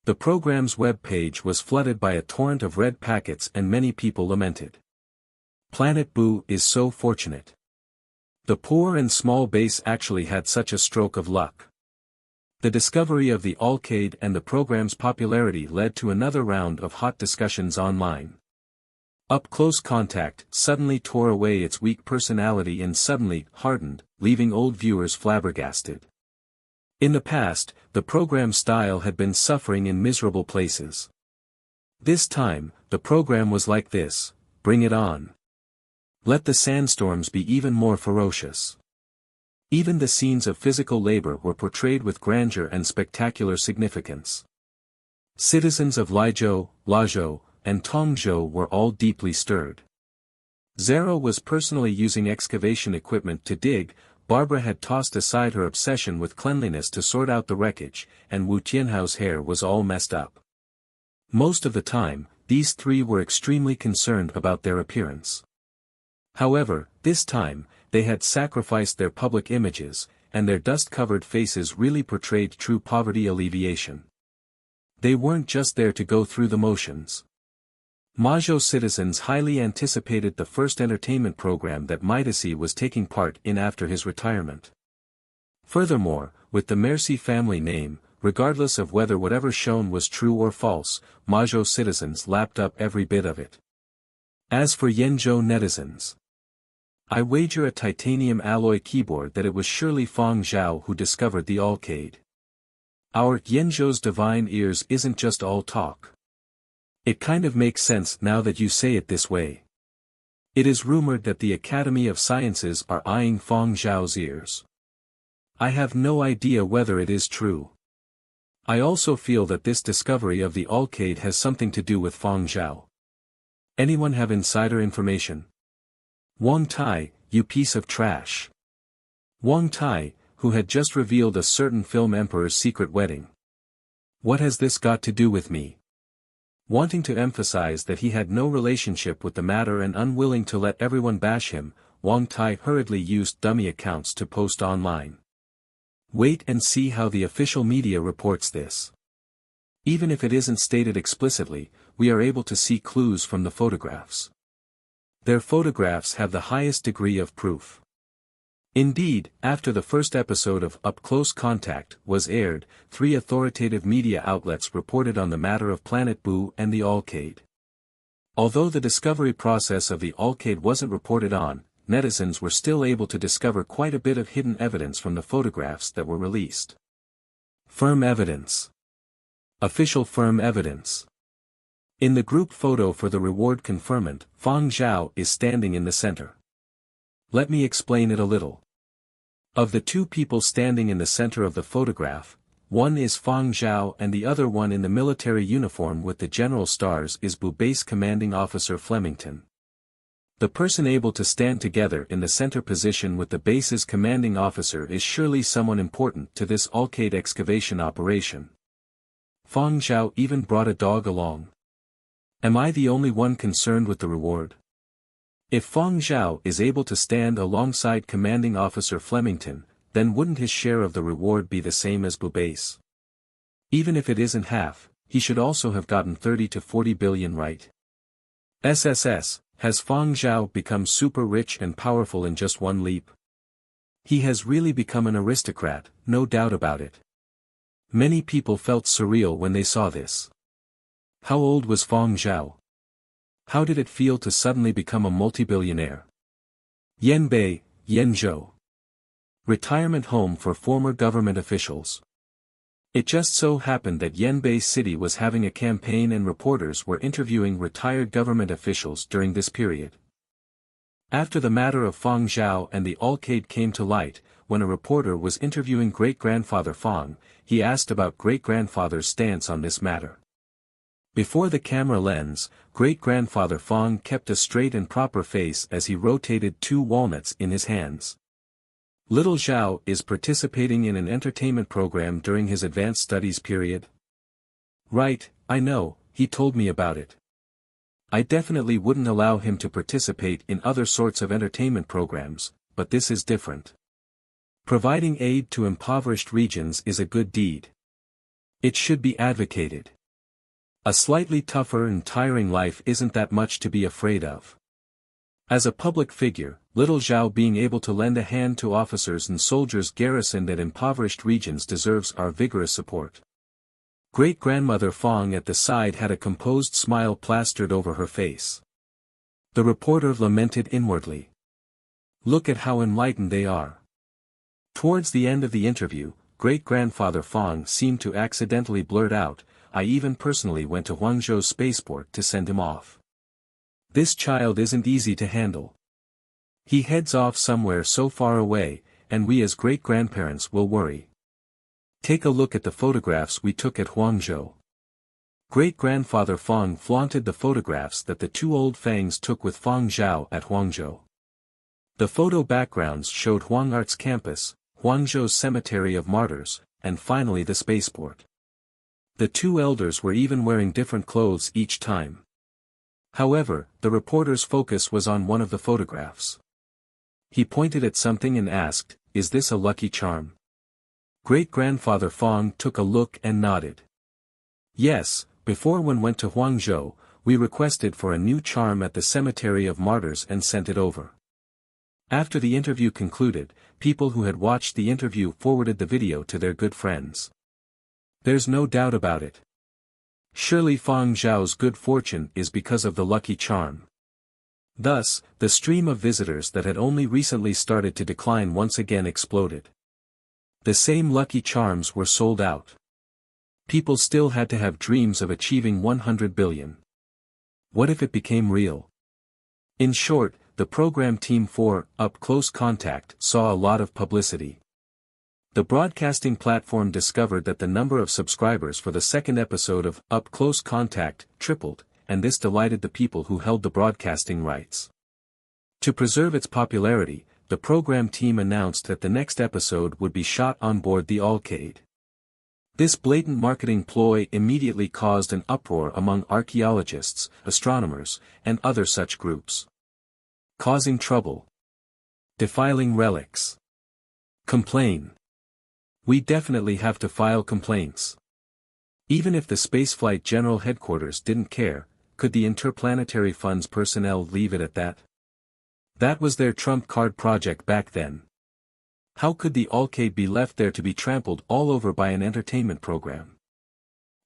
The program's web page was flooded by a torrent of red packets and many people lamented. Planet Boo is so fortunate. The poor and small base actually had such a stroke of luck. The discovery of the Alcade and the program's popularity led to another round of hot discussions online. Up Close Contact suddenly tore away its weak personality and suddenly hardened, leaving old viewers flabbergasted. In the past, the program's style had been suffering in miserable places. This time, the program was like this: bring it on. Let the sandstorms be even more ferocious. Even the scenes of physical labor were portrayed with grandeur and spectacular significance. Citizens of Lizhou, Lizhou, and Tongzhou were all deeply stirred. Zero was personally using excavation equipment to dig, Barbara had tossed aside her obsession with cleanliness to sort out the wreckage, and Wu Tianhao's hair was all messed up. Most of the time, these three were extremely concerned about their appearance. However, this time, they had sacrificed their public images, and their dust-covered faces really portrayed true poverty alleviation. They weren't just there to go through the motions. Mazhou citizens highly anticipated the first entertainment program that Midasi was taking part in after his retirement. Furthermore, with the Merci family name, regardless of whether whatever shown was true or false, Mazhou citizens lapped up every bit of it. As for Yenzhou netizens, I wager a titanium alloy keyboard that it was surely Fang Zhao who discovered the Alcade. Our Yenzhou's divine ears isn't just all talk. It kind of makes sense now that you say it this way. It is rumored that the Academy of Sciences are eyeing Fang Zhao's ears. I have no idea whether it is true. I also feel that this discovery of the Alcade has something to do with Fang Zhao. Anyone have insider information? Wang Tai, you piece of trash. Wang Tai, who had just revealed a certain film emperor's secret wedding. What has this got to do with me? Wanting to emphasize that he had no relationship with the matter and unwilling to let everyone bash him, Wang Tai hurriedly used dummy accounts to post online. Wait and see how the official media reports this. Even if it isn't stated explicitly, we are able to see clues from the photographs. Their photographs have the highest degree of proof. Indeed, after the first episode of Up Close Contact was aired, 3 authoritative media outlets reported on the matter of Planet Boo and the Alcade. Although the discovery process of the Alcade wasn't reported on, netizens were still able to discover quite a bit of hidden evidence from the photographs that were released. Firm evidence. Official firm evidence. In the group photo for the reward conferment, Fang Zhao is standing in the center. Let me explain it a little. Of the 2 people standing in the center of the photograph, one is Fang Zhao and the other one in the military uniform with the general stars is Bu Base Commanding Officer Flemington. The person able to stand together in the center position with the base's commanding officer is surely someone important to this Alcade excavation operation. Fang Zhao even brought a dog along. Am I the only one concerned with the reward? If Fang Zhao is able to stand alongside Commanding Officer Flemington, then wouldn't his share of the reward be the same as Bu Base? Even if it isn't half, he should also have gotten 30 to 40 billion right. SSS, has Fang Zhao become super rich and powerful in just one leap? He has really become an aristocrat, no doubt about it. Many people felt surreal when they saw this. How old was Fang Zhao? How did it feel to suddenly become a multi-billionaire? Yanbei, Yenzhou. Retirement home for former government officials. It just so happened that Yanbei City was having a campaign and reporters were interviewing retired government officials during this period. After the matter of Fang Zhao and the Alcade came to light, when a reporter was interviewing great-grandfather Fang, he asked about great-grandfather's stance on this matter. Before the camera lens, great-grandfather Fang kept a straight and proper face as he rotated 2 walnuts in his hands. Little Zhao is participating in an entertainment program during his advanced studies period. Right, I know, he told me about it. I definitely wouldn't allow him to participate in other sorts of entertainment programs, but this is different. Providing aid to impoverished regions is a good deed. It should be advocated. A slightly tougher and tiring life isn't that much to be afraid of. As a public figure, little Zhao being able to lend a hand to officers and soldiers garrisoned at impoverished regions deserves our vigorous support. Great-grandmother Fang at the side had a composed smile plastered over her face. The reporter lamented inwardly. Look at how enlightened they are. Towards the end of the interview, great-grandfather Fang seemed to accidentally blurt out, I even personally went to Huangzhou's spaceport to send him off. This child isn't easy to handle. He heads off somewhere so far away, and we as great-grandparents will worry. Take a look at the photographs we took at Huangzhou. Great-grandfather Fang flaunted the photographs that the two old Fangs took with Fang Zhao at Huangzhou. The photo backgrounds showed Huangart's campus, Huangzhou's cemetery of martyrs, and finally the spaceport. The two elders were even wearing different clothes each time. However, the reporter's focus was on one of the photographs. He pointed at something and asked, is this a lucky charm? Great-grandfather Fang took a look and nodded. Yes, before one went to Huangzhou, we requested for a new charm at the cemetery of martyrs and sent it over. After the interview concluded, people who had watched the interview forwarded the video to their good friends. There's no doubt about it. Surely Fang Zhao's good fortune is because of the lucky charm. Thus, the stream of visitors that had only recently started to decline once again exploded. The same lucky charms were sold out. People still had to have dreams of achieving 100 billion. What if it became real? In short, the program team for Up Close Contact saw a lot of publicity. The broadcasting platform discovered that the number of subscribers for the second episode of Up Close Contact tripled, and this delighted the people who held the broadcasting rights. To preserve its popularity, the program team announced that the next episode would be shot on board the Alcade. This blatant marketing ploy immediately caused an uproar among archaeologists, astronomers, and other such groups. Causing trouble. Defiling relics. Complain. We definitely have to file complaints. Even if the Spaceflight General Headquarters didn't care, could the Interplanetary Fund's personnel leave it at that? That was their trump card project back then. How could the Alcade be left there to be trampled all over by an entertainment program?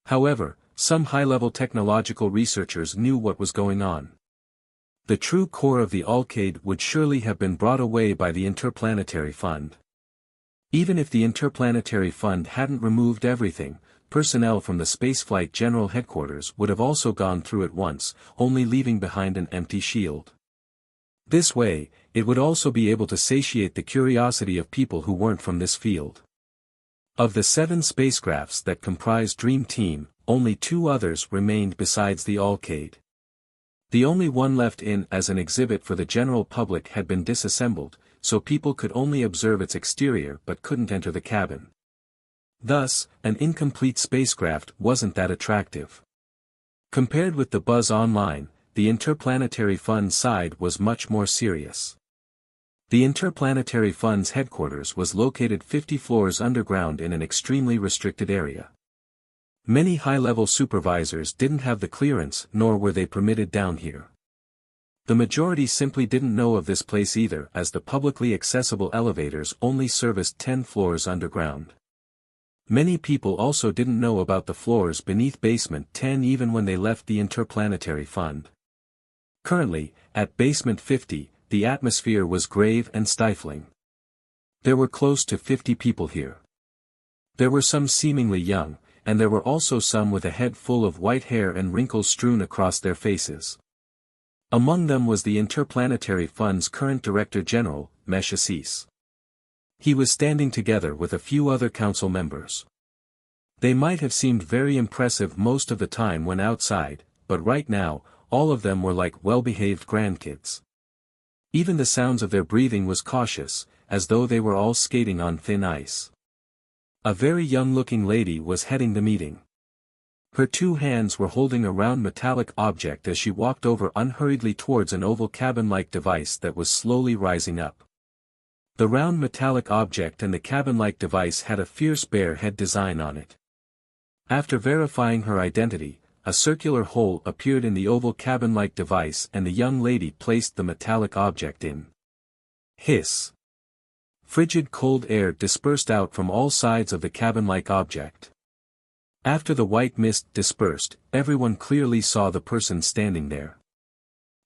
However, some high-level technological researchers knew what was going on. The true core of the Alcade would surely have been brought away by the Interplanetary Fund. Even if the Interplanetary Fund hadn't removed everything, personnel from the Spaceflight General Headquarters would have also gone through it once, only leaving behind an empty shield. This way, it would also be able to satiate the curiosity of people who weren't from this field. Of the 7 spacecrafts that comprised Dream Team, only 2 others remained besides the Alcade. The only one left in as an exhibit for the general public had been disassembled, so people could only observe its exterior but couldn't enter the cabin. Thus, an incomplete spacecraft wasn't that attractive. Compared with the buzz online, the Interplanetary Fund side was much more serious. The Interplanetary Fund's headquarters was located 50 floors underground in an extremely restricted area. Many high-level supervisors didn't have the clearance nor were they permitted down here. The majority simply didn't know of this place either, as the publicly accessible elevators only serviced 10 floors underground. Many people also didn't know about the floors beneath basement 10 even when they left the Interplanetary Fund. Currently, at basement 50, the atmosphere was grave and stifling. There were close to 50 people here. There were some seemingly young, and there were also some with a head full of white hair and wrinkles strewn across their faces. Among them was the Interplanetary Fund's current Director General, Mesh Assis. He was standing together with a few other council members. They might have seemed very impressive most of the time when outside, but right now, all of them were like well-behaved grandkids. Even the sounds of their breathing was cautious, as though they were all skating on thin ice. A very young-looking lady was heading the meeting. Her 2 hands were holding a round metallic object as she walked over unhurriedly towards an oval cabin-like device that was slowly rising up. The round metallic object and the cabin-like device had a fierce bear head design on it. After verifying her identity, a circular hole appeared in the oval cabin-like device and the young lady placed the metallic object in. Hiss. Frigid cold air dispersed out from all sides of the cabin-like object. After the white mist dispersed, everyone clearly saw the person standing there.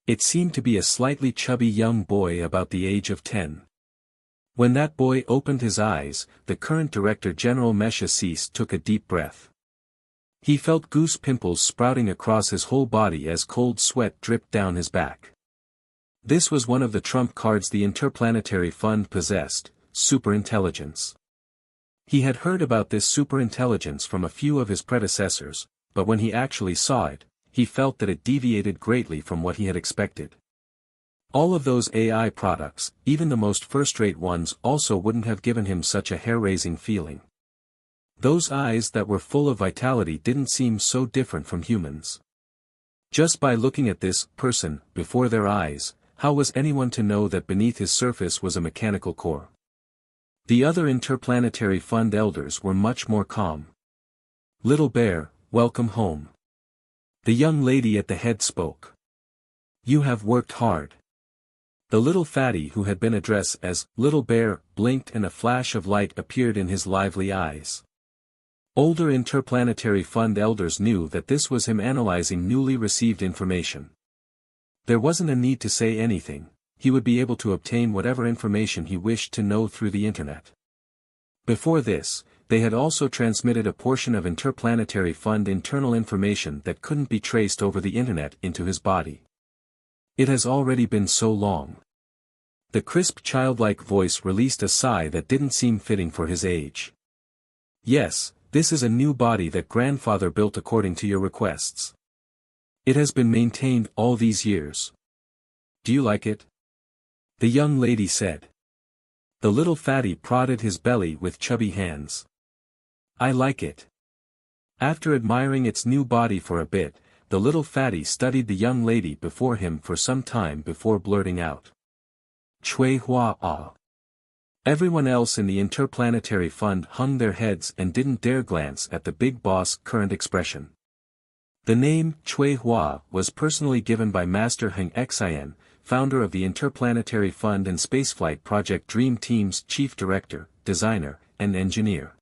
It seemed to be a slightly chubby young boy about the age of 10. When that boy opened his eyes, the current Director General Mesha Cease took a deep breath. He felt goose pimples sprouting across his whole body as cold sweat dripped down his back. This was one of the trump cards the Interplanetary Fund possessed, superintelligence. He had heard about this superintelligence from a few of his predecessors, but when he actually saw it, he felt that it deviated greatly from what he had expected. All of those AI products, even the most first-rate ones, also wouldn't have given him such a hair-raising feeling. Those eyes that were full of vitality didn't seem so different from humans. Just by looking at this person before their eyes, how was anyone to know that beneath his surface was a mechanical core? The other Interplanetary Fund elders were much more calm. "Little bear, welcome home." The young lady at the head spoke. "You have worked hard." The little fatty who had been addressed as Little Bear blinked and a flash of light appeared in his lively eyes. Older Interplanetary Fund elders knew that this was him analyzing newly received information. There wasn't a need to say anything, he would be able to obtain whatever information he wished to know through the internet. Before this, they had also transmitted a portion of Interplanetary Fund internal information that couldn't be traced over the internet into his body. It has already been so long. The crisp childlike voice released a sigh that didn't seem fitting for his age. "Yes, this is a new body that grandfather built according to your requests. It has been maintained all these years. Do you like it?" The young lady said. The little fatty prodded his belly with chubby hands. "I like it." After admiring its new body for a bit, the little fatty studied the young lady before him for some time before blurting out. "Chui hua ah." Everyone else in the Interplanetary Fund hung their heads and didn't dare glance at the big boss' current expression. The name Chui Hua was personally given by Master Heng Xian, founder of the Interplanetary Fund and Spaceflight Project Dream Team's chief director, designer, and engineer.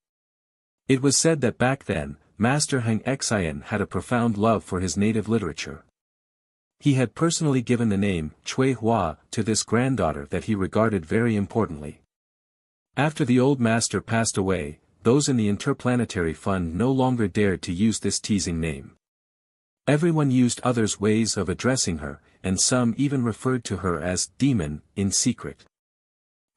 It was said that back then, Master Heng Xian had a profound love for his native literature. He had personally given the name Chui Hua to this granddaughter that he regarded very importantly. After the old master passed away, those in the Interplanetary Fund no longer dared to use this teasing name. Everyone used others' ways of addressing her, and some even referred to her as Demon in secret.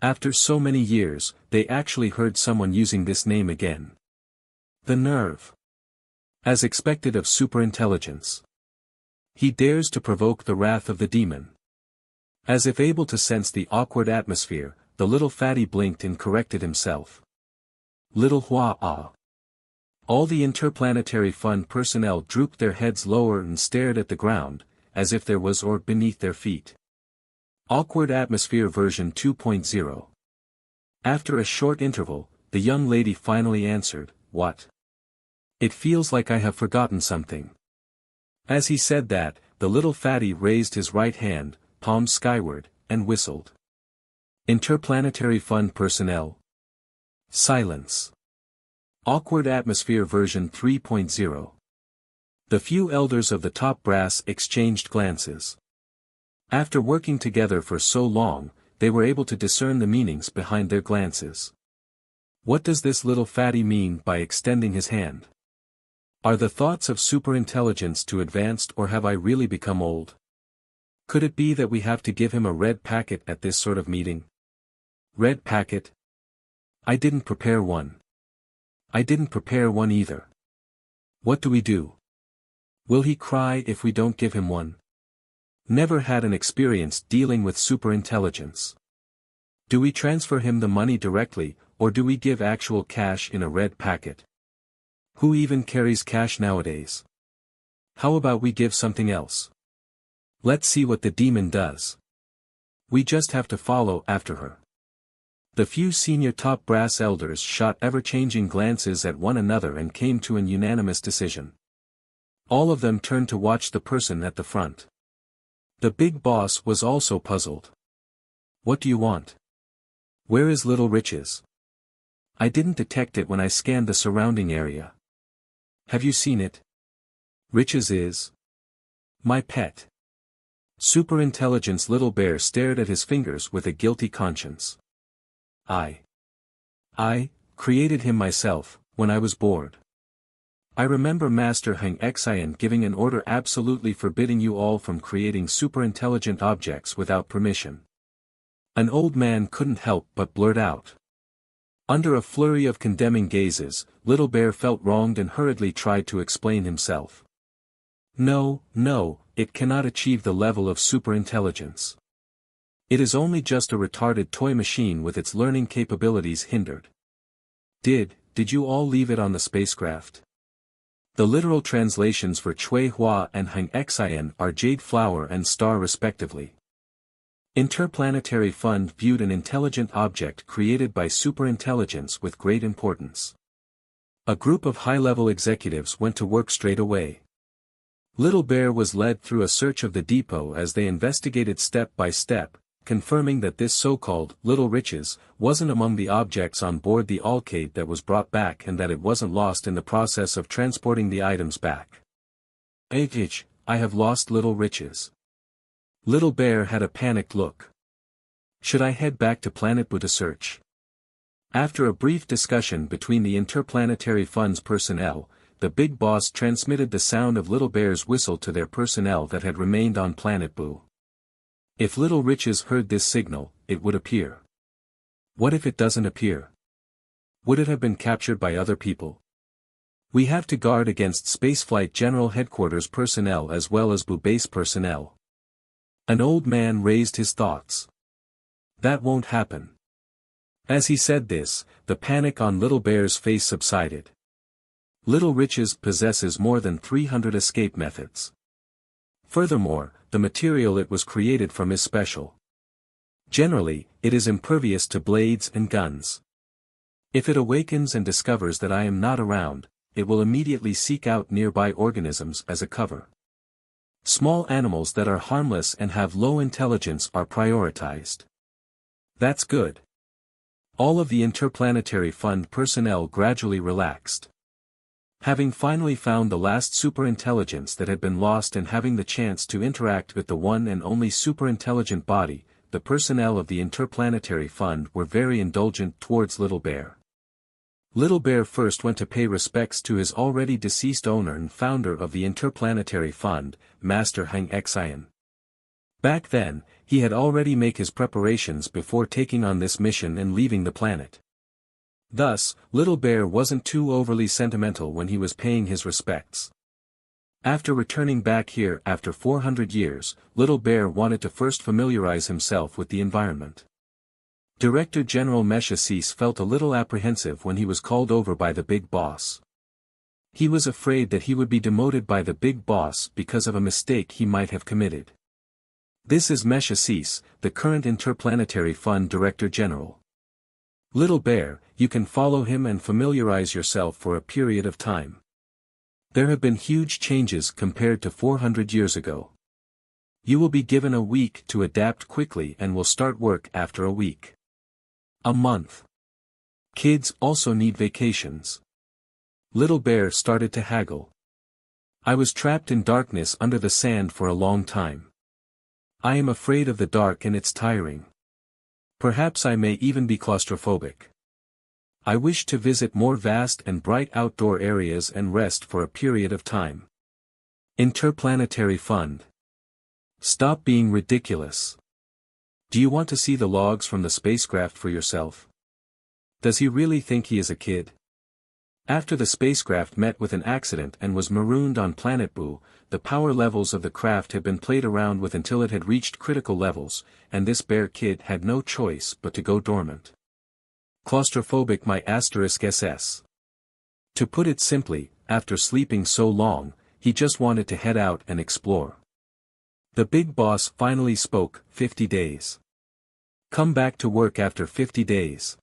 After so many years, they actually heard someone using this name again. The nerve. As expected of superintelligence. He dares to provoke the wrath of the demon. As if able to sense the awkward atmosphere, the little fatty blinked and corrected himself. "Little Hua ah." All the Interplanetary Fund personnel drooped their heads lower and stared at the ground, as if there was or beneath their feet. Awkward atmosphere version 2.0. After a short interval, the young lady finally answered, "What? It feels like I have forgotten something." As he said that, the little fatty raised his right hand, palm skyward, and whistled. Interplanetary Fund personnel. Silence. Awkward atmosphere version 3.0. The few elders of the top brass exchanged glances. After working together for so long, they were able to discern the meanings behind their glances. What does this little fatty mean by extending his hand? Are the thoughts of superintelligence too advanced, or have I really become old? Could it be that we have to give him a red packet at this sort of meeting? Red packet? I didn't prepare one. I didn't prepare one either. What do we do? Will he cry if we don't give him one? Never had an experience dealing with superintelligence. Do we transfer him the money directly, or do we give actual cash in a red packet? Who even carries cash nowadays? How about we give something else? Let's see what the demon does. We just have to follow after her. The few senior top brass elders shot ever-changing glances at one another and came to an unanimous decision. All of them turned to watch the person at the front. The big boss was also puzzled. What do you want? Where is Little Riches? I didn't detect it when I scanned the surrounding area. Have you seen it? Riches is my pet. Superintelligence. Little Bear stared at his fingers with a guilty conscience. I created him myself, when I was bored. I remember Master Hang Xian giving an order absolutely forbidding you all from creating superintelligent objects without permission. An old man couldn't help but blurt out. Under a flurry of condemning gazes, Little Bear felt wronged and hurriedly tried to explain himself. No, it cannot achieve the level of superintelligence. It is only just a retarded toy machine with its learning capabilities hindered. Did you all leave it on the spacecraft? The literal translations for Chui Hua and Hang Xian are Jade Flower and Star respectively. Interplanetary Fund viewed an intelligent object created by superintelligence with great importance. A group of high-level executives went to work straight away. Little Bear was led through a search of the depot as they investigated step by step, confirming that this so-called Little Riches wasn't among the objects on board the Alcade that was brought back and that it wasn't lost in the process of transporting the items back. I have lost Little Riches. Little Bear had a panicked look. Should I head back to Planet Boo to search? After a brief discussion between the Interplanetary Fund's personnel, the big boss transmitted the sound of Little Bear's whistle to their personnel that had remained on Planet Boo. If Little Riches heard this signal, it would appear. What if it doesn't appear? Would it have been captured by other people? We have to guard against Spaceflight General Headquarters personnel as well as Boo Base personnel. An old man raised his thoughts. That won't happen. As he said this, the panic on Little Bear's face subsided. Little Riches possesses more than 300 escape methods. Furthermore, the material it was created from is special. Generally, it is impervious to blades and guns. If it awakens and discovers that I am not around, it will immediately seek out nearby organisms as a cover. Small animals that are harmless and have low intelligence are prioritized. That's good. All of the Interplanetary Fund personnel gradually relaxed. Having finally found the last superintelligence that had been lost and having the chance to interact with the one and only superintelligent body, the personnel of the Interplanetary Fund were very indulgent towards Little Bear. Little Bear first went to pay respects to his already deceased owner and founder of the Interplanetary Fund, Master Hang Xian. Back then, he had already made his preparations before taking on this mission and leaving the planet. Thus, Little Bear wasn't too overly sentimental when he was paying his respects. After returning back here after 400 years, Little Bear wanted to first familiarize himself with the environment. Director General Mesha Cease felt a little apprehensive when he was called over by the big boss. He was afraid that he would be demoted by the big boss because of a mistake he might have committed. This is Mesha Cease, the current Interplanetary Fund Director General. Little Bear, you can follow him and familiarize yourself for a period of time. There have been huge changes compared to 400 years ago. You will be given a week to adapt quickly and will start work after a week. A month. Kids also need vacations. Little Bear started to haggle. I was trapped in darkness under the sand for a long time. I am afraid of the dark and it's tiring. Perhaps I may even be claustrophobic. I wish to visit more vast and bright outdoor areas and rest for a period of time. Interplanetary Fund. Stop being ridiculous. Do you want to see the logs from the spacecraft for yourself? Does he really think he is a kid? After the spacecraft met with an accident and was marooned on Planet Boo, the power levels of the craft had been played around with until it had reached critical levels, and this bear kid had no choice but to go dormant. Claustrophobic my *SS. To put it simply, after sleeping so long, he just wanted to head out and explore. The big boss finally spoke, 50 days. Come back to work after 50 days.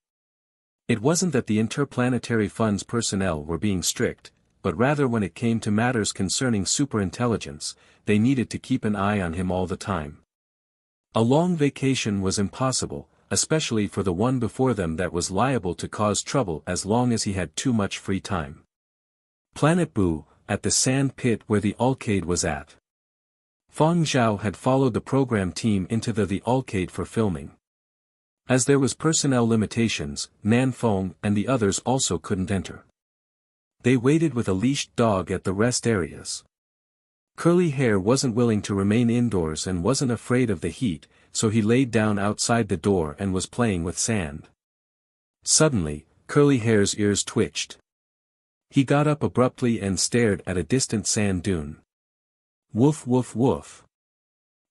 It wasn't that the Interplanetary Fund's personnel were being strict, but rather when it came to matters concerning superintelligence, they needed to keep an eye on him all the time. A long vacation was impossible, especially for the one before them that was liable to cause trouble as long as he had too much free time. Planet Boo, at the sand pit where the Alcade was at. Fang Zhao had followed the program team into the Alcade for filming. As there was personnel limitations, Nan Feng and the others also couldn't enter. They waited with a leashed dog at the rest areas. Curly Hair wasn't willing to remain indoors and wasn't afraid of the heat, so he laid down outside the door and was playing with sand. Suddenly, Curly Hair's ears twitched. He got up abruptly and stared at a distant sand dune. Woof woof woof.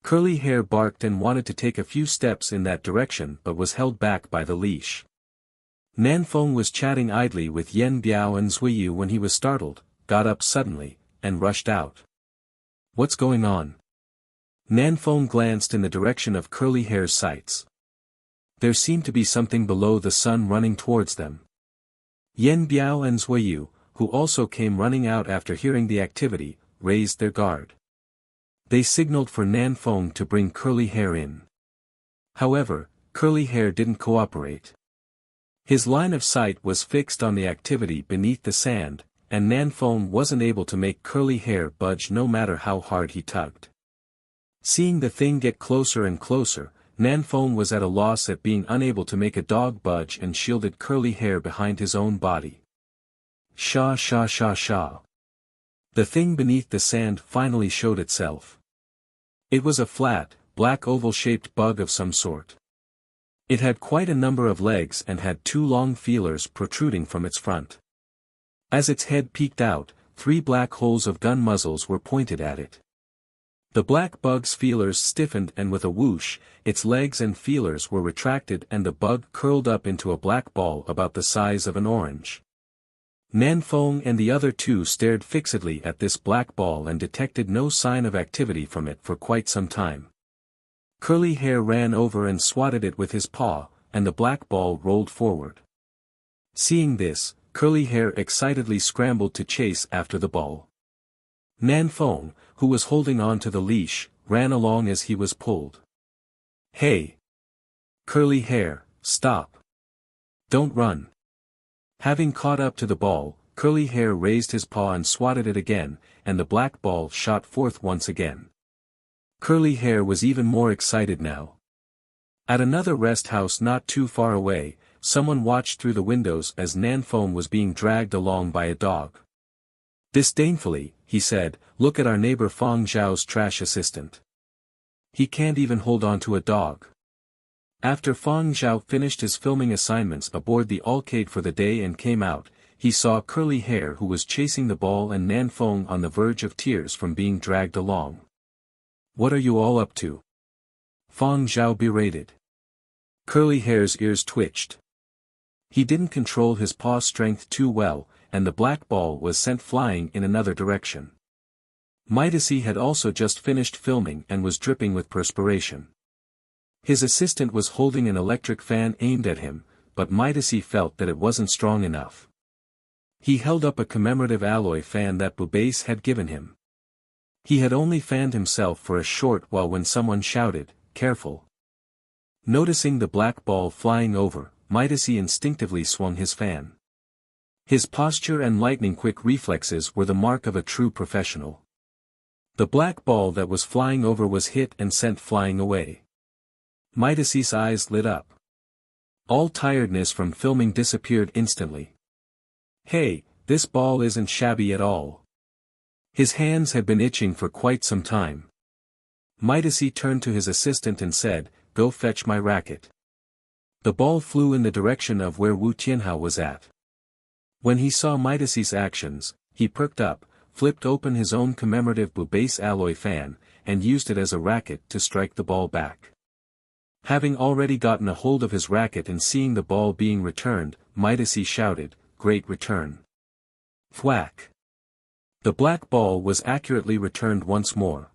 Curly Hair barked and wanted to take a few steps in that direction but was held back by the leash. Nanfeng was chatting idly with Yen Biao and Zuiyu when he was startled, got up suddenly, and rushed out. What's going on? Nanfeng glanced in the direction of Curly Hair's sights. There seemed to be something below the sun running towards them. Yen Biao and Zuiyu, who also came running out after hearing the activity, raised their guard. They signaled for Nanfeng to bring Curly Hair in. However, Curly Hair didn't cooperate. His line of sight was fixed on the activity beneath the sand, and Nanfeng wasn't able to make Curly Hair budge no matter how hard he tugged. Seeing the thing get closer and closer, Nanfeng was at a loss at being unable to make a dog budge and shielded Curly Hair behind his own body. Sha sha sha sha. The thing beneath the sand finally showed itself. It was a flat, black oval-shaped bug of some sort. It had quite a number of legs and had two long feelers protruding from its front. As its head peeked out, 3 black holes of gun muzzles were pointed at it. The black bug's feelers stiffened and with a whoosh, its legs and feelers were retracted and the bug curled up into a black ball about the size of an orange. Nanfeng and the other 2 stared fixedly at this black ball and detected no sign of activity from it for quite some time. Curly Hair ran over and swatted it with his paw, and the black ball rolled forward. Seeing this, Curly Hair excitedly scrambled to chase after the ball. Nanfeng, who was holding on to the leash, ran along as he was pulled. Hey! Curly Hair, stop! Don't run! Having caught up to the ball, Curly Hair raised his paw and swatted it again, and the black ball shot forth once again. Curly Hair was even more excited now. At another rest house not too far away, someone watched through the windows as Nanfeng was being dragged along by a dog. Disdainfully, he said, "Look at our neighbor Fang Zhao's trash assistant. He can't even hold on to a dog." After Fang Zhao finished his filming assignments aboard the Alcade for the day and came out, he saw Curly Hair who was chasing the ball and Nanfeng on the verge of tears from being dragged along. "What are you all up to?" Fang Zhao berated. Curly Hair's ears twitched. He didn't control his paw strength too well, and the black ball was sent flying in another direction. Midasi had also just finished filming and was dripping with perspiration. His assistant was holding an electric fan aimed at him, but Midasi felt that it wasn't strong enough. He held up a commemorative alloy fan that Bubase had given him. He had only fanned himself for a short while when someone shouted, "Careful!" Noticing the black ball flying over, Midasi instinctively swung his fan. His posture and lightning-quick reflexes were the mark of a true professional. The black ball that was flying over was hit and sent flying away. Midasi's eyes lit up. All tiredness from filming disappeared instantly. "Hey, this ball isn't shabby at all." His hands had been itching for quite some time. Midasi turned to his assistant and said, "Go fetch my racket." The ball flew in the direction of where Wu Tianhao was at. When he saw Midasi's actions, he perked up, flipped open his own commemorative Bubase alloy fan, and used it as a racket to strike the ball back. Having already gotten a hold of his racket and seeing the ball being returned, Midasi shouted, "Great return." Thwack! The black ball was accurately returned once more.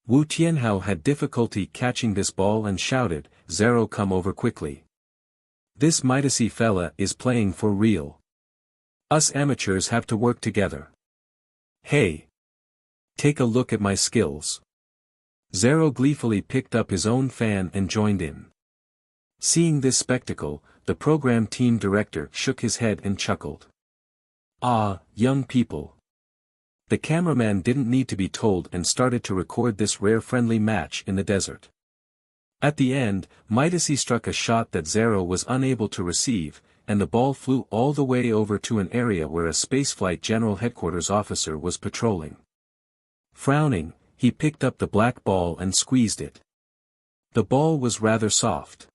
Wu Tianhao had difficulty catching this ball and shouted, "Zero, come over quickly. This Midacy fella is playing for real. Us amateurs have to work together. Hey! Take a look at my skills." Zero gleefully picked up his own fan and joined in. Seeing this spectacle, the program team director shook his head and chuckled. "Ah, young people." The cameraman didn't need to be told and started to record this rare friendly match in the desert. At the end, Midacy struck a shot that Zero was unable to receive, and the ball flew all the way over to an area where a spaceflight general headquarters officer was patrolling. Frowning, he picked up the black ball and squeezed it. The ball was rather soft.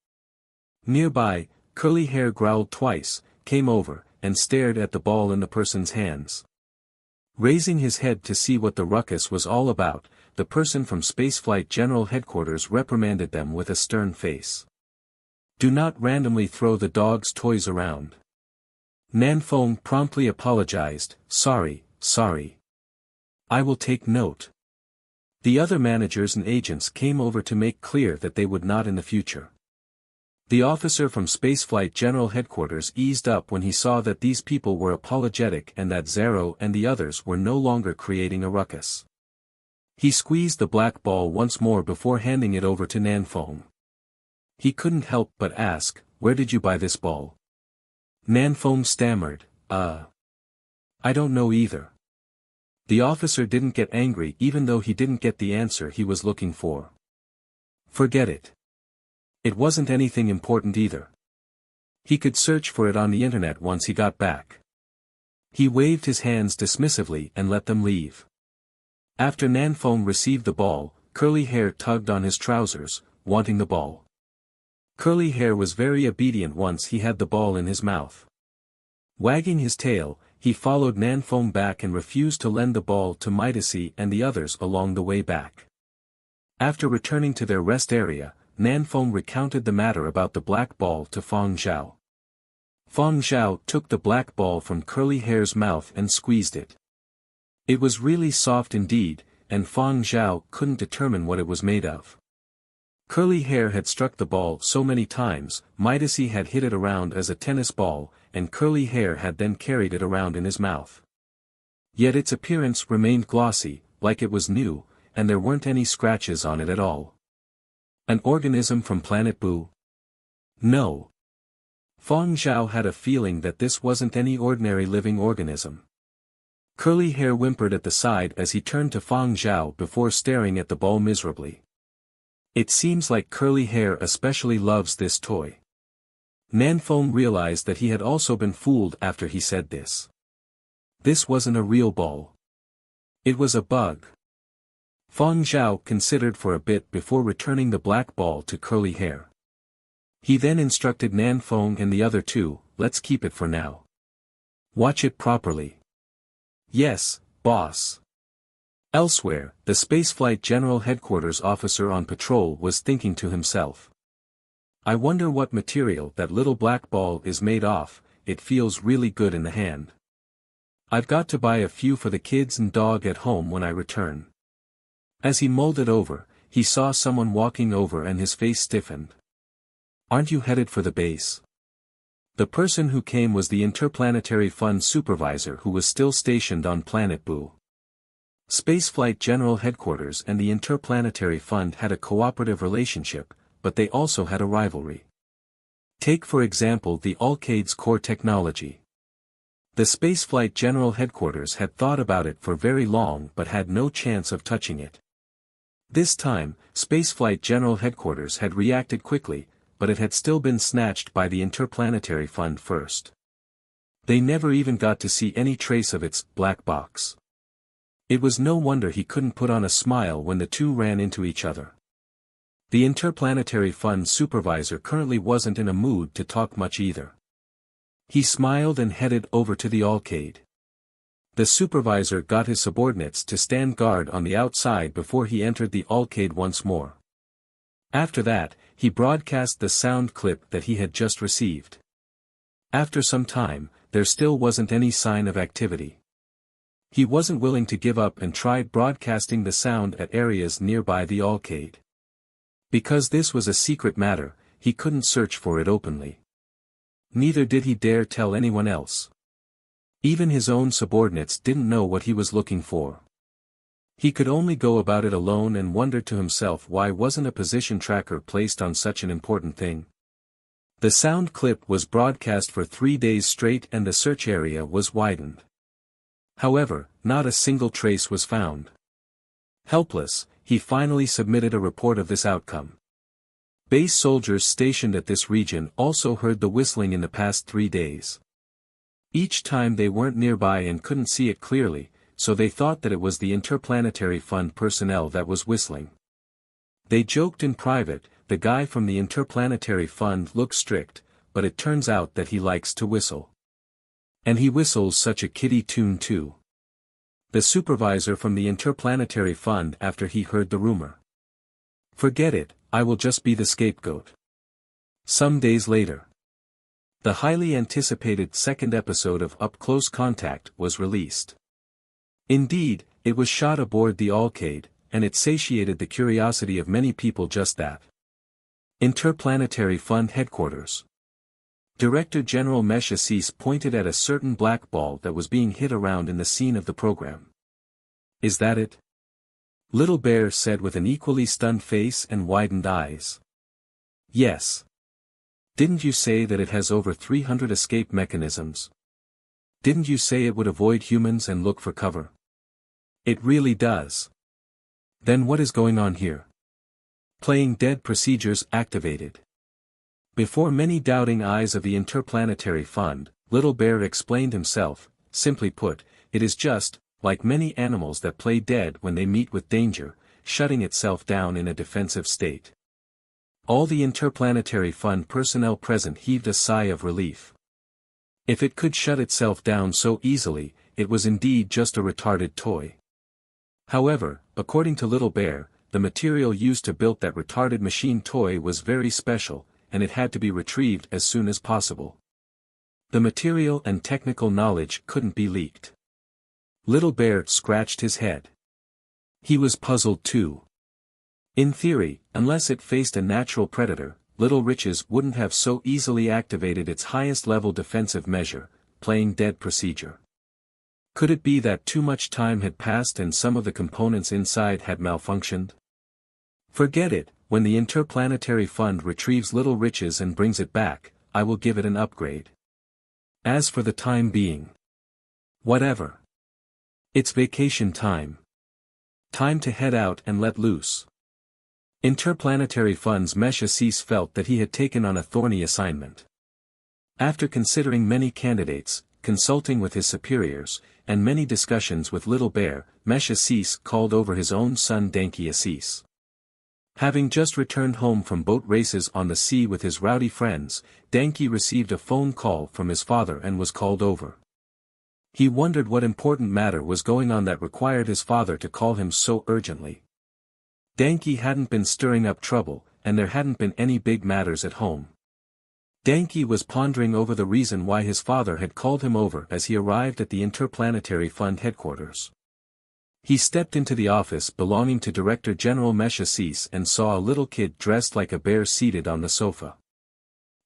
Nearby, Curly Hair growled twice, came over, and stared at the ball in the person's hands. Raising his head to see what the ruckus was all about, the person from Spaceflight General Headquarters reprimanded them with a stern face. "Do not randomly throw the dog's toys around." Nanfeng promptly apologized, sorry. I will take note." The other managers and agents came over to make clear that they would not in the future. The officer from Spaceflight General Headquarters eased up when he saw that these people were apologetic and that Zero and the others were no longer creating a ruckus. He squeezed the black ball once more before handing it over to Nanfeng. He couldn't help but ask, "Where did you buy this ball?" Nanfeng stammered, I don't know either." The officer didn't get angry even though he didn't get the answer he was looking for. Forget it. It wasn't anything important either. He could search for it on the internet once he got back. He waved his hands dismissively and let them leave. After Nanfeng received the ball, Curly Hair tugged on his trousers, wanting the ball. Curly Hair was very obedient once he had the ball in his mouth. Wagging his tail, he followed Nanfeng back and refused to lend the ball to Midacy and the others along the way back. After returning to their rest area, Nanfeng recounted the matter about the black ball to Fang Zhao. Fang Zhao took the black ball from Curly Hair's mouth and squeezed it. It was really soft indeed, and Fang Zhao couldn't determine what it was made of. Curly Hair had struck the ball so many times, Midacy had hit it around as a tennis ball, and Curly Hair had then carried it around in his mouth. Yet its appearance remained glossy, like it was new, and there weren't any scratches on it at all. An organism from planet Boo? No. Fang Zhao had a feeling that this wasn't any ordinary living organism. Curly Hair whimpered at the side as he turned to Fang Zhao before staring at the ball miserably. It seems like Curly Hair especially loves this toy. Nanfeng realized that he had also been fooled after he said this. This wasn't a real ball. It was a bug. Fang Zhao considered for a bit before returning the black ball to Curly Hair. He then instructed Nanfeng and the other two, "Let's keep it for now. Watch it properly." "Yes, boss." Elsewhere, the Spaceflight General Headquarters officer on patrol was thinking to himself. "I wonder what material that little black ball is made of, it feels really good in the hand. I've got to buy a few for the kids and dog at home when I return." As he mulled it over, he saw someone walking over and his face stiffened. "Aren't you headed for the base?" The person who came was the Interplanetary Fund supervisor who was still stationed on planet Boo. Spaceflight General Headquarters and the Interplanetary Fund had a cooperative relationship, but they also had a rivalry. Take for example the Alcade's core technology. The Spaceflight General Headquarters had thought about it for very long but had no chance of touching it. This time, Spaceflight General Headquarters had reacted quickly, but it had still been snatched by the Interplanetary Fund first. They never even got to see any trace of its black box. It was no wonder he couldn't put on a smile when the two ran into each other. The Interplanetary Fund supervisor currently wasn't in a mood to talk much either. He smiled and headed over to the Alcade. The supervisor got his subordinates to stand guard on the outside before he entered the Alcade once more. After that, he broadcast the sound clip that he had just received. After some time, there still wasn't any sign of activity. He wasn't willing to give up and tried broadcasting the sound at areas nearby the arcade. Because this was a secret matter, he couldn't search for it openly. Neither did he dare tell anyone else. Even his own subordinates didn't know what he was looking for. He could only go about it alone and wondered to himself why wasn't a position tracker placed on such an important thing. The sound clip was broadcast for 3 days straight and the search area was widened. However, not a single trace was found. Helpless, he finally submitted a report of this outcome. Base soldiers stationed at this region also heard the whistling in the past 3 days. Each time they weren't nearby and couldn't see it clearly, so they thought that it was the Interplanetary Fund personnel that was whistling. They joked in private, the guy from the Interplanetary Fund looks strict, but it turns out that he likes to whistle. And he whistles such a kiddie tune too. The supervisor from the Interplanetary Fund after he heard the rumor. Forget it, I will just be the scapegoat. Some days later. The highly anticipated second episode of Up Close Contact was released. Indeed, it was shot aboard the arcade, and it satiated the curiosity of many people just that. Interplanetary Fund Headquarters. Director General Mesh Assis pointed at a certain black ball that was being hit around in the scene of the program. Is that it? Little Bear said with an equally stunned face and widened eyes. Yes. Didn't you say that it has over 300 escape mechanisms? Didn't you say it would avoid humans and look for cover? It really does. Then what is going on here? Playing dead procedures activated. Before many doubting eyes of the Interplanetary Fund, Little Bear explained himself, simply put, it is just, like many animals that play dead when they meet with danger, shutting itself down in a defensive state. All the Interplanetary Fund personnel present heaved a sigh of relief. If it could shut itself down so easily, it was indeed just a retarded toy. However, according to Little Bear, the material used to build that retarded machine toy was very special, and it had to be retrieved as soon as possible. The material and technical knowledge couldn't be leaked. Little Bear scratched his head. He was puzzled too. In theory, unless it faced a natural predator, Little Riches wouldn't have so easily activated its highest level defensive measure, playing dead procedure. Could it be that too much time had passed and some of the components inside had malfunctioned? Forget it, when the Interplanetary Fund retrieves Little Riches and brings it back, I will give it an upgrade. As for the time being. Whatever. It's vacation time. Time to head out and let loose. Interplanetary Fund's Mesh Assis felt that he had taken on a thorny assignment. After considering many candidates, consulting with his superiors, and many discussions with Little Bear, Mesh Assis called over his own son Danky Assis. Having just returned home from boat races on the sea with his rowdy friends, Danky received a phone call from his father and was called over. He wondered what important matter was going on that required his father to call him so urgently. Danky hadn't been stirring up trouble, and there hadn't been any big matters at home. Danky was pondering over the reason why his father had called him over as he arrived at the Interplanetary Fund headquarters. He stepped into the office belonging to Director General Mesh Assis and saw a little kid dressed like a bear seated on the sofa.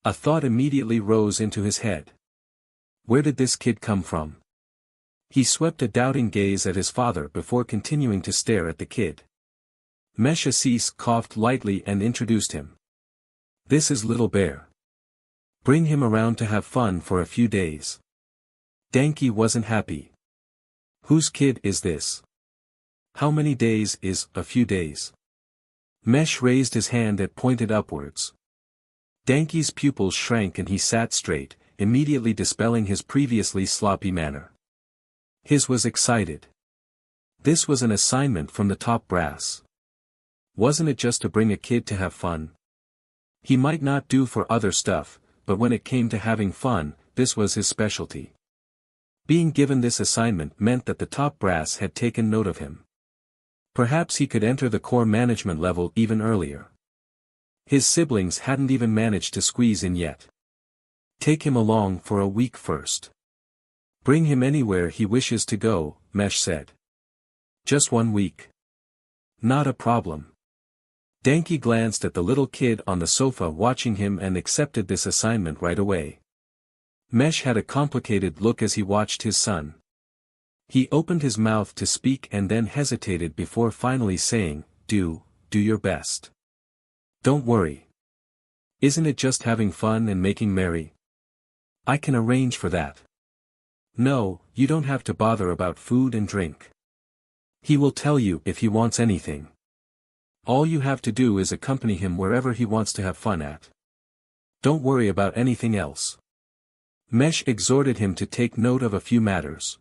A thought immediately rose into his head. Where did this kid come from? He swept a doubting gaze at his father before continuing to stare at the kid. Mesh Assis coughed lightly and introduced him. This is Little Bear. Bring him around to have fun for a few days. Danky wasn't happy. Whose kid is this? How many days is a few days? Mesh raised his hand and pointed upwards. Danky's pupils shrank and he sat straight, immediately dispelling his previously sloppy manner. His was excited. This was an assignment from the top brass. Wasn't it just to bring a kid to have fun? He might not do for other stuff, but when it came to having fun, this was his specialty. Being given this assignment meant that the top brass had taken note of him. Perhaps he could enter the core management level even earlier. His siblings hadn't even managed to squeeze in yet. Take him along for a week first. Bring him anywhere he wishes to go, Mesh said. Just 1 week. Not a problem. Denki glanced at the little kid on the sofa watching him and accepted this assignment right away. Mesh had a complicated look as he watched his son. He opened his mouth to speak and then hesitated before finally saying, Do your best. Don't worry. Isn't it just having fun and making merry? I can arrange for that. No, you don't have to bother about food and drink. He will tell you if he wants anything. All you have to do is accompany him wherever he wants to have fun at. Don't worry about anything else. Mesh exhorted him to take note of a few matters.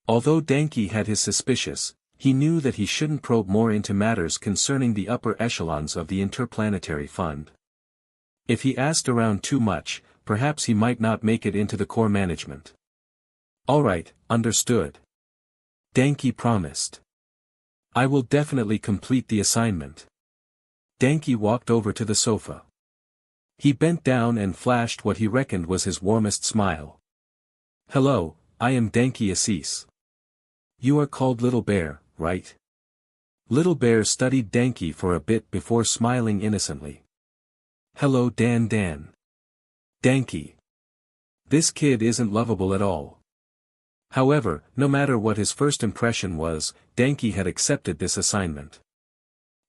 Although Denki had his suspicions, he knew that he shouldn't probe more into matters concerning the upper echelons of the Interplanetary Fund. If he asked around too much, perhaps he might not make it into the core management. Alright, understood. Denki promised. I will definitely complete the assignment. Denki walked over to the sofa. He bent down and flashed what he reckoned was his warmest smile. Hello, I am Denki Assis. You are called Little Bear, right? Little Bear studied Denki for a bit before smiling innocently. Hello Dan. Denki. This kid isn't lovable at all. However, no matter what his first impression was, Denki had accepted this assignment.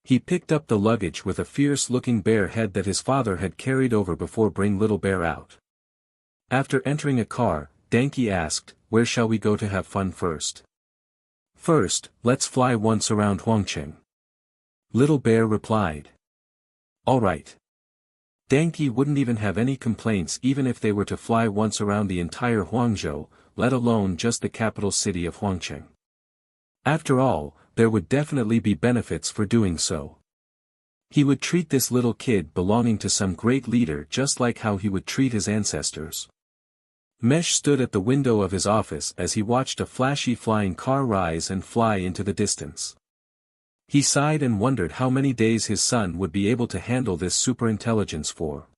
He picked up the luggage with a fierce-looking bear head that his father had carried over before bring Little Bear out. After entering a car, Denki asked, Where shall we go to have fun first? First, let's fly once around Huangcheng. Little Bear replied. Alright. Denki wouldn't even have any complaints even if they were to fly once around the entire Huangzhou, let alone just the capital city of Huangcheng. After all, there would definitely be benefits for doing so. He would treat this little kid belonging to some great leader just like how he would treat his ancestors. Mesh stood at the window of his office as he watched a flashy flying car rise and fly into the distance. He sighed and wondered how many days his son would be able to handle this superintelligence for.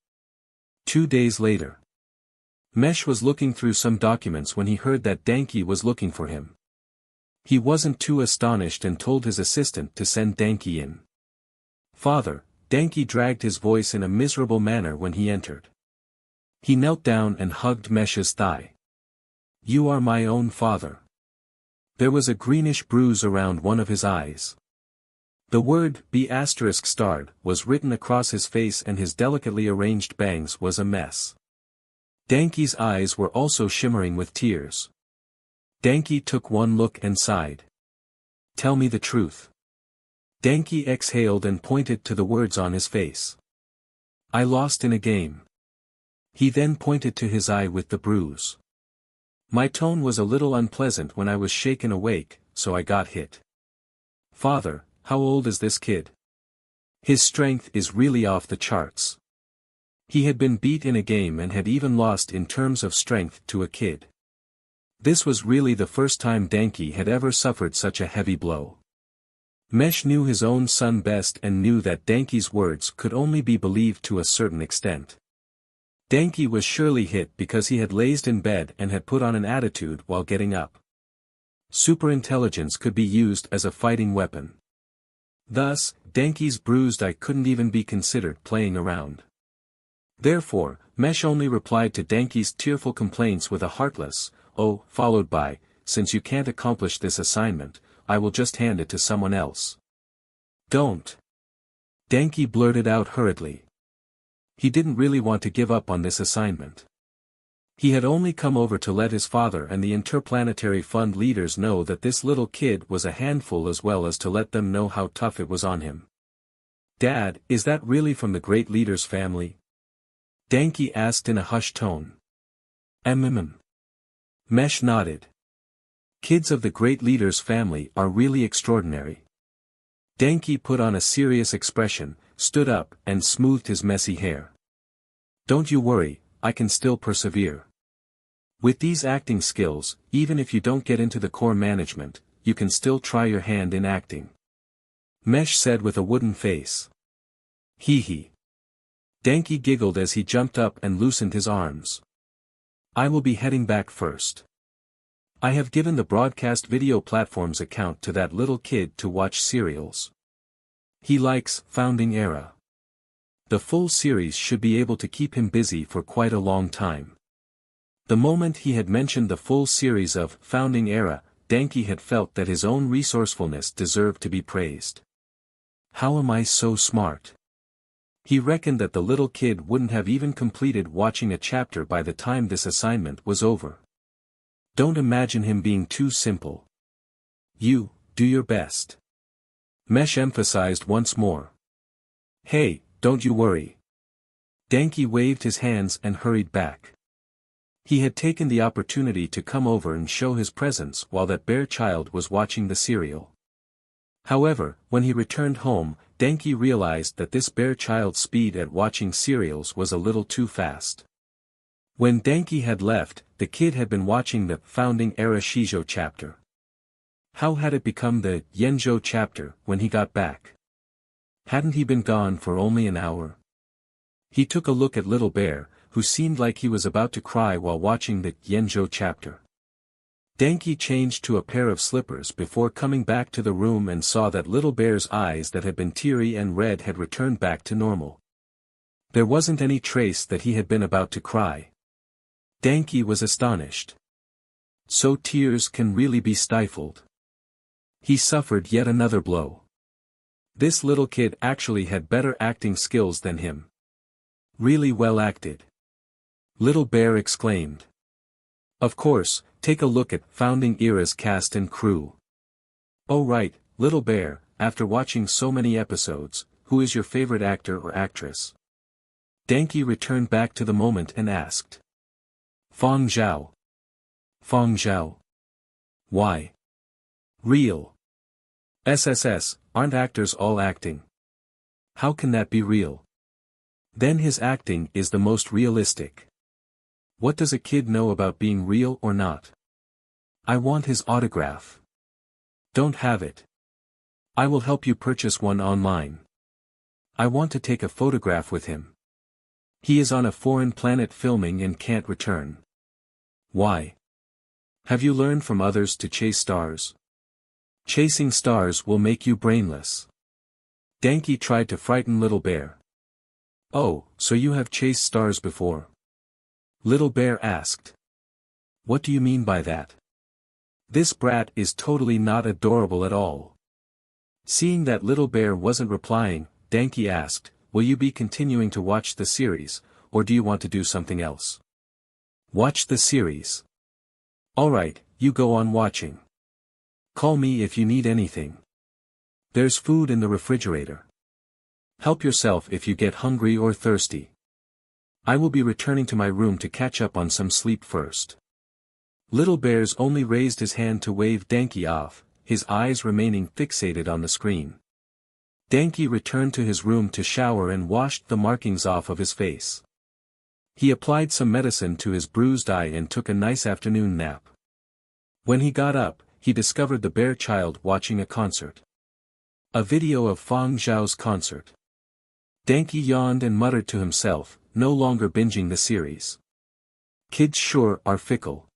2 days later. Mesh was looking through some documents when he heard that Denki was looking for him. He wasn't too astonished and told his assistant to send Denki in. Father, Denki dragged his voice in a miserable manner when he entered. He knelt down and hugged Mesh's thigh. You are my own father. There was a greenish bruise around one of his eyes. The word B** was written across his face and his delicately arranged bangs was a mess. Denki's eyes were also shimmering with tears. Denki took one look and sighed. Tell me the truth. Denki exhaled and pointed to the words on his face. I lost in a game. He then pointed to his eye with the bruise. My tone was a little unpleasant when I was shaken awake, so I got hit. Father, how old is this kid? His strength is really off the charts. He had been beat in a game and had even lost in terms of strength to a kid. This was really the first time Denki had ever suffered such a heavy blow. Mesh knew his own son best and knew that Denki's words could only be believed to a certain extent. Denki was surely hit because he had lazed in bed and had put on an attitude while getting up. Superintelligence could be used as a fighting weapon. Thus, Denki's bruised eye couldn't even be considered playing around. Therefore, Mesh only replied to Denki's tearful complaints with a heartless, "Oh," followed by, "Since you can't accomplish this assignment, I will just hand it to someone else." Don't. Denki blurted out hurriedly. He didn't really want to give up on this assignment. He had only come over to let his father and the Interplanetary Fund leaders know that this little kid was a handful as well as to let them know how tough it was on him. Dad, is that really from the great leader's family? Denki asked in a hushed tone. Mesh nodded. Kids of the great leader's family are really extraordinary. Denki put on a serious expression, stood up and smoothed his messy hair. Don't you worry, I can still persevere. With these acting skills, even if you don't get into the core management, you can still try your hand in acting. Mesh said with a wooden face. Hee hee. Denki giggled as he jumped up and loosened his arms. I will be heading back first. I have given the broadcast video platform's account to that little kid to watch serials. He likes Founding Era. The full series should be able to keep him busy for quite a long time. The moment he had mentioned the full series of Founding Era, Denki had felt that his own resourcefulness deserved to be praised. How am I so smart? He reckoned that the little kid wouldn't have even completed watching a chapter by the time this assignment was over. Don't imagine him being too simple. You, do your best. Mesh emphasized once more. Hey, don't you worry. Denki waved his hands and hurried back. He had taken the opportunity to come over and show his presence while that bear child was watching the serial. However, when he returned home, Denki realized that this bear child's speed at watching serials was a little too fast. When Denki had left, the kid had been watching the Founding Era Shijo chapter. How had it become the Yenjo chapter when he got back? Hadn't he been gone for only an hour? He took a look at Little Bear, who seemed like he was about to cry while watching the Yenjo chapter. Denki changed to a pair of slippers before coming back to the room and saw that Little Bear's eyes that had been teary and red had returned back to normal. There wasn't any trace that he had been about to cry. Denki was astonished. So tears can really be stifled. He suffered yet another blow. This little kid actually had better acting skills than him. Really well acted. Little Bear exclaimed. Of course, take a look at Founding Era's cast and crew. Oh right, Little Bear, after watching so many episodes, who is your favorite actor or actress? Denki returned back to the moment and asked. Fang Zhao. Fang Zhao. Why? Real. SSS, aren't actors all acting? How can that be real? Then his acting is the most realistic. What does a kid know about being real or not? I want his autograph. Don't have it. I will help you purchase one online. I want to take a photograph with him. He is on a foreign planet filming and can't return. Why? Have you learned from others to chase stars? Chasing stars will make you brainless. Denki tried to frighten Little Bear. Oh, so you have chased stars before? Little Bear asked. What do you mean by that? This brat is totally not adorable at all. Seeing that Little Bear wasn't replying, Denki asked, will you be continuing to watch the series, or do you want to do something else? Watch the series. Alright, you go on watching. Call me if you need anything. There's food in the refrigerator. Help yourself if you get hungry or thirsty. I will be returning to my room to catch up on some sleep first. Little Bears only raised his hand to wave Denki off, his eyes remaining fixated on the screen. Denki returned to his room to shower and washed the markings off of his face. He applied some medicine to his bruised eye and took a nice afternoon nap. When he got up, he discovered the bear child watching a concert. A video of Fang Zhao's concert. Denki yawned and muttered to himself, no longer binging the series. Kids sure are fickle.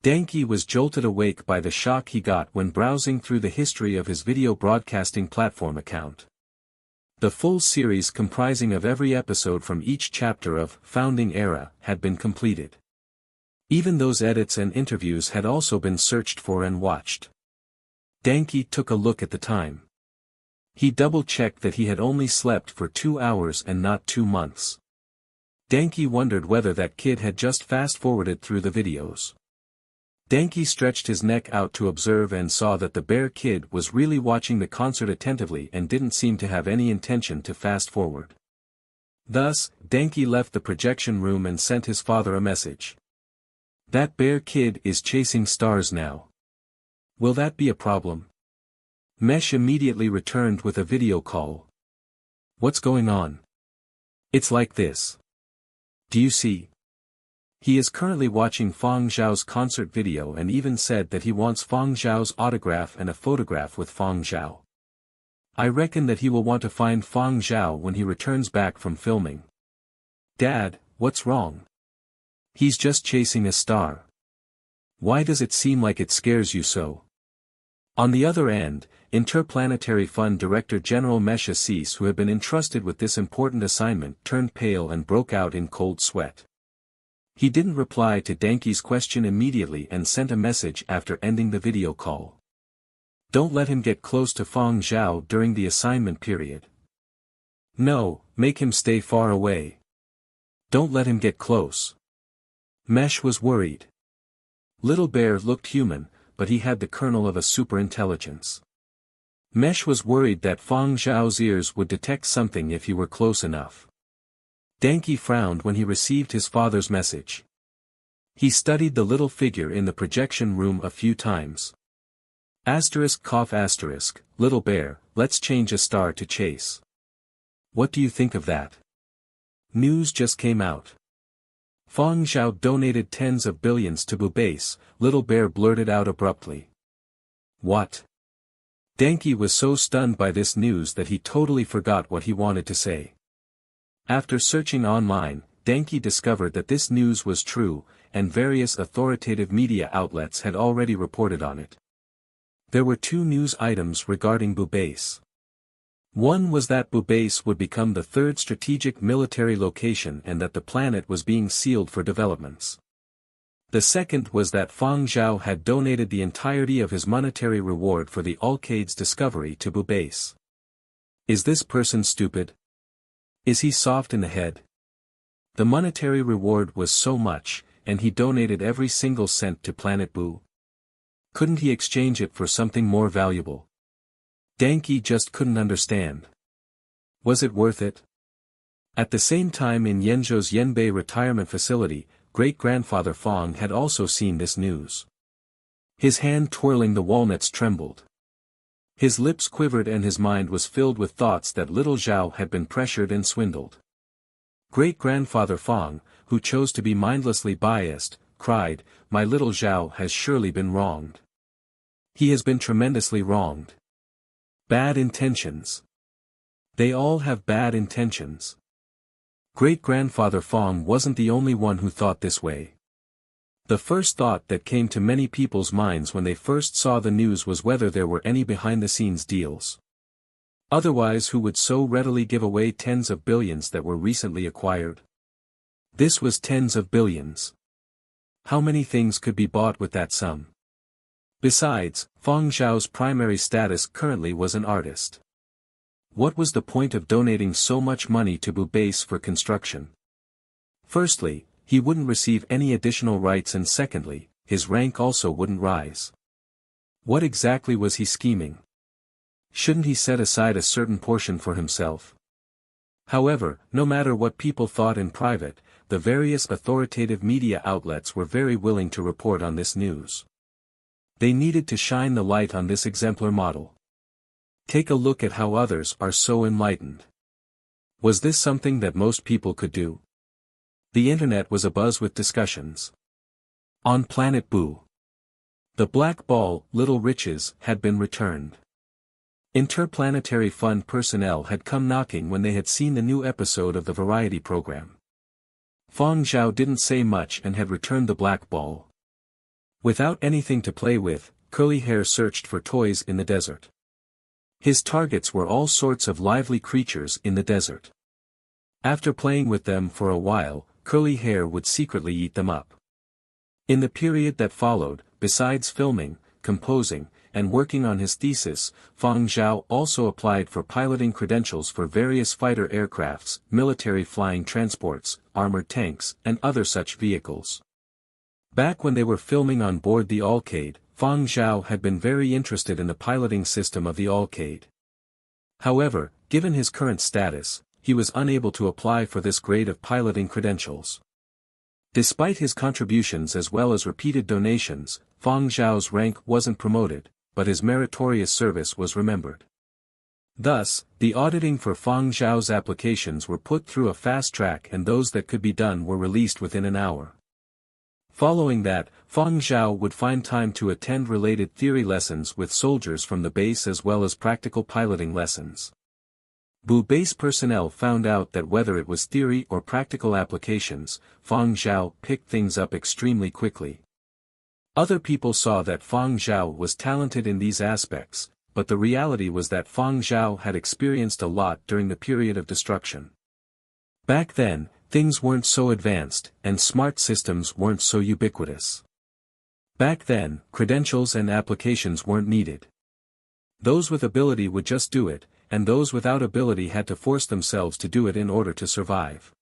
Denki was jolted awake by the shock he got when browsing through the history of his video broadcasting platform account. The full series comprising of every episode from each chapter of Founding Era had been completed. Even those edits and interviews had also been searched for and watched. Denki took a look at the time. He double-checked that he had only slept for 2 hours and not 2 months. Denki wondered whether that kid had just fast-forwarded through the videos. Denki stretched his neck out to observe and saw that the bear kid was really watching the concert attentively and didn't seem to have any intention to fast-forward. Thus, Denki left the projection room and sent his father a message. That bear kid is chasing stars now. Will that be a problem? Mesh immediately returned with a video call. What's going on? It's like this. Do you see? He is currently watching Fang Zhao's concert video and even said that he wants Fang Zhao's autograph and a photograph with Fang Zhao. I reckon that he will want to find Fang Zhao when he returns back from filming. Dad, what's wrong? He's just chasing a star. Why does it seem like it scares you so? On the other end, Interplanetary Fund Director General Mesh Assis, who had been entrusted with this important assignment, turned pale and broke out in cold sweat. He didn't reply to Danke's question immediately and sent a message after ending the video call. Don't let him get close to Fang Zhao during the assignment period. No, make him stay far away. Don't let him get close. Mesh was worried. Little Bear looked human, but he had the kernel of a superintelligence. Mesh was worried that Fang Zhao's ears would detect something if he were close *enough. Danke frowned when he received his father's message. He studied the little figure in the projection room a few times. **, Little Bear, let's change a star to Chase. What do you think of that? News just came out. Fang Zhao donated tens of billions to Bubase, Little Bear blurted out abruptly. What? Danke was so stunned by this news that he totally forgot what he wanted to say. After searching online, Danke discovered that this news was true, and various authoritative media outlets had already reported on it. There were two news items regarding Bubase. One was that Bubase would become the third strategic military location and that the planet was being sealed for developments. The second was that Fang Zhao had donated the entirety of his monetary reward for the Alcade's discovery to Bubase. Is this person stupid? Is he soft in the head? The monetary reward was so much, and he donated every single cent to Planet Boo. Couldn't he exchange it for something more valuable? Danke just couldn't understand. Was it worth it? At the same time in Yenzhou's Yenbei retirement facility, great-grandfather Fang had also seen this news. His hand twirling the walnuts trembled. His lips quivered and his mind was filled with thoughts that little Zhao had been pressured and swindled. Great-grandfather Fang, who chose to be mindlessly biased, cried, "My little Zhao has surely been wronged. He has been tremendously wronged. Bad intentions. They all have bad intentions." Great-grandfather Fang wasn't the only one who thought this way. The first thought that came to many people's minds when they first saw the news was whether there were any behind-the-scenes deals. Otherwise, who would so readily give away tens of billions that were recently acquired? This was tens of billions. How many things could be bought with that sum? Besides, Fang Zhao's primary status currently was an artist. What was the point of donating so much money to Bubase for construction? Firstly, he wouldn't receive any additional rights, and secondly, his rank also wouldn't rise. What exactly was he scheming? Shouldn't he set aside a certain portion for himself? However, no matter what people thought in private, the various authoritative media outlets were very willing to report on this news. They needed to shine the light on this exemplar model. Take a look at how others are so enlightened. Was this something that most people could do? The internet was abuzz with discussions. On Planet Boo, the black ball, Little Riches, had been returned. Interplanetary Fund personnel had come knocking when they had seen the new episode of the variety program. Fang Zhao didn't say much and had returned the black ball. Without anything to play with, Curly Hair searched for toys in the desert. His targets were all sorts of lively creatures in the desert. After playing with them for a while, Curly Hair would secretly eat them up. In the period that followed, besides filming, composing, and working on his thesis, Fang Zhao also applied for piloting credentials for various fighter aircrafts, military flying transports, armored tanks, and other such vehicles. Back when they were filming on board the Alcade, Fang Zhao had been very interested in the piloting system of the Alcade. However, given his current status, he was unable to apply for this grade of piloting credentials. Despite his contributions as well as repeated donations, Fang Zhao's rank wasn't promoted, but his meritorious service was remembered. Thus, the auditing for Fang Zhao's applications were put through a fast track and those that could be done were released within an hour. Following that, Fang Zhao would find time to attend related theory lessons with soldiers from the base as well as practical piloting lessons. Bu base personnel found out that whether it was theory or practical applications, Fang Zhao picked things up extremely quickly. Other people saw that Fang Zhao was talented in these aspects, but the reality was that Fang Zhao had experienced a lot during the period of destruction. Back then, things weren't so advanced, and smart systems weren't so ubiquitous. Back then, credentials and applications weren't needed. Those with ability would just do it, and those without ability had to force themselves to do it in order to survive.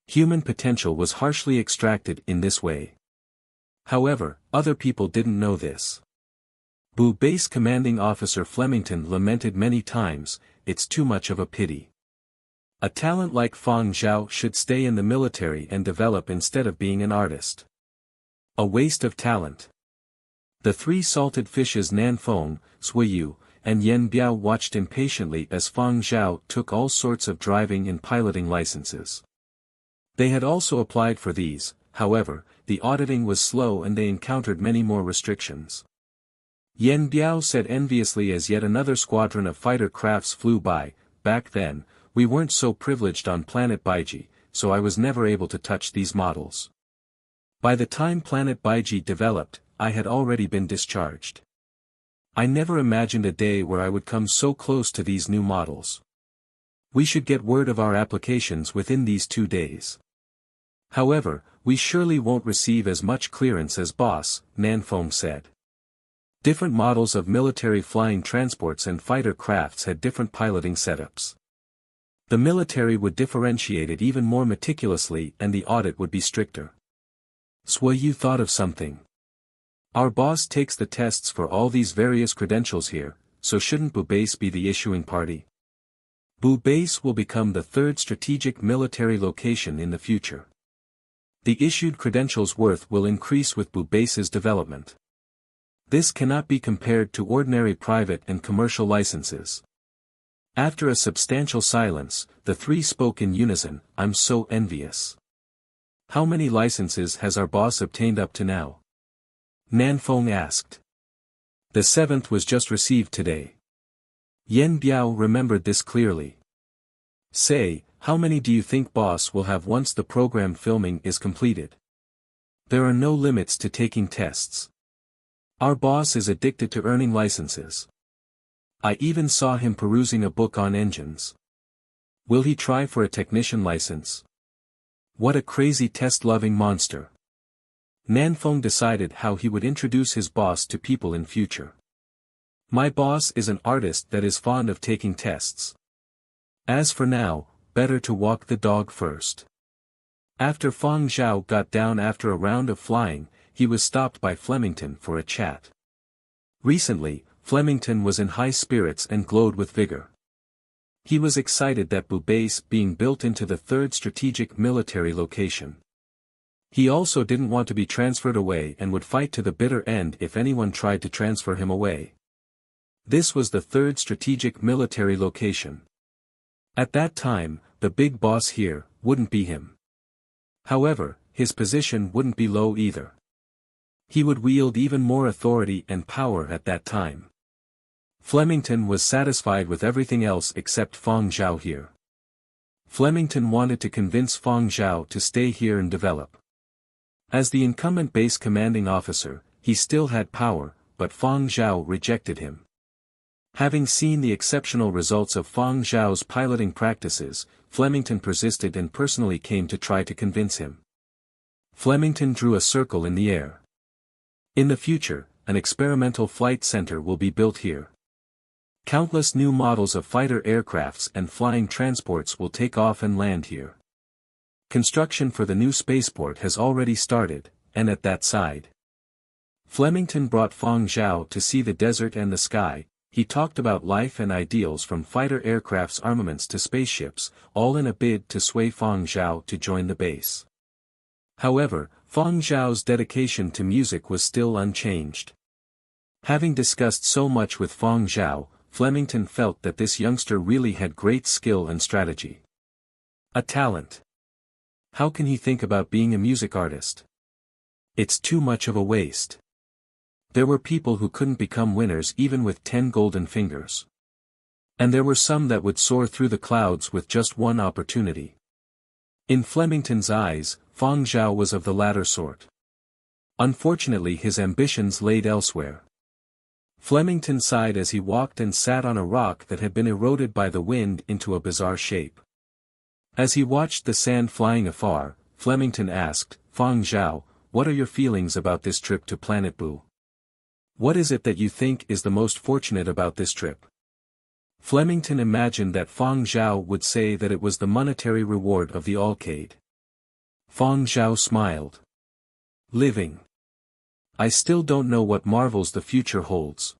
Human potential was harshly extracted in this way. However, other people didn't know this. Bu Base Commanding Officer Flemington lamented many times, "It's too much of a pity. A talent like Fang Zhao should stay in the military and develop instead of being an artist. A waste of talent." The three salted fishes Nan Feng, Sui Yu, and Yen Biao watched impatiently as Fang Zhao took all sorts of driving and piloting licenses. They had also applied for these, however, the auditing was slow and they encountered many more restrictions. Yen Biao said enviously as yet another squadron of fighter crafts flew by. "Back then, we weren't so privileged on planet Baiji, so I was never able to touch these models. By the time planet Baiji developed, I had already been discharged. I never imagined a day where I would come so close to these new models. We should get word of our applications within these 2 days. However, we surely won't receive as much clearance as Boss," Nanfeng said. Different models of military flying transports and fighter crafts had different piloting setups. The military would differentiate it even more meticulously and the audit would be stricter. Sui Yu thought of something. "Our boss takes the tests for all these various credentials here, so shouldn't Bu Base be the issuing party? Bu Base will become the third strategic military location in the future. The issued credentials' worth will increase with Bu Base's development. This cannot be compared to ordinary private and commercial licenses." After a substantial silence, the three spoke in unison, "I'm so envious. How many licenses has our boss obtained up to now?" Nanfeng asked. "The 7th was just received today." Yen Biao remembered this clearly. "Say, how many do you think boss will have once the program filming is completed? There are no limits to taking tests. Our boss is addicted to earning licenses. I even saw him perusing a book on engines. Will he try for a technician license? What a crazy test-loving monster." Nanfeng decided how he would introduce his boss to people in future. "My boss is an artist that is fond of taking tests. As for now, better to walk the dog first." After Fang Zhao got down after a round of flying, he was stopped by Flemington for a chat. Recently, Flemington was in high spirits and glowed with vigor. He was excited that Bu Base being built into the third strategic military location. He also didn't want to be transferred away and would fight to the bitter end if anyone tried to transfer him away. This was the third strategic military location. At that time, the big boss here wouldn't be him. However, his position wouldn't be low either. He would wield even more authority and power at that time. Flemington was satisfied with everything else except Fang Zhao here. Flemington wanted to convince Fang Zhao to stay here and develop. As the incumbent base commanding officer, he still had power, but Fang Zhao rejected him. Having seen the exceptional results of Fang Zhao's piloting practices, Flemington persisted and personally came to try to convince him. Flemington drew a circle in the air. "In the future, an experimental flight center will be built here. Countless new models of fighter aircrafts and flying transports will take off and land here. Construction for the new spaceport has already started, and at that side." Flemington brought Fang Zhao to see the desert and the sky. He talked about life and ideals from fighter aircraft's armaments to spaceships, all in a bid to sway Fang Zhao to join the base. However, Fang Zhao's dedication to music was still unchanged. Having discussed so much with Fang Zhao, Flemington felt that this youngster really had great skill and strategy. A talent. How can he think about being a music artist? It's too much of a waste. There were people who couldn't become winners even with 10 golden fingers. And there were some that would soar through the clouds with just one opportunity. In Flemington's eyes, Fang Zhao was of the latter sort. Unfortunately his ambitions laid elsewhere. Flemington sighed as he walked and sat on a rock that had been eroded by the wind into a bizarre shape. As he watched the sand flying afar, Flemington asked, "Fang Zhao, what are your feelings about this trip to Planet Boo? What is it that you think is the most fortunate about this trip?" Flemington imagined that Fang Zhao would say that it was the monetary reward of the Allcade. Fang Zhao smiled. "Living. I still don't know what marvels the future holds."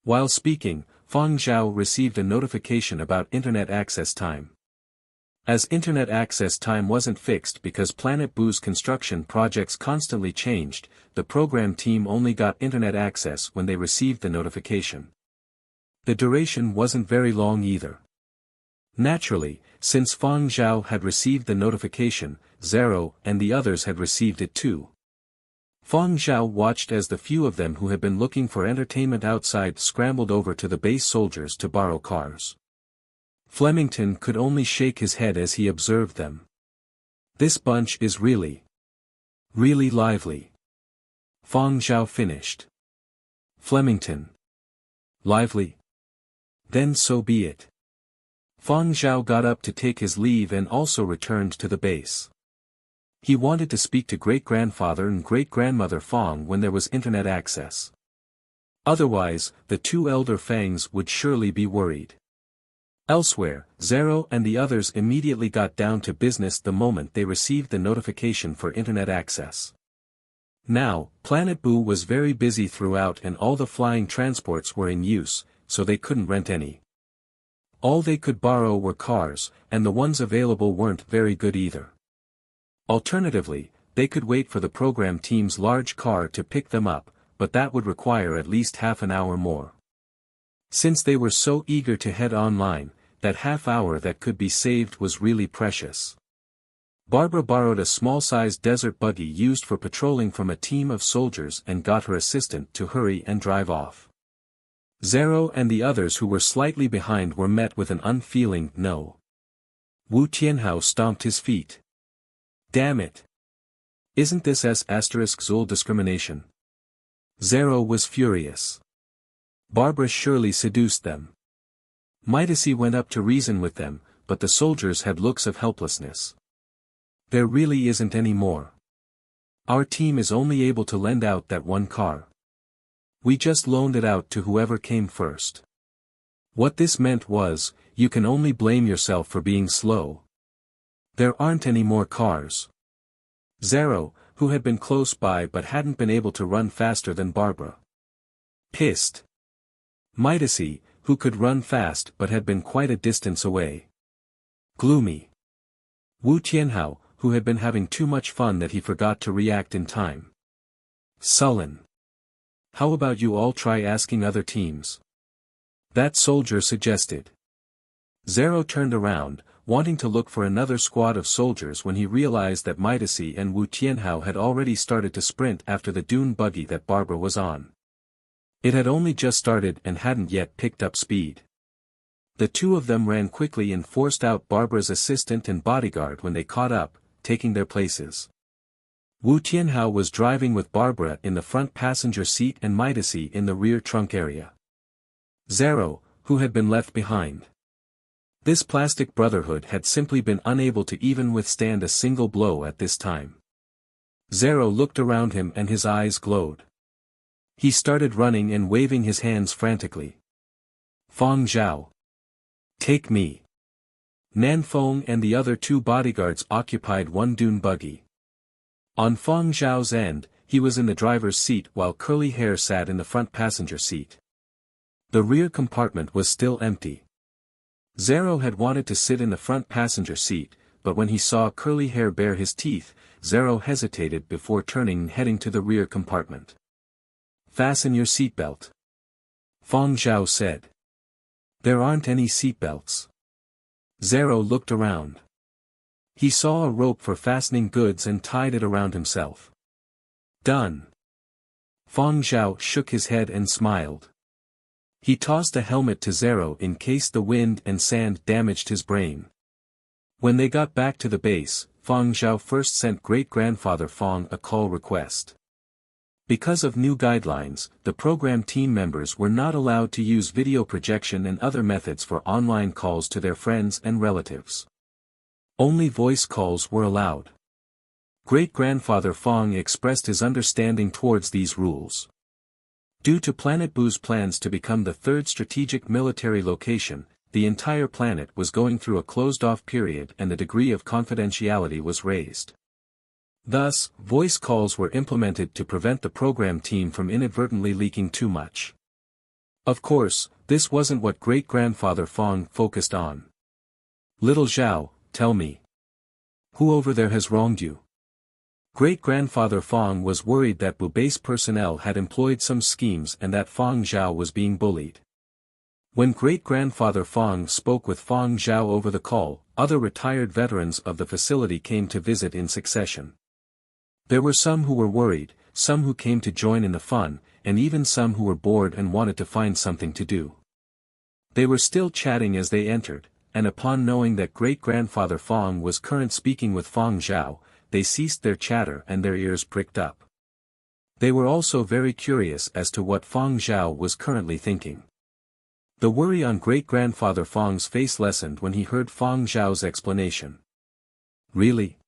While speaking, Fang Zhao received a notification about internet access time. As internet access time wasn't fixed because Planet Boo's construction projects constantly changed, the program team only got internet access when they received the notification. The duration wasn't very long either. Naturally, since Fang Zhao had received the notification, Zero and the others had received it too. Fang Zhao watched as the few of them who had been looking for entertainment outside scrambled over to the base soldiers to borrow cars. Flemington could only shake his head as he observed them. This bunch is really lively. Fang Zhao finished. Flemington. Lively? Then so be it. Fang Zhao got up to take his leave and also returned to the base. He wanted to speak to great-grandfather and great-grandmother Fang when there was internet access. Otherwise, the two elder Fangs would surely be worried. Elsewhere, Zero and the others immediately got down to business the moment they received the notification for internet access. Now, Planet Boo was very busy throughout and all the flying transports were in use, so they couldn't rent any. All they could borrow were cars, and the ones available weren't very good either. Alternatively, they could wait for the program team's large car to pick them up, but that would require at least half an hour more. Since they were so eager to head online, that half hour that could be saved was really precious. Barbara borrowed a small-sized desert buggy used for patrolling from a team of soldiers and got her assistant to hurry and drive off. Zero and the others who were slightly behind were met with an unfeeling no. Wu Tianhao stomped his feet. "Damn it! Isn't this S***Zul discrimination?" Zero was furious. Barbara surely seduced them. Midasi went up to reason with them, but the soldiers had looks of helplessness. "There really isn't any more. Our team is only able to lend out that one car. We just loaned it out to whoever came first." What this meant was, you can only blame yourself for being slow. There aren't any more cars. Zero, who had been close by but hadn't been able to run faster than Barbara. Pissed. Midasi, who could run fast but had been quite a distance away. Gloomy. Wu Tianhao, who had been having too much fun that he forgot to react in time. Sullen. "How about you all try asking other teams?" that soldier suggested. Zero turned around, wanting to look for another squad of soldiers when he realized that Midasi and Wu Tianhao had already started to sprint after the dune buggy that Barbara was on. It had only just started and hadn't yet picked up speed. The two of them ran quickly and forced out Barbara's assistant and bodyguard when they caught up, taking their places. Wu Tianhao was driving with Barbara in the front passenger seat and Midasi in the rear trunk area. Zero, who had been left behind. This plastic brotherhood had simply been unable to even withstand a single blow at this time. Zero looked around him and his eyes glowed. He started running and waving his hands frantically. "Fang Zhao. Take me." Nanfeng and the other two bodyguards occupied one dune buggy. On Fang Zhao's end, he was in the driver's seat while Curly Hair sat in the front passenger seat. The rear compartment was still empty. Zero had wanted to sit in the front passenger seat, but when he saw Curly Hair bare his teeth, Zero hesitated before turning and heading to the rear compartment. "Fasten your seatbelt," Fang Zhao said. "There aren't any seatbelts." Zero looked around. He saw a rope for fastening goods and tied it around himself. "Done." Fang Zhao shook his head and smiled. He tossed a helmet to Zero in case the wind and sand damaged his brain. When they got back to the base, Fang Zhao first sent great-grandfather Fang a call request. Because of new guidelines, the program team members were not allowed to use video projection and other methods for online calls to their friends and relatives. Only voice calls were allowed. Great-grandfather Fang expressed his understanding towards these rules. Due to Planet Buu's plans to become the third strategic military location, the entire planet was going through a closed-off period and the degree of confidentiality was raised. Thus, voice calls were implemented to prevent the program team from inadvertently leaking too much. Of course, this wasn't what Great-grandfather Fang focused on. "Little Zhao, tell me. Who over there has wronged you?" Great-grandfather Fang was worried that Buu base personnel had employed some schemes and that Fang Zhao was being bullied. When Great-grandfather Fang spoke with Fang Zhao over the call, other retired veterans of the facility came to visit in succession. There were some who were worried, some who came to join in the fun, and even some who were bored and wanted to find something to do. They were still chatting as they entered, and upon knowing that Great-grandfather Fang was speaking with Fang Zhao, they ceased their chatter and their ears pricked up. They were also very curious as to what Fang Zhao was currently thinking. The worry on Great-grandfather Fang's face lessened when he heard Fang Zhao's explanation. "Really?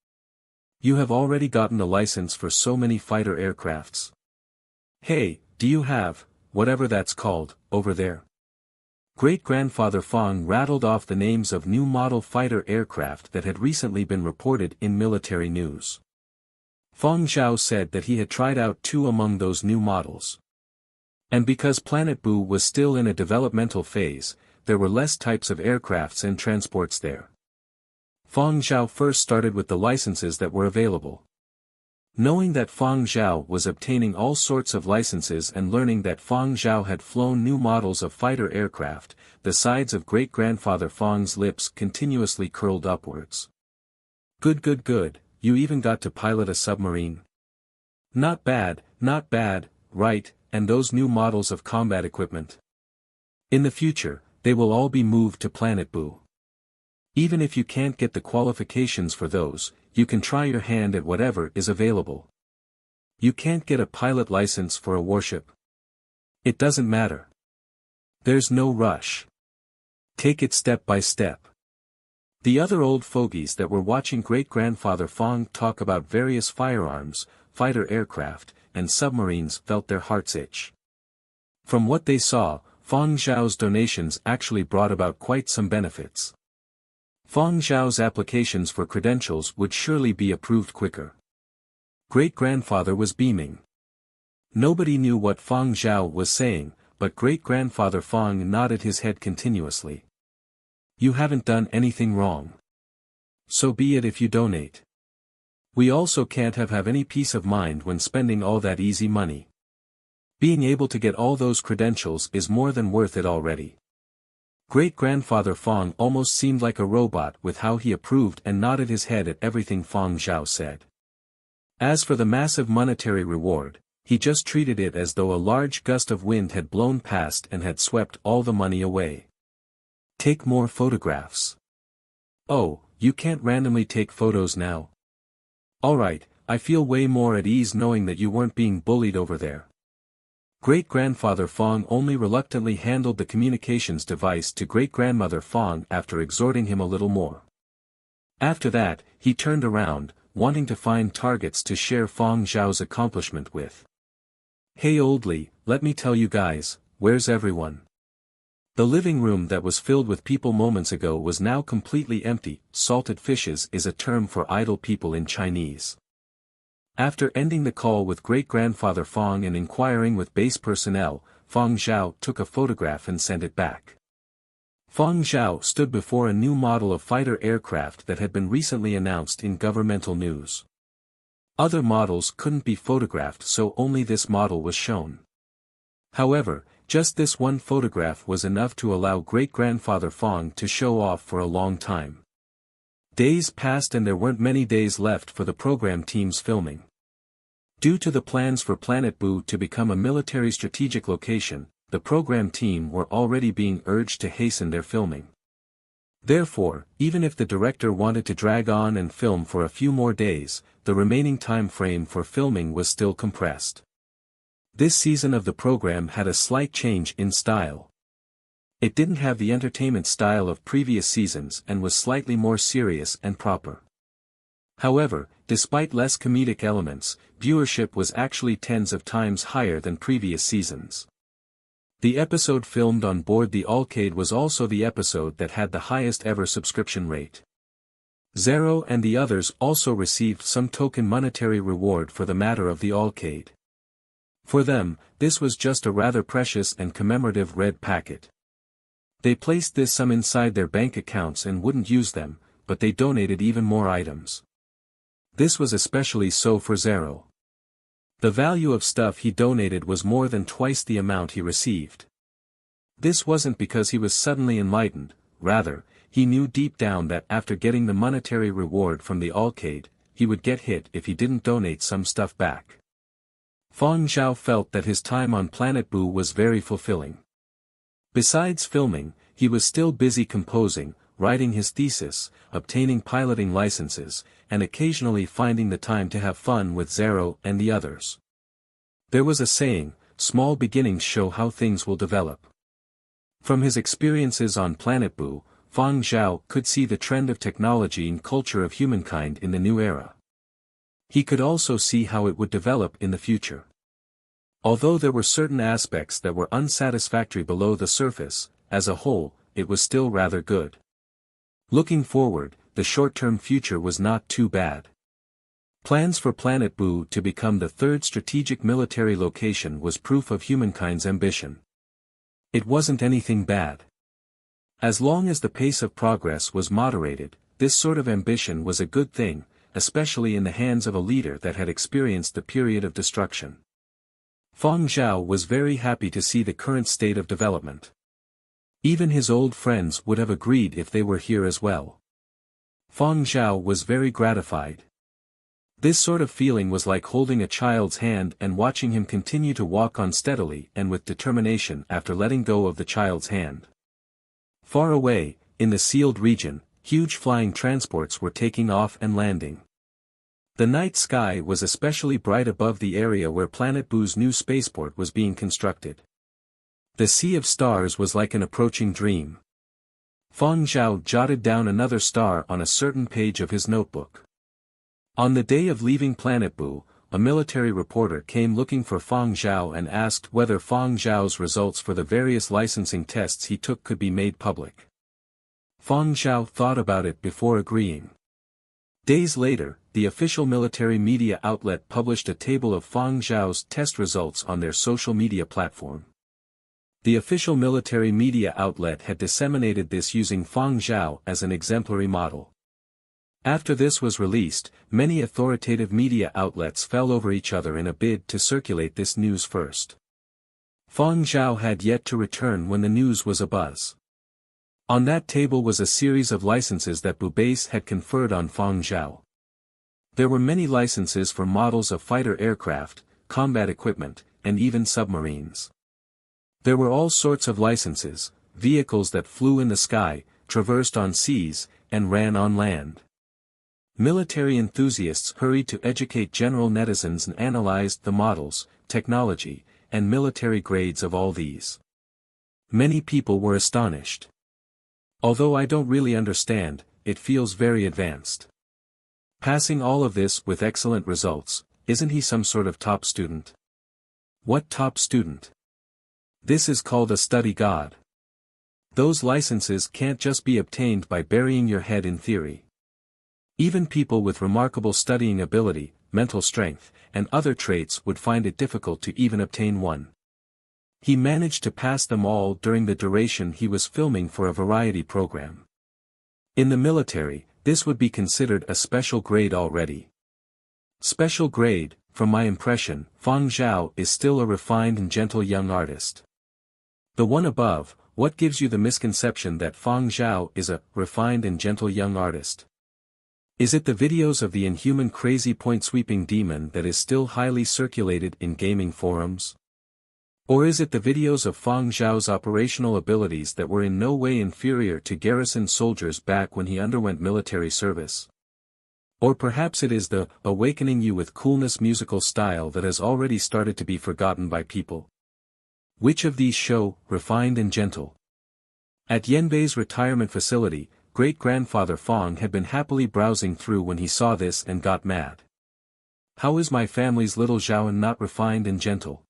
You have already gotten a license for so many fighter aircrafts. Hey, do you have, whatever that's called, over there?" Great-grandfather Fang rattled off the names of new model fighter aircraft that had recently been reported in military news. Fang Zhao said that he had tried out 2 among those new models. And because Planet Buu was still in a developmental phase, there were less types of aircrafts and transports there. Fang Zhao first started with the licenses that were available. Knowing that Fang Zhao was obtaining all sorts of licenses and learning that Fang Zhao had flown new models of fighter aircraft, the sides of Great-grandfather Fang's lips continuously curled upwards. Good, you even got to pilot a submarine. Not bad, right, and those new models of combat equipment. In the future, they will all be moved to Planet Buu. Even if you can't get the qualifications for those, you can try your hand at whatever is available. You can't get a pilot license for a warship. It doesn't matter. There's no rush. Take it step by step. The other old fogies that were watching Great-grandfather Fang talk about various firearms, fighter aircraft, and submarines felt their hearts itch. From what they saw, Fang Zhao's donations actually brought about quite some benefits. Fang Zhao's applications for credentials would surely be approved quicker. Great-grandfather was beaming. Nobody knew what Fang Zhao was saying, but Great-grandfather Fang nodded his head continuously. "You haven't done anything wrong. So be it if you donate. We also can't have any peace of mind when spending all that easy money. Being able to get all those credentials is more than worth it already." Great-grandfather Fang almost seemed like a robot with how he approved and nodded his head at everything Fang Zhao said. As for the massive monetary reward, he just treated it as though a large gust of wind had blown past and had swept all the money away. "Take more photographs." "Oh, you can't randomly take photos now." "Alright, I feel way more at ease knowing that you weren't being bullied over there." Great-grandfather Fang only reluctantly handled the communications device to great-grandmother Fang after exhorting him a little more. After that, he turned around, wanting to find targets to share Fang Zhao's accomplishment with. "Hey oldly, let me tell you guys, where's everyone?" The living room that was filled with people moments ago was now completely empty. Salted fishes is a term for idle people in Chinese. After ending the call with Great-grandfather Fang and inquiring with base personnel, Fang Zhao took a photograph and sent it back. Fang Zhao stood before a new model of fighter aircraft that had been recently announced in governmental news. Other models couldn't be photographed, so only this model was shown. However, just this one photograph was enough to allow Great-grandfather Fang to show off for a long time. Days passed and there weren't many days left for the program team's filming. Due to the plans for Planet Buu to become a military strategic location, the program team were already being urged to hasten their filming. Therefore, even if the director wanted to drag on and film for a few more days, the remaining time frame for filming was still compressed. This season of the program had a slight change in style. It didn't have the entertainment style of previous seasons and was slightly more serious and proper. However, despite less comedic elements, viewership was actually tens of times higher than previous seasons. The episode filmed on board the arcade was also the episode that had the highest ever subscription rate. Zero and the others also received some token monetary reward for the matter of the arcade. For them, this was just a rather precious and commemorative red packet. They placed this sum inside their bank accounts and wouldn't use them, but they donated even more items. This was especially so for Zero. The value of stuff he donated was more than twice the amount he received. This wasn't because he was suddenly enlightened, rather, he knew deep down that after getting the monetary reward from the arcade, he would get hit if he didn't donate some stuff back. Fang Zhao felt that his time on Planet Boo was very fulfilling. Besides filming, he was still busy composing, writing his thesis, obtaining piloting licenses, and occasionally finding the time to have fun with Zero and the others. There was a saying, small beginnings show how things will develop. From his experiences on Planet Boo, Fang Zhao could see the trend of technology and culture of humankind in the new era. He could also see how it would develop in the future. Although there were certain aspects that were unsatisfactory below the surface, as a whole, it was still rather good. Looking forward, the short-term future was not too bad. Plans for Planet Boo to become the third strategic military location was proof of humankind's ambition. It wasn't anything bad. As long as the pace of progress was moderated, this sort of ambition was a good thing, especially in the hands of a leader that had experienced the period of destruction. Fang Zhao was very happy to see the current state of development. Even his old friends would have agreed if they were here as well. Fang Zhao was very gratified. This sort of feeling was like holding a child's hand and watching him continue to walk on steadily and with determination after letting go of the child's hand. Far away, in the sealed region, huge flying transports were taking off and landing. The night sky was especially bright above the area where Planet Boo's new spaceport was being constructed. The sea of stars was like an approaching dream. Fang Zhao jotted down another star on a certain page of his notebook. On the day of leaving Planet Boo, a military reporter came looking for Fang Zhao and asked whether Fang Zhao's results for the various licensing tests he took could be made public. Fang Zhao thought about it before agreeing. Days later, the official military media outlet published a table of Fang Zhao's test results on their social media platform. The official military media outlet had disseminated this using Fang Zhao as an exemplary model. After this was released, many authoritative media outlets fell over each other in a bid to circulate this news first. Fang Zhao had yet to return when the news was abuzz. On that table was a series of licenses that Bubase had conferred on Fang Zhao. There were many licenses for models of fighter aircraft, combat equipment, and even submarines. There were all sorts of licenses, vehicles that flew in the sky, traversed on seas, and ran on land. Military enthusiasts hurried to educate general netizens and analyzed the models, technology, and military grades of all these. Many people were astonished. Although I don't really understand, it feels very advanced. Passing all of this with excellent results, isn't he some sort of top student? What top student? This is called a study god. Those licenses can't just be obtained by burying your head in theory. Even people with remarkable studying ability, mental strength, and other traits would find it difficult to even obtain one. He managed to pass them all during the duration he was filming for a variety program. In the military, this would be considered a special grade already. Special grade, from my impression, Fang Zhao is still a refined and gentle young artist. The one above, what gives you the misconception that Fang Zhao is a refined and gentle young artist? Is it the videos of the inhuman crazy point-sweeping demon that is still highly circulated in gaming forums? Or is it the videos of Fang Zhao's operational abilities that were in no way inferior to garrison soldiers back when he underwent military service? Or perhaps it is the awakening you with coolness musical style that has already started to be forgotten by people. Which of these show, refined and gentle? At Yenbei's retirement facility, great-grandfather Fang had been happily browsing through when he saw this and got mad. How is my family's little Zhaoan not refined and gentle?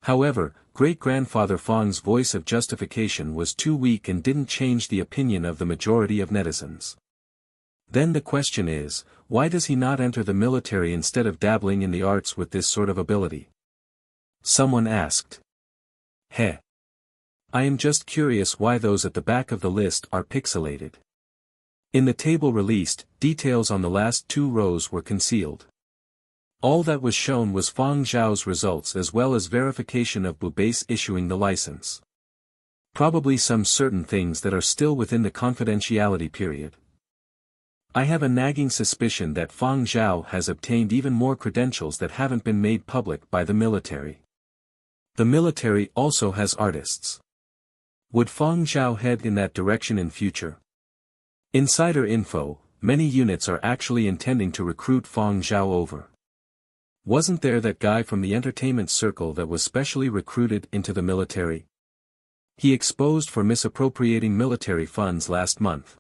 However, great-grandfather Fang's voice of justification was too weak and didn't change the opinion of the majority of netizens. Then the question is, why does he not enter the military instead of dabbling in the arts with this sort of ability? Someone asked. Heh. I am just curious why those at the back of the list are pixelated. In the table released, details on the last 2 rows were concealed. All that was shown was Fang Zhao's results as well as verification of Bubase issuing the license. Probably some certain things that are still within the confidentiality period. I have a nagging suspicion that Fang Zhao has obtained even more credentials that haven't been made public by the military. The military also has artists. Would Fang Zhao head in that direction in future? Insider info, many units are actually intending to recruit Fang Zhao over. Wasn't there that guy from the entertainment circle that was specially recruited into the military? He exposed for misappropriating military funds last month.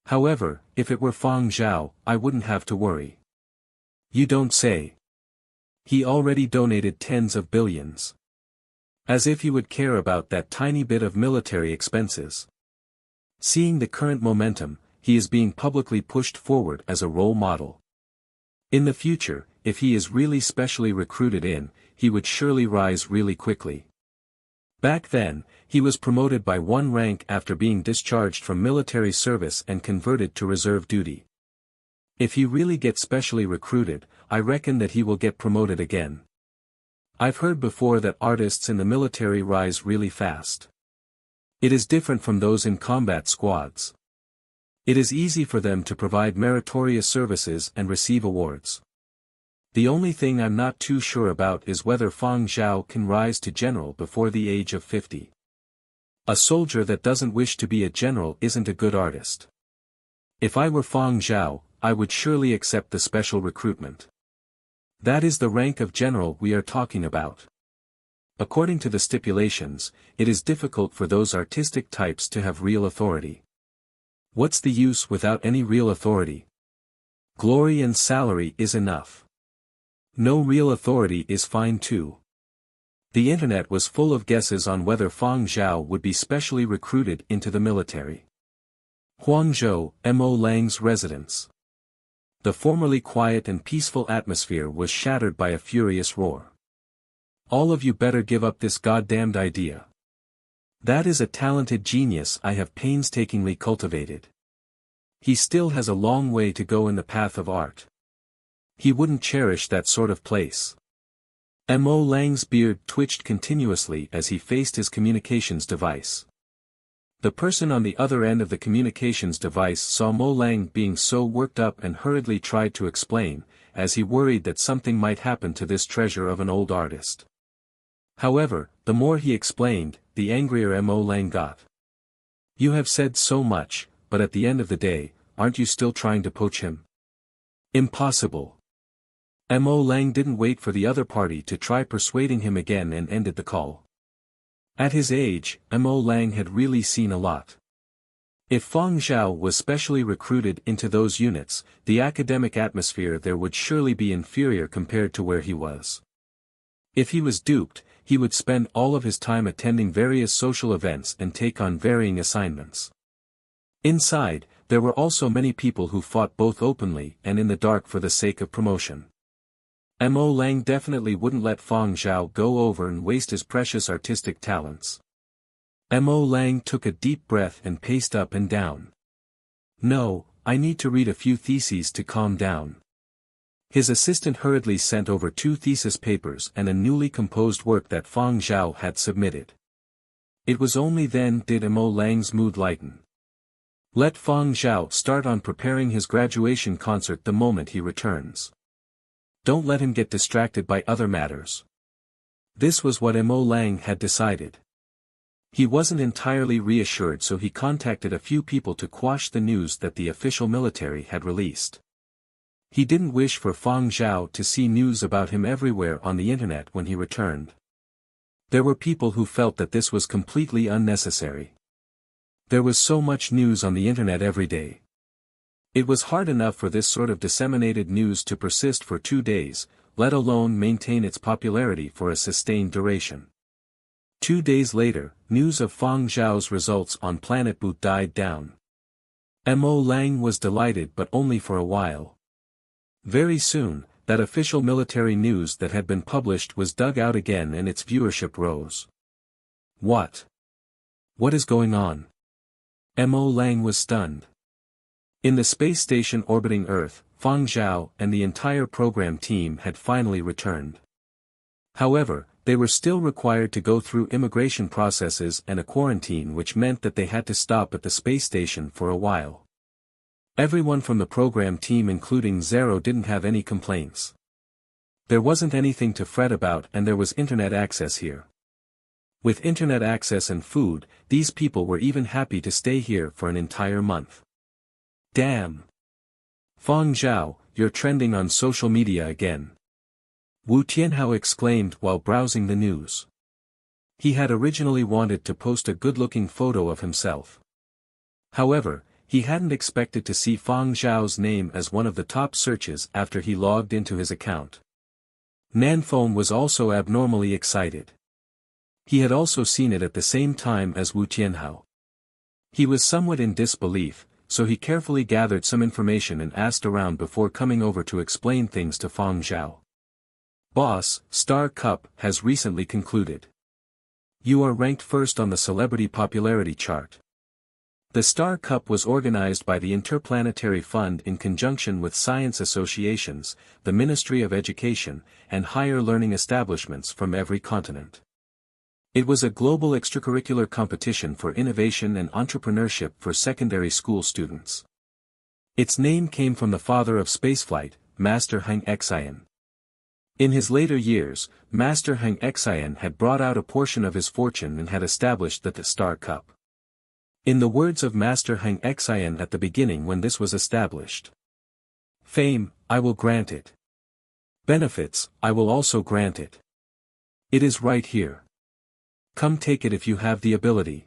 However, if it were Fang Zhao, I wouldn't have to worry. You don't say. He already donated tens of billions. As if he would care about that tiny bit of military expenses. Seeing the current momentum, he is being publicly pushed forward as a role model. In the future, if he is really specially recruited in, he would surely rise really quickly. Back then, he was promoted by 1 rank after being discharged from military service and converted to reserve duty. If he really gets specially recruited, I reckon that he will get promoted again. I've heard before that artists in the military rise really fast. It is different from those in combat squads. It is easy for them to provide meritorious services and receive awards. The only thing I'm not too sure about is whether Fang Zhao can rise to general before the age of 50. A soldier that doesn't wish to be a general isn't a good artist. If I were Fang Zhao, I would surely accept the special recruitment. That is the rank of general we are talking about. According to the stipulations, it is difficult for those artistic types to have real authority. What's the use without any real authority? Glory and salary is enough. No real authority is fine too. The internet was full of guesses on whether Fang Zhao would be specially recruited into the military. Huangzhou, Mo Lang's residence. The formerly quiet and peaceful atmosphere was shattered by a furious roar. All of you better give up this goddamned idea. That is a talented genius I have painstakingly cultivated. He still has a long way to go in the path of art. He wouldn't cherish that sort of place. Mo Lang's beard twitched continuously as he faced his communications device. The person on the other end of the communications device saw Mo Lang being so worked up and hurriedly tried to explain, as he worried that something might happen to this treasure of an old artist. However, the more he explained, the angrier Mo Lang got. You have said so much, but at the end of the day, aren't you still trying to poach him? Impossible. Mo Lang didn't wait for the other party to try persuading him again and ended the call. At his age, Mo Lang had really seen a lot. If Fang Zhao was specially recruited into those units, the academic atmosphere there would surely be inferior compared to where he was. If he was duped, he would spend all of his time attending various social events and take on varying assignments. Inside, there were also many people who fought both openly and in the dark for the sake of promotion. Mo Lang definitely wouldn't let Fang Zhao go over and waste his precious artistic talents. Mo Lang took a deep breath and paced up and down. No, I need to read a few theses to calm down. His assistant hurriedly sent over 2 thesis papers and a newly composed work that Fang Zhao had submitted. It was only then did Mo Lang's mood lighten. Let Fang Zhao start on preparing his graduation concert the moment he returns. Don't let him get distracted by other matters. This was what Mo Lang had decided. He wasn't entirely reassured, so he contacted a few people to quash the news that the official military had released. He didn't wish for Fang Zhao to see news about him everywhere on the internet when he returned. There were people who felt that this was completely unnecessary. There was so much news on the internet every day. It was hard enough for this sort of disseminated news to persist for 2 days, let alone maintain its popularity for a sustained duration. 2 days later, news of Fang Zhao's results on Planet Boot died down. Mo Lang was delighted, but only for a while. Very soon, that official military news that had been published was dug out again and its viewership rose. What? What is going on? Mo Lang was stunned. In the space station orbiting Earth, Fang Zhao and the entire program team had finally returned. However, they were still required to go through immigration processes and a quarantine, which meant that they had to stop at the space station for a while. Everyone from the program team, including Zero, didn't have any complaints. There wasn't anything to fret about, and there was internet access here. With internet access and food, these people were even happy to stay here for an entire month. Damn! Fang Zhao, you're trending on social media again. Wu Tianhao exclaimed while browsing the news. He had originally wanted to post a good-looking photo of himself. However, he hadn't expected to see Fang Zhao's name as one of the top searches after he logged into his account. Nanfeng was also abnormally excited. He had also seen it at the same time as Wu Tianhao. He was somewhat in disbelief, so he carefully gathered some information and asked around before coming over to explain things to Fang Zhao. Boss, Star Cup has recently concluded. You are ranked first on the celebrity popularity chart. The Star Cup was organized by the Interplanetary Fund in conjunction with science associations, the Ministry of Education, and higher learning establishments from every continent. It was a global extracurricular competition for innovation and entrepreneurship for secondary school students. Its name came from the father of spaceflight, Master Heng Xian. In his later years, Master Heng Xian had brought out a portion of his fortune and had established the Star Cup. In the words of Master Heng Xian at the beginning when this was established, fame, I will grant it. Benefits, I will also grant it. It is right here. Come take it if you have the ability.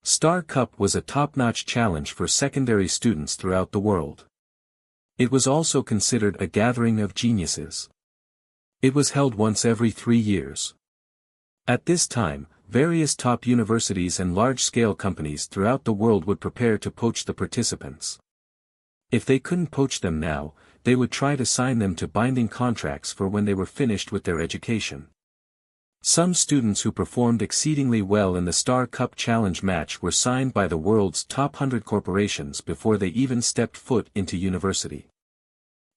Star Cup was a top-notch challenge for secondary students throughout the world. It was also considered a gathering of geniuses. It was held once every 3 years. At this time, various top universities and large-scale companies throughout the world would prepare to poach the participants. If they couldn't poach them now, they would try to sign them to binding contracts for when they were finished with their education. Some students who performed exceedingly well in the Star Cup Challenge match were signed by the world's top 100 corporations before they even stepped foot into university.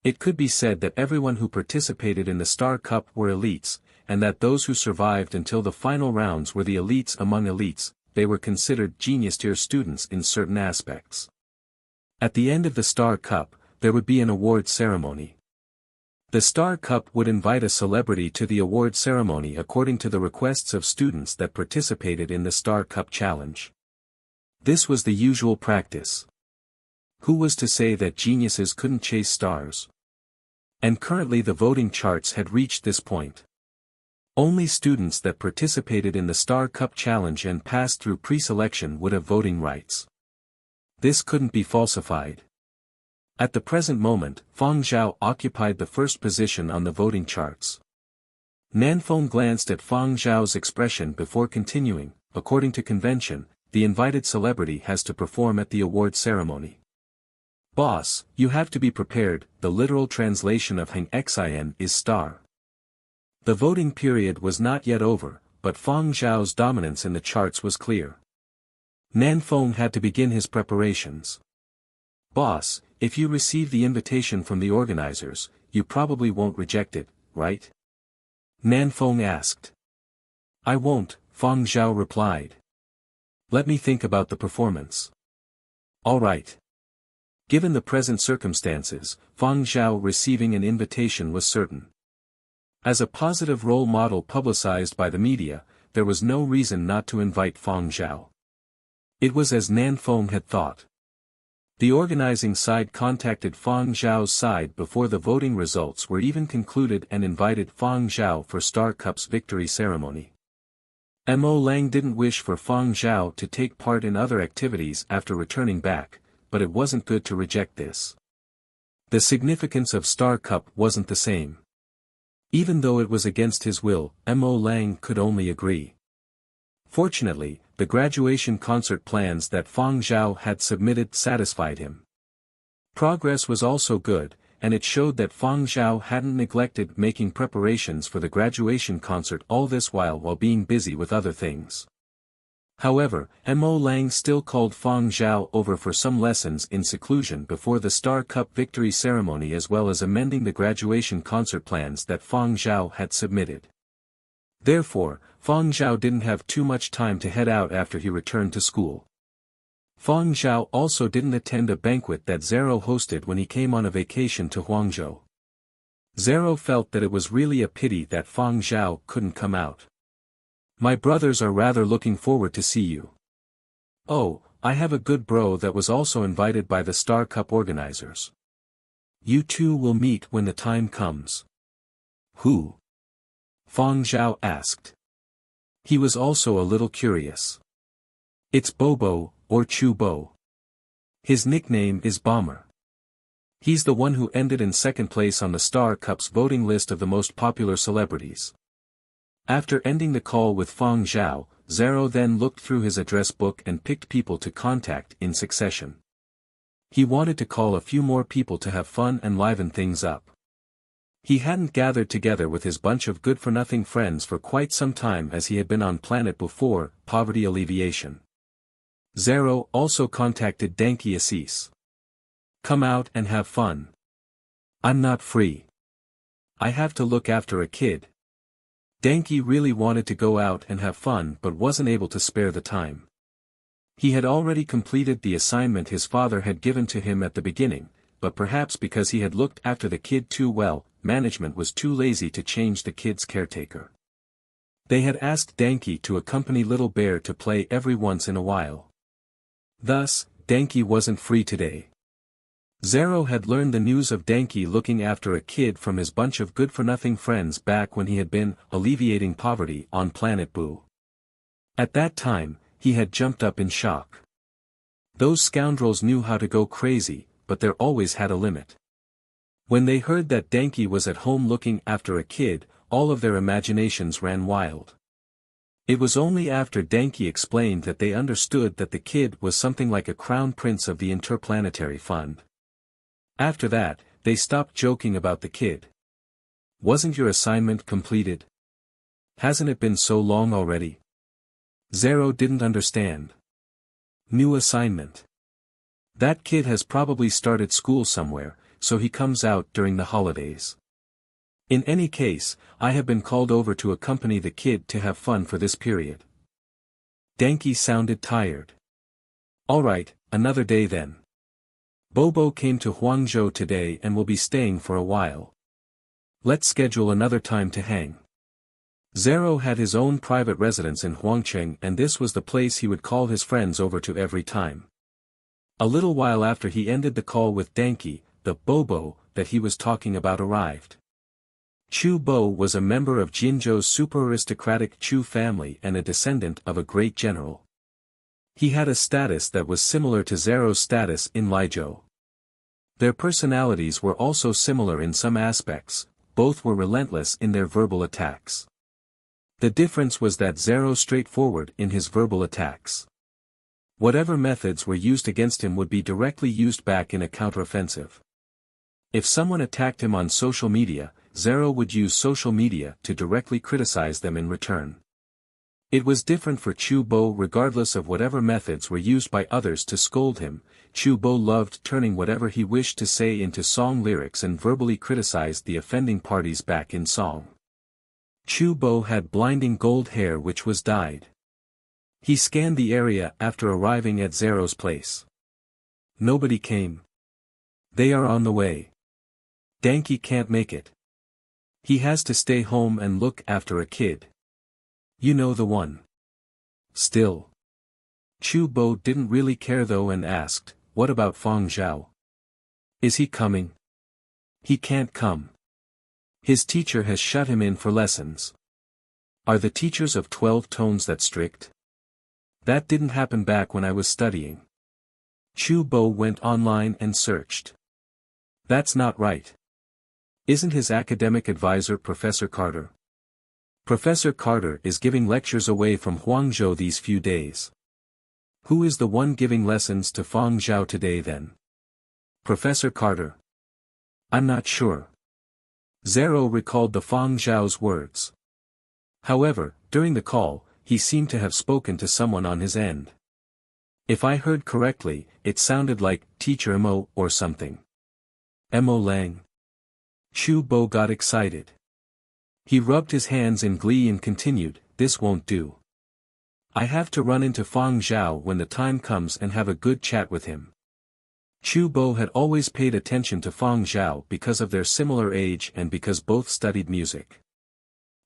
It could be said that everyone who participated in the Star Cup were elites, and that those who survived until the final rounds were the elites among elites. They were considered genius-tier students in certain aspects. At the end of the Star Cup, there would be an award ceremony. The Star Cup would invite a celebrity to the award ceremony according to the requests of students that participated in the Star Cup Challenge. This was the usual practice. Who was to say that geniuses couldn't chase stars? And currently the voting charts had reached this point. Only students that participated in the Star Cup Challenge and passed through pre-selection would have voting rights. This couldn't be falsified. At the present moment, Fang Zhao occupied the first position on the voting charts. Nanfeng glanced at Fang Zhao's expression before continuing. According to convention, the invited celebrity has to perform at the award ceremony. Boss, you have to be prepared. The literal translation of Heng Xian is star. The voting period was not yet over, but Fang Zhao's dominance in the charts was clear. Nanfeng had to begin his preparations. Boss, if you receive the invitation from the organizers, you probably won't reject it, right? Nanfeng asked. I won't, Fang Zhao replied. Let me think about the performance. All right. Given the present circumstances, Fang Zhao receiving an invitation was certain. As a positive role model publicized by the media, there was no reason not to invite Fang Zhao. It was as Nanfeng had thought. The organizing side contacted Fang Zhao's side before the voting results were even concluded and invited Fang Zhao for Star Cup's victory ceremony. Mo Lang didn't wish for Fang Zhao to take part in other activities after returning back, but it wasn't good to reject this. The significance of Star Cup wasn't the same. Even though it was against his will, Mo Lang could only agree. Fortunately, the graduation concert plans that Fang Zhao had submitted satisfied him. Progress was also good, and it showed that Fang Zhao hadn't neglected making preparations for the graduation concert all this while being busy with other things. However, Mo Lang still called Fang Zhao over for some lessons in seclusion before the Star Cup victory ceremony, as well as amending the graduation concert plans that Fang Zhao had submitted. Therefore, Fang Zhao didn't have too much time to head out after he returned to school. Fang Zhao also didn't attend a banquet that Zero hosted when he came on a vacation to Huangzhou. Zero felt that it was really a pity that Fang Zhao couldn't come out. "My brothers are rather looking forward to see you. Oh, I have a good bro that was also invited by the Star Cup organizers. You two will meet when the time comes." "Who?" Fang Zhao asked. He was also a little curious. "It's Bobo, or Chu Bo. His nickname is Bomber. He's the one who ended in second place on the Star Cup's voting list of the most popular celebrities." After ending the call with Fang Zhao, Zero then looked through his address book and picked people to contact in succession. He wanted to call a few more people to have fun and liven things up. He hadn't gathered together with his bunch of good-for-nothing friends for quite some time, as he had been on planet before, poverty alleviation. Zero also contacted Danky Assis. "Come out and have fun. I'm not free. I have to look after a kid." Danky really wanted to go out and have fun but wasn't able to spare the time. He had already completed the assignment his father had given to him at the beginning, but perhaps because he had looked after the kid too well, management was too lazy to change the kid's caretaker. They had asked Danky to accompany Little Bear to play every once in a while. Thus, Danky wasn't free today. Zero had learned the news of Danky looking after a kid from his bunch of good-for-nothing friends back when he had been alleviating poverty on Planet Boo. At that time, he had jumped up in shock. Those scoundrels knew how to go crazy, but there always had a limit. When they heard that Danky was at home looking after a kid, all of their imaginations ran wild. It was only after Danky explained that they understood that the kid was something like a crown prince of the Interplanetary Fund. After that, they stopped joking about the kid. "Wasn't your assignment completed? Hasn't it been so long already?" Zero didn't understand. "New assignment. That kid has probably started school somewhere, so he comes out during the holidays. In any case, I have been called over to accompany the kid to have fun for this period." Danky sounded tired. "All right, another day then. Bobo came to Huangzhou today and will be staying for a while. Let's schedule another time to hang." Zero had his own private residence in Huangcheng, and this was the place he would call his friends over to every time. A little while after he ended the call with Danky, the Bobo that he was talking about arrived. Chu Bo was a member of Jinzhou's super-aristocratic Chu family and a descendant of a great general. He had a status that was similar to Zero's status in Liizhou. Their personalities were also similar in some aspects, both were relentless in their verbal attacks. The difference was that Zero straightforward in his verbal attacks. Whatever methods were used against him would be directly used back in a counteroffensive. If someone attacked him on social media, Zero would use social media to directly criticize them in return. It was different for Chu Bo. Regardless of whatever methods were used by others to scold him, Chu Bo loved turning whatever he wished to say into song lyrics and verbally criticized the offending parties back in song. Chu Bo had blinding gold hair which was dyed. He scanned the area after arriving at Zero's place. Nobody came. They are on the way. Danky can't make it. He has to stay home and look after a kid. You know the one. Still. Chu Bo didn't really care though and asked, what about Fang Zhao? Is he coming? He can't come. His teacher has shut him in for lessons. Are the teachers of 12 tones that strict? That didn't happen back when I was studying. Chu Bo went online and searched. That's not right. Isn't his academic advisor Professor Carter? Professor Carter is giving lectures away from Huangzhou these few days. Who is the one giving lessons to Fang Zhao today then? Professor Carter. I'm not sure. Zero recalled the Fang Zhao's words. However, during the call, he seemed to have spoken to someone on his end. If I heard correctly, it sounded like Teacher Mo or something. Mo Lang. Chu Bo got excited. He rubbed his hands in glee and continued, this won't do. I have to run into Fang Zhao when the time comes and have a good chat with him. Chu Bo had always paid attention to Fang Zhao because of their similar age and because both studied music.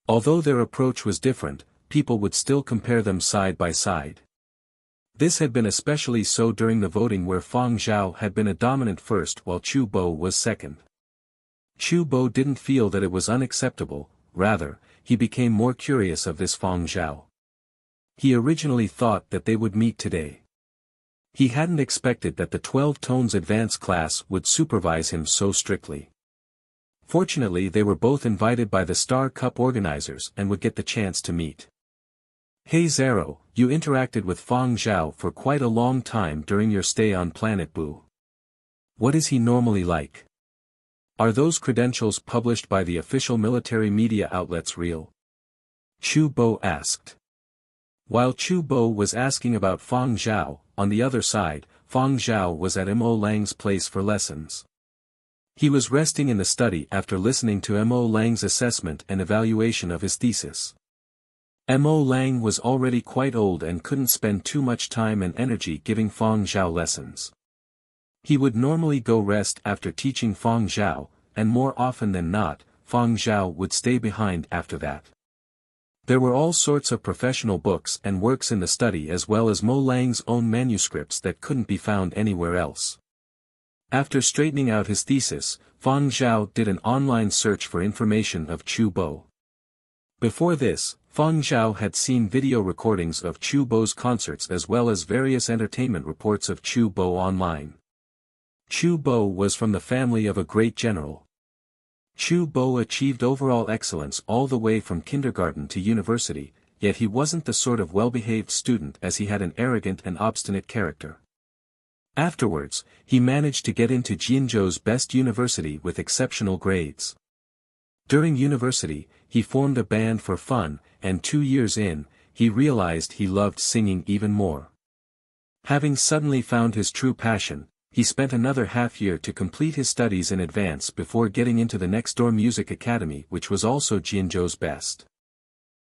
Although their approach was different, people would still compare them side by side. This had been especially so during the voting where Fang Zhao had been a dominant first while Chu Bo was second. Chu Bo didn't feel that it was unacceptable, rather, he became more curious of this Fang Zhao. He originally thought that they would meet today. He hadn't expected that the 12 Tones Advanced class would supervise him so strictly. Fortunately they were both invited by the Star Cup organizers and would get the chance to meet. Hey Zero, you interacted with Fang Zhao for quite a long time during your stay on Planet Boo. What is he normally like? Are those credentials published by the official military media outlets real? Chu Bo asked. While Chu Bo was asking about Fang Zhao, on the other side, Fang Zhao was at Mo Lang's place for lessons. He was resting in the study after listening to Mo Lang's assessment and evaluation of his thesis. Mo Lang was already quite old and couldn't spend too much time and energy giving Fang Zhao lessons. He would normally go rest after teaching Fang Zhao, and more often than not, Fang Zhao would stay behind after that. There were all sorts of professional books and works in the study as well as Mo Lang's own manuscripts that couldn't be found anywhere else. After straightening out his thesis, Fang Zhao did an online search for information of Chu Bo. Before this, Fang Zhao had seen video recordings of Chu Bo's concerts as well as various entertainment reports of Chu Bo online. Chu Bo was from the family of a great general. Chu Bo achieved overall excellence all the way from kindergarten to university, yet he wasn't the sort of well-behaved student as he had an arrogant and obstinate character. Afterwards, he managed to get into Jinzhou's best university with exceptional grades. During university, he formed a band for fun, and 2 years in, he realized he loved singing even more. Having suddenly found his true passion, he spent another half-year to complete his studies in advance before getting into the next-door music academy which was also Jinzhou's best.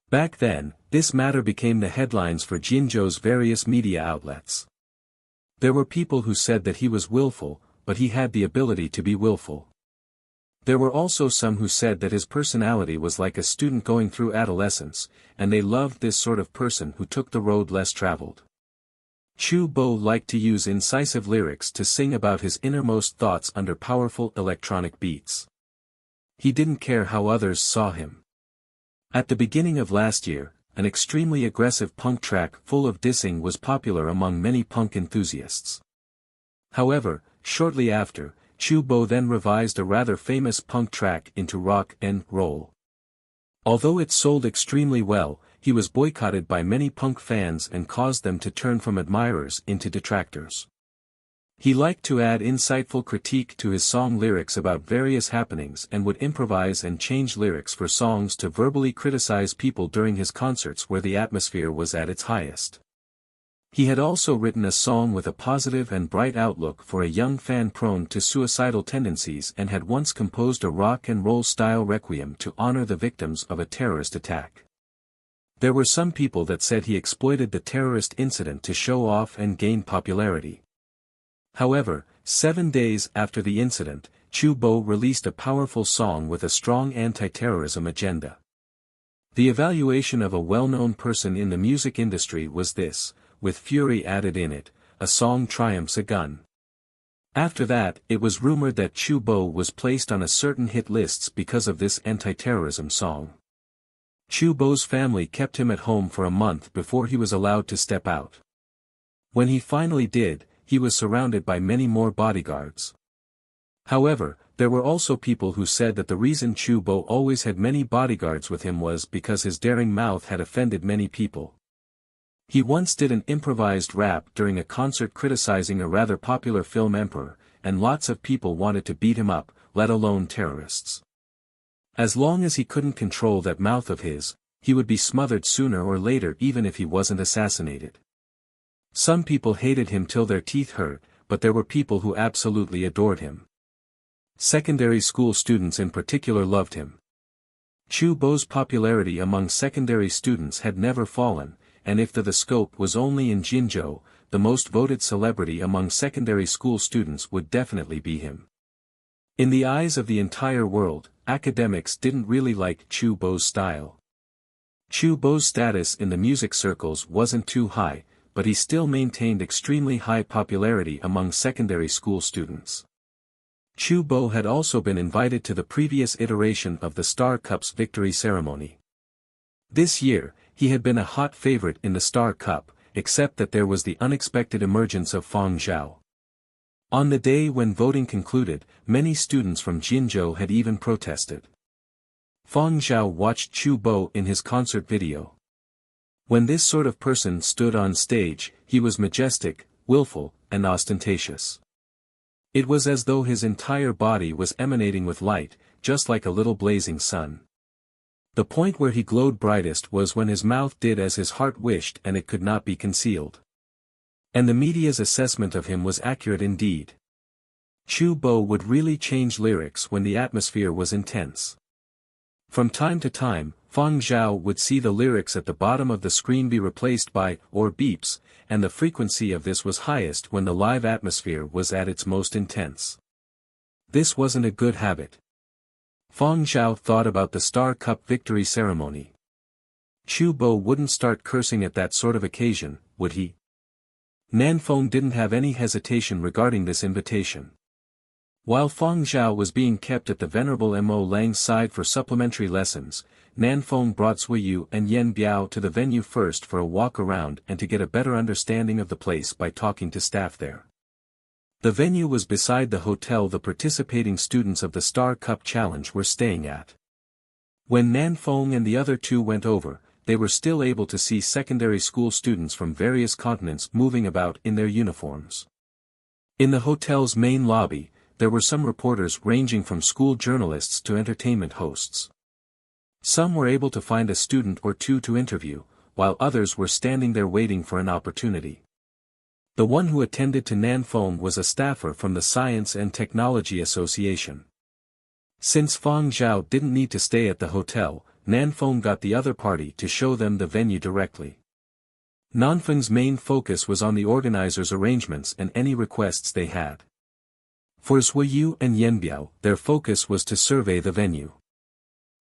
Back then, this matter became the headlines for Jinzhou's various media outlets. There were people who said that he was willful, but he had the ability to be willful. There were also some who said that his personality was like a student going through adolescence, and they loved this sort of person who took the road less traveled. Chu Bo liked to use incisive lyrics to sing about his innermost thoughts under powerful electronic beats. He didn't care how others saw him. At the beginning of last year, an extremely aggressive punk track full of dissing was popular among many punk enthusiasts. However, shortly after, Chu Bo then revised a rather famous punk track into rock and roll. Although it sold extremely well, he was boycotted by many punk fans and caused them to turn from admirers into detractors. He liked to add insightful critique to his song lyrics about various happenings and would improvise and change lyrics for songs to verbally criticize people during his concerts where the atmosphere was at its highest. He had also written a song with a positive and bright outlook for a young fan prone to suicidal tendencies and had once composed a rock and roll style requiem to honor the victims of a terrorist attack. There were some people that said he exploited the terrorist incident to show off and gain popularity. However, 7 days after the incident, Chu Bo released a powerful song with a strong anti-terrorism agenda. The evaluation of a well-known person in the music industry was this: with fury added in it, a song triumphs a gun. After that, it was rumored that Chu Bo was placed on a certain hit lists because of this anti-terrorism song. Chu Bo's family kept him at home for a month before he was allowed to step out. When he finally did, he was surrounded by many more bodyguards. However, there were also people who said that the reason Chu Bo always had many bodyguards with him was because his daring mouth had offended many people. He once did an improvised rap during a concert criticizing a rather popular film emperor, and lots of people wanted to beat him up, let alone terrorists. As long as he couldn't control that mouth of his, he would be smothered sooner or later even if he wasn't assassinated. Some people hated him till their teeth hurt, but there were people who absolutely adored him. Secondary school students in particular loved him. Chu Bo's popularity among secondary students had never fallen, and if the scope was only in Jinzhou, the most voted celebrity among secondary school students would definitely be him. In the eyes of the entire world, academics didn't really like Chu Bo's style. Chu Bo's status in the music circles wasn't too high, but he still maintained extremely high popularity among secondary school students. Chu Bo had also been invited to the previous iteration of the Star Cup's victory ceremony. This year, he had been a hot favorite in the Star Cup, except that there was the unexpected emergence of Fang Zhao. On the day when voting concluded, many students from Jinzhou had even protested. Fang Zhao watched Chu Bo in his concert video. When this sort of person stood on stage, he was majestic, willful, and ostentatious. It was as though his entire body was emanating with light, just like a little blazing sun. The point where he glowed brightest was when his mouth did as his heart wished and it could not be concealed. And the media's assessment of him was accurate indeed. Chu Bo would really change lyrics when the atmosphere was intense. From time to time, Fang Zhao would see the lyrics at the bottom of the screen be replaced by, or beeps, and the frequency of this was highest when the live atmosphere was at its most intense. This wasn't a good habit. Fang Zhao thought about the Star Cup victory ceremony. Chu Bo wouldn't start cursing at that sort of occasion, would he? Nanfeng didn't have any hesitation regarding this invitation. While Fang Zhao was being kept at the Venerable Mo Lang's side for supplementary lessons, Nanfeng brought Suiyu and Yen Biao to the venue first for a walk around and to get a better understanding of the place by talking to staff there. The venue was beside the hotel the participating students of the Star Cup Challenge were staying at. When Nanfeng and the other two went over, they were still able to see secondary school students from various continents moving about in their uniforms. In the hotel's main lobby, there were some reporters ranging from school journalists to entertainment hosts. Some were able to find a student or two to interview, while others were standing there waiting for an opportunity. The one who attended to Nanfeng was a staffer from the Science and Technology Association. Since Fang Zhao didn't need to stay at the hotel, Nanfeng got the other party to show them the venue directly. Nanfeng's main focus was on the organizers' arrangements and any requests they had. For Suiyu and Yenbiao, their focus was to survey the venue.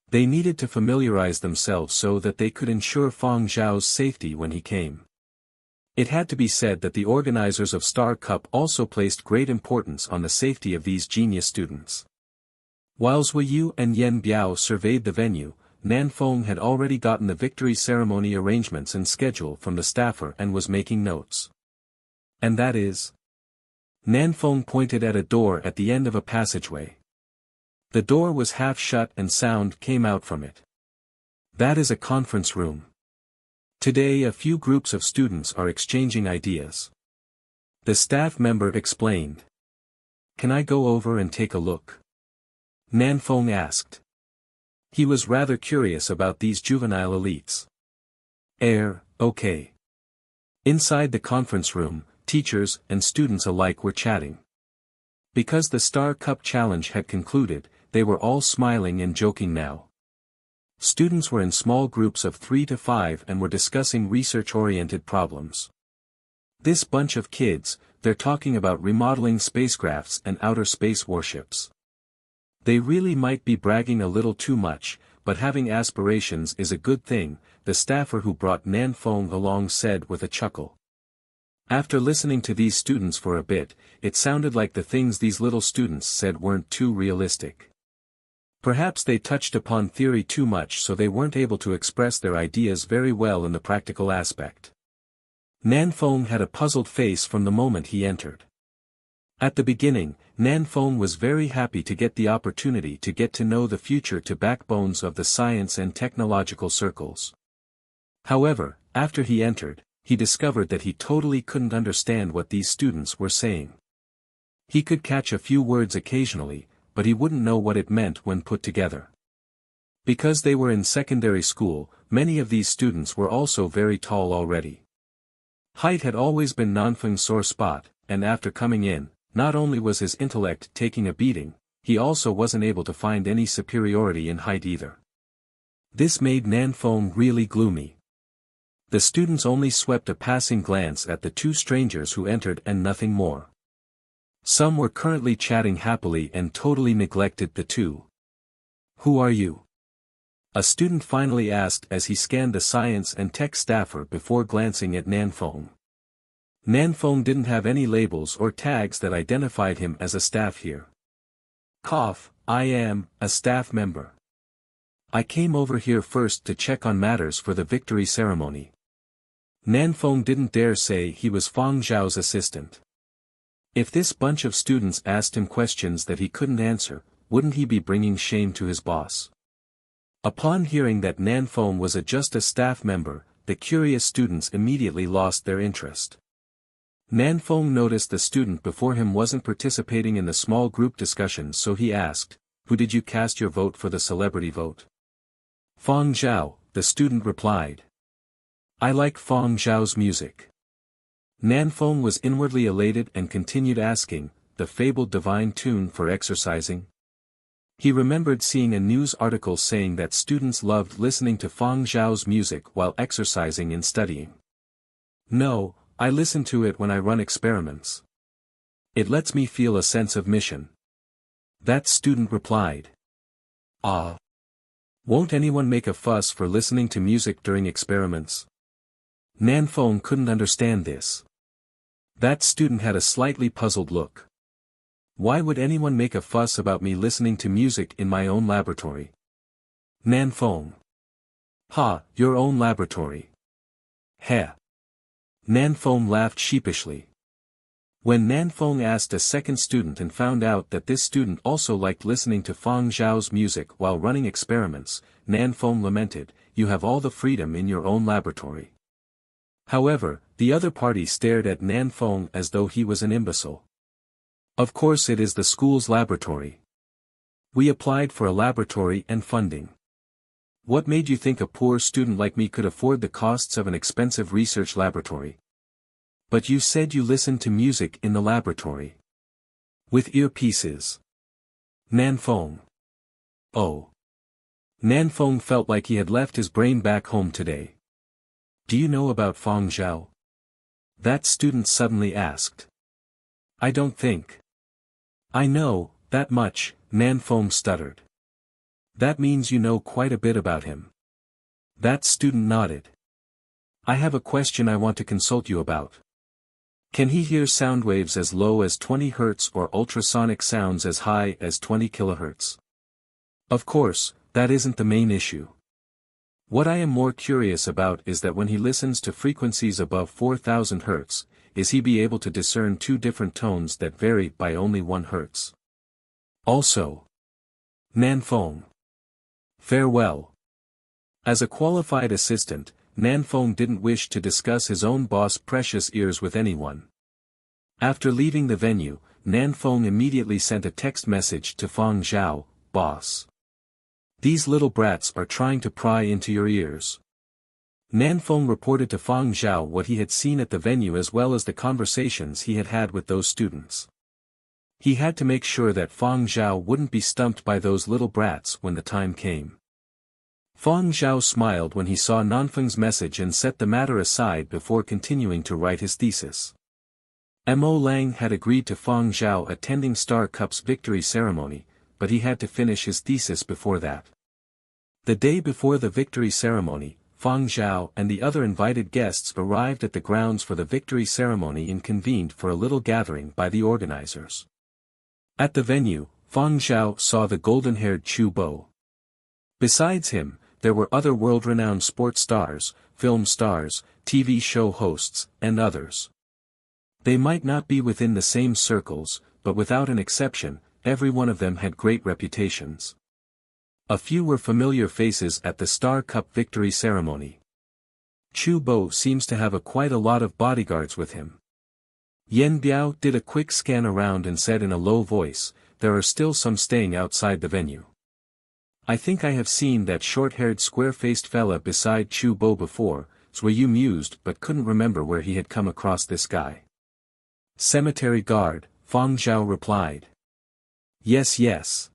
They needed to familiarize themselves so that they could ensure Fang Zhao's safety when he came. It had to be said that the organizers of Star Cup also placed great importance on the safety of these genius students. While Suiyu and Yenbiao surveyed the venue, Nanfeng had already gotten the victory ceremony arrangements and schedule from the staffer and was making notes. And that is? Nanfeng pointed at a door at the end of a passageway. The door was half shut and sound came out from it. That is a conference room. Today a few groups of students are exchanging ideas. The staff member explained. Can I go over and take a look? Nanfeng asked. He was rather curious about these juvenile elites. Okay. Inside the conference room, teachers and students alike were chatting. Because the Star Cup Challenge had concluded, they were all smiling and joking now. Students were in small groups of 3 to 5 and were discussing research-oriented problems. This bunch of kids, they're talking about remodeling spacecrafts and outer space warships. They really might be bragging a little too much, but having aspirations is a good thing, the staffer who brought Nanfeng along said with a chuckle. After listening to these students for a bit, it sounded like the things these little students said weren't too realistic. Perhaps they touched upon theory too much, so they weren't able to express their ideas very well in the practical aspect. Nanfeng had a puzzled face from the moment he entered. At the beginning, Nanfeng was very happy to get the opportunity to get to know the future to backbones of the science and technological circles. However, after he entered, he discovered that he totally couldn't understand what these students were saying. He could catch a few words occasionally, but he wouldn't know what it meant when put together. Because they were in secondary school, many of these students were also very tall already. Height had always been Nanfeng's sore spot, and after coming in, not only was his intellect taking a beating, he also wasn't able to find any superiority in height either. This made Nanfeng really gloomy. The students only swept a passing glance at the two strangers who entered and nothing more. Some were currently chatting happily and totally neglected the two. "Who are you?" a student finally asked as he scanned the science and tech staffer before glancing at Nanfeng. Nanfeng didn't have any labels or tags that identified him as a staff here. "I am a staff member. I came over here first to check on matters for the victory ceremony." Nanfeng didn't dare say he was Fang Zhao's assistant. If this bunch of students asked him questions that he couldn't answer, wouldn't he be bringing shame to his boss? Upon hearing that Nanfeng was just a staff member, the curious students immediately lost their interest. Nanfeng noticed the student before him wasn't participating in the small group discussions, so he asked, "Who did you cast your vote for the celebrity vote?" "Fang Zhao," the student replied. "I like Fang Zhao's music." Nanfeng was inwardly elated and continued asking, "The fabled divine tune for exercising?" He remembered seeing a news article saying that students loved listening to Fang Zhao's music while exercising and studying. "No, I listen to it when I run experiments. It lets me feel a sense of mission." That student replied. "Ah. Won't anyone make a fuss for listening to music during experiments?" Nanfeng couldn't understand this. That student had a slightly puzzled look. "Why would anyone make a fuss about me listening to music in my own laboratory?" Nanfeng. Your own laboratory. Heh. Nanfeng laughed sheepishly. When Nanfeng asked a second student and found out that this student also liked listening to Fang Zhao's music while running experiments, Nanfeng lamented, "You have all the freedom in your own laboratory." However, the other party stared at Nanfeng as though he was an imbecile. "Of course it is the school's laboratory. We applied for a laboratory and funding. What made you think a poor student like me could afford the costs of an expensive research laboratory? But you said you listened to music in the laboratory. With earpieces." Nanfeng. Oh. Nanfeng felt like he had left his brain back home today. "Do you know about Fang Zhao?" that student suddenly asked. "I don't think I know that much," Nanfeng stuttered. "That means you know quite a bit about him." That student nodded. "I have a question I want to consult you about. Can he hear sound waves as low as 20 Hz or ultrasonic sounds as high as 20 kHz? Of course, that isn't the main issue. What I am more curious about is that when he listens to frequencies above 4000 Hz, is he be able to discern two different tones that vary by only 1 Hz? Also, Nanfeng. Farewell." As a qualified assistant, Nanfeng didn't wish to discuss his own boss' precious ears with anyone. After leaving the venue, Nanfeng immediately sent a text message to Fang Zhao, "Boss. These little brats are trying to pry into your ears." Nanfeng reported to Fang Zhao what he had seen at the venue as well as the conversations he had had with those students. He had to make sure that Fang Zhao wouldn't be stumped by those little brats when the time came. Fang Zhao smiled when he saw Nanfeng's message and set the matter aside before continuing to write his thesis. Mo Lang had agreed to Fang Zhao attending Star Cup's victory ceremony, but he had to finish his thesis before that. The day before the victory ceremony, Fang Zhao and the other invited guests arrived at the grounds for the victory ceremony and convened for a little gathering by the organizers. At the venue, Fang Zhao saw the golden-haired Chu Bo. Besides him, there were other world-renowned sports stars, film stars, TV show hosts, and others. They might not be within the same circles, but without an exception, every one of them had great reputations. A few were familiar faces at the Star Cup victory ceremony. Chu Bo seems to have quite a lot of bodyguards with him. Yen Biao did a quick scan around and said in a low voice, "There are still some staying outside the venue. I think I have seen that short-haired square-faced fella beside Chu Bo before." Zhuyu mused but couldn't remember where he had come across this guy. "Cemetery guard," Fang Zhao replied. Yes.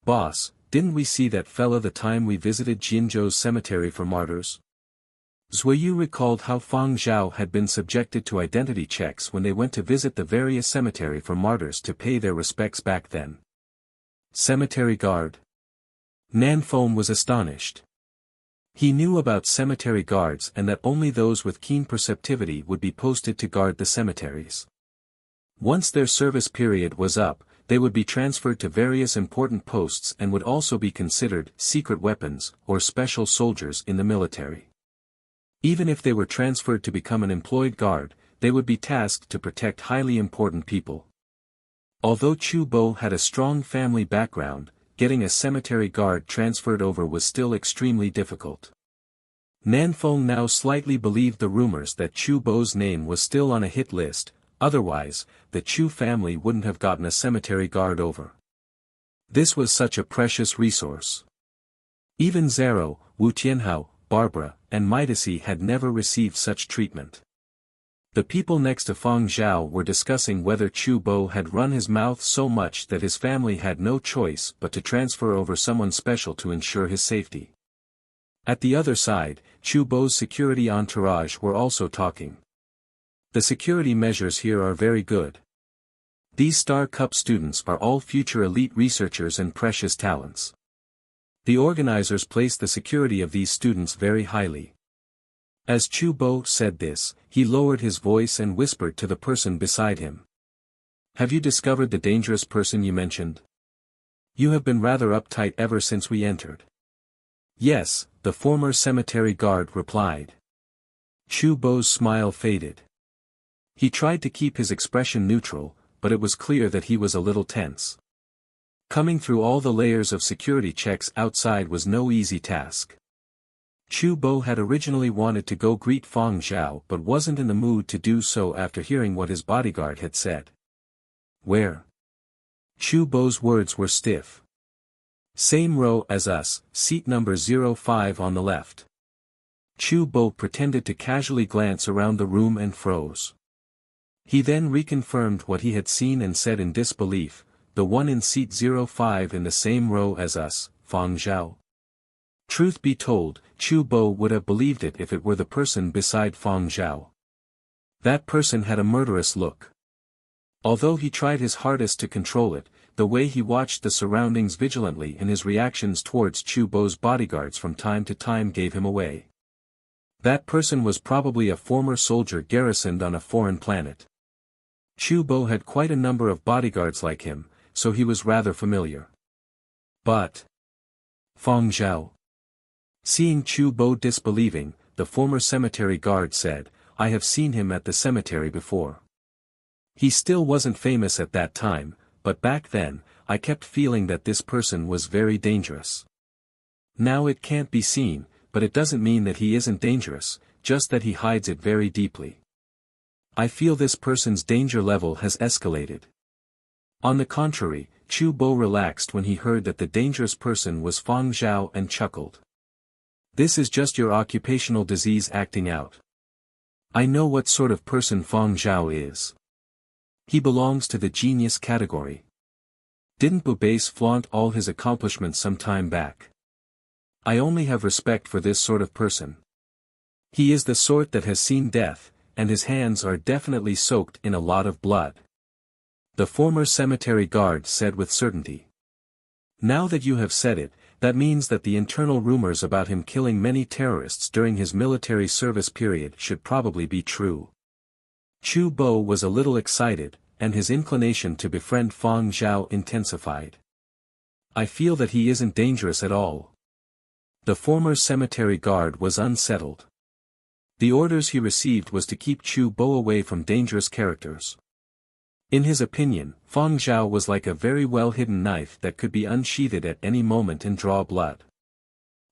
Boss, didn't we see that fella the time we visited Jinzhou's cemetery for martyrs?" Zhuyu recalled how Fang Zhao had been subjected to identity checks when they went to visit the various cemetery for martyrs to pay their respects back then. Cemetery guard? Nanfeng was astonished. He knew about cemetery guards and that only those with keen perceptivity would be posted to guard the cemeteries. Once their service period was up, they would be transferred to various important posts and would also be considered secret weapons or special soldiers in the military. Even if they were transferred to become an employed guard, they would be tasked to protect highly important people. Although Chu Bo had a strong family background, getting a cemetery guard transferred over was still extremely difficult. Nanfeng now slightly believed the rumors that Chu Bo's name was still on a hit list, otherwise, the Chu family wouldn't have gotten a cemetery guard over. This was such a precious resource. Even Zero, Wu Tianhao, Barbara, and Midasi had never received such treatment. The people next to Fang Zhao were discussing whether Chu Bo had run his mouth so much that his family had no choice but to transfer over someone special to ensure his safety. At the other side, Chu Bo's security entourage were also talking. The security measures here are very good. These Star Cup students are all future elite researchers and precious talents. The organizers place the security of these students very highly. As Chu Bo said this, he lowered his voice and whispered to the person beside him. "Have you discovered the dangerous person you mentioned? You have been rather uptight ever since we entered." "Yes," the former cemetery guard replied. Chu Bo's smile faded. He tried to keep his expression neutral, but it was clear that he was a little tense. Coming through all the layers of security checks outside was no easy task. Chu Bo had originally wanted to go greet Fang Zhao but wasn't in the mood to do so after hearing what his bodyguard had said. "Where?" Chu Bo's words were stiff. "Same row as us, seat number 05 on the left." Chu Bo pretended to casually glance around the room and froze. He then reconfirmed what he had seen and said in disbelief, "The one in seat 05 in the same row as us, Fang Zhao." Truth be told, Chu Bo would have believed it if it were the person beside Fang Zhao. That person had a murderous look. Although he tried his hardest to control it, the way he watched the surroundings vigilantly and his reactions towards Chu Bo's bodyguards from time to time gave him away. That person was probably a former soldier garrisoned on a foreign planet. Chu Bo had quite a number of bodyguards like him, so he was rather familiar. But Fang Zhao. Seeing Chu Bo disbelieving, the former cemetery guard said, "I have seen him at the cemetery before. He still wasn't famous at that time, but back then, I kept feeling that this person was very dangerous. Now it can't be seen, but it doesn't mean that he isn't dangerous, just that he hides it very deeply. I feel this person's danger level has escalated." On the contrary, Chu Bo relaxed when he heard that the dangerous person was Fang Zhao and chuckled. "This is just your occupational disease acting out. I know what sort of person Fang Zhao is. He belongs to the genius category. Didn't Bubase flaunt all his accomplishments some time back? I only have respect for this sort of person. He is the sort that has seen death, and his hands are definitely soaked in a lot of blood." The former cemetery guard said with certainty. "Now that you have said it, That means that the internal rumors about him killing many terrorists during his military service period should probably be true. Chu Bo was a little excited, and his inclination to befriend Fang Zhao intensified. I feel that he isn't dangerous at all. The former cemetery guard was unsettled. The orders he received was to keep Chu Bo away from dangerous characters. In his opinion, Fang Zhao was like a very well-hidden knife that could be unsheathed at any moment and draw blood.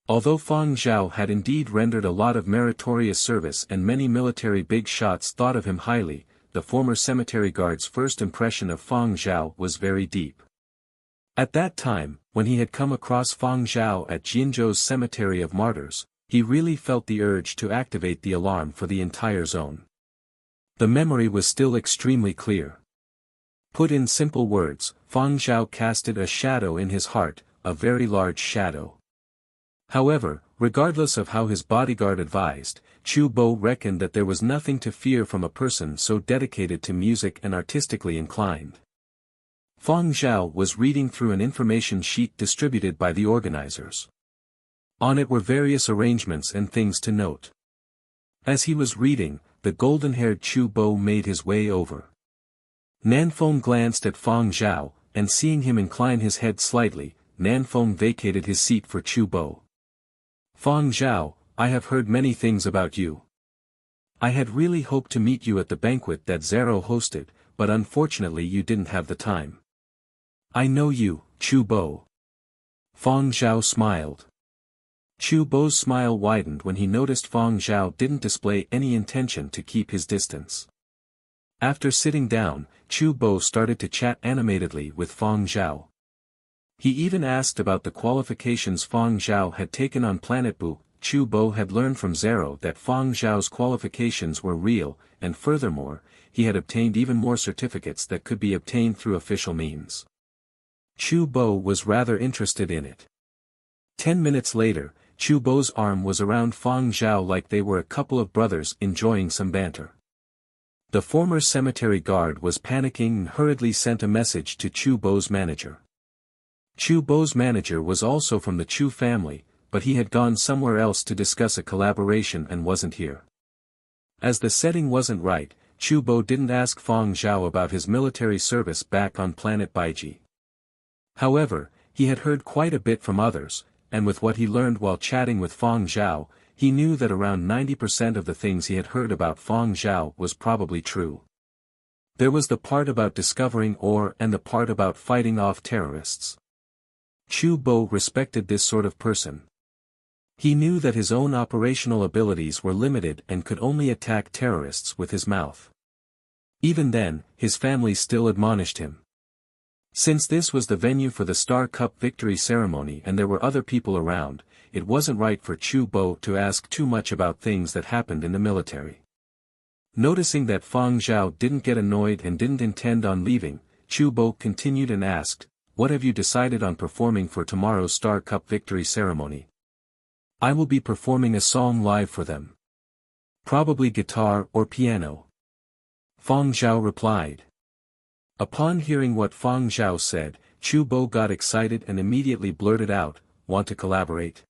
Although Fang Zhao had indeed rendered a lot of meritorious service and many military big shots thought of him highly, the former cemetery guard's first impression of Fang Zhao was very deep. At that time, when he had come across Fang Zhao at Jinzhou's Cemetery of Martyrs, he really felt the urge to activate the alarm for the entire zone. The memory was still extremely clear. Put in simple words, Fang Zhao casted a shadow in his heart, a very large shadow. However, regardless of how his bodyguard advised, Chu Bo reckoned that there was nothing to fear from a person so dedicated to music and artistically inclined. Fang Zhao was reading through an information sheet distributed by the organizers. On it were various arrangements and things to note. As he was reading, the golden-haired Chu Bo made his way over. Nanfeng glanced at Fang Zhao, and seeing him incline his head slightly, Nanfeng vacated his seat for Chu Bo. Fang Zhao, I have heard many things about you. I had really hoped to meet you at the banquet that Zero hosted, but unfortunately you didn't have the time. I know you, Chu Bo. Fang Zhao smiled. Chu Bo's smile widened when he noticed Fang Zhao didn't display any intention to keep his distance. After sitting down, Chu Bo started to chat animatedly with Fang Zhao. He even asked about the qualifications Fang Zhao had taken on Planet Bu. Chu Bo had learned from Zero that Fang Zhao's qualifications were real, and furthermore, he had obtained even more certificates that could be obtained through official means. Chu Bo was rather interested in it. 10 minutes later, Chu Bo's arm was around Fang Zhao like they were a couple of brothers enjoying some banter. The former cemetery guard was panicking and hurriedly sent a message to Chu Bo's manager. Chu Bo's manager was also from the Chu family, but he had gone somewhere else to discuss a collaboration and wasn't here. As the setting wasn't right, Chu Bo didn't ask Fang Zhao about his military service back on planet Baiji. However, he had heard quite a bit from others, and with what he learned while chatting with Fang Zhao, he knew that around 90% of the things he had heard about Fang Zhao was probably true. There was the part about discovering ore and the part about fighting off terrorists. Chu Bo respected this sort of person. He knew that his own operational abilities were limited and could only attack terrorists with his mouth. Even then, his family still admonished him. Since this was the venue for the Star Cup victory ceremony and there were other people around, it wasn't right for Chu Bo to ask too much about things that happened in the military. Noticing that Fang Zhao didn't get annoyed and didn't intend on leaving, Chu Bo continued and asked, "What have you decided on performing for tomorrow's Star Cup victory ceremony?" "I will be performing a song live for them. Probably guitar or piano." Fang Zhao replied. Upon hearing what Fang Zhao said, Chu Bo got excited and immediately blurted out, "Want to collaborate?"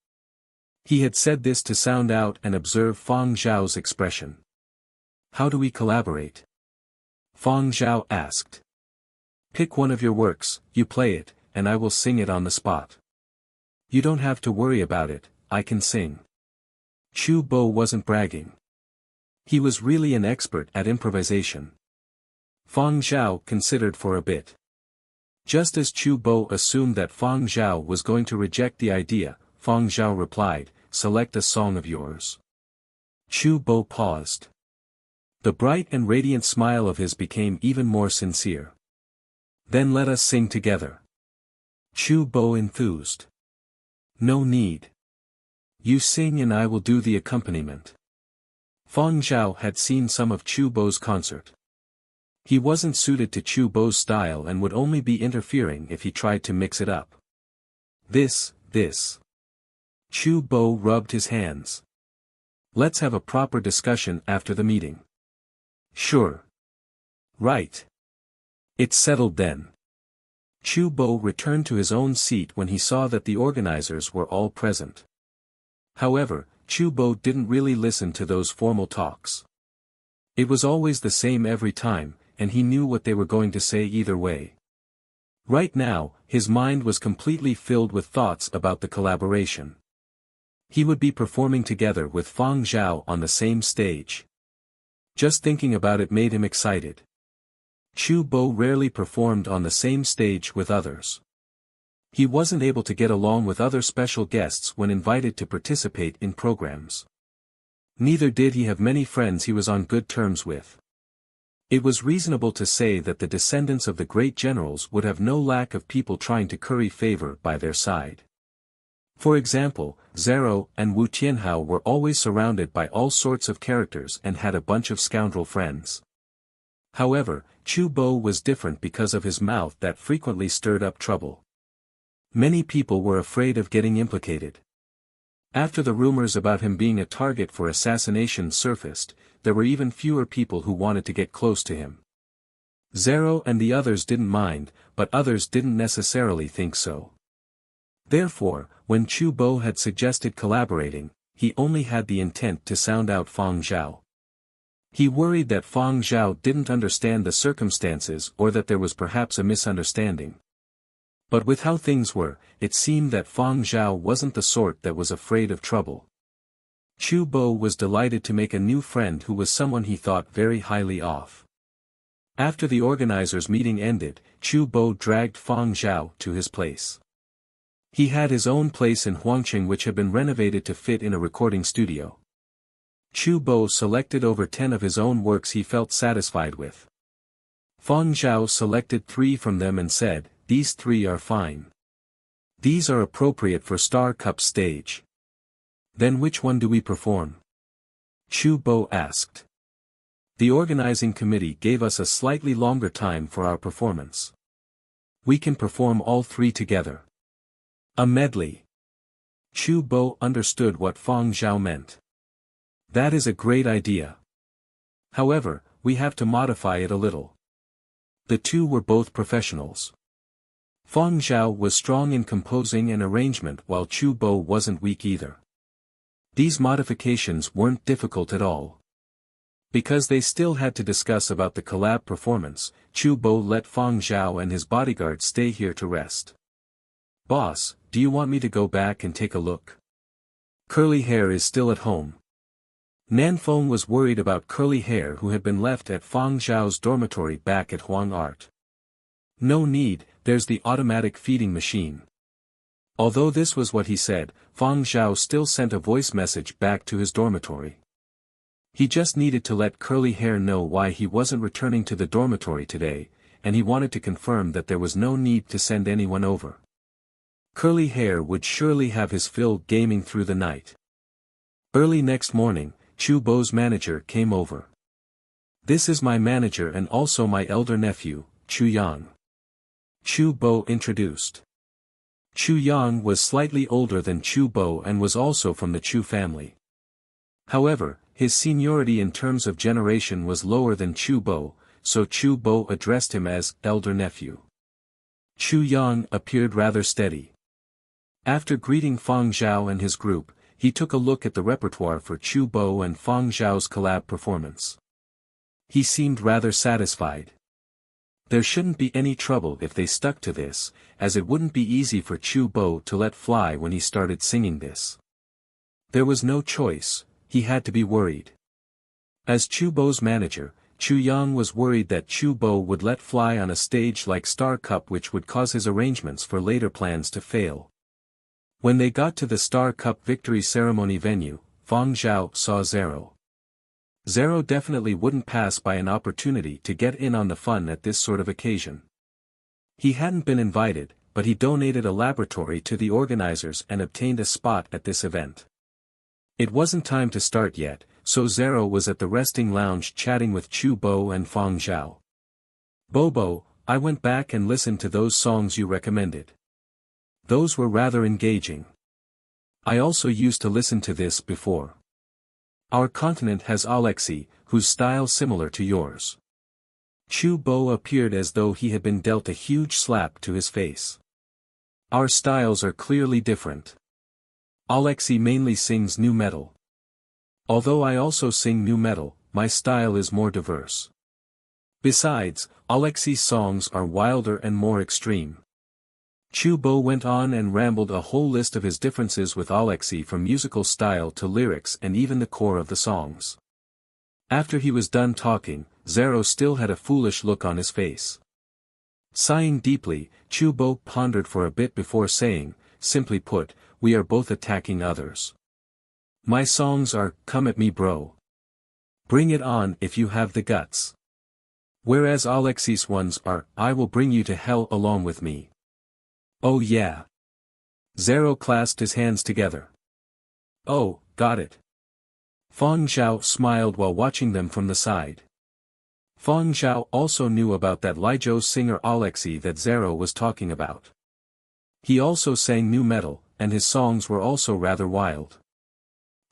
He had said this to sound out and observe Fang Zhao's expression. "How do we collaborate?" Fang Zhao asked. "Pick one of your works, you play it, and I will sing it on the spot. You don't have to worry about it, I can sing." Chu Bo wasn't bragging. He was really an expert at improvisation. Fang Zhao considered for a bit. Just as Chu Bo assumed that Fang Zhao was going to reject the idea, Fang Zhao replied, "Select a song of yours." Chu Bo paused. The bright and radiant smile of his became even more sincere. "Then let us sing together." Chu Bo enthused. "No need. You sing and I will do the accompaniment." Fang Zhao had seen some of Chu Bo's concert. He wasn't suited to Chu Bo's style and would only be interfering if he tried to mix it up. This. Chu Bo rubbed his hands. "Let's have a proper discussion after the meeting." "Sure. Right. It's settled then." Chu Bo returned to his own seat when he saw that the organizers were all present. However, Chu Bo didn't really listen to those formal talks. It was always the same every time, and he knew what they were going to say either way. Right now, his mind was completely filled with thoughts about the collaboration. He would be performing together with Fang Zhao on the same stage. Just thinking about it made him excited. Chu Bo rarely performed on the same stage with others. He wasn't able to get along with other special guests when invited to participate in programs. Neither did he have many friends he was on good terms with. It was reasonable to say that the descendants of the great generals would have no lack of people trying to curry favor by their side. For example, Zero and Wu Tianhao were always surrounded by all sorts of characters and had a bunch of scoundrel friends. However, Chu Bo was different because of his mouth that frequently stirred up trouble. Many people were afraid of getting implicated. After the rumors about him being a target for assassination surfaced, there were even fewer people who wanted to get close to him. Zero and the others didn't mind, but others didn't necessarily think so. Therefore, when Chu Bo had suggested collaborating, he only had the intent to sound out Fang Zhao. He worried that Fang Zhao didn't understand the circumstances or that there was perhaps a misunderstanding. But with how things were, it seemed that Fang Zhao wasn't the sort that was afraid of trouble. Chu Bo was delighted to make a new friend who was someone he thought very highly of. After the organizers' meeting ended, Chu Bo dragged Fang Zhao to his place. He had his own place in Huangqing which had been renovated to fit in a recording studio. Chu Bo selected over 10 of his own works he felt satisfied with. Fang Zhao selected 3 from them and said, "These 3 are fine. These are appropriate for Star Cup stage." "Then which one do we perform?" Chu Bo asked. The organizing committee gave us a slightly longer time for our performance. "We can perform all 3 together. A medley." Chu Bo understood what Fang Zhao meant. "That is a great idea. However, we have to modify it a little." The two were both professionals. Fang Zhao was strong in composing and arrangement while Chu Bo wasn't weak either. These modifications weren't difficult at all. Because they still had to discuss about the collab performance, Chu Bo let Fang Zhao and his bodyguard stay here to rest. "Boss, do you want me to go back and take a look? Curly Hair is still at home." Nanfeng was worried about Curly Hair who had been left at Fang Zhao's dormitory back at Huang Art. "No need, there's the automatic feeding machine." Although this was what he said, Fang Zhao still sent a voice message back to his dormitory. He just needed to let Curly Hair know why he wasn't returning to the dormitory today, and he wanted to confirm that there was no need to send anyone over. Curly Hair would surely have his fill gaming through the night. Early next morning, Chu Bo's manager came over. "This is my manager and also my elder nephew, Chu Yang." Chu Bo introduced. Chu Yang was slightly older than Chu Bo and was also from the Chu family. However, his seniority in terms of generation was lower than Chu Bo, so Chu Bo addressed him as elder nephew. Chu Yang appeared rather steady. After greeting Fang Zhao and his group, he took a look at the repertoire for Chu Bo and Fang Zhao's collab performance. He seemed rather satisfied. There shouldn't be any trouble if they stuck to this, as it wouldn't be easy for Chu Bo to let fly when he started singing this. There was no choice, he had to be worried. As Chu Bo's manager, Chu Yang was worried that Chu Bo would let fly on a stage like Star Cup, which would cause his arrangements for later plans to fail. When they got to the Star Cup victory ceremony venue, Fang Zhao saw Zero. Zero definitely wouldn't pass by an opportunity to get in on the fun at this sort of occasion. He hadn't been invited, but he donated a laboratory to the organizers and obtained a spot at this event. It wasn't time to start yet, so Zero was at the resting lounge chatting with Chu Bo and Fang Zhao. "Bobo, I went back and listened to those songs you recommended. Those were rather engaging. I also used to listen to this before. Our continent has Alexei, whose style similar to yours. Chu Bo appeared as though he had been dealt a huge slap to his face. Our styles are clearly different. Alexei mainly sings nu metal. Although I also sing nu metal, my style is more diverse. Besides, Alexei's songs are wilder and more extreme. Chu Bo went on and rambled a whole list of his differences with Alexei, from musical style to lyrics and even the core of the songs. After he was done talking, Zero still had a foolish look on his face. Sighing deeply, Chu Bo pondered for a bit before saying, simply put, we are both attacking others. My songs are, come at me bro. Bring it on if you have the guts. Whereas Alexei's ones are, I will bring you to hell along with me. Oh yeah. Zero clasped his hands together. Oh, got it. Fang Zhao smiled while watching them from the side. Fang Zhao also knew about that Lijo singer Alexei that Zero was talking about. He also sang nu metal, and his songs were also rather wild.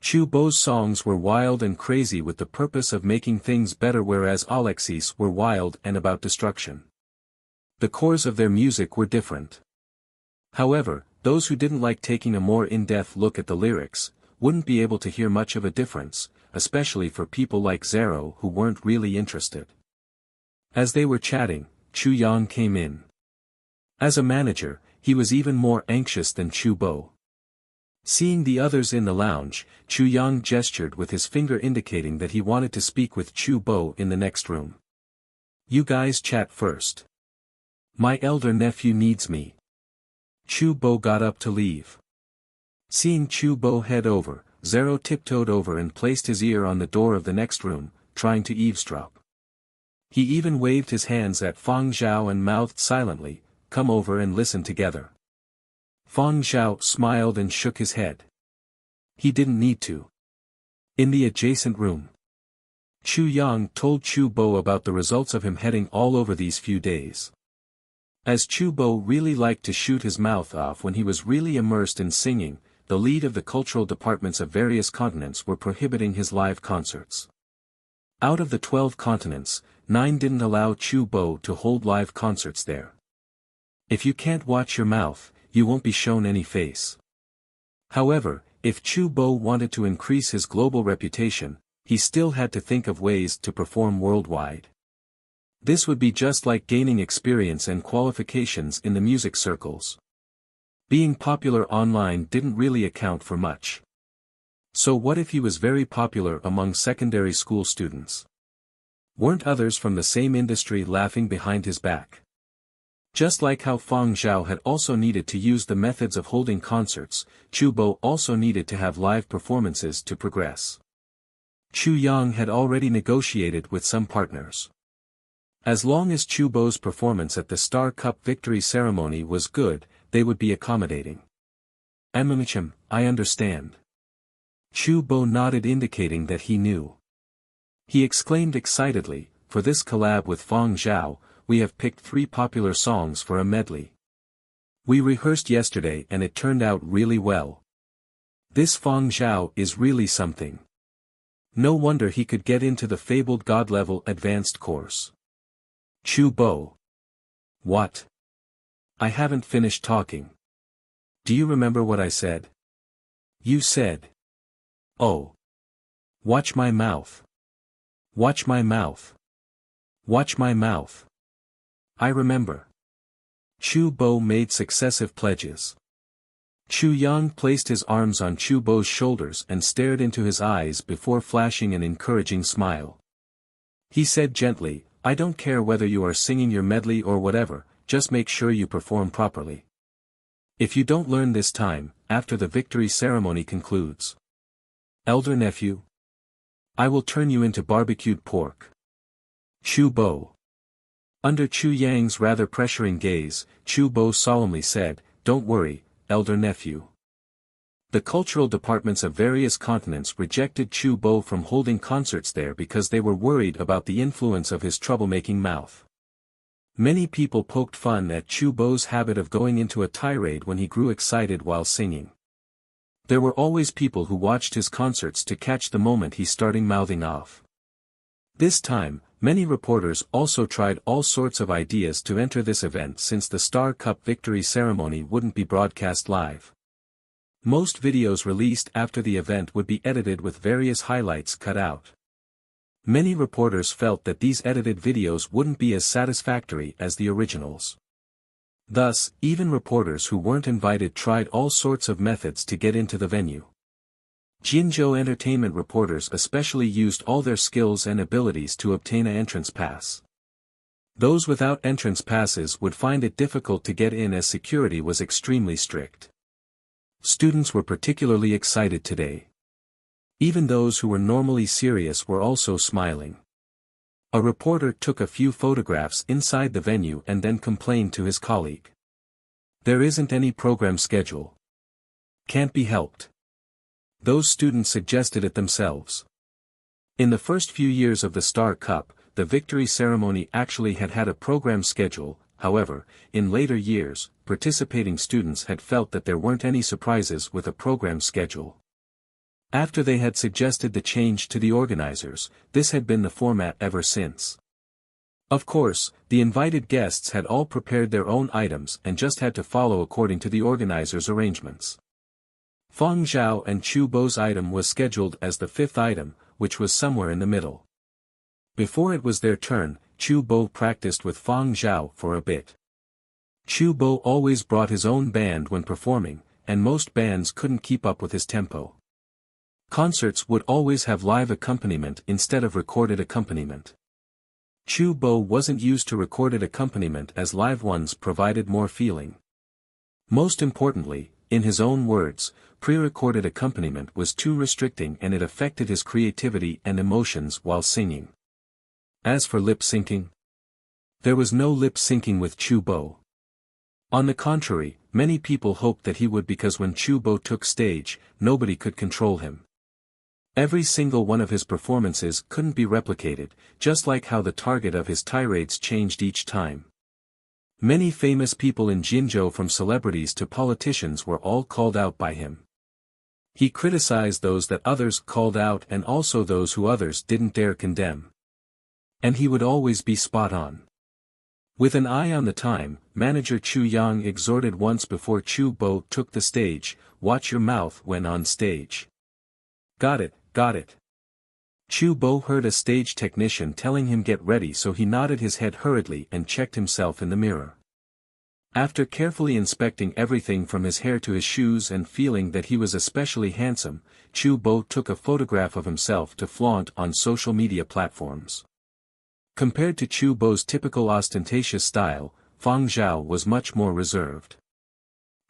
Chu Bo's songs were wild and crazy with the purpose of making things better, whereas Alexei's were wild and about destruction. The cores of their music were different. However, those who didn't like taking a more in-depth look at the lyrics, wouldn't be able to hear much of a difference, especially for people like Zero who weren't really interested. As they were chatting, Chu Yang came in. As a manager, he was even more anxious than Chu Bo. Seeing the others in the lounge, Chu Yang gestured with his finger indicating that he wanted to speak with Chu Bo in the next room. You guys chat first. My elder nephew needs me. Chu Bo got up to leave. Seeing Chu Bo head over, Zero tiptoed over and placed his ear on the door of the next room, trying to eavesdrop. He even waved his hands at Fang Zhao and mouthed silently, come over and listen together. Fang Zhao smiled and shook his head. He didn't need to. In the adjacent room, Chu Yang told Chu Bo about the results of him heading all over these few days. As Chu Bo really liked to shoot his mouth off when he was really immersed in singing, the lead of the cultural departments of various continents were prohibiting his live concerts. Out of the 12 continents, 9 didn't allow Chu Bo to hold live concerts there. If you can't watch your mouth, you won't be shown any face. However, if Chu Bo wanted to increase his global reputation, he still had to think of ways to perform worldwide. This would be just like gaining experience and qualifications in the music circles. Being popular online didn't really account for much. So what if he was very popular among secondary school students? Weren't others from the same industry laughing behind his back? Just like how Fang Zhao had also needed to use the methods of holding concerts, Chu Bo also needed to have live performances to progress. Chu Yang had already negotiated with some partners. As long as Chu Bo's performance at the Star Cup victory ceremony was good, they would be accommodating. I understand. Chu Bo nodded, indicating that he knew. He exclaimed excitedly, for this collab with Fang Zhao, we have picked 3 popular songs for a medley. We rehearsed yesterday and it turned out really well. This Fang Zhao is really something. No wonder he could get into the fabled God-level advanced course. Chu Bo. What? I haven't finished talking. Do you remember what I said? You said. Oh. Watch my mouth. Watch my mouth. Watch my mouth. I remember. Chu Bo made successive pledges. Chu Yang placed his arms on Chu Bo's shoulders and stared into his eyes before flashing an encouraging smile. He said gently, I don't care whether you are singing your medley or whatever, just make sure you perform properly. If you don't learn this time, after the victory ceremony concludes. Elder nephew. I will turn you into barbecued pork. Chu Bo. Under Chu Yang's rather pressuring gaze, Chu Bo solemnly said, don't worry, elder nephew. The cultural departments of various continents rejected Chu Bo from holding concerts there because they were worried about the influence of his troublemaking mouth. Many people poked fun at Chu Bo's habit of going into a tirade when he grew excited while singing. There were always people who watched his concerts to catch the moment he started mouthing off. This time, many reporters also tried all sorts of ideas to enter this event since the Star Cup victory ceremony wouldn't be broadcast live. Most videos released after the event would be edited with various highlights cut out. Many reporters felt that these edited videos wouldn't be as satisfactory as the originals. Thus, even reporters who weren't invited tried all sorts of methods to get into the venue. Jinzhou entertainment reporters especially used all their skills and abilities to obtain an entrance pass. Those without entrance passes would find it difficult to get in as security was extremely strict. Students were particularly excited today. Even those who were normally serious were also smiling. A reporter took a few photographs inside the venue and then complained to his colleague. "There isn't any program schedule. Can't be helped." Those students suggested it themselves. In the first few years of the Star Cup, the victory ceremony actually had a program schedule. However, in later years, participating students had felt that there weren't any surprises with a program schedule. After they had suggested the change to the organizers, this had been the format ever since. Of course, the invited guests had all prepared their own items and just had to follow according to the organizers' arrangements. Fang Zhao and Chu Bo's item was scheduled as the fifth item, which was somewhere in the middle. Before it was their turn, Chu Bo practiced with Fang Zhao for a bit. Chu Bo always brought his own band when performing, and most bands couldn't keep up with his tempo. Concerts would always have live accompaniment instead of recorded accompaniment. Chu Bo wasn't used to recorded accompaniment as live ones provided more feeling. Most importantly, in his own words, pre-recorded accompaniment was too restricting and it affected his creativity and emotions while singing. As for lip-syncing, there was no lip-syncing with Chu Bo. On the contrary, many people hoped that he would because when Chu Bo took stage, nobody could control him. Every single one of his performances couldn't be replicated, just like how the target of his tirades changed each time. Many famous people in Jinzhou from celebrities to politicians were all called out by him. He criticized those that others called out and also those who others didn't dare condemn. And he would always be spot on. With an eye on the time, manager Chu Yang exhorted once before Chu Bo took the stage, "Watch your mouth when on stage." Got it, got it. Chu Bo heard a stage technician telling him get ready, so he nodded his head hurriedly and checked himself in the mirror. After carefully inspecting everything from his hair to his shoes and feeling that he was especially handsome, Chu Bo took a photograph of himself to flaunt on social media platforms. Compared to Chu Bo's typical ostentatious style, Fang Zhao was much more reserved.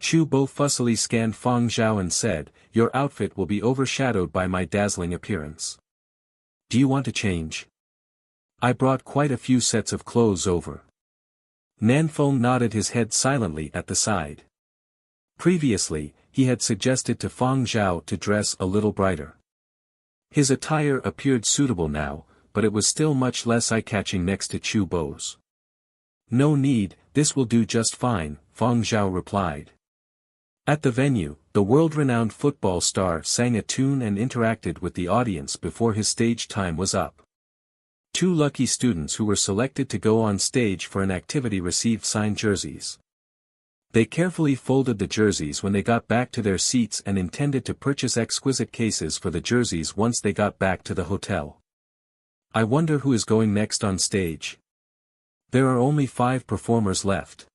Chu Bo fussily scanned Fang Zhao and said, "Your outfit will be overshadowed by my dazzling appearance. Do you want to change? I brought quite a few sets of clothes over." Nanfeng nodded his head silently at the side. Previously, he had suggested to Fang Zhao to dress a little brighter. His attire appeared suitable now, but it was still much less eye-catching next to Chu Bo's. "No need, this will do just fine," Fang Zhao replied. At the venue, the world-renowned football star sang a tune and interacted with the audience before his stage time was up. Two lucky students who were selected to go on stage for an activity received signed jerseys. They carefully folded the jerseys when they got back to their seats and intended to purchase exquisite cases for the jerseys once they got back to the hotel. I wonder who is going next on stage. There are only 5 performers left.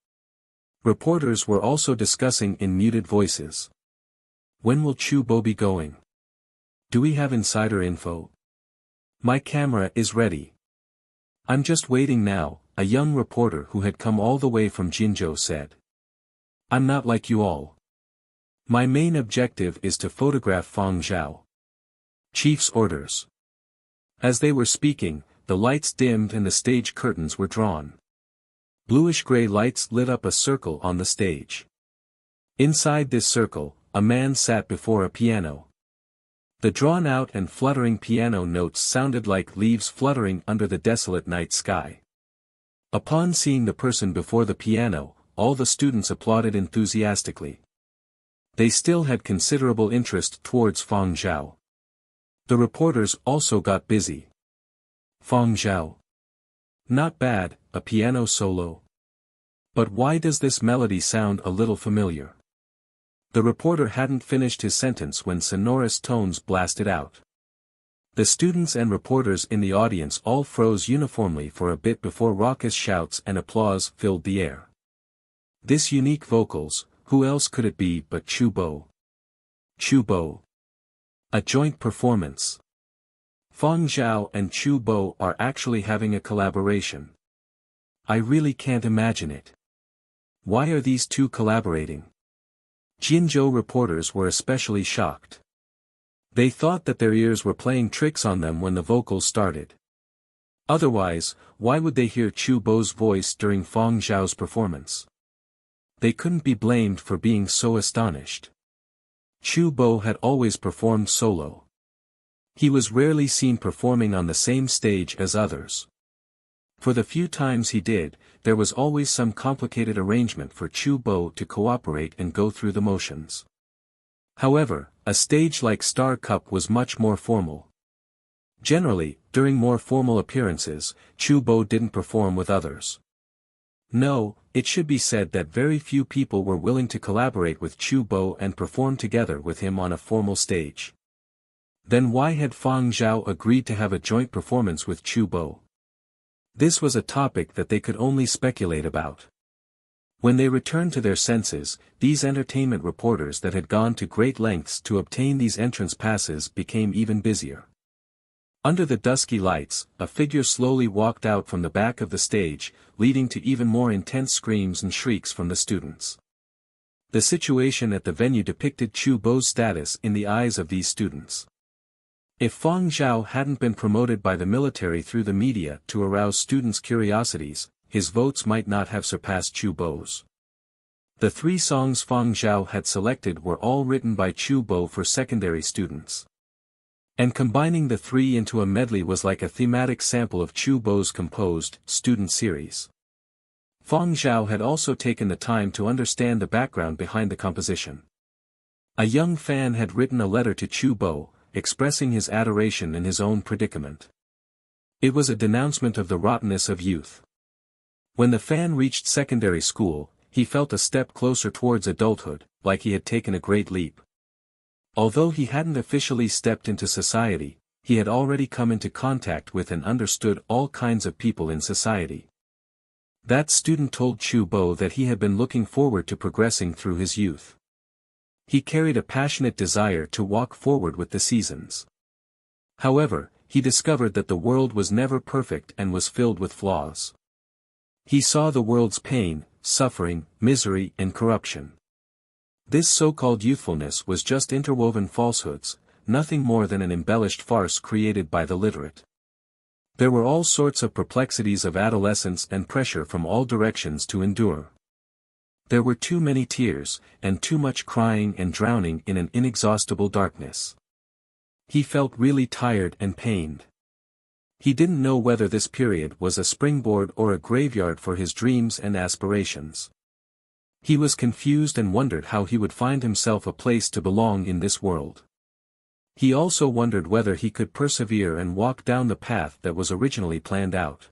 Reporters were also discussing in muted voices. When will Chu Bo be going? Do we have insider info? My camera is ready. I'm just waiting now, a young reporter who had come all the way from Jinzhou said. I'm not like you all. My main objective is to photograph Fang Zhao. Chief's orders. As they were speaking, the lights dimmed and the stage curtains were drawn. Bluish-gray lights lit up a circle on the stage. Inside this circle, a man sat before a piano. The drawn-out and fluttering piano notes sounded like leaves fluttering under the desolate night sky. Upon seeing the person before the piano, all the students applauded enthusiastically. They still had considerable interest towards Fang Zhao. The reporters also got busy. Fang Zhao. Not bad, a piano solo. But why does this melody sound a little familiar? The reporter hadn't finished his sentence when sonorous tones blasted out. The students and reporters in the audience all froze uniformly for a bit before raucous shouts and applause filled the air. This unique vocals, who else could it be but Chu Bo? Chu Bo. A joint performance. Fang Zhao and Chu Bo are actually having a collaboration. I really can't imagine it. Why are these two collaborating? Jinzhou reporters were especially shocked. They thought that their ears were playing tricks on them when the vocals started. Otherwise, why would they hear Chu Bo's voice during Fang Zhao's performance? They couldn't be blamed for being so astonished. Chu Bo had always performed solo. He was rarely seen performing on the same stage as others. For the few times he did, there was always some complicated arrangement for Chu Bo to cooperate and go through the motions. However, a stage like Star Cup was much more formal. Generally, during more formal appearances, Chu Bo didn't perform with others. No, it should be said that very few people were willing to collaborate with Chu Bo and perform together with him on a formal stage. Then why had Fang Zhao agreed to have a joint performance with Chu Bo? This was a topic that they could only speculate about. When they returned to their senses, these entertainment reporters that had gone to great lengths to obtain these entrance passes became even busier. Under the dusky lights, a figure slowly walked out from the back of the stage, leading to even more intense screams and shrieks from the students. The situation at the venue depicted Chu Bo's status in the eyes of these students. If Fang Zhao hadn't been promoted by the military through the media to arouse students' curiosities, his votes might not have surpassed Chu Bo's. The 3 songs Fang Zhao had selected were all written by Chu Bo for secondary students. And combining the 3 into a medley was like a thematic sample of Chu Bo's composed, student series. Fang Zhao had also taken the time to understand the background behind the composition. A young fan had written a letter to Chu Bo, expressing his adoration in his own predicament. It was a denouncement of the rottenness of youth. When the fan reached secondary school, he felt a step closer towards adulthood, like he had taken a great leap. Although he hadn't officially stepped into society, he had already come into contact with and understood all kinds of people in society. That student told Chu Bo that he had been looking forward to progressing through his youth. He carried a passionate desire to walk forward with the seasons. However, he discovered that the world was never perfect and was filled with flaws. He saw the world's pain, suffering, misery and corruption. This so-called youthfulness was just interwoven falsehoods, nothing more than an embellished farce created by the literate. There were all sorts of perplexities of adolescence and pressure from all directions to endure. There were too many tears, and too much crying and drowning in an inexhaustible darkness. He felt really tired and pained. He didn't know whether this period was a springboard or a graveyard for his dreams and aspirations. He was confused and wondered how he would find himself a place to belong in this world. He also wondered whether he could persevere and walk down the path that was originally planned out.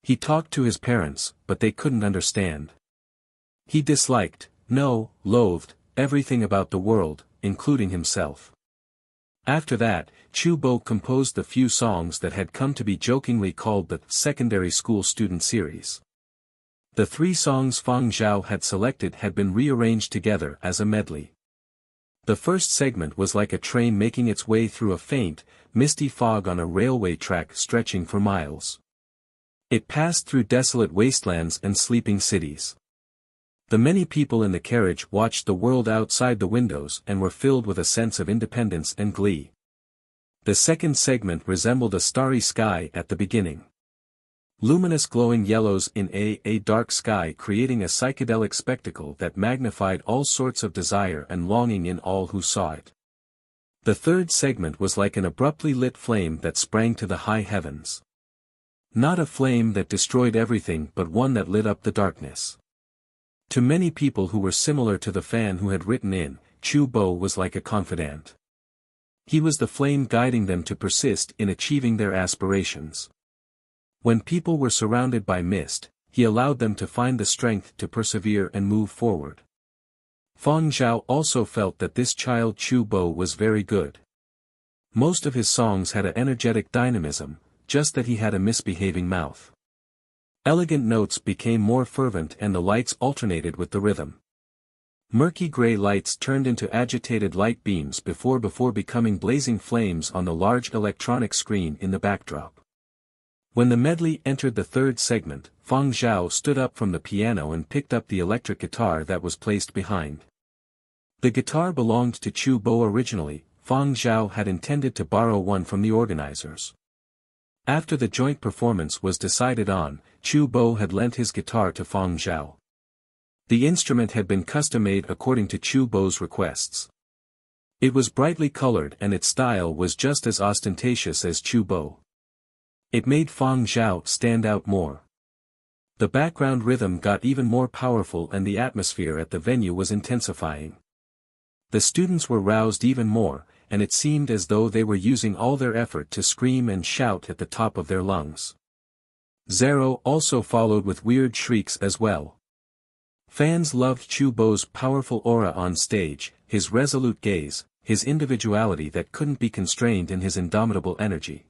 He talked to his parents, but they couldn't understand. He disliked, no, loathed, everything about the world, including himself. After that, Chu Bo composed the few songs that had come to be jokingly called the secondary school student series. The 3 songs Fang Zhao had selected had been rearranged together as a medley. The first segment was like a train making its way through a faint, misty fog on a railway track stretching for miles. It passed through desolate wastelands and sleeping cities. The many people in the carriage watched the world outside the windows and were filled with a sense of independence and glee. The second segment resembled a starry sky at the beginning. Luminous glowing yellows in a dark sky creating a psychedelic spectacle that magnified all sorts of desire and longing in all who saw it. The third segment was like an abruptly lit flame that sprang to the high heavens. Not a flame that destroyed everything but one that lit up the darkness. To many people who were similar to the fan who had written in, Chu Bo was like a confidant. He was the flame guiding them to persist in achieving their aspirations. When people were surrounded by mist, he allowed them to find the strength to persevere and move forward. Fang Zhao also felt that this child Chu Bo was very good. Most of his songs had an energetic dynamism, just that he had a misbehaving mouth. Elegant notes became more fervent and the lights alternated with the rhythm. Murky gray lights turned into agitated light beams before becoming blazing flames on the large electronic screen in the backdrop. When the medley entered the third segment, Fang Zhao stood up from the piano and picked up the electric guitar that was placed behind. The guitar belonged to Chu Bo originally. Fang Zhao had intended to borrow one from the organizers. After the joint performance was decided on, Chu Bo had lent his guitar to Fang Zhao. The instrument had been custom-made according to Chu Bo's requests. It was brightly colored and its style was just as ostentatious as Chu Bo. It made Fang Zhao stand out more. The background rhythm got even more powerful and the atmosphere at the venue was intensifying. The students were roused even more, and it seemed as though they were using all their effort to scream and shout at the top of their lungs. Zero also followed with weird shrieks as well. Fans loved Chu Bo's powerful aura on stage, his resolute gaze, his individuality that couldn't be constrained in his indomitable energy.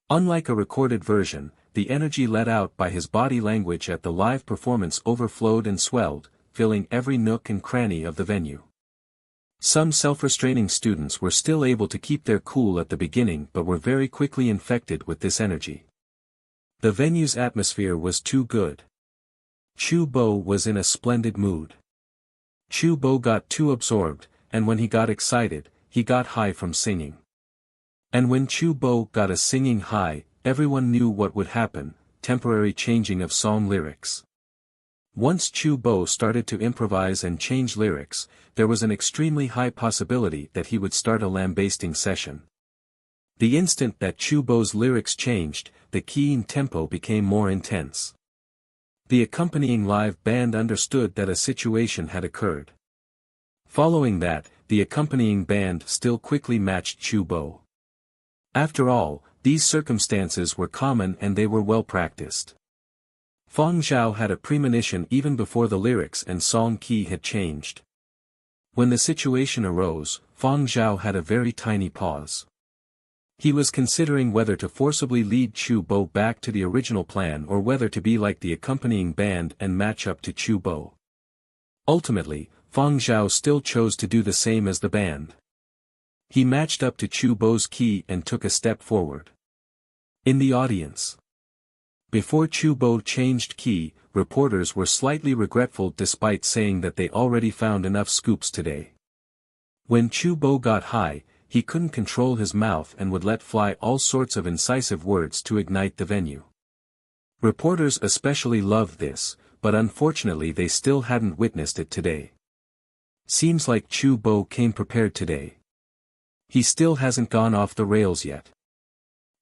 Unlike a recorded version, the energy let out by his body language at the live performance overflowed and swelled, filling every nook and cranny of the venue. Some self-restraining students were still able to keep their cool at the beginning but were very quickly infected with this energy. The venue's atmosphere was too good. Chu Bo was in a splendid mood. Chu Bo got too absorbed, and when he got excited, he got high from singing. And when Chu Bo got a singing high, everyone knew what would happen, temporary changing of song lyrics. Once Chu Bo started to improvise and change lyrics, there was an extremely high possibility that he would start a lambasting session. The instant that Chu Bo's lyrics changed, the key and tempo became more intense. The accompanying live band understood that a situation had occurred. Following that, the accompanying band still quickly matched Chu Bo. After all, these circumstances were common and they were well practiced. Fang Zhao had a premonition even before the lyrics and song key had changed. When the situation arose, Fang Zhao had a very tiny pause. He was considering whether to forcibly lead Chu Bo back to the original plan or whether to be like the accompanying band and match up to Chu Bo. Ultimately, Fang Zhao still chose to do the same as the band. He matched up to Chu Bo's key and took a step forward. In the audience. Before Chu Bo changed key, reporters were slightly regretful despite saying that they already found enough scoops today. When Chu Bo got high, he couldn't control his mouth and would let fly all sorts of incisive words to ignite the venue. Reporters especially loved this, but unfortunately they still hadn't witnessed it today. Seems like Chu Bo came prepared today. He still hasn't gone off the rails yet.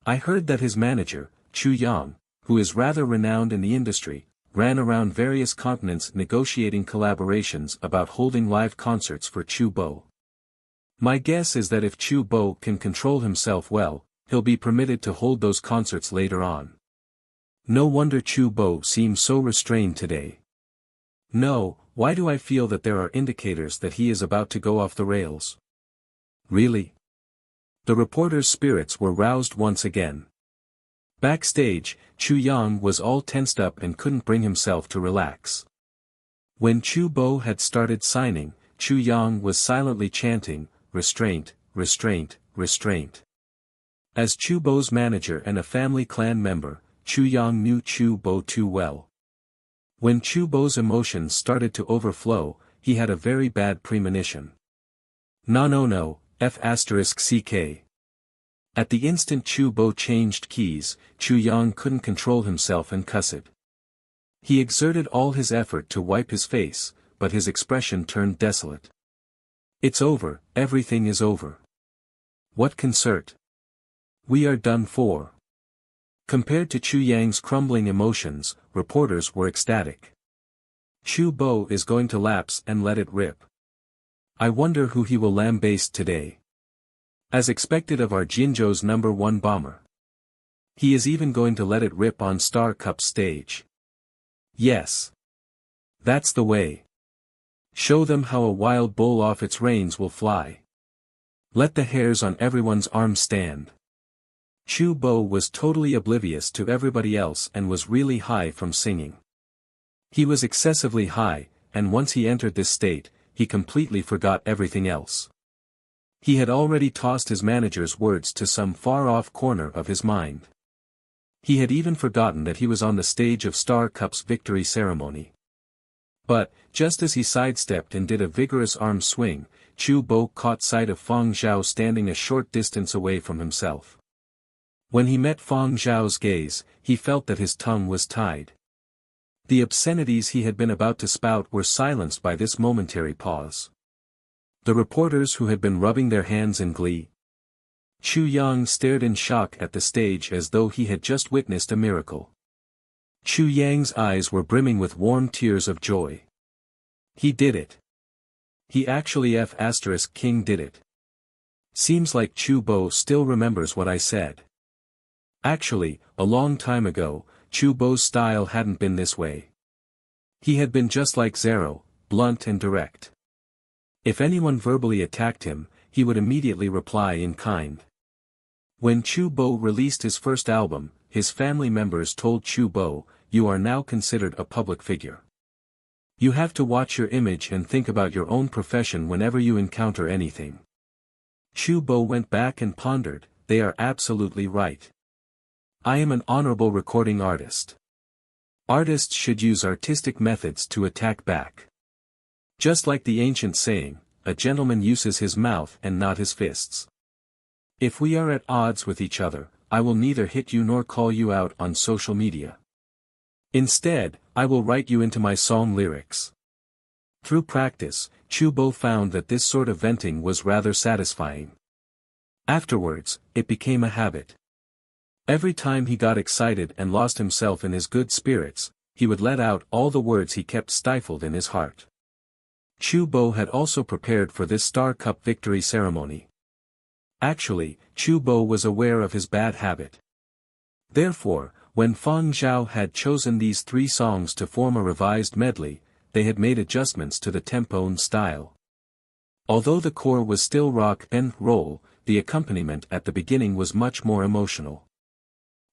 I heard that his manager, Chu Yang, who is rather renowned in the industry, ran around various continents negotiating collaborations about holding live concerts for Chu Bo. My guess is that if Chu Bo can control himself well, he'll be permitted to hold those concerts later on. No wonder Chu Bo seems so restrained today. No, why do I feel that there are indicators that he is about to go off the rails? Really? The reporter's spirits were roused once again. Backstage, Chu Yang was all tensed up and couldn't bring himself to relax. When Chu Bo had started signing, Chu Yang was silently chanting, "Restraint, restraint, restraint." As Chu Bo's manager and a family clan member, Chu Yang knew Chu Bo too well. When Chu Bo's emotions started to overflow, he had a very bad premonition. No, F***CK. At the instant Chu Bo changed keys, Chu Yang couldn't control himself and cussed. He exerted all his effort to wipe his face, but his expression turned desolate. It's over, everything is over. What concert? We are done for. Compared to Chu Yang's crumbling emotions, reporters were ecstatic. Chu Bo is going to lapse and let it rip. I wonder who he will lambaste today. As expected of our Jinzhou's #1 bomber. He is even going to let it rip on Star Cup's stage. Yes. That's the way. Show them how a wild bull off its reins will fly. Let the hairs on everyone's arms stand. Chu Bo was totally oblivious to everybody else and was really high from singing. He was excessively high, and once he entered this state, he completely forgot everything else. He had already tossed his manager's words to some far-off corner of his mind. He had even forgotten that he was on the stage of Star Cup's victory ceremony. But, just as he sidestepped and did a vigorous arm swing, Chu Bo caught sight of Fang Zhao standing a short distance away from himself. When he met Fang Zhao's gaze, he felt that his tongue was tied. The obscenities he had been about to spout were silenced by this momentary pause. The reporters who had been rubbing their hands in glee. Chu Yang stared in shock at the stage as though he had just witnessed a miracle. Chu Yang's eyes were brimming with warm tears of joy. He did it. He actually King did it. Seems like Chu Bo still remembers what I said. Actually, a long time ago, Chu Bo's style hadn't been this way. He had been just like Zero, blunt and direct. If anyone verbally attacked him, he would immediately reply in kind. When Chu Bo released his first album, his family members told Chu Bo, "You are now considered a public figure. You have to watch your image and think about your own profession whenever you encounter anything." Chu Bo went back and pondered, "They are absolutely right. I am an honorable recording artist. Artists should use artistic methods to attack back. Just like the ancient saying, a gentleman uses his mouth and not his fists. If we are at odds with each other, I will neither hit you nor call you out on social media. Instead, I will write you into my song lyrics." Through practice, Chu Bo found that this sort of venting was rather satisfying. Afterwards, it became a habit. Every time he got excited and lost himself in his good spirits, he would let out all the words he kept stifled in his heart. Chu Bo had also prepared for this Star Cup victory ceremony. Actually, Chu Bo was aware of his bad habit. Therefore, when Fang Zhao had chosen these 3 songs to form a revised medley, they had made adjustments to the tempo and style. Although the core was still rock and roll, the accompaniment at the beginning was much more emotional.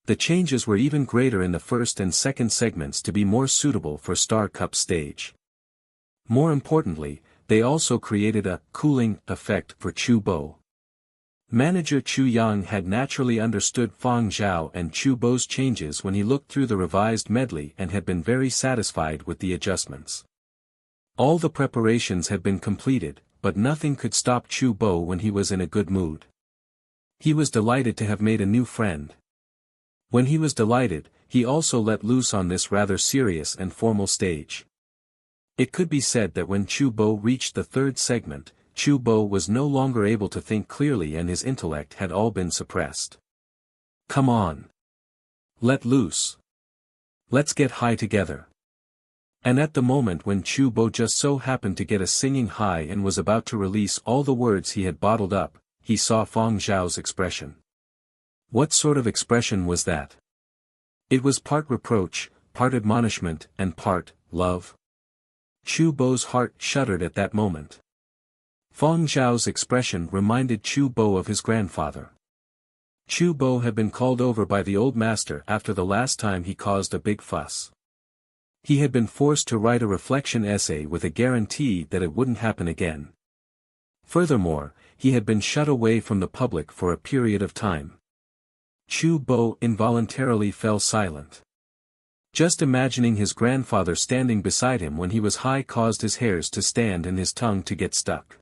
The changes were even greater in the first and second segments to be more suitable for Star Cup stage. More importantly, they also created a cooling effect for Chu Bo. Manager Chu Yang had naturally understood Fang Zhao and Chu Bo's changes when he looked through the revised medley and had been very satisfied with the adjustments. All the preparations had been completed, but nothing could stop Chu Bo when he was in a good mood. He was delighted to have made a new friend. When he was delighted, he also let loose on this rather serious and formal stage. It could be said that when Chu Bo reached the 3rd segment, Chu Bo was no longer able to think clearly and his intellect had all been suppressed. Come on. Let loose. Let's get high together. And at the moment when Chu Bo just so happened to get a singing high and was about to release all the words he had bottled up, he saw Fang Zhao's expression. What sort of expression was that? It was part reproach, part admonishment, and part love. Chu Bo's heart shuddered at that moment. Fang Zhao's expression reminded Chu Bo of his grandfather. Chu Bo had been called over by the old master after the last time he caused a big fuss. He had been forced to write a reflection essay with a guarantee that it wouldn't happen again. Furthermore, he had been shut away from the public for a period of time. Chu Bo involuntarily fell silent. Just imagining his grandfather standing beside him when he was high caused his hairs to stand and his tongue to get stuck.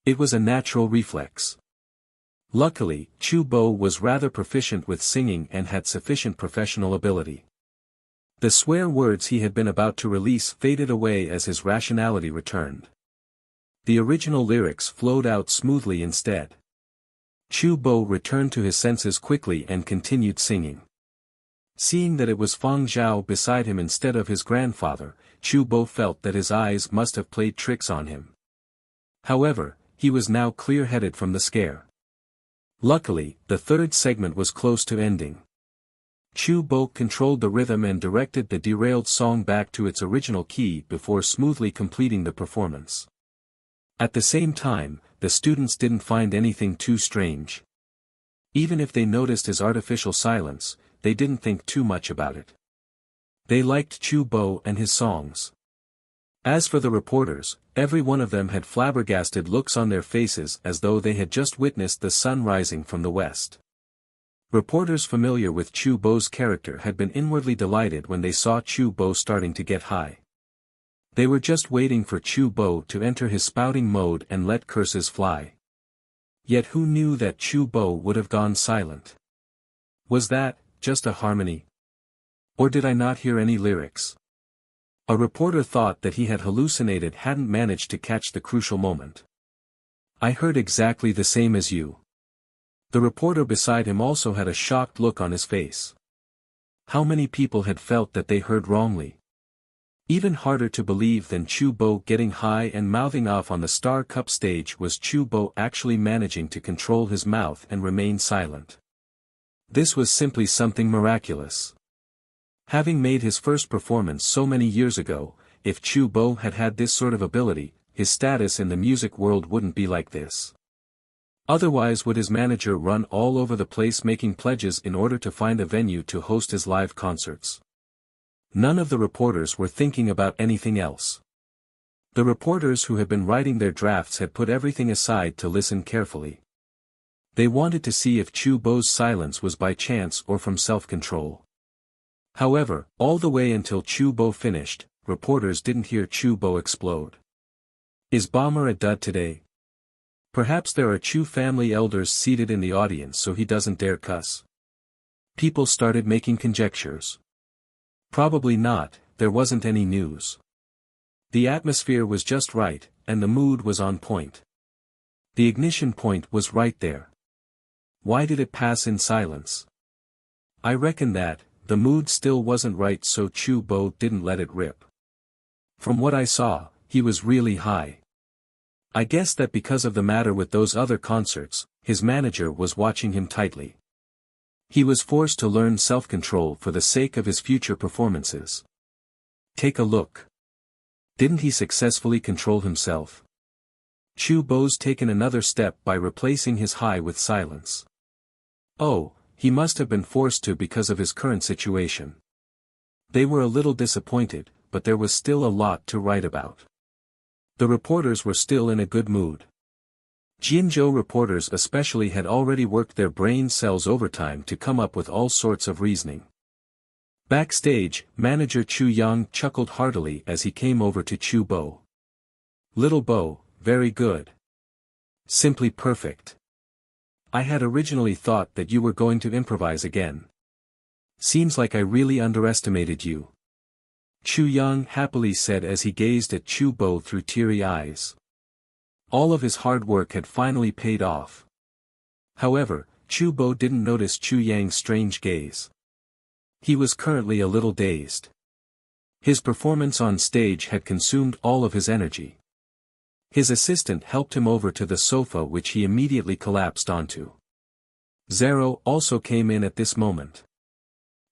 It was a natural reflex. Luckily, Chu Bo was rather proficient with singing and had sufficient professional ability. The swear words he had been about to release faded away as his rationality returned. The original lyrics flowed out smoothly instead. Chu Bo returned to his senses quickly and continued singing. Seeing that it was Fang Zhao beside him instead of his grandfather, Chu Bo felt that his eyes must have played tricks on him. However, he was now clear-headed from the scare. Luckily, the third segment was close to ending. Chu Bo controlled the rhythm and directed the derailed song back to its original key before smoothly completing the performance. At the same time, the students didn't find anything too strange. Even if they noticed his artificial silence, they didn't think too much about it. They liked Chu Bo and his songs. As for the reporters, every one of them had flabbergasted looks on their faces as though they had just witnessed the sun rising from the west. Reporters familiar with Chu Bo's character had been inwardly delighted when they saw Chu Bo starting to get high. They were just waiting for Chu Bo to enter his spouting mode and let curses fly. Yet who knew that Chu Bo would have gone silent? Was that just a harmony? Or did I not hear any lyrics? A reporter thought that he had hallucinated, hadn't managed to catch the crucial moment. I heard exactly the same as you. The reporter beside him also had a shocked look on his face. How many people had felt that they heard wrongly? Even harder to believe than Chu Bo getting high and mouthing off on the Star Cup stage was Chu Bo actually managing to control his mouth and remain silent. This was simply something miraculous. Having made his first performance so many years ago, if Chu Bo had had this sort of ability, his status in the music world wouldn't be like this. Otherwise would his manager run all over the place making pledges in order to find a venue to host his live concerts? None of the reporters were thinking about anything else. The reporters who had been writing their drafts had put everything aside to listen carefully. They wanted to see if Chu Bo's silence was by chance or from self-control. However, all the way until Chu Bo finished, reporters didn't hear Chu Bo explode. Is Bomber a dud today? Perhaps there are Chu family elders seated in the audience so he doesn't dare cuss. People started making conjectures. Probably not, there wasn't any news. The atmosphere was just right, and the mood was on point. The ignition point was right there. Why did it pass in silence? I reckon that, the mood still wasn't right, so Chu Bo didn't let it rip. From what I saw, he was really high. I guess that because of the matter with those other concerts, his manager was watching him tightly. He was forced to learn self-control for the sake of his future performances. Take a look. Didn't he successfully control himself? Chu Bo's taken another step by replacing his high with silence. Oh, he must have been forced to because of his current situation. They were a little disappointed, but there was still a lot to write about. The reporters were still in a good mood. Jianzhou reporters especially had already worked their brain cells overtime to come up with all sorts of reasoning. Backstage, manager Chu Yang chuckled heartily as he came over to Chu Bo. Little Bo, very good. Simply perfect. I had originally thought that you were going to improvise again. Seems like I really underestimated you. Chu Yang happily said as he gazed at Chu Bo through teary eyes. All of his hard work had finally paid off. However, Chu Bo didn't notice Chu Yang's strange gaze. He was currently a little dazed. His performance on stage had consumed all of his energy. His assistant helped him over to the sofa, which he immediately collapsed onto. Zero also came in at this moment.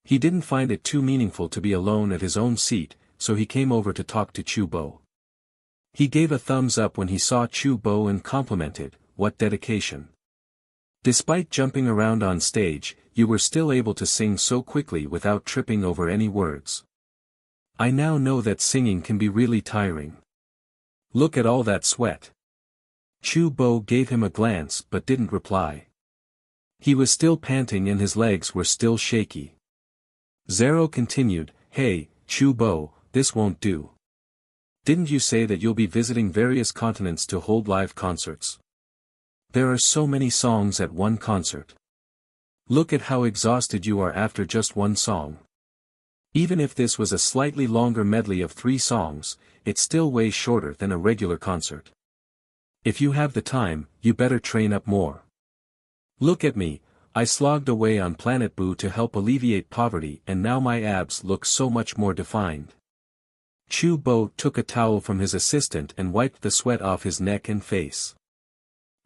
He didn't find it too meaningful to be alone at his own seat, so he came over to talk to Chu Bo. He gave a thumbs up when he saw Chu Bo and complimented, "What dedication. Despite jumping around on stage, you were still able to sing so quickly without tripping over any words. I now know that singing can be really tiring. Look at all that sweat." Chu Bo gave him a glance but didn't reply. He was still panting and his legs were still shaky. Zero continued, "Hey, Chu Bo, this won't do. Didn't you say that you'll be visiting various continents to hold live concerts? There are so many songs at one concert. Look at how exhausted you are after just one song. Even if this was a slightly longer medley of 3 songs, it's still way shorter than a regular concert. If you have the time, you better train up more. Look at me, I slogged away on Planet Boo to help alleviate poverty and now my abs look so much more defined." Chu Bo took a towel from his assistant and wiped the sweat off his neck and face.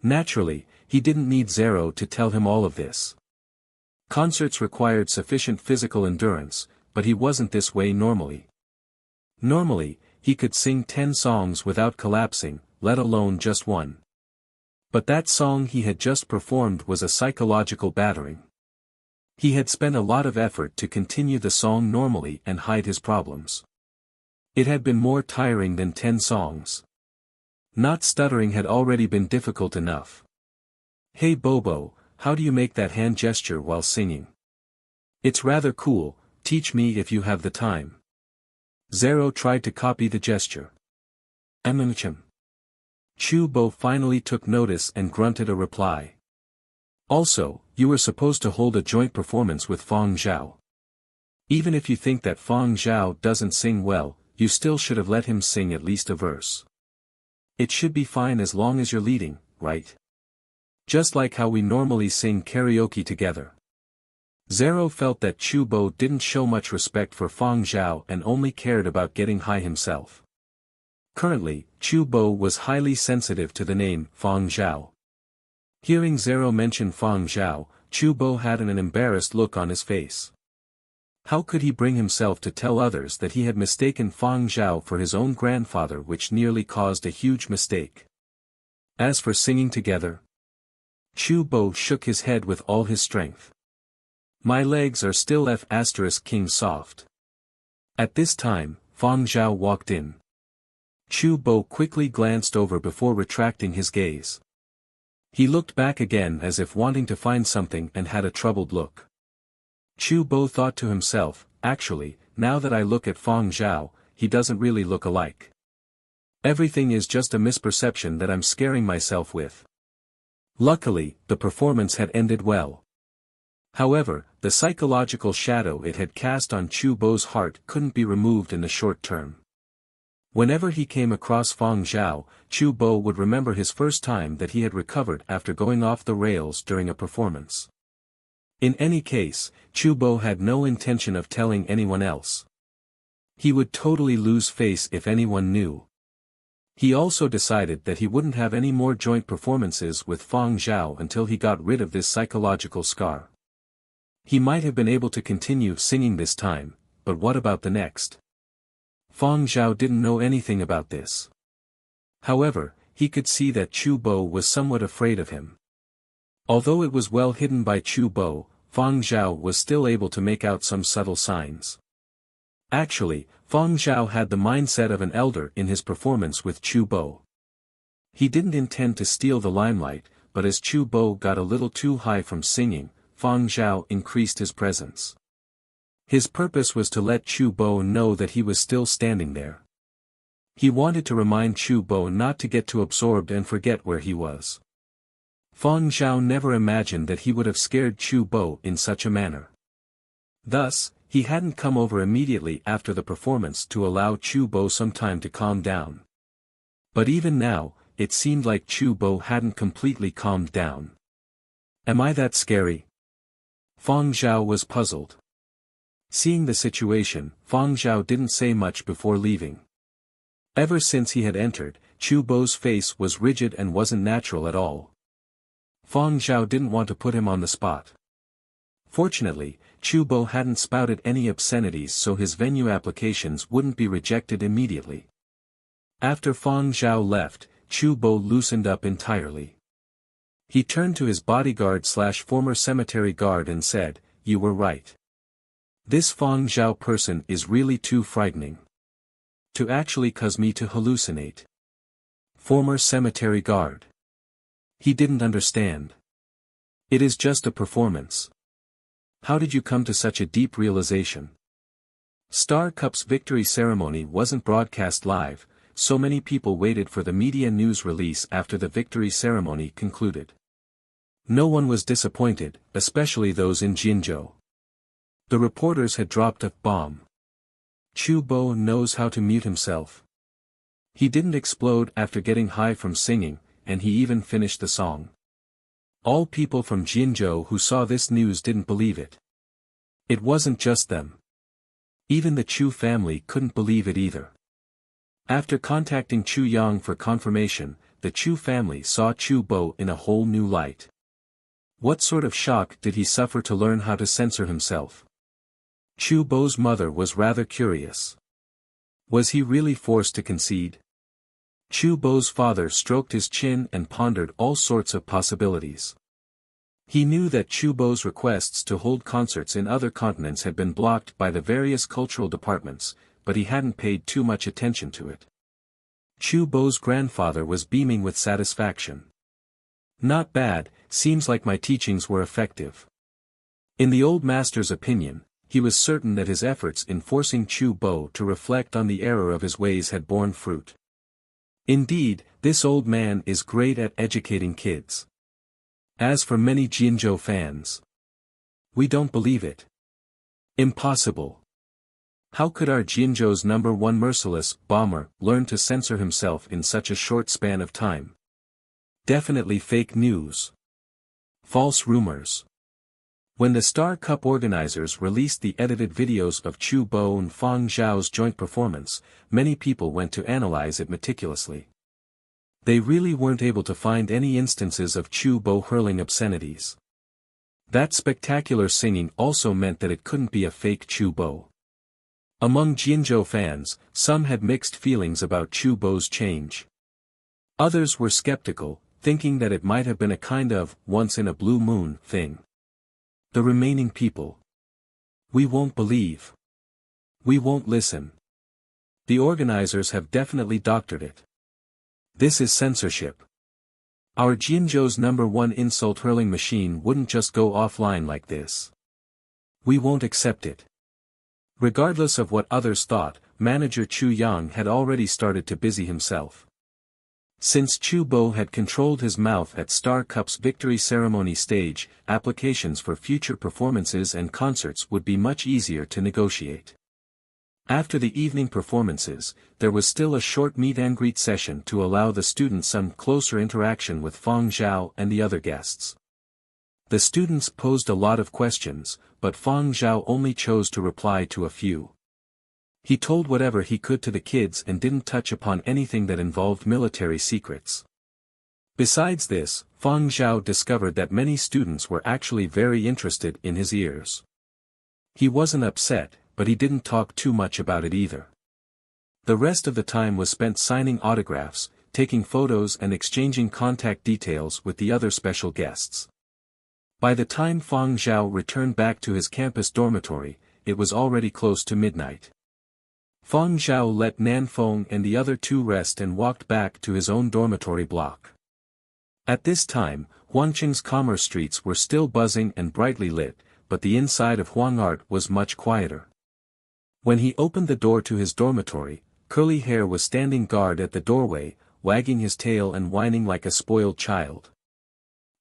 Naturally, he didn't need Zero to tell him all of this. Concerts required sufficient physical endurance, but he wasn't this way normally. Normally, he could sing 10 songs without collapsing, let alone just one. But that song he had just performed was a psychological battering. He had spent a lot of effort to continue the song normally and hide his problems. It had been more tiring than 10 songs. Not stuttering had already been difficult enough. "Hey Bobo, how do you make that hand gesture while singing? It's rather cool, teach me if you have the time." Zero tried to copy the gesture. "Amunchim." Chubo finally took notice and grunted a reply. "Also, you were supposed to hold a joint performance with Fang Zhao. Even if you think that Fang Zhao doesn't sing well, you still should have let him sing at least a verse. It should be fine as long as you're leading, right? Just like how we normally sing karaoke together." Zero felt that Chubo didn't show much respect for Fang Zhao and only cared about getting high himself. Currently, Chubo was highly sensitive to the name Fang Zhao. Hearing Zero mention Fang Zhao, Chubo had an embarrassed look on his face. How could he bring himself to tell others that he had mistaken Fang Zhao for his own grandfather, which nearly caused a huge mistake? As for singing together, Chubo shook his head with all his strength. "My legs are still F***king soft." At this time, Fang Zhao walked in. Chubo quickly glanced over before retracting his gaze. He looked back again as if wanting to find something and had a troubled look. Chubo thought to himself, "Actually, now that I look at Fang Zhao, he doesn't really look alike. Everything is just a misperception that I'm scaring myself with." Luckily, the performance had ended well. However, the psychological shadow it had cast on Chubo's heart couldn't be removed in the short term. Whenever he came across Fang Zhao, Chubo would remember his first time that he had recovered after going off the rails during a performance. In any case, Chubo had no intention of telling anyone else. He would totally lose face if anyone knew. He also decided that he wouldn't have any more joint performances with Fang Zhao until he got rid of this psychological scar. He might have been able to continue singing this time, but what about the next? Fang Zhao didn't know anything about this. However, he could see that Chubo was somewhat afraid of him. Although it was well hidden by Chubo, Fang Zhao was still able to make out some subtle signs. Actually, Fang Zhao had the mindset of an elder in his performance with Chubo. He didn't intend to steal the limelight, but as Chubo got a little too high from singing, Fang Zhao increased his presence. His purpose was to let Chubo know that he was still standing there. He wanted to remind Chubo not to get too absorbed and forget where he was. Fang Zhao never imagined that he would have scared Chubo in such a manner. Thus, he hadn't come over immediately after the performance to allow Chubo some time to calm down. But even now, it seemed like Chubo hadn't completely calmed down. "Am I that scary?" Fang Zhao was puzzled. Seeing the situation, Fang Zhao didn't say much before leaving. Ever since he had entered, Chubo's face was rigid and wasn't natural at all. Fang Zhao didn't want to put him on the spot. Fortunately, Chubo hadn't spouted any obscenities, so his venue applications wouldn't be rejected immediately. After Fang Zhao left, Chubo loosened up entirely. He turned to his bodyguard/former cemetery guard and said, "You were right. This Fang Zhao person is really too frightening. To actually cause me to hallucinate." Former cemetery guard. He didn't understand. "It is just a performance. How did you come to such a deep realization?" Star Cup's victory ceremony wasn't broadcast live, so many people waited for the media news release after the victory ceremony concluded. No one was disappointed, especially those in Jinzhou. The reporters had dropped a bomb. Chubo knows how to mute himself. He didn't explode after getting high from singing, and he even finished the song. All people from Jinzhou who saw this news didn't believe it. It wasn't just them. Even the Chu family couldn't believe it either. After contacting Chu Yang for confirmation, the Chu family saw Chu Bo in a whole new light. What sort of shock did he suffer to learn how to censor himself? Chu Bo's mother was rather curious. Was he really forced to concede? Chu Bo's father stroked his chin and pondered all sorts of possibilities. He knew that Chu Bo's requests to hold concerts in other continents had been blocked by the various cultural departments, but he hadn't paid too much attention to it. Chu Bo's grandfather was beaming with satisfaction. Not bad, seems like my teachings were effective. In the old master's opinion, he was certain that his efforts in forcing Chu Bo to reflect on the error of his ways had borne fruit. Indeed, this old man is great at educating kids. As for many Jinzhou fans, we don't believe it. Impossible. How could our Jinzhou's #1 merciless bomber learn to censor himself in such a short span of time? Definitely fake news. False rumors. When the Star Cup organizers released the edited videos of Chu Bo and Fang Zhao's joint performance, many people went to analyze it meticulously. They really weren't able to find any instances of Chu Bo hurling obscenities. That spectacular singing also meant that it couldn't be a fake Chu Bo. Among Jinzhou fans, some had mixed feelings about Chu Bo's change. Others were skeptical, thinking that it might have been a kind of once-in-a-blue-moon thing. The remaining people. We won't believe. We won't listen. The organizers have definitely doctored it. This is censorship. Our Jinzhou's #1 insult-hurling machine wouldn't just go offline like this. We won't accept it. Regardless of what others thought, manager Chu Yang had already started to busy himself. Since Chu Bo had controlled his mouth at Star Cup's victory ceremony stage, applications for future performances and concerts would be much easier to negotiate. After the evening performances, there was still a short meet-and-greet session to allow the students some closer interaction with Fang Zhao and the other guests. The students posed a lot of questions, but Fang Zhao only chose to reply to a few. He told whatever he could to the kids and didn't touch upon anything that involved military secrets. Besides this, Fang Zhao discovered that many students were actually very interested in his ears. He wasn't upset, but he didn't talk too much about it either. The rest of the time was spent signing autographs, taking photos and exchanging contact details with the other special guests. By the time Fang Zhao returned back to his campus dormitory, it was already close to midnight. Fang Zhao let Nanfeng and the other two rest and walked back to his own dormitory block. At this time, Huangqing's commerce streets were still buzzing and brightly lit, but the inside of Huangart was much quieter. When he opened the door to his dormitory, Curly Hair was standing guard at the doorway, wagging his tail and whining like a spoiled child.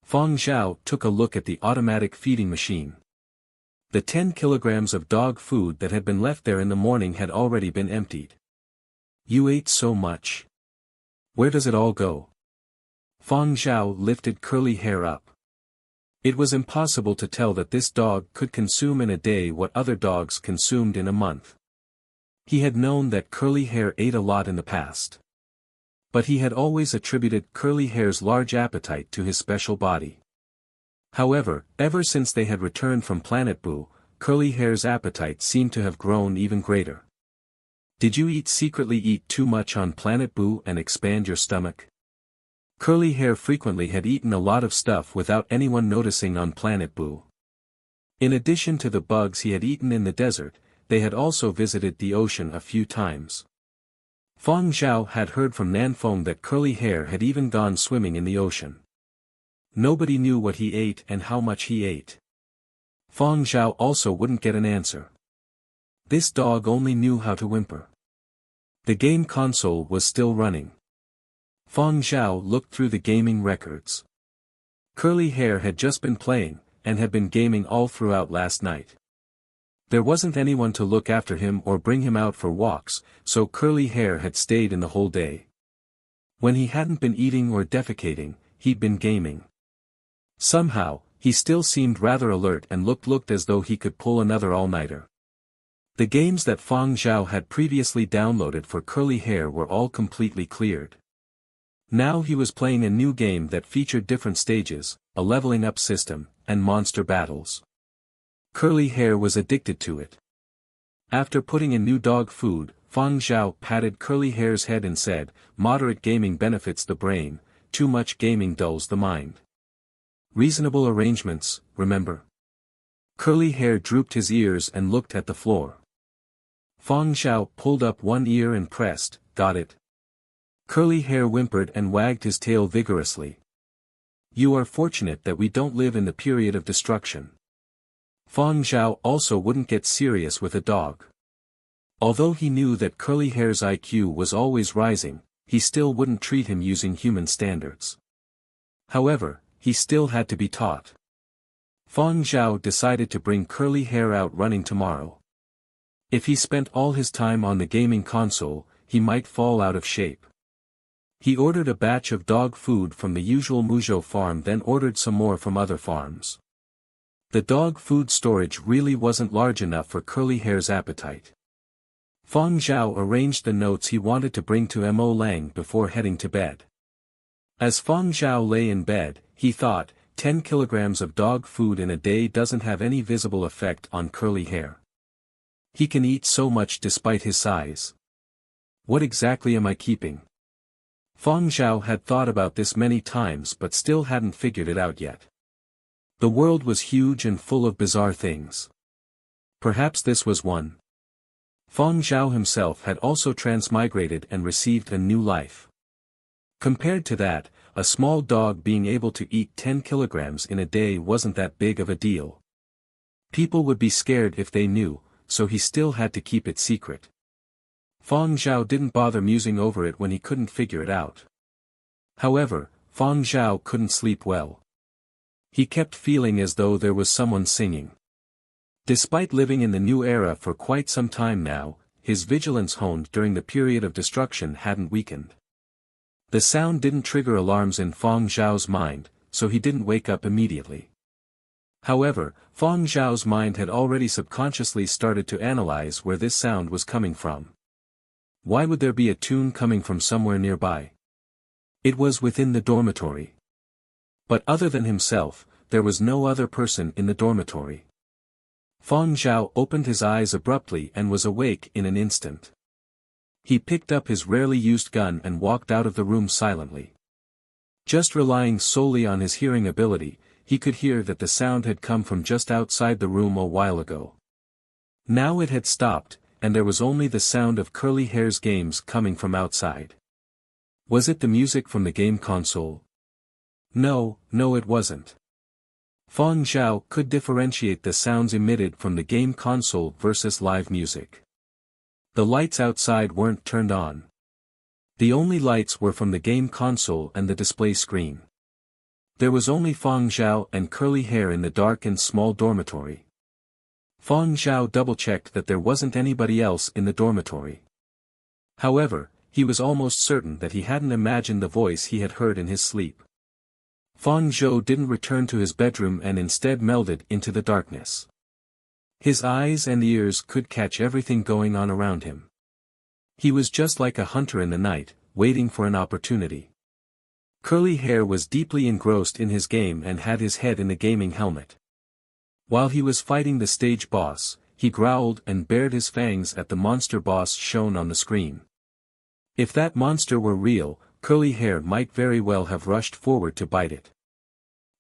Fang Zhao took a look at the automatic feeding machine. The 10 kilograms of dog food that had been left there in the morning had already been emptied. You ate so much. Where does it all go? Fang Zhao lifted Curly Hair up. It was impossible to tell that this dog could consume in a day what other dogs consumed in a month. He had known that Curly Hair ate a lot in the past. But he had always attributed Curly Hair's large appetite to his special body. However, ever since they had returned from Planet Boo, Curly Hair's appetite seemed to have grown even greater. Did you secretly eat too much on Planet Boo and expand your stomach? Curly Hair frequently had eaten a lot of stuff without anyone noticing on Planet Boo. In addition to the bugs he had eaten in the desert, they had also visited the ocean a few times. Fang Zhao had heard from Nanfeng that Curly Hair had even gone swimming in the ocean. Nobody knew what he ate and how much he ate. Fang Zhao also wouldn't get an answer. This dog only knew how to whimper. The game console was still running. Fang Zhao looked through the gaming records. Curly Hair had just been playing, and had been gaming all throughout last night. There wasn't anyone to look after him or bring him out for walks, so Curly Hair had stayed in the whole day. When he hadn't been eating or defecating, he'd been gaming. Somehow, he still seemed rather alert and looked as though he could pull another all-nighter. The games that Fang Zhao had previously downloaded for Curly Hair were all completely cleared. Now he was playing a new game that featured different stages, a leveling up system, and monster battles. Curly Hair was addicted to it. After putting in new dog food, Fang Zhao patted Curly Hair's head and said, "Moderate gaming benefits the brain, too much gaming dulls the mind. Reasonable arrangements, remember." Curly Hair drooped his ears and looked at the floor. Fang Zhao pulled up one ear and pressed, "Got it." Curly Hair whimpered and wagged his tail vigorously. "You are fortunate that we don't live in the period of destruction." Fang Zhao also wouldn't get serious with a dog. Although he knew that Curly Hair's IQ was always rising, he still wouldn't treat him using human standards. However, he still had to be taught. Fang Zhao decided to bring Curly Hair out running tomorrow. If he spent all his time on the gaming console, he might fall out of shape. He ordered a batch of dog food from the usual Muzhou farm, then ordered some more from other farms. The dog food storage really wasn't large enough for Curly Hair's appetite. Fang Zhao arranged the notes he wanted to bring to Mo Lang before heading to bed. As Fang Zhao lay in bed, he thought, 10 kilograms of dog food in a day doesn't have any visible effect on Curly Hair. He can eat so much despite his size. What exactly am I keeping? Fang Zhao had thought about this many times but still hadn't figured it out yet. The world was huge and full of bizarre things. Perhaps this was one. Fang Zhao himself had also transmigrated and received a new life. Compared to that, a small dog being able to eat 10 kilograms in a day wasn't that big of a deal. People would be scared if they knew, so he still had to keep it secret. Fang Zhao didn't bother musing over it when he couldn't figure it out. However, Fang Zhao couldn't sleep well. He kept feeling as though there was someone singing. Despite living in the new era for quite some time now, his vigilance honed during the period of destruction hadn't weakened. The sound didn't trigger alarms in Fang Zhao's mind, so he didn't wake up immediately. However, Fang Zhao's mind had already subconsciously started to analyze where this sound was coming from. Why would there be a tune coming from somewhere nearby? It was within the dormitory. But other than himself, there was no other person in the dormitory. Fang Zhao opened his eyes abruptly and was awake in an instant. He picked up his rarely used gun and walked out of the room silently. Just relying solely on his hearing ability, he could hear that the sound had come from just outside the room a while ago. Now it had stopped, and there was only the sound of Curly Hair's games coming from outside. Was it the music from the game console? No, it wasn't. Fang Zhao could differentiate the sounds emitted from the game console versus live music. The lights outside weren't turned on. The only lights were from the game console and the display screen. There was only Fang Zhao and Curly Hair in the dark and small dormitory. Fang Zhao double-checked that there wasn't anybody else in the dormitory. However, he was almost certain that he hadn't imagined the voice he had heard in his sleep. Fang Zhao didn't return to his bedroom and instead melded into the darkness. His eyes and ears could catch everything going on around him. He was just like a hunter in the night, waiting for an opportunity. Curly Hair was deeply engrossed in his game and had his head in the gaming helmet. While he was fighting the stage boss, he growled and bared his fangs at the monster boss shown on the screen. If that monster were real, Curly Hair might very well have rushed forward to bite it.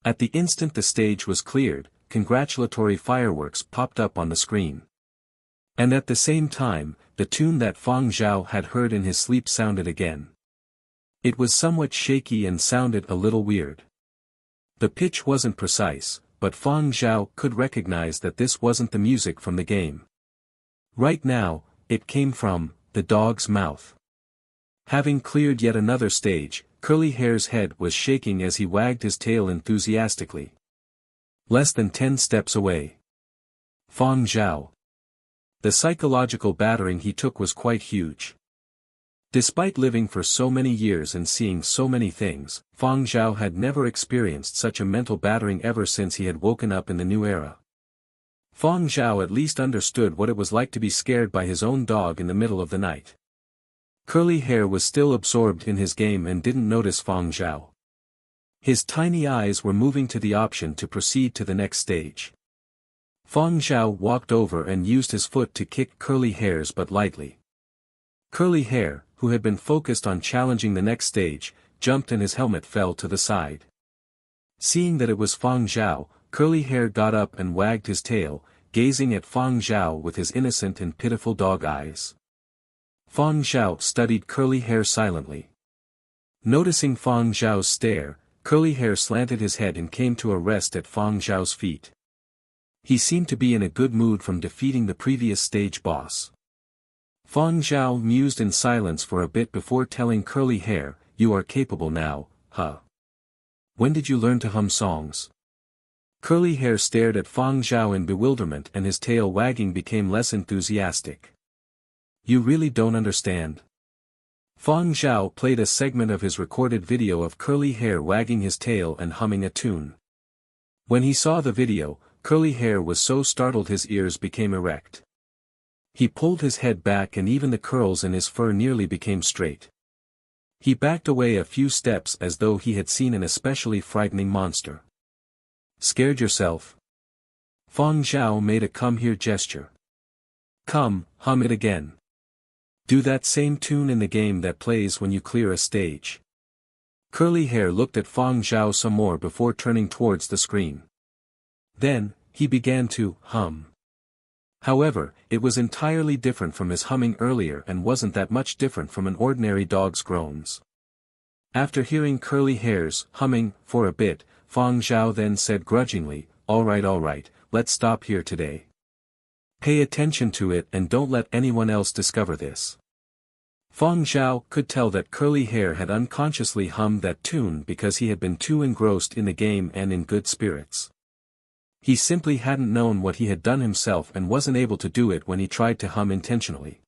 At the instant the stage was cleared, congratulatory fireworks popped up on the screen. And at the same time, the tune that Fang Zhao had heard in his sleep sounded again. It was somewhat shaky and sounded a little weird. The pitch wasn't precise, but Fang Zhao could recognize that this wasn't the music from the game. Right now, it came from the dog's mouth. Having cleared yet another stage, Curly Hair's head was shaking as he wagged his tail enthusiastically. Less than 10 steps away. Fang Zhao. The psychological battering he took was quite huge. Despite living for so many years and seeing so many things, Fang Zhao had never experienced such a mental battering ever since he had woken up in the new era. Fang Zhao at least understood what it was like to be scared by his own dog in the middle of the night. Curly Hair was still absorbed in his game and didn't notice Fang Zhao. His tiny eyes were moving to the option to proceed to the next stage. Fang Zhao walked over and used his foot to kick Curly Hair's butt lightly. Curly Hair, who had been focused on challenging the next stage, jumped and his helmet fell to the side. Seeing that it was Fang Zhao, Curly Hair got up and wagged his tail, gazing at Fang Zhao with his innocent and pitiful dog eyes. Fang Zhao studied Curly Hair silently. Noticing Fang Zhao's stare, Curly Hair slanted his head and came to a rest at Fang Zhao's feet. He seemed to be in a good mood from defeating the previous stage boss. Fang Zhao mused in silence for a bit before telling Curly Hair, "You are capable now, huh? When did you learn to hum songs?" Curly Hair stared at Fang Zhao in bewilderment and his tail wagging became less enthusiastic. "You really don't understand?" Fang Zhao played a segment of his recorded video of Curly Hair wagging his tail and humming a tune. When he saw the video, Curly Hair was so startled his ears became erect. He pulled his head back and even the curls in his fur nearly became straight. He backed away a few steps as though he had seen an especially frightening monster. "Scared yourself?" Fang Zhao made a come here gesture. "Come, hum it again. Do that same tune in the game that plays when you clear a stage." Curly Hair looked at Fang Zhao some more before turning towards the screen. Then, he began to hum. However, it was entirely different from his humming earlier and wasn't that much different from an ordinary dog's groans. After hearing Curly Hair's humming for a bit, Fang Zhao then said grudgingly, all right, let's stop here today. Pay attention to it and don't let anyone else discover this." Fang Zhao could tell that Curly Hair had unconsciously hummed that tune because he had been too engrossed in the game and in good spirits. He simply hadn't known what he had done himself and wasn't able to do it when he tried to hum intentionally.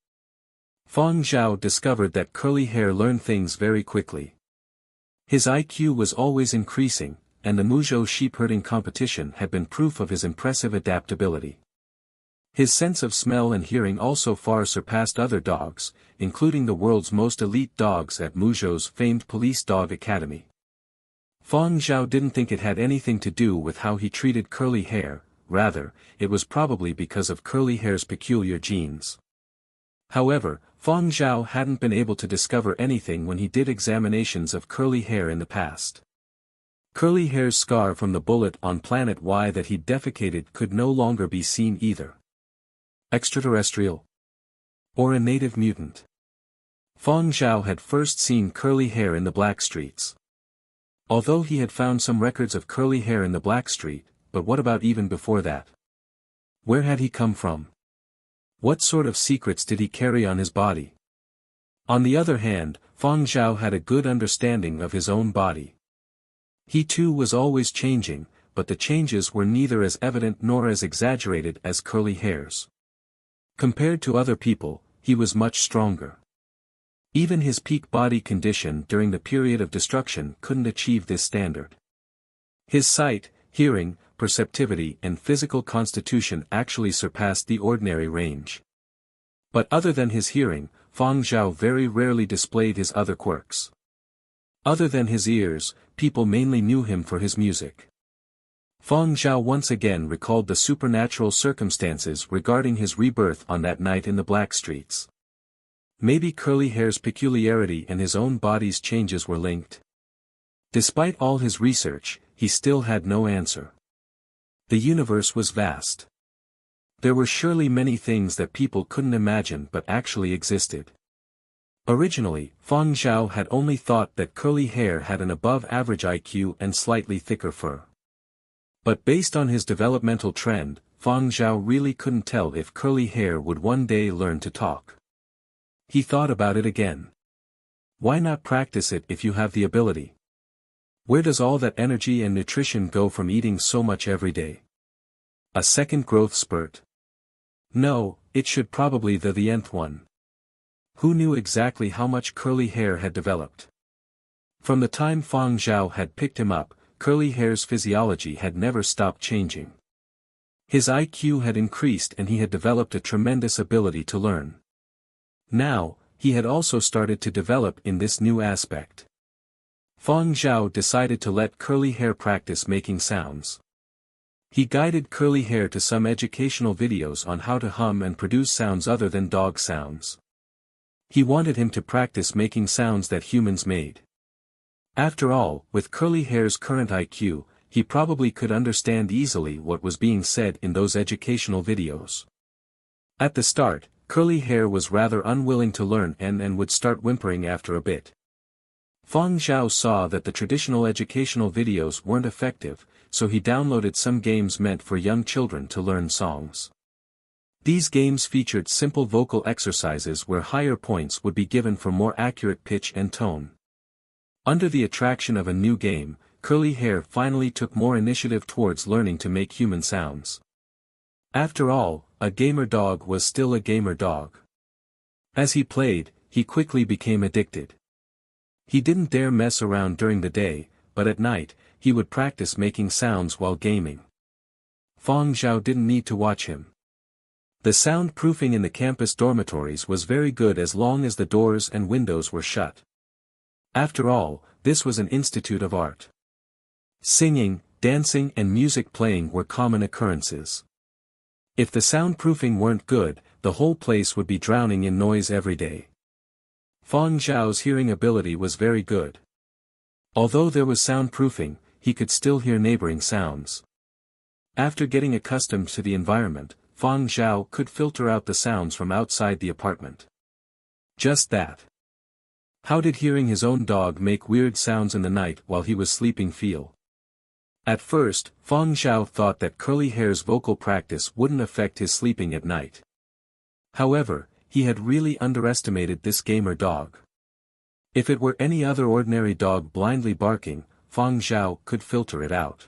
Fang Zhao discovered that Curly Hair learned things very quickly. His IQ was always increasing, and the Muzhou sheep-herding competition had been proof of his impressive adaptability. His sense of smell and hearing also far surpassed other dogs, including the world's most elite dogs at Muzhou's famed police dog academy. Fang Zhao didn't think it had anything to do with how he treated Curly Hair, rather, it was probably because of Curly Hair's peculiar genes. However, Fang Zhao hadn't been able to discover anything when he did examinations of Curly Hair in the past. Curly Hair's scar from the bullet on Planet Y that he defecated could no longer be seen either. Extraterrestrial? Or a native mutant? Fang Zhao had first seen Curly Hair in the Blackstreets. Although he had found some records of Curly Hair in the Blackstreet, but what about even before that? Where had he come from? What sort of secrets did he carry on his body? On the other hand, Fang Zhao had a good understanding of his own body. He too was always changing, but the changes were neither as evident nor as exaggerated as Curly Hair's. Compared to other people, he was much stronger. Even his peak body condition during the period of destruction couldn't achieve this standard. His sight, hearing, perceptivity and physical constitution actually surpassed the ordinary range. But other than his hearing, Fang Zhao very rarely displayed his other quirks. Other than his ears, people mainly knew him for his music. Fang Zhao once again recalled the supernatural circumstances regarding his rebirth on that night in the Blackstreets. Maybe Curly Hair's peculiarity and his own body's changes were linked. Despite all his research, he still had no answer. The universe was vast. There were surely many things that people couldn't imagine but actually existed. Originally, Fang Zhao had only thought that Curly Hair had an above-average IQ and slightly thicker fur. But based on his developmental trend, Fang Zhao really couldn't tell if Curly Hair would one day learn to talk. He thought about it again. Why not practice it if you have the ability? Where does all that energy and nutrition go from eating so much every day? A second growth spurt? No, it should probably be the nth one. Who knew exactly how much Curly Hair had developed? From the time Fang Zhao had picked him up, Curly Hair's physiology had never stopped changing. His IQ had increased and he had developed a tremendous ability to learn. Now, he had also started to develop in this new aspect. Fang Zhao decided to let Curly Hair practice making sounds. He guided Curly Hair to some educational videos on how to hum and produce sounds other than dog sounds. He wanted him to practice making sounds that humans made. After all, with Curly Hair's current IQ, he probably could understand easily what was being said in those educational videos. At the start, Curly Hair was rather unwilling to learn and would start whimpering after a bit. Fang Zhao saw that the traditional educational videos weren't effective, so he downloaded some games meant for young children to learn songs. These games featured simple vocal exercises where higher points would be given for more accurate pitch and tone. Under the attraction of a new game, Curly Hair finally took more initiative towards learning to make human sounds. After all, a gamer dog was still a gamer dog. As he played, he quickly became addicted. He didn't dare mess around during the day, but at night, he would practice making sounds while gaming. Fang Zhao didn't need to watch him. The soundproofing in the campus dormitories was very good as long as the doors and windows were shut. After all, this was an institute of art. Singing, dancing and music playing were common occurrences. If the soundproofing weren't good, the whole place would be drowning in noise every day. Fang Zhao's hearing ability was very good. Although there was soundproofing, he could still hear neighboring sounds. After getting accustomed to the environment, Fang Zhao could filter out the sounds from outside the apartment. Just that. How did hearing his own dog make weird sounds in the night while he was sleeping feel? At first, Fang Zhao thought that Curly Hair's vocal practice wouldn't affect his sleeping at night. However, he had really underestimated this gamer dog. If it were any other ordinary dog blindly barking, Fang Zhao could filter it out.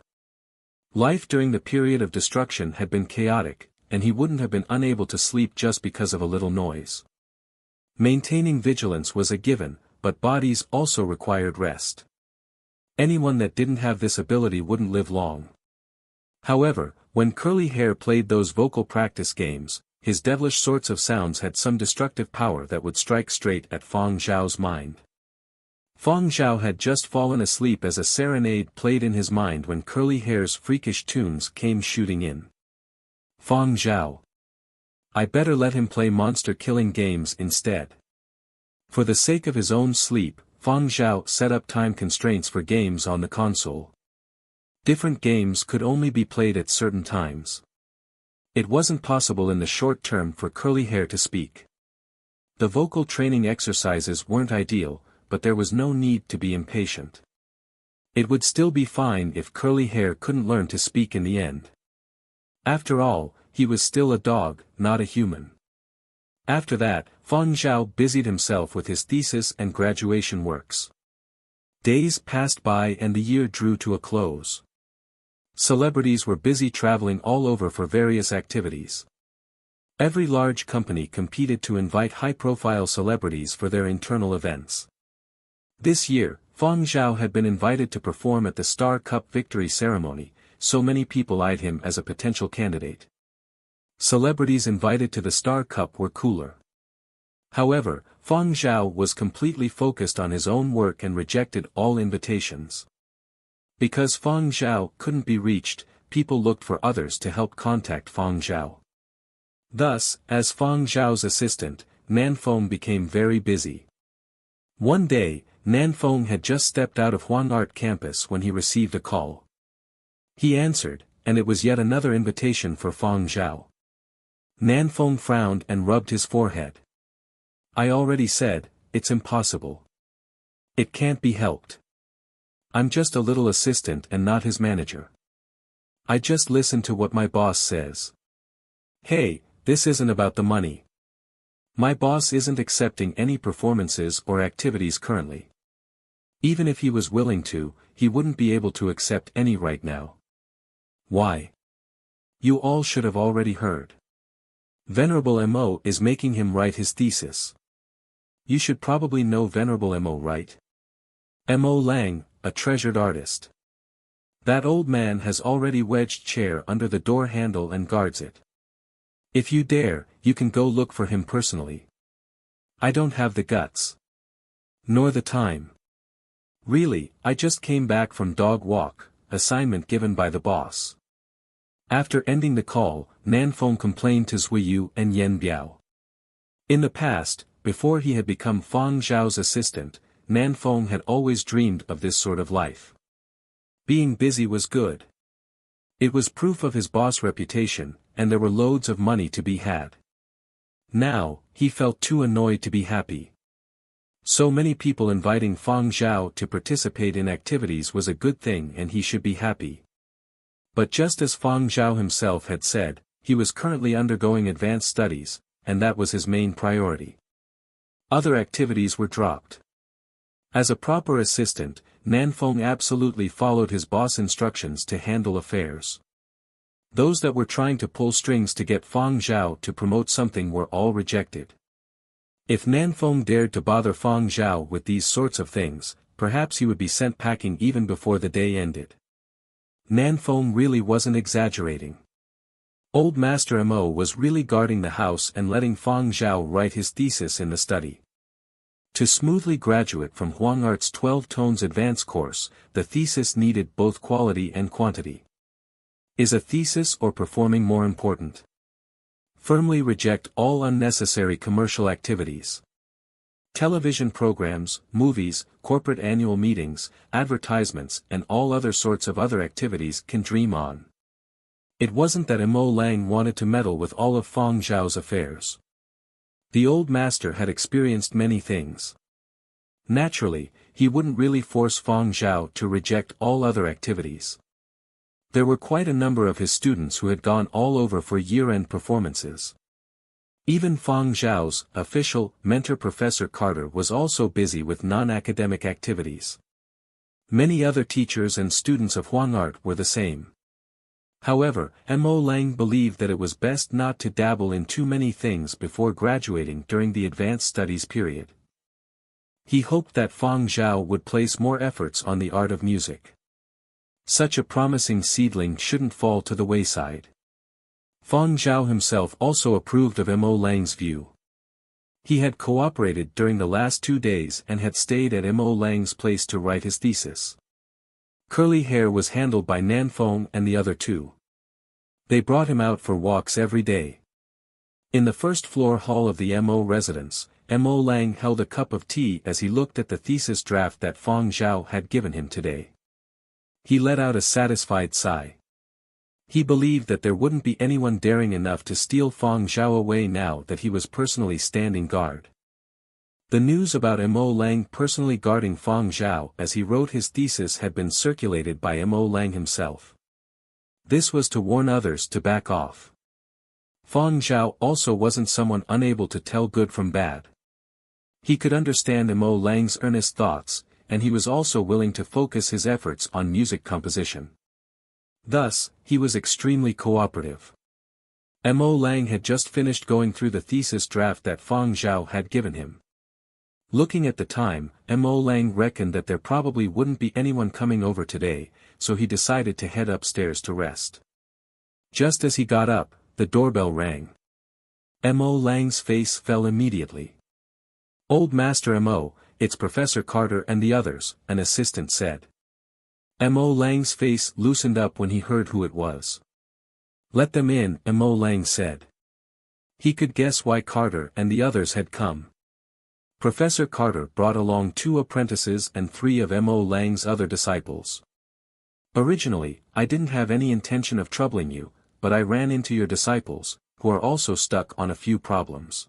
Life during the period of destruction had been chaotic, and he wouldn't have been unable to sleep just because of a little noise. Maintaining vigilance was a given, but bodies also required rest. Anyone that didn't have this ability wouldn't live long. However, when Curly Hair played those vocal practice games, his devilish sorts of sounds had some destructive power that would strike straight at Fang Zhao's mind. Fang Zhao had just fallen asleep as a serenade played in his mind when Curly Hair's freakish tunes came shooting in. Fang Zhao. I better let him play monster-killing games instead. For the sake of his own sleep, Fang Zhao set up time constraints for games on the console. Different games could only be played at certain times. It wasn't possible in the short term for Curly Hair to speak. The vocal training exercises weren't ideal, but there was no need to be impatient. It would still be fine if Curly Hair couldn't learn to speak in the end. After all, he was still a dog, not a human. After that, Fang Zhao busied himself with his thesis and graduation works. Days passed by and the year drew to a close. Celebrities were busy traveling all over for various activities. Every large company competed to invite high-profile celebrities for their internal events. This year, Fang Zhao had been invited to perform at the Star Cup victory ceremony, so many people eyed him as a potential candidate. Celebrities invited to the Star Cup were cooler. However, Fang Zhao was completely focused on his own work and rejected all invitations. Because Fang Zhao couldn't be reached, people looked for others to help contact Fang Zhao. Thus, as Fang Zhao's assistant, Nanfeng became very busy. One day, Nanfeng had just stepped out of Huan Art campus when he received a call. He answered, and it was yet another invitation for Fang Zhao. Nanfeng frowned and rubbed his forehead. I already said, it's impossible. It can't be helped. I'm just a little assistant and not his manager. I just listen to what my boss says. Hey, this isn't about the money. My boss isn't accepting any performances or activities currently. Even if he was willing to, he wouldn't be able to accept any right now. Why? You all should have already heard. Venerable Mo is making him write his thesis. You should probably know Venerable Mo, right? Mo Lang, a treasured artist. That old man has already wedged chair under the door handle and guards it. If you dare, you can go look for him personally. I don't have the guts. Nor the time. Really, I just came back from dog walk, assignment given by the boss. After ending the call, Nanfeng complained to Zuiyu and Yen Biao. In the past, before he had become Fang Zhao's assistant, Nanfeng had always dreamed of this sort of life. Being busy was good. It was proof of his boss' reputation, and there were loads of money to be had. Now, he felt too annoyed to be happy. So many people inviting Fang Zhao to participate in activities was a good thing and he should be happy. But just as Fang Zhao himself had said, he was currently undergoing advanced studies, and that was his main priority. Other activities were dropped. As a proper assistant, Nanfeng absolutely followed his boss' instructions to handle affairs. Those that were trying to pull strings to get Fang Zhao to promote something were all rejected. If Nanfeng dared to bother Fang Zhao with these sorts of things, perhaps he would be sent packing even before the day ended. Nanfeng really wasn't exaggerating. Old Master Mo was really guarding the house and letting Fang Zhao write his thesis in the study. To smoothly graduate from Huang Art's 12 Tones Advanced course, the thesis needed both quality and quantity. Is a thesis or performing more important? Firmly reject all unnecessary commercial activities. Television programs, movies, corporate annual meetings, advertisements and all other sorts of other activities can dream on. It wasn't that Mo Lang wanted to meddle with all of Fang Zhao's affairs. The old master had experienced many things. Naturally, he wouldn't really force Fang Zhao to reject all other activities. There were quite a number of his students who had gone all over for year-end performances. Even Fang Zhao's official mentor Professor Carter was also busy with non-academic activities. Many other teachers and students of Huang Art were the same. However, Mo Lang believed that it was best not to dabble in too many things before graduating during the advanced studies period. He hoped that Fang Zhao would place more efforts on the art of music. Such a promising seedling shouldn't fall to the wayside. Fang Zhao himself also approved of Mo Lang's view. He had cooperated during the last 2 days and had stayed at Mo Lang's place to write his thesis. Curly hair was handled by Nanfeng and the other two. They brought him out for walks every day. In the first floor hall of the Mo residence, Mo Lang held a cup of tea as he looked at the thesis draft that Fang Zhao had given him today. He let out a satisfied sigh. He believed that there wouldn't be anyone daring enough to steal Fang Zhao away now that he was personally standing guard. The news about Mo Lang personally guarding Fang Zhao as he wrote his thesis had been circulated by Mo Lang himself. This was to warn others to back off. Fang Zhao also wasn't someone unable to tell good from bad. He could understand Mo Lang's earnest thoughts, and he was also willing to focus his efforts on music composition. Thus, he was extremely cooperative. Mo Lang had just finished going through the thesis draft that Fang Zhao had given him. Looking at the time, Mo Lang reckoned that there probably wouldn't be anyone coming over today, so he decided to head upstairs to rest. Just as he got up, the doorbell rang. Mo Lang's face fell immediately. "Old Master Mo, it's Professor Carter and the others," an assistant said. Mo Lang's face loosened up when he heard who it was. "Let them in," Mo Lang said. He could guess why Carter and the others had come. Professor Carter brought along 2 apprentices and 3 of Mo Lang's other disciples. "Originally, I didn't have any intention of troubling you, but I ran into your disciples, who are also stuck on a few problems.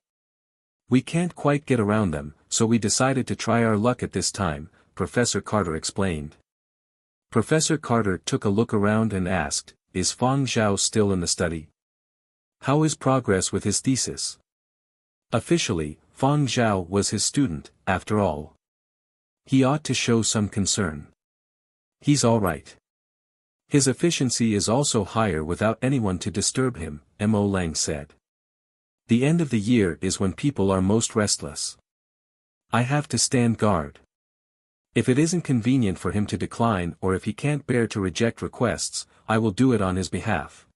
We can't quite get around them, so we decided to try our luck at this time," Professor Carter explained. Professor Carter took a look around and asked, "Is Fang Zhao still in the study? How is progress with his thesis?" Officially, Fang Zhao was his student, after all. He ought to show some concern. "He's all right. His efficiency is also higher without anyone to disturb him," Mo Lang said. "The end of the year is when people are most restless. I have to stand guard. If it isn't convenient for him to decline or if he can't bear to reject requests, I will do it on his behalf."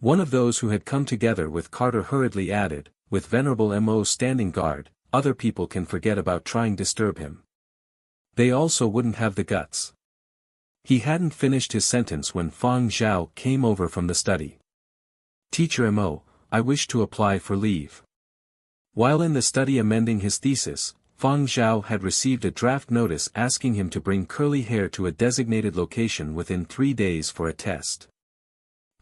One of those who had come together with Carter hurriedly added, "With Venerable Mo standing guard, other people can forget about trying to disturb him. They also wouldn't have the guts. He hadn't finished his sentence when Fang Zhao came over from the study. Teacher Mo, I wish to apply for leave. While in the study amending his thesis, Fang Zhao had received a draft notice asking him to bring curly hair to a designated location within 3 days for a test.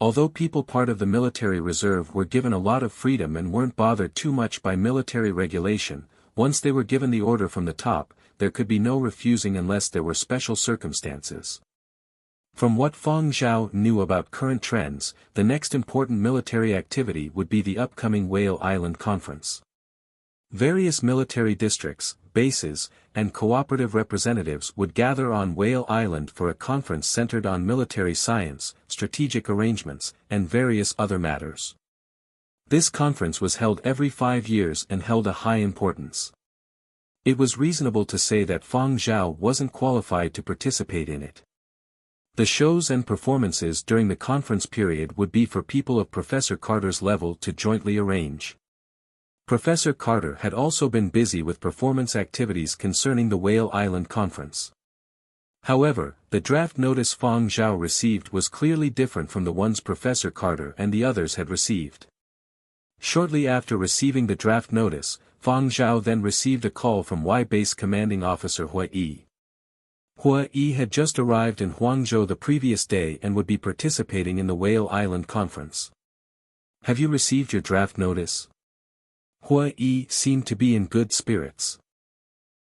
Although people part of the military reserve were given a lot of freedom and weren't bothered too much by military regulation, once they were given the order from the top, there could be no refusing unless there were special circumstances. From what Fang Zhao knew about current trends, the next important military activity would be the upcoming Whale Island Conference. Various military districts, bases, and cooperative representatives would gather on Whale Island for a conference centered on military science, strategic arrangements, and various other matters. This conference was held every 5 years and held a high importance. It was reasonable to say that Fang Zhao wasn't qualified to participate in it. The shows and performances during the conference period would be for people of Professor Carter's level to jointly arrange. Professor Carter had also been busy with performance activities concerning the Whale Island Conference. However, the draft notice Fang Zhao received was clearly different from the ones Professor Carter and the others had received. Shortly after receiving the draft notice, Fang Zhao then received a call from Y-Base Commanding Officer Hua Yi. Hua Yi had just arrived in Huangzhou the previous day and would be participating in the Whale Island Conference. Have you received your draft notice? Hua Yi seemed to be in good spirits.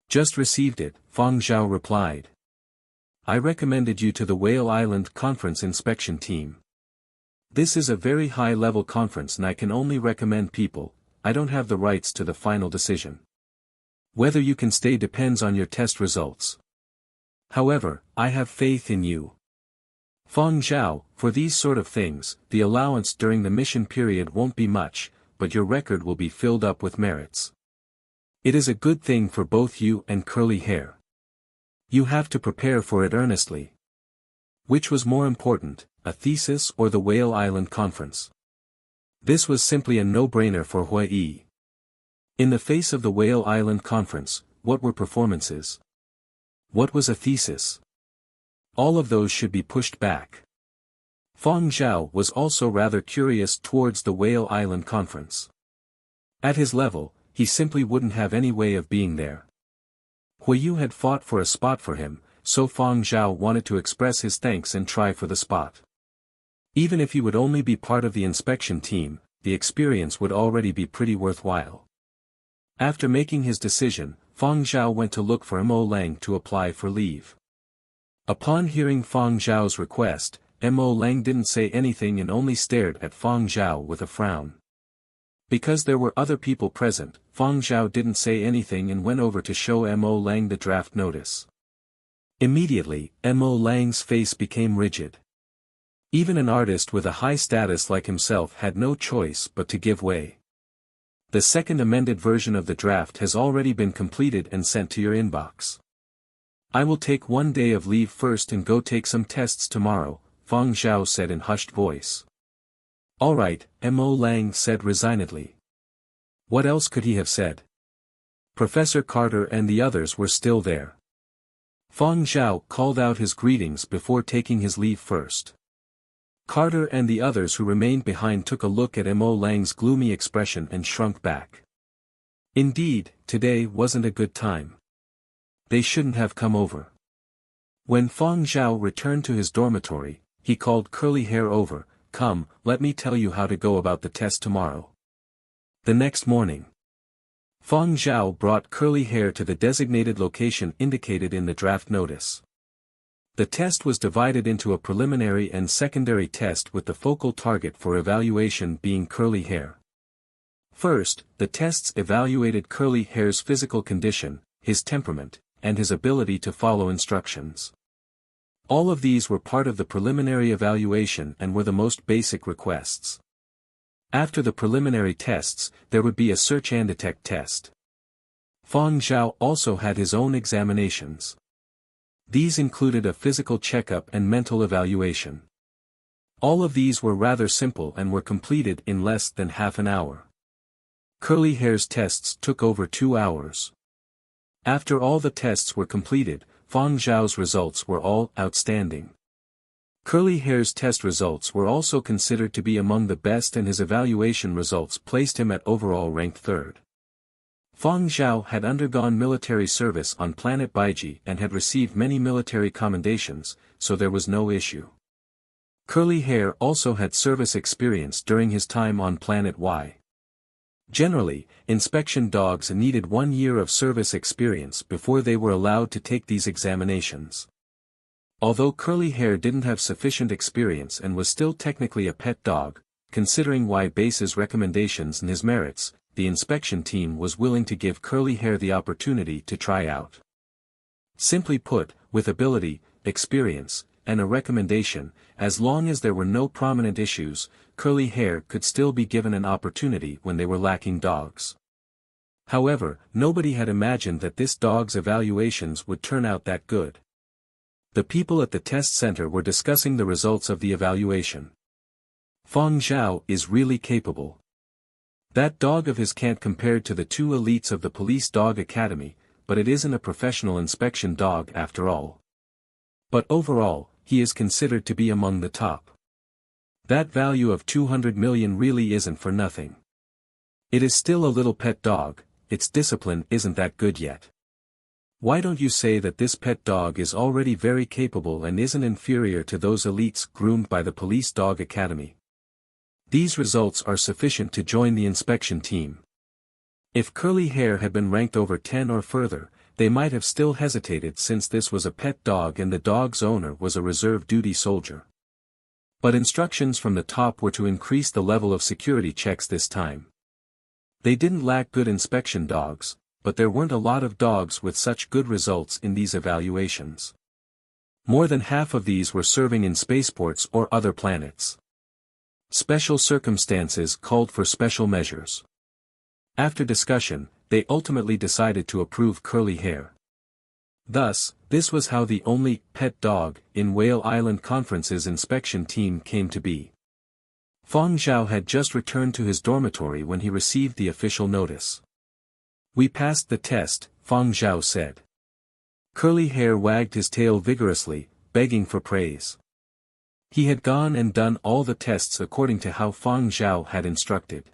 Just received it, Fang Zhao replied. I recommended you to the Whale Island Conference inspection team. This is a very high-level conference and I can only recommend people. I don't have the rights to the final decision. Whether you can stay depends on your test results. However, I have faith in you. Fang Zhao, for these sort of things, the allowance during the mission period won't be much, but your record will be filled up with merits. It is a good thing for both you and curly hair. You have to prepare for it earnestly. Which was more important, a thesis or the Whale Island Conference? This was simply a no-brainer for Hua Yi. In the face of the Whale Island Conference, what were performances? What was a thesis? All of those should be pushed back. Fang Zhao was also rather curious towards the Whale Island Conference. At his level, he simply wouldn't have any way of being there. Hua Yu had fought for a spot for him, so Fang Zhao wanted to express his thanks and try for the spot. Even if he would only be part of the inspection team, the experience would already be pretty worthwhile. After making his decision, Fang Zhao went to look for Mo Lang to apply for leave. Upon hearing Fang Zhao's request, Mo Lang didn't say anything and only stared at Fang Zhao with a frown. Because there were other people present, Fang Zhao didn't say anything and went over to show Mo Lang the draft notice. Immediately, Mo Lang's face became rigid. Even an artist with a high status like himself had no choice but to give way. The second amended version of the draft has already been completed and sent to your inbox. I will take 1 day of leave first and go take some tests tomorrow, Fang Zhao said in hushed voice. All right, Mo Lang said resignedly. What else could he have said? Professor Carter and the others were still there. Fang Zhao called out his greetings before taking his leave first. Carter and the others who remained behind took a look at Mo Lang's gloomy expression and shrunk back. Indeed, today wasn't a good time. They shouldn't have come over. When Fang Zhao returned to his dormitory, he called Curly Hair over. Come, let me tell you how to go about the test tomorrow. The next morning, Fang Zhao brought Curly Hair to the designated location indicated in the draft notice. The test was divided into a preliminary and secondary test with the focal target for evaluation being Curly Hair. First, the tests evaluated Curly Hair's physical condition, his temperament, and his ability to follow instructions. All of these were part of the preliminary evaluation and were the most basic requests. After the preliminary tests, there would be a search and detect test. Fang Zhao also had his own examinations. These included a physical checkup and mental evaluation. All of these were rather simple and were completed in less than half an hour. Curly Hair's tests took over 2 hours. After all the tests were completed, Fang Zhao's results were all outstanding. Curly Hair's test results were also considered to be among the best, and his evaluation results placed him at overall rank 3rd. Fang Zhao had undergone military service on planet Baiji and had received many military commendations, so there was no issue. Curly Hair also had service experience during his time on planet Y. Generally, inspection dogs needed 1 year of service experience before they were allowed to take these examinations. Although Curly Hair didn't have sufficient experience and was still technically a pet dog, considering Y Base's recommendations and his merits, the inspection team was willing to give Curly Hair the opportunity to try out. Simply put, with ability, experience, and a recommendation, as long as there were no prominent issues, Curly Hair could still be given an opportunity when they were lacking dogs. However, nobody had imagined that this dog's evaluations would turn out that good. The people at the test center were discussing the results of the evaluation. Fang Zhao is really capable. That dog of his can't compare to the 2 elites of the police dog academy, but it isn't a professional inspection dog after all. But overall, he is considered to be among the top. That value of 200 million really isn't for nothing. It is still a little pet dog, its discipline isn't that good yet. Why don't you say that this pet dog is already very capable and isn't inferior to those elites groomed by the police dog academy? These results are sufficient to join the inspection team. If Curly Hair had been ranked over 10 or further, they might have still hesitated, since this was a pet dog and the dog's owner was a reserve duty soldier. But instructions from the top were to increase the level of security checks this time. They didn't lack good inspection dogs, but there weren't a lot of dogs with such good results in these evaluations. More than half of these were serving in spaceports or other planets. Special circumstances called for special measures. After discussion, they ultimately decided to approve Curly Hair. Thus, this was how the only pet dog in Whale Island Conference's inspection team came to be. Fang Zhao had just returned to his dormitory when he received the official notice. "We passed the test," Fang Zhao said. Curly Hair wagged his tail vigorously, begging for praise. He had gone and done all the tests according to how Fang Zhao had instructed.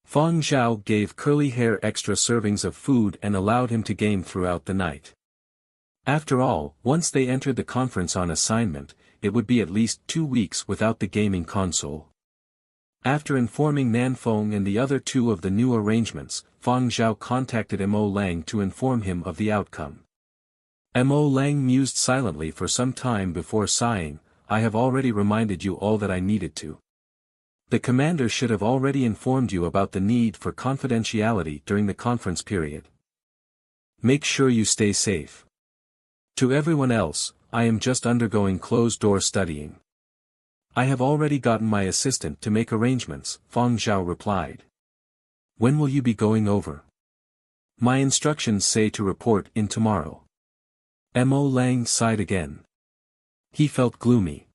Fang Zhao gave Curly Hair extra servings of food and allowed him to game throughout the night. After all, once they entered the conference on assignment, it would be at least 2 weeks without the gaming console. After informing Nanfeng and the other 2 of the new arrangements, Fang Zhao contacted Mo Lang to inform him of the outcome. Mo Lang mused silently for some time before sighing, "I have already reminded you all that I needed to. The commander should have already informed you about the need for confidentiality during the conference period. Make sure you stay safe. To everyone else, I am just undergoing closed-door studying. I have already gotten my assistant to make arrangements," Fang Zhao replied. "When will you be going over?" "My instructions say to report in tomorrow." Mo Lang sighed again. He felt gloomy.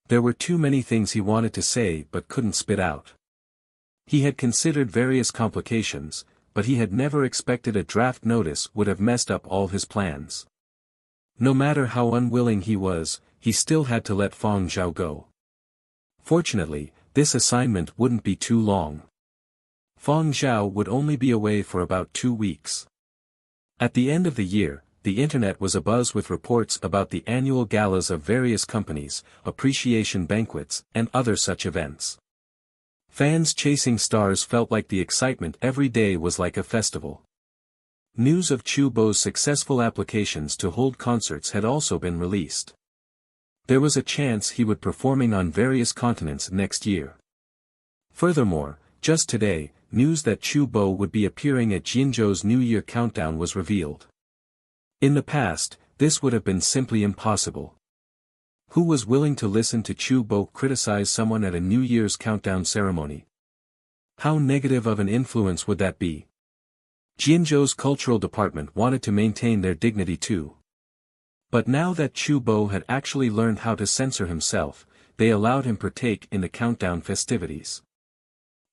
There were too many things he wanted to say but couldn't spit out. He had considered various complications, but he had never expected a draft notice would have messed up all his plans. No matter how unwilling he was, he still had to let Fang Zhao go. Fortunately, this assignment wouldn't be too long. Fang Zhao would only be away for about 2 weeks. At the end of the year, the internet was abuzz with reports about the annual galas of various companies, appreciation banquets, and other such events. Fans chasing stars felt like the excitement every day was like a festival. News of Chubo's successful applications to hold concerts had also been released. There was a chance he would performing on various continents next year. Furthermore, just today, news that Chubo would be appearing at Jinzhou's New Year countdown was revealed. In the past, this would have been simply impossible. Who was willing to listen to Chubo criticize someone at a New Year's countdown ceremony? How negative of an influence would that be? Jinzhou's cultural department wanted to maintain their dignity too. But now that Chubo had actually learned how to censor himself, they allowed him partake in the countdown festivities.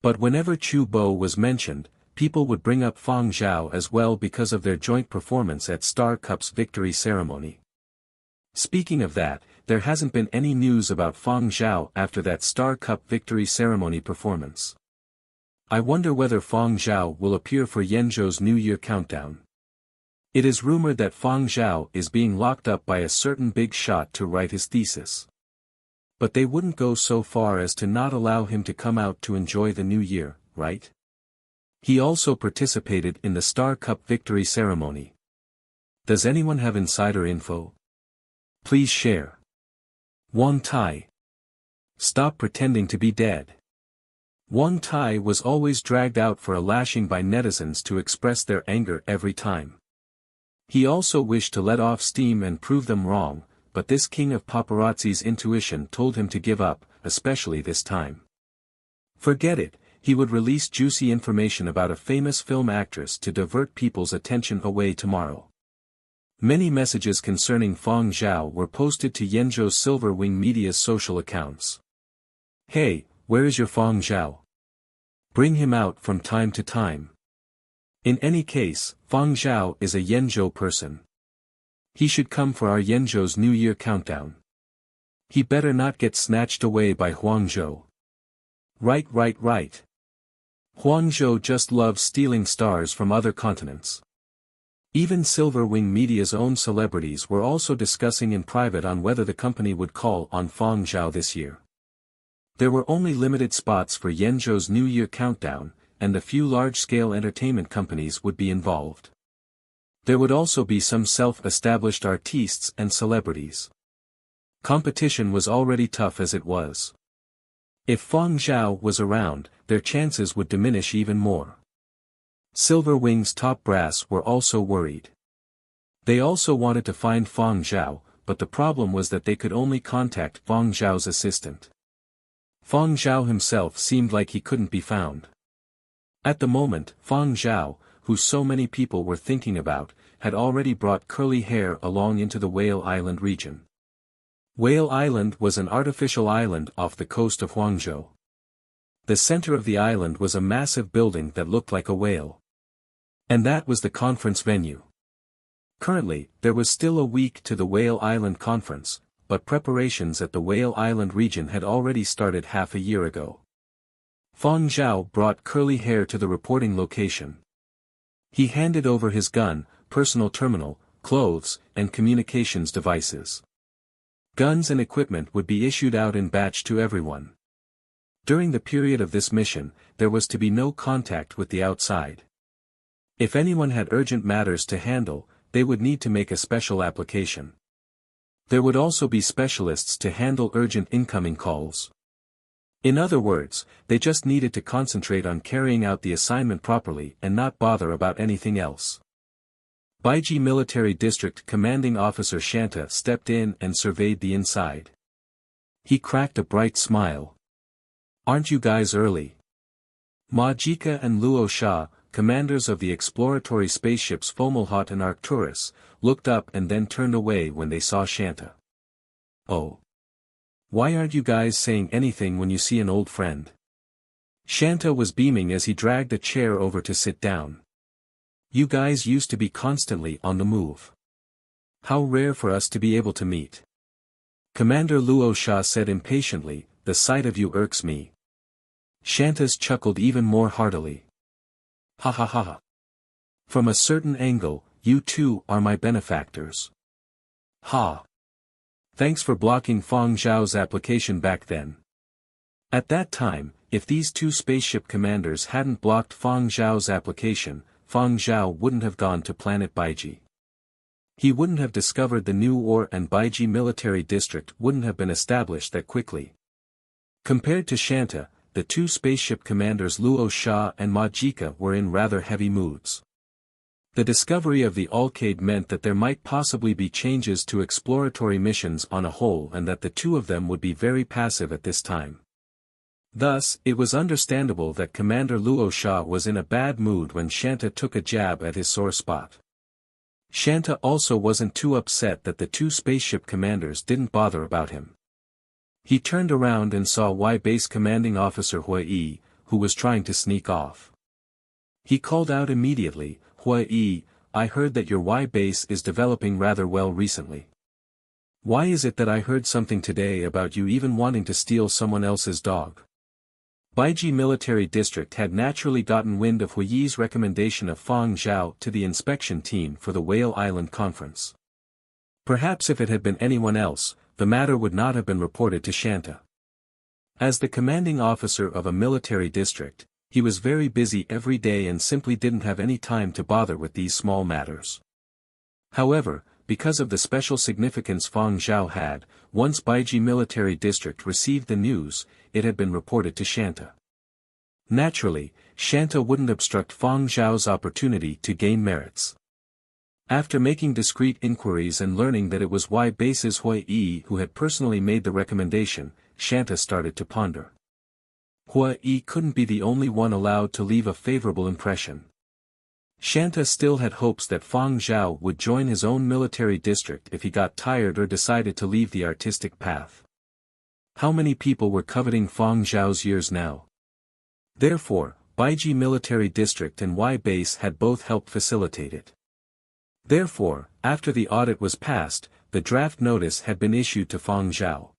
But whenever Chu Bo was mentioned, people would bring up Fang Zhao as well because of their joint performance at Star Cup's victory ceremony. Speaking of that, there hasn't been any news about Fang Zhao after that Star Cup victory ceremony performance. I wonder whether Fang Zhao will appear for Yenzhou's New Year countdown. It is rumored that Fang Zhao is being locked up by a certain big shot to write his thesis. But they wouldn't go so far as to not allow him to come out to enjoy the new year, right? He also participated in the Star Cup victory ceremony. Does anyone have insider info? Please share. Wang Tai. Stop pretending to be dead. Wang Tai was always dragged out for a lashing by netizens to express their anger every time. He also wished to let off steam and prove them wrong, but this king of paparazzi's intuition told him to give up, especially this time. Forget it, he would release juicy information about a famous film actress to divert people's attention away tomorrow. Many messages concerning Fang Zhao were posted to Yenzhou's Silver Wing Media's social accounts. Hey, where is your Fang Zhao? Bring him out from time to time. In any case, Fang Zhao is a Yenzhou person. He should come for our Yenzhou's New Year countdown. He better not get snatched away by Huangzhou. Right. Huangzhou just loves stealing stars from other continents. Even Silver Wing Media's own celebrities were also discussing in private on whether the company would call on Fang Zhao this year. There were only limited spots for Yenzhou's New Year countdown, and a few large-scale entertainment companies would be involved. There would also be some self-established artistes and celebrities. Competition was already tough as it was. If Fang Zhao was around, their chances would diminish even more. Silver Wing's top brass were also worried. They also wanted to find Fang Zhao, but the problem was that they could only contact Fang Zhao's assistant. Fang Zhao himself seemed like he couldn't be found. At the moment, Fang Zhao, who so many people were thinking about, had already brought curly hair along into the Whale Island region. Whale Island was an artificial island off the coast of Huangzhou. The center of the island was a massive building that looked like a whale. And that was the conference venue. Currently, there was still a week to the Whale Island conference, but preparations at the Whale Island region had already started half a year ago. Fang Zhao brought curly hair to the reporting location. He handed over his gun, personal terminal, clothes, and communications devices. Guns and equipment would be issued out in batch to everyone. During the period of this mission, there was to be no contact with the outside. If anyone had urgent matters to handle, they would need to make a special application. There would also be specialists to handle urgent incoming calls. In other words, they just needed to concentrate on carrying out the assignment properly and not bother about anything else. Baiji Military District Commanding Officer Shanta stepped in and surveyed the inside. He cracked a bright smile. Aren't you guys early? Ma Jika and Luo Sha, commanders of the exploratory spaceships Fomalhaut and Arcturus, looked up and then turned away when they saw Shanta. Oh. Why aren't you guys saying anything when you see an old friend? Shanta was beaming as he dragged a chair over to sit down. You guys used to be constantly on the move. How rare for us to be able to meet. Commander Luo Sha said impatiently, the sight of you irks me. Shantas chuckled even more heartily. Ha ha ha ha. From a certain angle, you two are my benefactors. Ha. Thanks for blocking Fang Zhao's application back then. At that time, if these two spaceship commanders hadn't blocked Fang Zhao's application, Fang Zhao wouldn't have gone to planet Baiji. He wouldn't have discovered the new war and Baiji Military District wouldn't have been established that quickly. Compared to Shanta, the two spaceship commanders Luo Sha and Ma Jika were in rather heavy moods. The discovery of the Alcade meant that there might possibly be changes to exploratory missions on a whole and that the two of them would be very passive at this time. Thus, it was understandable that Commander Luo Sha was in a bad mood when Shanta took a jab at his sore spot. Shanta also wasn't too upset that the two spaceship commanders didn't bother about him. He turned around and saw Y Base Commanding Officer Hui Yi, who was trying to sneak off. He called out immediately, "Hui, I heard that your Y base is developing rather well recently. Why is it that I heard something today about you even wanting to steal someone else's dog?" Baiji Military District had naturally gotten wind of Hui's recommendation of Fang Zhao to the inspection team for the Whale Island Conference. Perhaps if it had been anyone else, the matter would not have been reported to Shanta. As the commanding officer of a military district, he was very busy every day and simply didn't have any time to bother with these small matters. However, because of the special significance Fang Zhao had, once Baiji Military District received the news, it had been reported to Shanta. Naturally, Shanta wouldn't obstruct Fang Zhao's opportunity to gain merits. After making discreet inquiries and learning that it was Y Base's Hui who had personally made the recommendation, Shanta started to ponder. Hui couldn't be the only one allowed to leave a favorable impression. Shanta still had hopes that Fang Zhao would join his own military district if he got tired or decided to leave the artistic path. How many people were coveting Fang Zhao's years now? Therefore, Baiji Military District and Y Base had both helped facilitate it. Therefore, after the audit was passed, the draft notice had been issued to Fang Zhao.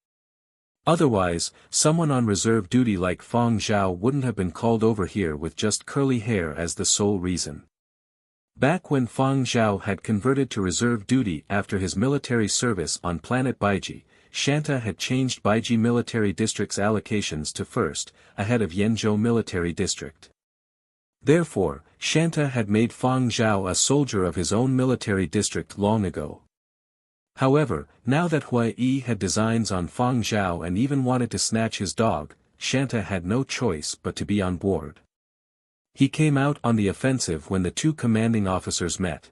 Otherwise, someone on reserve duty like Fang Zhao wouldn't have been called over here with just curly hair as the sole reason. Back when Fang Zhao had converted to reserve duty after his military service on planet Baiji, Shanta had changed Baiji Military District's allocations to first, ahead of Yanzhou Military District. Therefore, Shanta had made Fang Zhao a soldier of his own military district long ago. However, now that Hui had designs on Fang Zhao and even wanted to snatch his dog, Shanta had no choice but to be on board. He came out on the offensive when the two commanding officers met.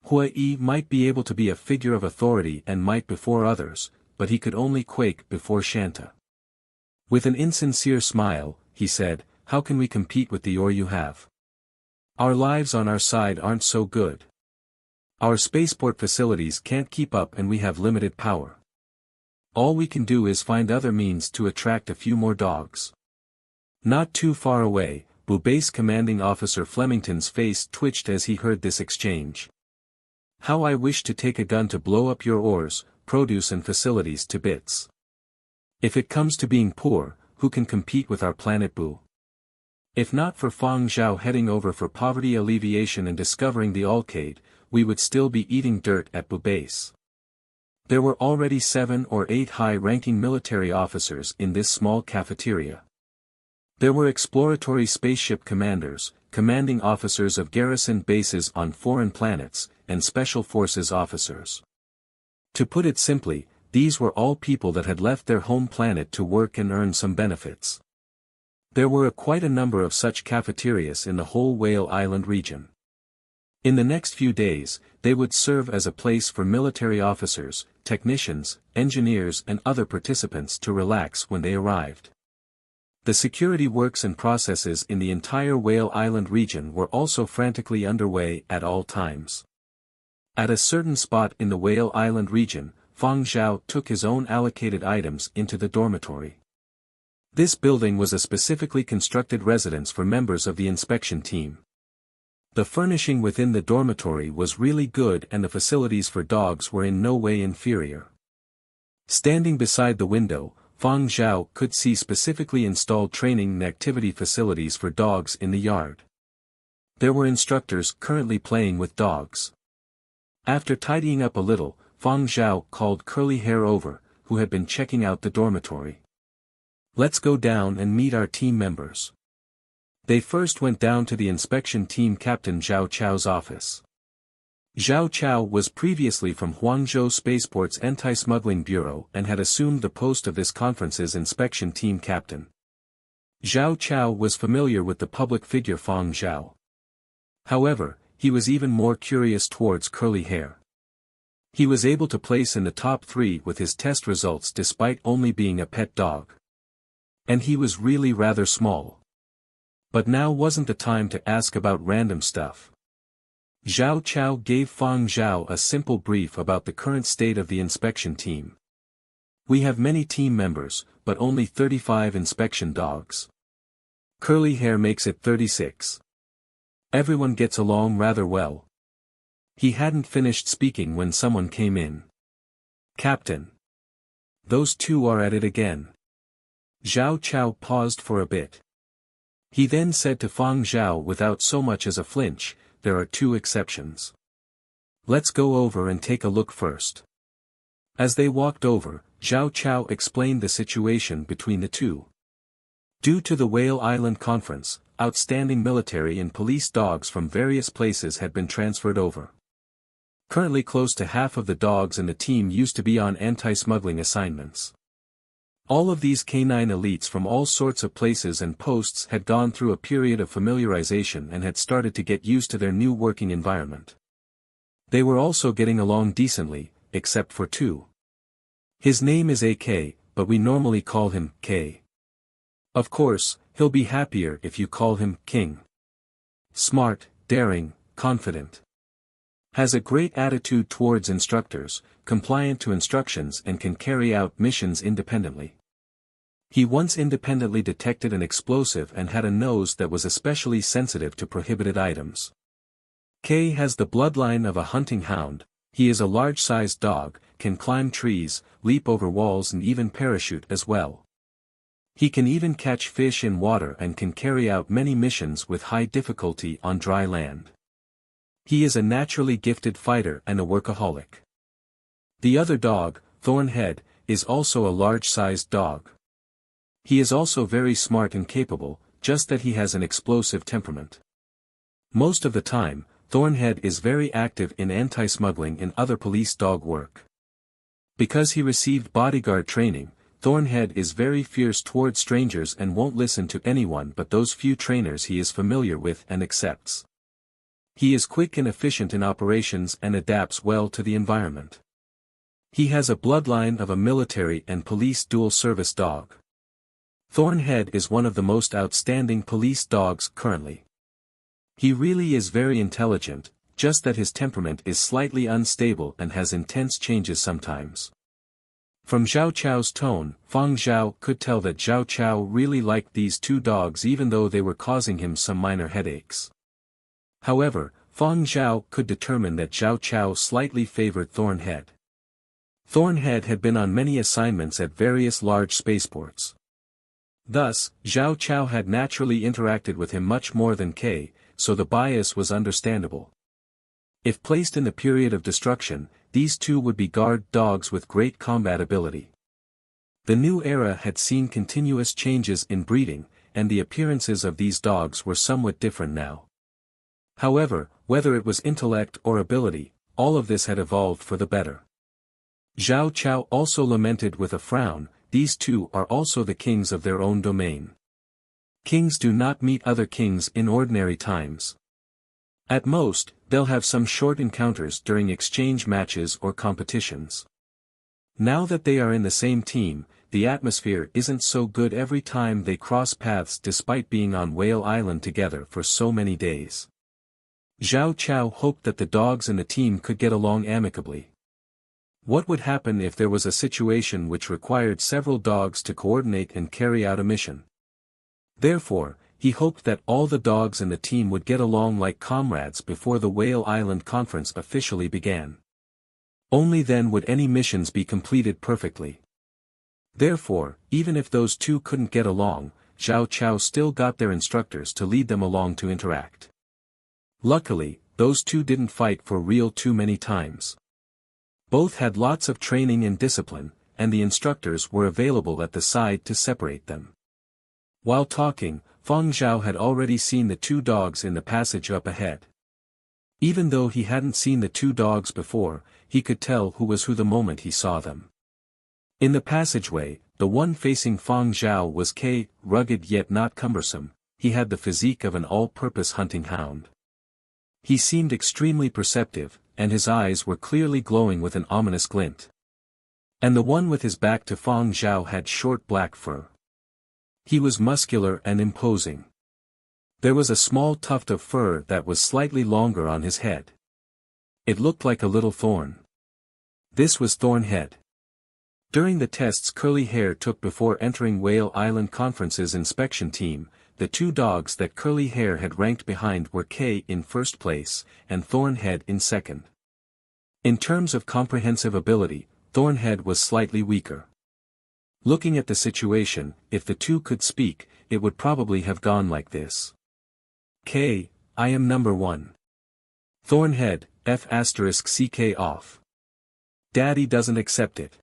Hui might be able to be a figure of authority and might before others, but he could only quake before Shanta. With an insincere smile, he said, "How can we compete with the ore you have? Our lives on our side aren't so good. Our spaceport facilities can't keep up and we have limited power. All we can do is find other means to attract a few more dogs." Not too far away, Base Commanding Officer Flemington's face twitched as he heard this exchange. "How I wish to take a gun to blow up your ores, produce and facilities to bits. If it comes to being poor, who can compete with our planet Boo? If not for Fang Zhao heading over for poverty alleviation and discovering the Alcade, we would still be eating dirt at Boo Base." There were already 7 or 8 high-ranking military officers in this small cafeteria. There were exploratory spaceship commanders, commanding officers of garrison bases on foreign planets, and special forces officers. To put it simply, these were all people that had left their home planet to work and earn some benefits. There were quite a number of such cafeterias in the whole Whale Island region. In the next few days, they would serve as a place for military officers, technicians, engineers and other participants to relax when they arrived. The security works and processes in the entire Whale Island region were also frantically underway at all times. At a certain spot in the Whale Island region, Fang Zhao took his own allocated items into the dormitory. This building was a specifically constructed residence for members of the inspection team. The furnishing within the dormitory was really good and the facilities for dogs were in no way inferior. Standing beside the window, Fang Zhao could see specifically installed training and activity facilities for dogs in the yard. There were instructors currently playing with dogs. After tidying up a little, Fang Zhao called Curly Hair over, who had been checking out the dormitory. "Let's go down and meet our team members." They first went down to the inspection team captain Zhao Chao's office. Zhao Chao was previously from Huangzhou Spaceport's Anti-Smuggling Bureau and had assumed the post of this conference's inspection team captain. Zhao Chao was familiar with the public figure Fang Zhao. However, he was even more curious towards Curly Hair. He was able to place in the top 3 with his test results despite only being a pet dog. And he was really rather small. But now wasn't the time to ask about random stuff. Zhao Chao gave Fang Zhao a simple brief about the current state of the inspection team. "We have many team members, but only 35 inspection dogs. Curly hair makes it 36. Everyone gets along rather well. He hadn't finished speaking when someone came in. Captain. Those two are at it again. Zhao Chao paused for a bit. He then said to Fang Zhao without so much as a flinch, there are two exceptions. Let's go over and take a look first. As they walked over, Zhao Chao explained the situation between the two. Due to the Whale Island Conference, outstanding military and police dogs from various places had been transferred over. Currently close to half of the dogs in the team used to be on anti-smuggling assignments. All of these canine elites from all sorts of places and posts had gone through a period of familiarization and had started to get used to their new working environment. They were also getting along decently, except for two. His name is AK, but we normally call him K. Of course, he'll be happier if you call him King. Smart, daring, confident. Has a great attitude towards instructors, compliant to instructions and can carry out missions independently. He once independently detected an explosive and had a nose that was especially sensitive to prohibited items. K has the bloodline of a hunting hound. He is a large-sized dog, can climb trees, leap over walls and even parachute as well. He can even catch fish in water and can carry out many missions with high difficulty on dry land. He is a naturally gifted fighter and a workaholic. The other dog, Thornhead, is also a large-sized dog. He is also very smart and capable, just that he has an explosive temperament. Most of the time, Thornhead is very active in anti-smuggling and other police dog work. Because he received bodyguard training, Thornhead is very fierce toward strangers and won't listen to anyone but those few trainers he is familiar with and accepts. He is quick and efficient in operations and adapts well to the environment. He has a bloodline of a military and police dual-service dog. Thornhead is one of the most outstanding police dogs currently. He really is very intelligent, just that his temperament is slightly unstable and has intense changes sometimes. From Zhao Chao's tone, Fang Zhao could tell that Zhao Chao really liked these two dogs even though they were causing him some minor headaches. However, Fang Zhao could determine that Zhao Chao slightly favored Thornhead. Thornhead had been on many assignments at various large spaceports. Thus, Zhao Chao had naturally interacted with him much more than K, so the bias was understandable. If placed in the period of destruction, these two would be guard dogs with great combat ability. The new era had seen continuous changes in breeding, and the appearances of these dogs were somewhat different now. However, whether it was intellect or ability, all of this had evolved for the better. Zhao Chao also lamented with a frown, these two are also the kings of their own domain. Kings do not meet other kings in ordinary times. At most, they'll have some short encounters during exchange matches or competitions. Now that they are in the same team, the atmosphere isn't so good every time they cross paths despite being on Whale Island together for so many days. Zhao Chao hoped that the dogs in the team could get along amicably. What would happen if there was a situation which required several dogs to coordinate and carry out a mission? Therefore, he hoped that all the dogs in the team would get along like comrades before the Whale Island Conference officially began. Only then would any missions be completed perfectly. Therefore, even if those two couldn't get along, Zhao Chao still got their instructors to lead them along to interact. Luckily, those two didn't fight for real too many times. Both had lots of training and discipline, and the instructors were available at the side to separate them. While talking, Fang Zhao had already seen the two dogs in the passage up ahead. Even though he hadn't seen the two dogs before, he could tell who was who the moment he saw them. In the passageway, the one facing Fang Zhao was K, rugged yet not cumbersome. He had the physique of an all-purpose hunting hound. He seemed extremely perceptive, and his eyes were clearly glowing with an ominous glint. And the one with his back to Fang Zhao had short black fur. He was muscular and imposing. There was a small tuft of fur that was slightly longer on his head. It looked like a little thorn. This was Thornhead. During the tests Curly Hair took before entering Whale Island Conference's inspection team, the two dogs that Curly Hair had ranked behind were K in first place, and Thornhead in second. In terms of comprehensive ability, Thornhead was slightly weaker. Looking at the situation, if the two could speak, it would probably have gone like this. K, I am number 1. Thornhead, F***CK off. Daddy doesn't accept it.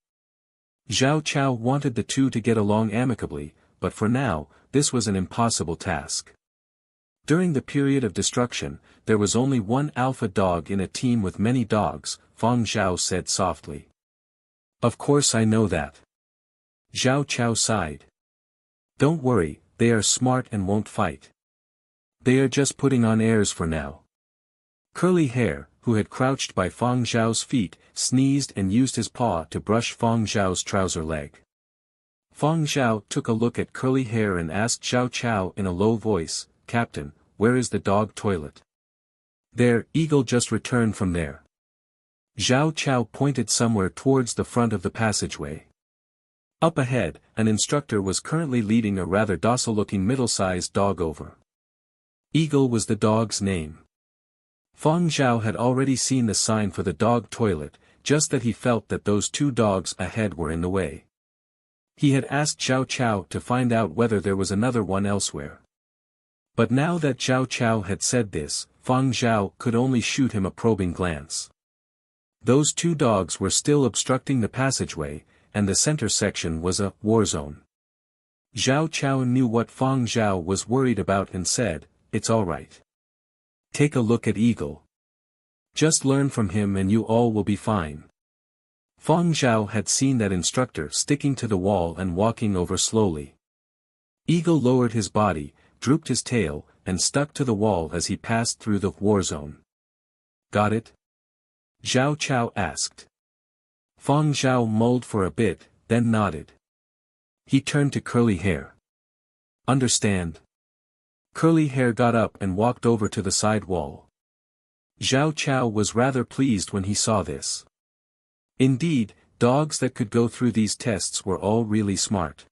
Zhao Chao wanted the two to get along amicably, but for now, this was an impossible task. During the period of destruction, there was only one alpha dog in a team with many dogs, Fang Zhao said softly. Of course I know that. Zhao Chao sighed. Don't worry, they are smart and won't fight. They are just putting on airs for now. Curly Hair, who had crouched by Fang Zhao's feet, sneezed and used his paw to brush Fang Zhao's trouser leg. Fang Zhao took a look at Curly Hair and asked Zhao Chao in a low voice, Captain, where is the dog toilet? There, Eagle just returned from there. Zhao Chao pointed somewhere towards the front of the passageway. Up ahead, an instructor was currently leading a rather docile-looking middle-sized dog over. Eagle was the dog's name. Fang Zhao had already seen the sign for the dog toilet, just that he felt that those two dogs ahead were in the way. He had asked Zhao Chao to find out whether there was another one elsewhere. But now that Zhao Chao had said this, Fang Zhao could only shoot him a probing glance. Those two dogs were still obstructing the passageway, and the center section was a war zone. Zhao Chao knew what Fang Zhao was worried about and said, It's all right. Take a look at Eagle. Just learn from him and you all will be fine. Fang Zhao had seen that instructor sticking to the wall and walking over slowly. Eagle lowered his body, drooped his tail, and stuck to the wall as he passed through the war zone. Got it? Zhao Chao asked. Fang Zhao mulled for a bit, then nodded. He turned to Curly Hair. Understand? Curly Hair got up and walked over to the side wall. Zhao Chao was rather pleased when he saw this. Indeed, dogs that could go through these tests were all really smart.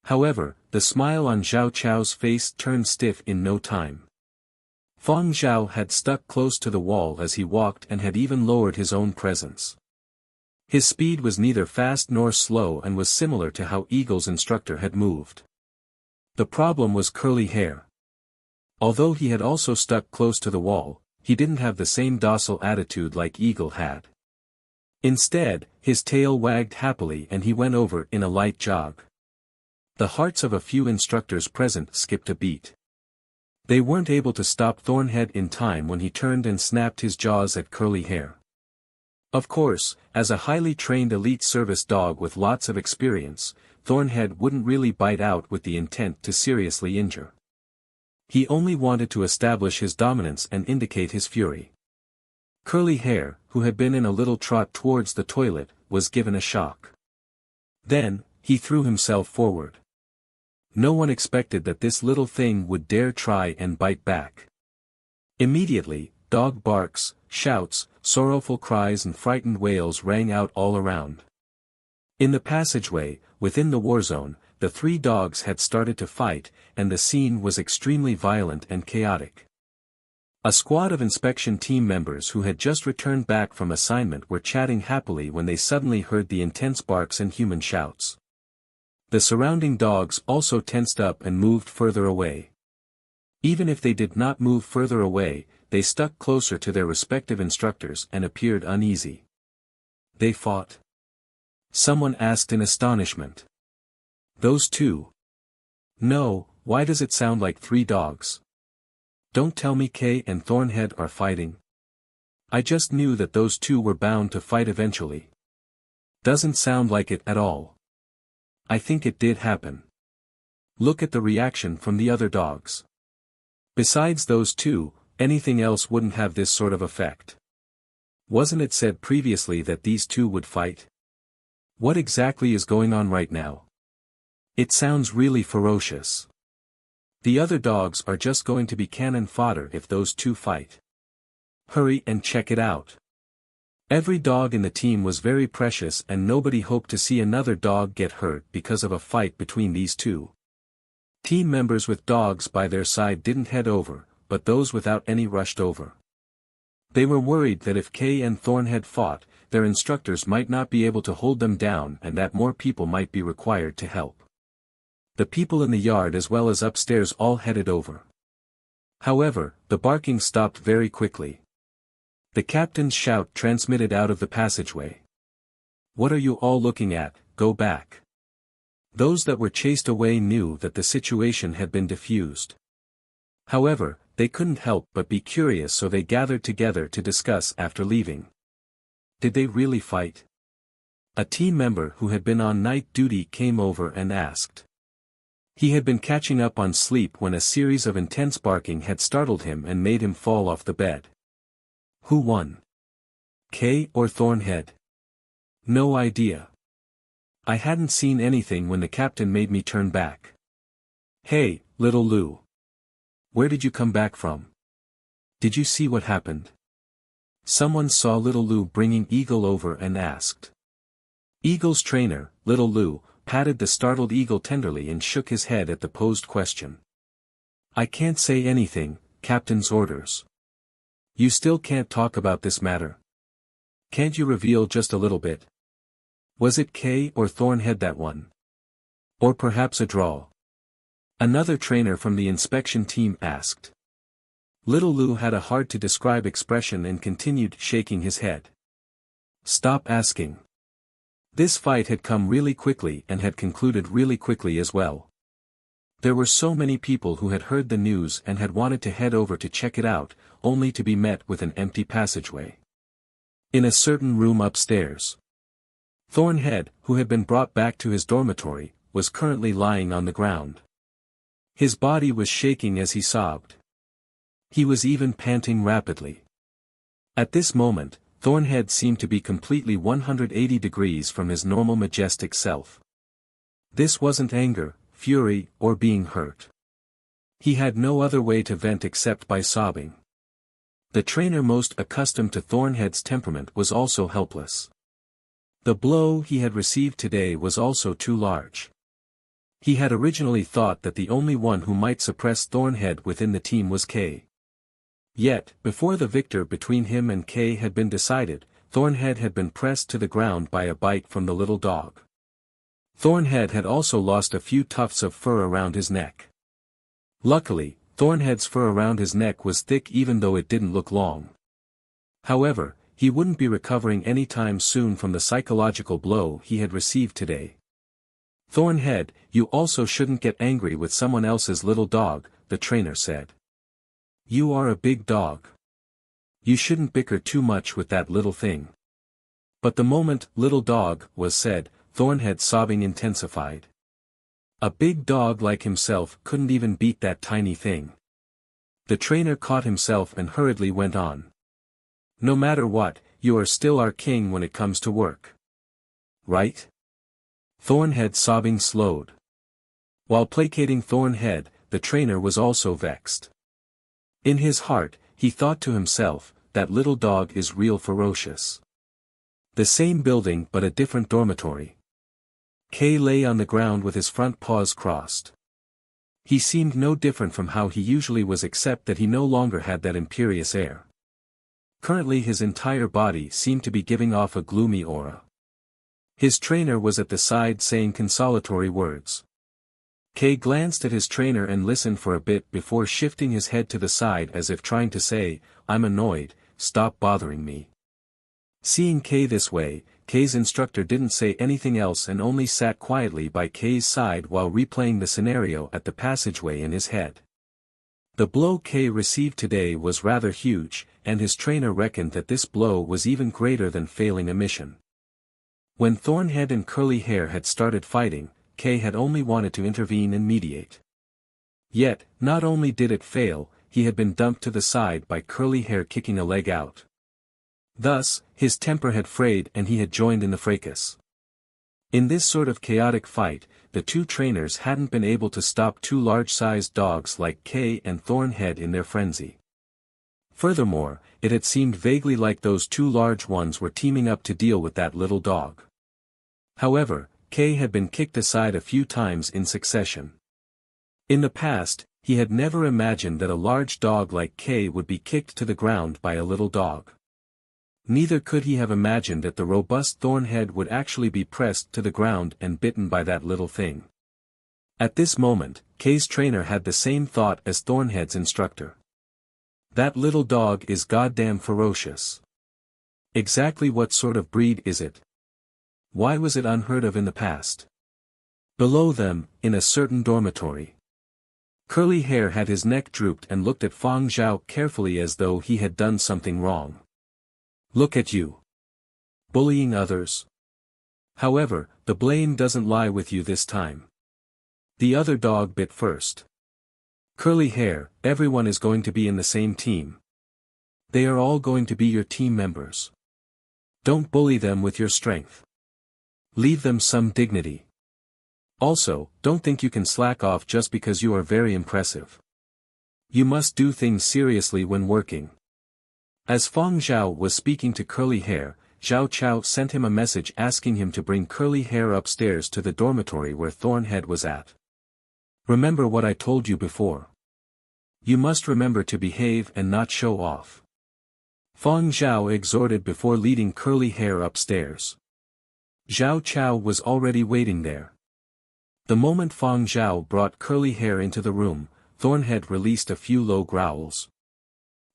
However, the smile on Zhao Chao's face turned stiff in no time. Fang Zhao had stuck close to the wall as he walked and had even lowered his own presence. His speed was neither fast nor slow and was similar to how Eagle's instructor had moved. The problem was Curly Hair. Although he had also stuck close to the wall, he didn't have the same docile attitude like Eagle had. Instead, his tail wagged happily and he went over in a light jog. The hearts of a few instructors present skipped a beat. They weren't able to stop Thornhead in time when he turned and snapped his jaws at Curly Hair. Of course, as a highly trained elite service dog with lots of experience, Thornhead wouldn't really bite out with the intent to seriously injure. He only wanted to establish his dominance and indicate his fury. Curly Hair, who had been in a little trot towards the toilet, was given a shock. Then, he threw himself forward. No one expected that this little thing would dare try and bite back. Immediately, dog barks, shouts, sorrowful cries and frightened wails rang out all around. In the passageway, within the war zone, the three dogs had started to fight, and the scene was extremely violent and chaotic. A squad of inspection team members who had just returned back from assignment were chatting happily when they suddenly heard the intense barks and human shouts. The surrounding dogs also tensed up and moved further away. Even if they did not move further away, they stuck closer to their respective instructors and appeared uneasy. They fought? Someone asked in astonishment. Those two? No, why does it sound like three dogs? Don't tell me Kay and Thornhead are fighting. I just knew that those two were bound to fight eventually. Doesn't sound like it at all. I think it did happen. Look at the reaction from the other dogs. Besides those two, anything else wouldn't have this sort of effect. Wasn't it said previously that these two would fight? What exactly is going on right now? It sounds really ferocious. The other dogs are just going to be cannon fodder if those two fight. Hurry and check it out. Every dog in the team was very precious and nobody hoped to see another dog get hurt because of a fight between these two. Team members with dogs by their side didn't head over, but those without any rushed over. They were worried that if Kay and Thornhead fought, their instructors might not be able to hold them down and that more people might be required to help. The people in the yard as well as upstairs all headed over. However, the barking stopped very quickly. The captain's shout transmitted out of the passageway. "What are you all looking at? Go back." Those that were chased away knew that the situation had been diffused. However, they couldn't help but be curious, so they gathered together to discuss after leaving. Did they really fight? A team member who had been on night duty came over and asked. He had been catching up on sleep when a series of intense barking had startled him and made him fall off the bed. Who won? Kay or Thornhead? No idea. I hadn't seen anything when the captain made me turn back. Hey, little Lou. Where did you come back from? Did you see what happened? Someone saw little Lou bringing Eagle over and asked. Eagle's trainer, little Lou, patted the startled Eagle tenderly and shook his head at the posed question. I can't say anything, Captain's orders. You still can't talk about this matter? Can't you reveal just a little bit? Was it Kay or Thornhead that won? Or perhaps a draw? Another trainer from the inspection team asked. Little Lou had a hard-to-describe expression and continued shaking his head. Stop asking. This fight had come really quickly and had concluded really quickly as well. There were so many people who had heard the news and had wanted to head over to check it out, only to be met with an empty passageway. In a certain room upstairs. Thornhead, who had been brought back to his dormitory, was currently lying on the ground. His body was shaking as he sobbed. He was even panting rapidly. At this moment, Thornhead seemed to be completely 180 degrees from his normal majestic self. This wasn't anger, fury, or being hurt. He had no other way to vent except by sobbing. The trainer most accustomed to Thornhead's temperament was also helpless. The blow he had received today was also too large. He had originally thought that the only one who might suppress Thornhead within the team was Kay. Yet, before the victor between him and Kay had been decided, Thornhead had been pressed to the ground by a bite from the little dog. Thornhead had also lost a few tufts of fur around his neck. Luckily, Thornhead's fur around his neck was thick even though it didn't look long. However, he wouldn't be recovering any time soon from the psychological blow he had received today. Thornhead, you also shouldn't get angry with someone else's little dog, the trainer said. You are a big dog. You shouldn't bicker too much with that little thing. But the moment "little dog" was said, Thornhead's sobbing intensified. A big dog like himself couldn't even beat that tiny thing. The trainer caught himself and hurriedly went on. No matter what, you are still our king when it comes to work. Right? Thornhead's sobbing slowed. While placating Thornhead, the trainer was also vexed. In his heart, he thought to himself, that little dog is real ferocious. The same building but a different dormitory. Kay lay on the ground with his front paws crossed. He seemed no different from how he usually was except that he no longer had that imperious air. Currently his entire body seemed to be giving off a gloomy aura. His trainer was at the side saying consolatory words. Kay glanced at his trainer and listened for a bit before shifting his head to the side as if trying to say, I'm annoyed, stop bothering me. Seeing Kay this way, Kay's instructor didn't say anything else and only sat quietly by Kay's side while replaying the scenario at the passageway in his head. The blow Kay received today was rather huge, and his trainer reckoned that this blow was even greater than failing a mission. When Thornhead and Curly Hair had started fighting, Kay had only wanted to intervene and mediate. Yet, not only did it fail, he had been dumped to the side by Curly Hair kicking a leg out. Thus, his temper had frayed and he had joined in the fracas. In this sort of chaotic fight, the two trainers hadn't been able to stop two large-sized dogs like Kay and Thornhead in their frenzy. Furthermore, it had seemed vaguely like those two large ones were teaming up to deal with that little dog. However, Kay had been kicked aside a few times in succession. In the past, he had never imagined that a large dog like K would be kicked to the ground by a little dog. Neither could he have imagined that the robust Thornhead would actually be pressed to the ground and bitten by that little thing. At this moment, K's trainer had the same thought as Thornhead's instructor. That little dog is goddamn ferocious. Exactly what sort of breed is it? Why was it unheard of in the past? Below them, in a certain dormitory, Curly Hair had his neck drooped and looked at Fang Zhao carefully as though he had done something wrong. Look at you. Bullying others. However, the blame doesn't lie with you this time. The other dog bit first. Curly Hair, everyone is going to be in the same team. They are all going to be your team members. Don't bully them with your strength. Leave them some dignity. Also, don't think you can slack off just because you are very impressive. You must do things seriously when working. As Fang Zhao was speaking to Curly Hair, Zhao Chao sent him a message asking him to bring Curly Hair upstairs to the dormitory where Thornhead was at. Remember what I told you before. You must remember to behave and not show off. Fang Zhao exhorted before leading Curly Hair upstairs. Zhao Chao was already waiting there. The moment Fang Zhao brought Curly Hair into the room, Thornhead released a few low growls.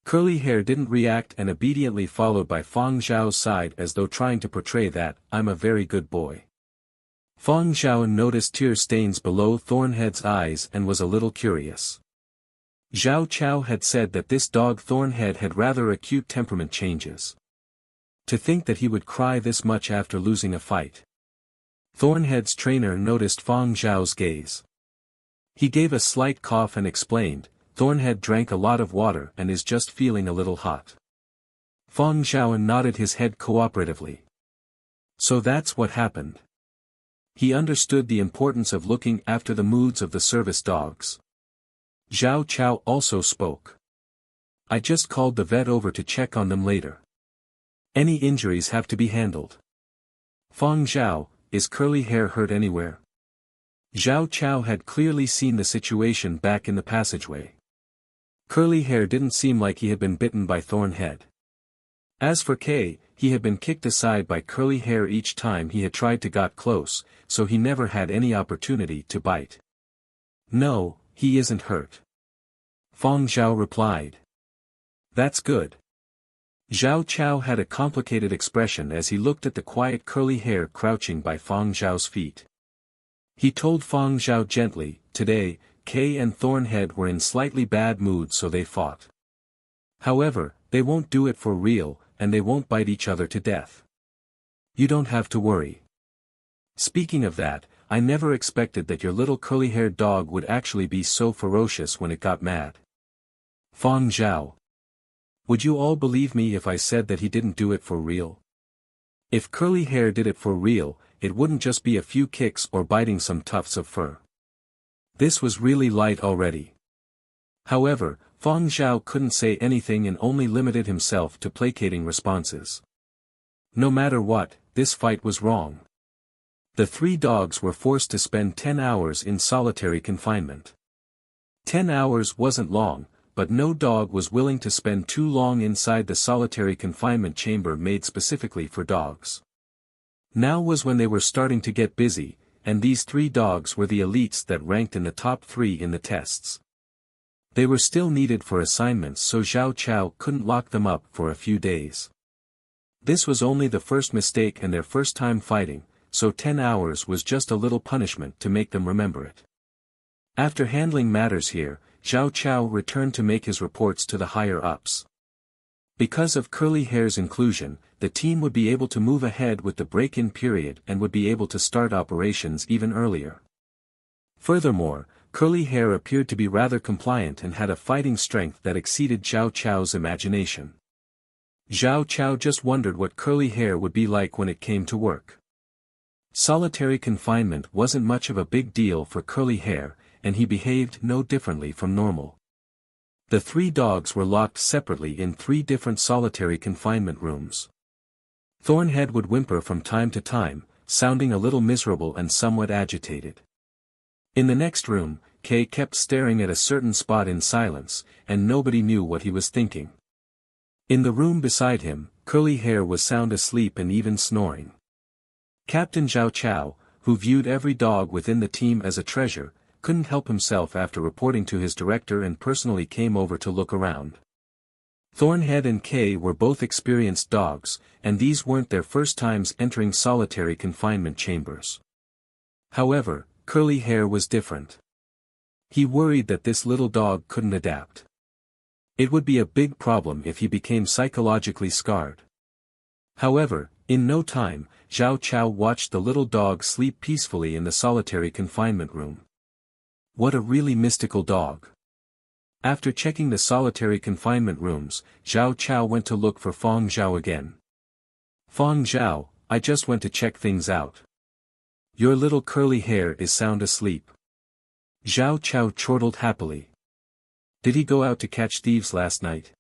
Curly Hair didn't react and obediently followed by Fang Zhao's side as though trying to portray that, I'm a very good boy. Fang Zhao noticed tear stains below Thornhead's eyes and was a little curious. Zhao Chao had said that this dog Thornhead had rather acute temperament changes. To think that he would cry this much after losing a fight. Thornhead's trainer noticed Fang Zhao's gaze. He gave a slight cough and explained, Thornhead drank a lot of water and is just feeling a little hot. Fang Zhao nodded his head cooperatively. So that's what happened. He understood the importance of looking after the moods of the service dogs. Zhao Chao also spoke. I just called the vet over to check on them later. Any injuries have to be handled. Fang Zhao, is Curly Hair hurt anywhere? Zhao Chao had clearly seen the situation back in the passageway. Curly Hair didn't seem like he had been bitten by Thornhead. As for K, he had been kicked aside by Curly Hair each time he had tried to get close, so he never had any opportunity to bite. No, he isn't hurt. Fang Zhao replied. That's good. Zhao Chao had a complicated expression as he looked at the quiet Curly Hair crouching by Fang Zhao's feet. He told Fang Zhao gently, today, K and Thornhead were in slightly bad mood so they fought. However, they won't do it for real, and they won't bite each other to death. You don't have to worry. Speaking of that, I never expected that your little curly-haired dog would actually be so ferocious when it got mad. Fang Zhao. Would you all believe me if I said that he didn't do it for real? If Curly Hair did it for real, it wouldn't just be a few kicks or biting some tufts of fur. This was really light already. However, Fang Zhao couldn't say anything and only limited himself to placating responses. No matter what, this fight was wrong. The three dogs were forced to spend 10 hours in solitary confinement. 10 hours wasn't long, but no dog was willing to spend too long inside the solitary confinement chamber made specifically for dogs. Now was when they were starting to get busy, and these three dogs were the elites that ranked in the top 3 in the tests. They were still needed for assignments so Zhao Chao couldn't lock them up for a few days. This was only the first mistake and their first time fighting, so 10 hours was just a little punishment to make them remember it. After handling matters here, Zhao Chao returned to make his reports to the higher-ups. Because of Curly Hair's inclusion, the team would be able to move ahead with the break-in period and would be able to start operations even earlier. Furthermore, Curly Hair appeared to be rather compliant and had a fighting strength that exceeded Zhao Chao's imagination. Zhao Chao just wondered what Curly Hair would be like when it came to work. Solitary confinement wasn't much of a big deal for Curly Hair, and he behaved no differently from normal. The three dogs were locked separately in 3 different solitary confinement rooms. Thornhead would whimper from time to time, sounding a little miserable and somewhat agitated. In the next room, Kay kept staring at a certain spot in silence, and nobody knew what he was thinking. In the room beside him, Curly Hair was sound asleep and even snoring. Captain Zhao Chao, who viewed every dog within the team as a treasure, couldn't help himself after reporting to his director and personally came over to look around. Thornhead and Kay were both experienced dogs, and these weren't their first times entering solitary confinement chambers. However, Curly Hair was different. He worried that this little dog couldn't adapt. It would be a big problem if he became psychologically scarred. However, in no time, Zhao Chao watched the little dog sleep peacefully in the solitary confinement room. What a really mystical dog. After checking the solitary confinement rooms, Zhao Chao went to look for Fang Zhao again. Fang Zhao, I just went to check things out. Your little Curly Hair is sound asleep. Zhao Chao chortled happily. Did he go out to catch thieves last night?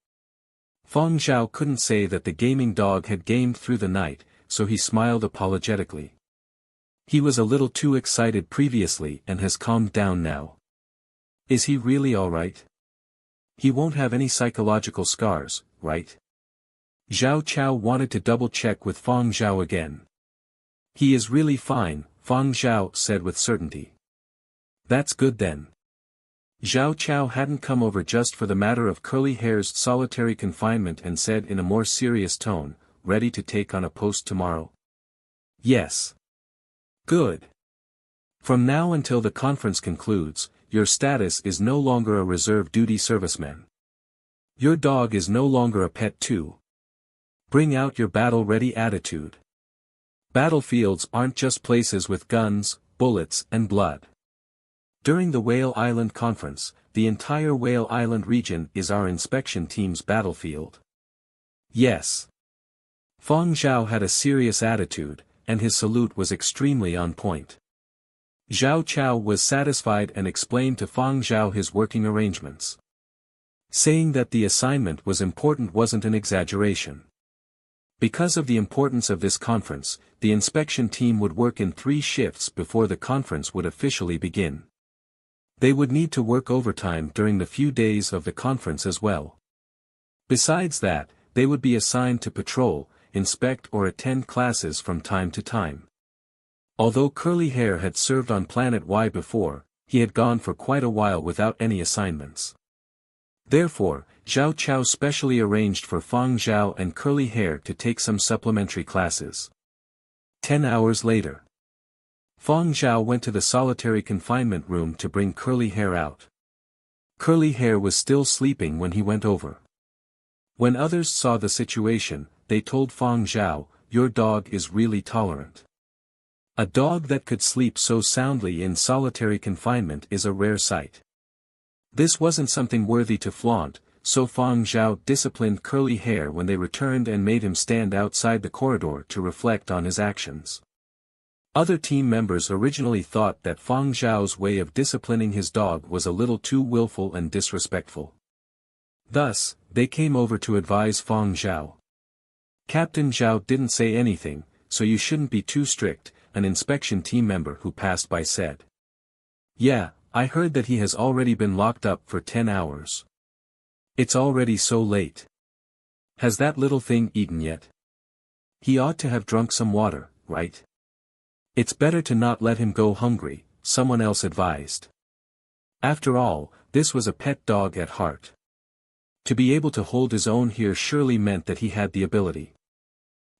Fang Zhao couldn't say that the gaming dog had gamed through the night, so he smiled apologetically. He was a little too excited previously and has calmed down now. Is he really alright? He won't have any psychological scars, right? Zhao Chao wanted to double-check with Fang Zhao again. He is really fine, Fang Zhao said with certainty. That's good then. Zhao Chao hadn't come over just for the matter of Curly Hair's solitary confinement and said in a more serious tone, ready to take on a post tomorrow? Yes. Good. From now until the conference concludes, your status is no longer a reserve duty serviceman. Your dog is no longer a pet too. Bring out your battle-ready attitude. Battlefields aren't just places with guns, bullets, and blood. During the Whale Island Conference, the entire Whale Island region is our inspection team's battlefield. Yes. Fang Zhao had a serious attitude, and his salute was extremely on point. Zhao Chao was satisfied and explained to Fang Zhao his working arrangements. Saying that the assignment was important wasn't an exaggeration. Because of the importance of this conference, the inspection team would work in 3 shifts before the conference would officially begin. They would need to work overtime during the few days of the conference as well. Besides that, they would be assigned to patrol, inspect or attend classes from time to time. Although Curly Hair had served on Planet Y before, he had gone for quite a while without any assignments. Therefore, Zhao Chao specially arranged for Fang Zhao and Curly Hair to take some supplementary classes. 10 hours later. Fang Zhao went to the solitary confinement room to bring Curly Hair out. Curly Hair was still sleeping when he went over. When others saw the situation, they told Fang Zhao, your dog is really tolerant. A dog that could sleep so soundly in solitary confinement is a rare sight. This wasn't something worthy to flaunt, so Fang Zhao disciplined Curly Hair when they returned and made him stand outside the corridor to reflect on his actions. Other team members originally thought that Fang Zhao's way of disciplining his dog was a little too willful and disrespectful. Thus, they came over to advise Fang Zhao. Captain Zhao didn't say anything, so you shouldn't be too strict, an inspection team member who passed by said. Yeah, I heard that he has already been locked up for 10 hours. It's already so late. Has that little thing eaten yet? He ought to have drunk some water, right? It's better to not let him go hungry, someone else advised. After all, this was a pet dog at heart. To be able to hold his own here surely meant that he had the ability.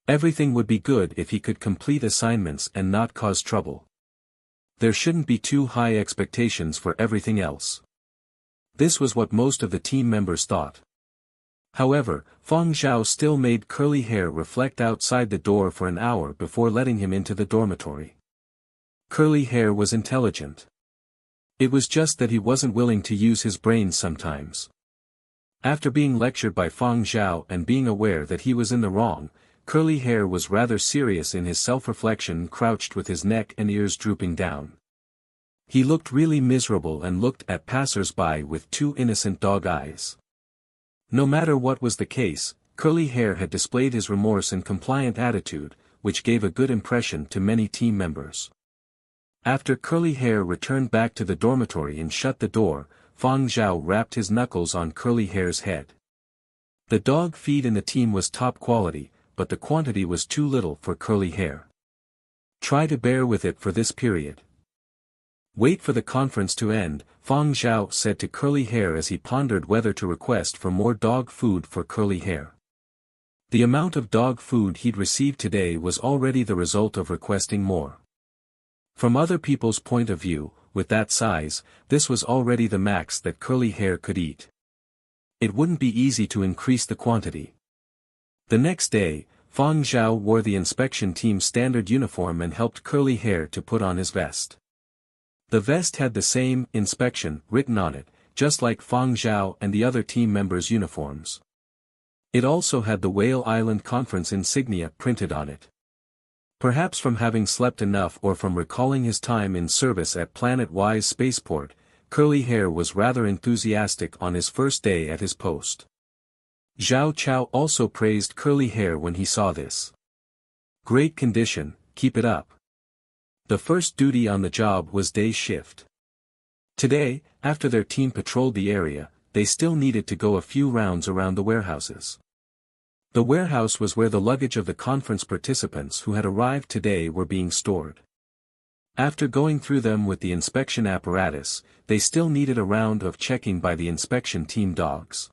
Everything would be good if he could complete assignments and not cause trouble. There shouldn't be too high expectations for everything else. This was what most of the team members thought. However, Fang Zhao still made Curly Hair reflect outside the door for an hour before letting him into the dormitory. Curly Hair was intelligent. It was just that he wasn't willing to use his brains sometimes. After being lectured by Fang Zhao and being aware that he was in the wrong, Curly Hair was rather serious in his self-reflection and crouched with his neck and ears drooping down. He looked really miserable and looked at passers-by with 2 innocent dog eyes. No matter what was the case, Curly Hair had displayed his remorse and compliant attitude, which gave a good impression to many team members. After Curly Hair returned back to the dormitory and shut the door, Fang Zhao rapped his knuckles on Curly Hair's head. The dog feed in the team was top quality, but the quantity was too little for Curly Hair. Try to bear with it for this period. Wait for the conference to end, Fang Zhao said to Curly Hair as he pondered whether to request for more dog food for Curly Hair. The amount of dog food he'd received today was already the result of requesting more. From other people's point of view, with that size, this was already the max that Curly Hair could eat. It wouldn't be easy to increase the quantity. The next day, Fang Zhao wore the inspection team's standard uniform and helped Curly Hair to put on his vest. The vest had the same inspection written on it, just like Fang Zhao and the other team members' uniforms. It also had the Whale Island Conference insignia printed on it. Perhaps from having slept enough or from recalling his time in service at Planet Y's spaceport, Curly Hair was rather enthusiastic on his first day at his post. Zhao Chao also praised Curly Hair when he saw this. Great condition, keep it up. The first duty on the job was day shift. Today, after their team patrolled the area, they still needed to go a few rounds around the warehouses. The warehouse was where the luggage of the conference participants who had arrived today were being stored. After going through them with the inspection apparatus, they still needed a round of checking by the inspection team dogs.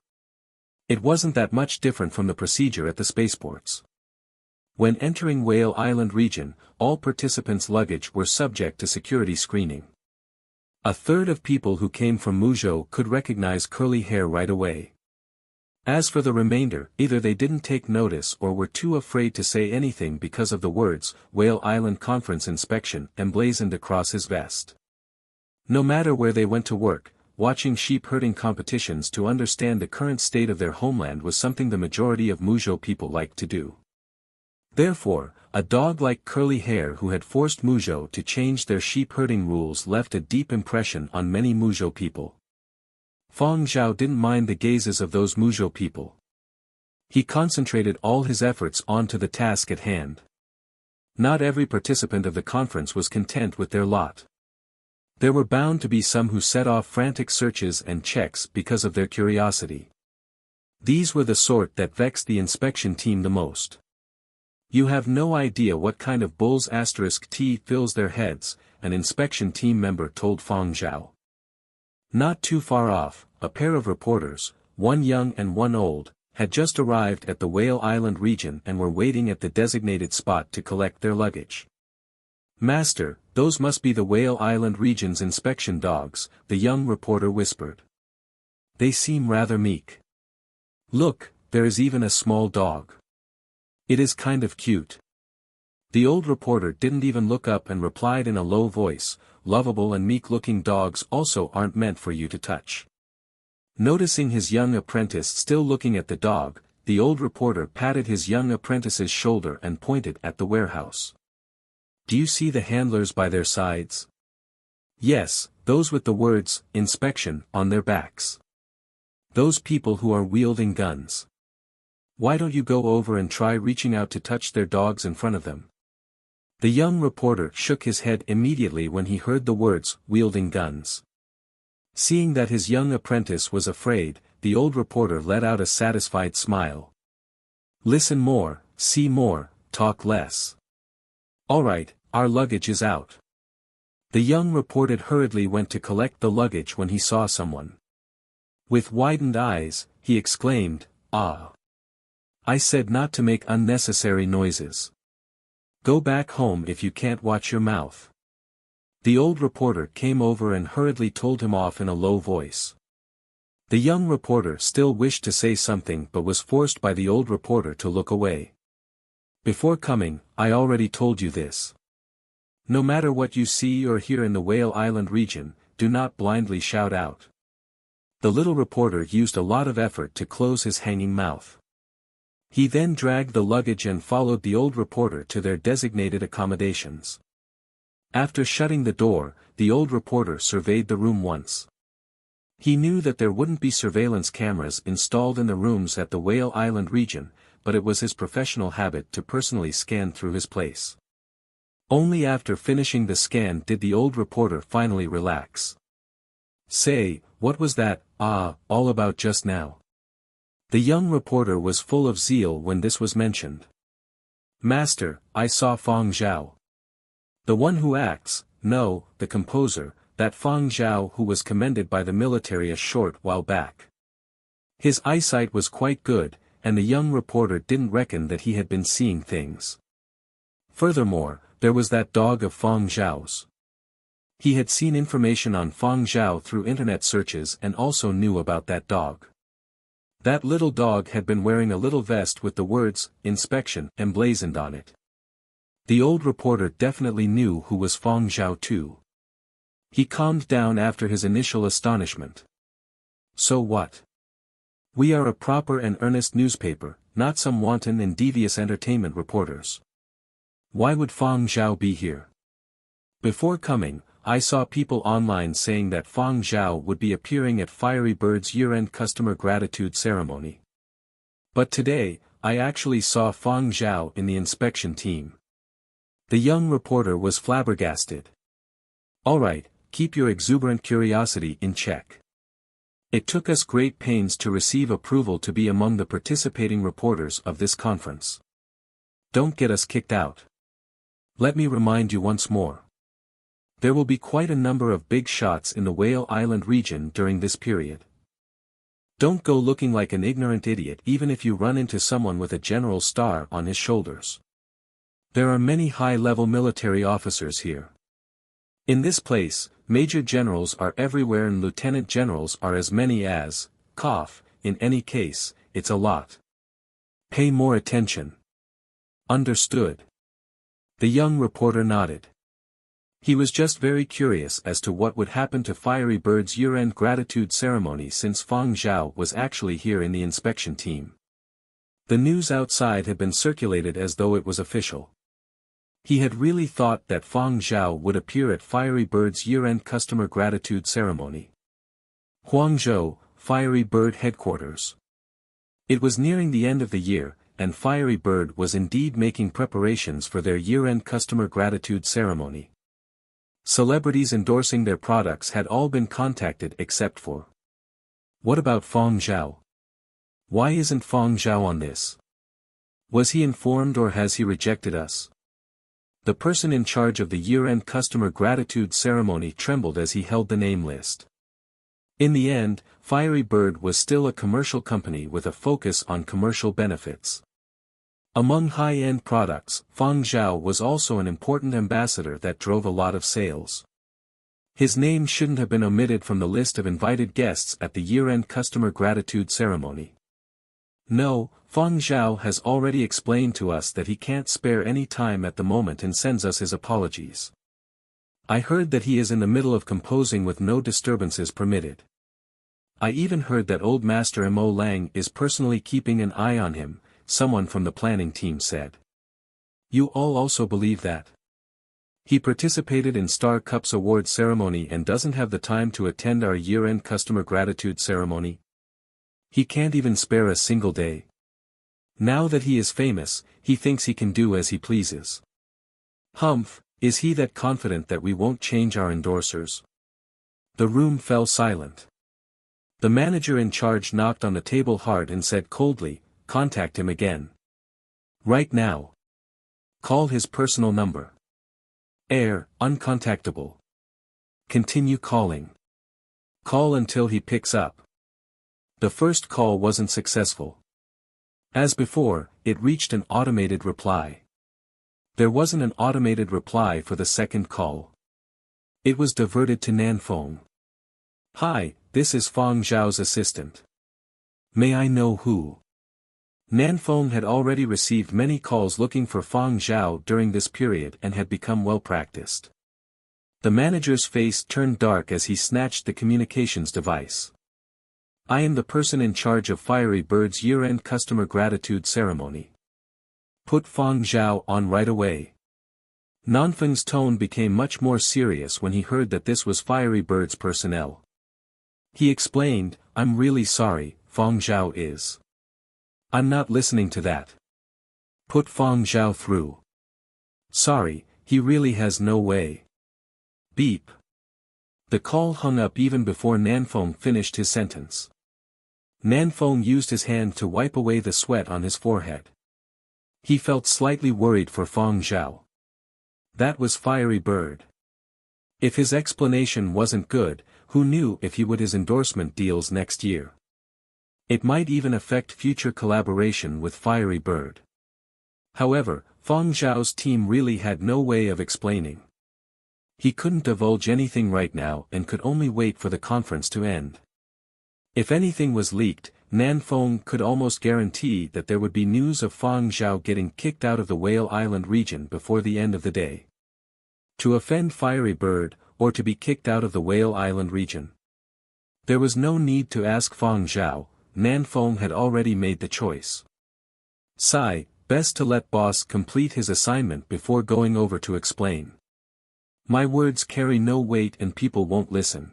It wasn't that much different from the procedure at the spaceports. When entering Whale Island region, all participants' luggage were subject to security screening. A third of people who came from Muzhou could recognize Curly Hair right away. As for the remainder, either they didn't take notice or were too afraid to say anything because of the words, Whale Island Conference Inspection, emblazoned across his vest. No matter where they went to work, watching sheep herding competitions to understand the current state of their homeland was something the majority of Muzhou people liked to do. Therefore, a dog like Curly Hair who had forced Muzhou to change their sheep herding rules left a deep impression on many Muzhou people. Fang Zhao didn't mind the gazes of those Muzhou people. He concentrated all his efforts onto the task at hand. Not every participant of the conference was content with their lot. There were bound to be some who set off frantic searches and checks because of their curiosity. These were the sort that vexed the inspection team the most. You have no idea what kind of bull's *T fills their heads, an inspection team member told Fang Zhao. Not too far off, a pair of reporters, one young and one old, had just arrived at the Whale Island region and were waiting at the designated spot to collect their luggage. "Master, those must be the Whale Island region's inspection dogs," the young reporter whispered. "They seem rather meek. Look, there is even a small dog. It is kind of cute." The old reporter didn't even look up and replied in a low voice, "Lovable and meek-looking dogs also aren't meant for you to touch." Noticing his young apprentice still looking at the dog, the old reporter patted his young apprentice's shoulder and pointed at the warehouse. "Do you see the handlers by their sides? Yes, those with the words, 'Inspection,' on their backs. Those people who are wielding guns. Why don't you go over and try reaching out to touch their dogs in front of them?" The young reporter shook his head immediately when he heard the words, "wielding guns." Seeing that his young apprentice was afraid, the old reporter let out a satisfied smile. "Listen more, see more, talk less. All right, our luggage is out." The young reporter hurriedly went to collect the luggage when he saw someone. With widened eyes, he exclaimed, "Ah! I said not to make unnecessary noises. Go back home if you can't watch your mouth." The old reporter came over and hurriedly told him off in a low voice. The young reporter still wished to say something but was forced by the old reporter to look away. "Before coming, I already told you this. No matter what you see or hear in the Whale Island region, do not blindly shout out." The little reporter used a lot of effort to close his hanging mouth. He then dragged the luggage and followed the old reporter to their designated accommodations. After shutting the door, the old reporter surveyed the room once. He knew that there wouldn't be surveillance cameras installed in the rooms at the Whale Island region, but it was his professional habit to personally scan through his place. Only after finishing the scan did the old reporter finally relax. Say, what was that, all about just now? The young reporter was full of zeal when this was mentioned. Master, I saw Fang Zhao. The one who acts, no, the composer, that Fang Zhao who was commended by the military a short while back. His eyesight was quite good, and the young reporter didn't reckon that he had been seeing things. Furthermore, there was that dog of Fang Zhao's. He had seen information on Fang Zhao through internet searches and also knew about that dog. That little dog had been wearing a little vest with the words, inspection, emblazoned on it. The old reporter definitely knew who was Fang Zhao too. He calmed down after his initial astonishment. So what? We are a proper and earnest newspaper, not some wanton and devious entertainment reporters. Why would Fang Zhao be here? Before coming, I saw people online saying that Fang Zhao would be appearing at Fiery Bird's year-end customer gratitude ceremony. But today, I actually saw Fang Zhao in the inspection team. The young reporter was flabbergasted. Alright, keep your exuberant curiosity in check. It took us great pains to receive approval to be among the participating reporters of this conference. Don't get us kicked out. Let me remind you once more. There will be quite a number of big shots in the Whale Island region during this period. Don't go looking like an ignorant idiot even if you run into someone with a general star on his shoulders. There are many high-level military officers here. In this place, major generals are everywhere and lieutenant generals are as many as, in any case, it's a lot. Pay more attention. Understood. The young reporter nodded. He was just very curious as to what would happen to Fiery Bird's year-end gratitude ceremony since Fang Zhao was actually here in the inspection team. The news outside had been circulated as though it was official. He had really thought that Fang Zhao would appear at Fiery Bird's year-end customer gratitude ceremony. Huangzhou, Fiery Bird headquarters. It was nearing the end of the year, and Fiery Bird was indeed making preparations for their year-end customer gratitude ceremony. Celebrities endorsing their products had all been contacted except for. What about Fang Zhao? Why isn't Fang Zhao on this? Was he informed or has he rejected us? The person in charge of the year-end customer gratitude ceremony trembled as he held the name list. In the end, Fiery Bird was still a commercial company with a focus on commercial benefits. Among high-end products, Fang Zhao was also an important ambassador that drove a lot of sales. His name shouldn't have been omitted from the list of invited guests at the year-end customer gratitude ceremony. No, Fang Zhao has already explained to us that he can't spare any time at the moment and sends us his apologies. I heard that he is in the middle of composing with no disturbances permitted. I even heard that old master Mo Lang is personally keeping an eye on him, someone from the planning team said. You all also believe that? He participated in Star Cup's award ceremony and doesn't have the time to attend our year-end customer gratitude ceremony? He can't even spare a single day. Now that he is famous, he thinks he can do as he pleases. Humph, is he that confident that we won't change our endorsers? The room fell silent. The manager in charge knocked on the table hard and said coldly, contact him again. Right now. Call his personal number. Uncontactable. Continue calling. Call until he picks up. The first call wasn't successful. As before, it reached an automated reply. There wasn't an automated reply for the second call. It was diverted to Nanfeng. Hi, this is Fang Zhao's assistant. May I know who? Nanfeng had already received many calls looking for Fang Zhao during this period and had become well practiced. The manager's face turned dark as he snatched the communications device. I am the person in charge of Fiery Bird's year-end customer gratitude ceremony. Put Fang Zhao on right away. Nanfeng's tone became much more serious when he heard that this was Fiery Bird's personnel. He explained, I'm really sorry, Fang Zhao is. I'm not listening to that. Put Fang Zhao through. Sorry, He really has no way. Beep. The call hung up even before Nanfeng finished his sentence. Nanfeng used his hand to wipe away the sweat on his forehead. He felt slightly worried for Fang Zhao. That was Fiery Bird. If his explanation wasn't good, who knew if he would his endorsement deals next year? It might even affect future collaboration with Fiery Bird. However, Fang Zhao's team really had no way of explaining. He couldn't divulge anything right now and could only wait for the conference to end. If anything was leaked, Nanfeng could almost guarantee that there would be news of Fang Zhao getting kicked out of the Whale Island region before the end of the day. To offend Fiery Bird, or to be kicked out of the Whale Island region. There was no need to ask Fang Zhao, Nanfeng had already made the choice. Best to let boss complete his assignment before going over to explain. My words carry no weight and people won't listen.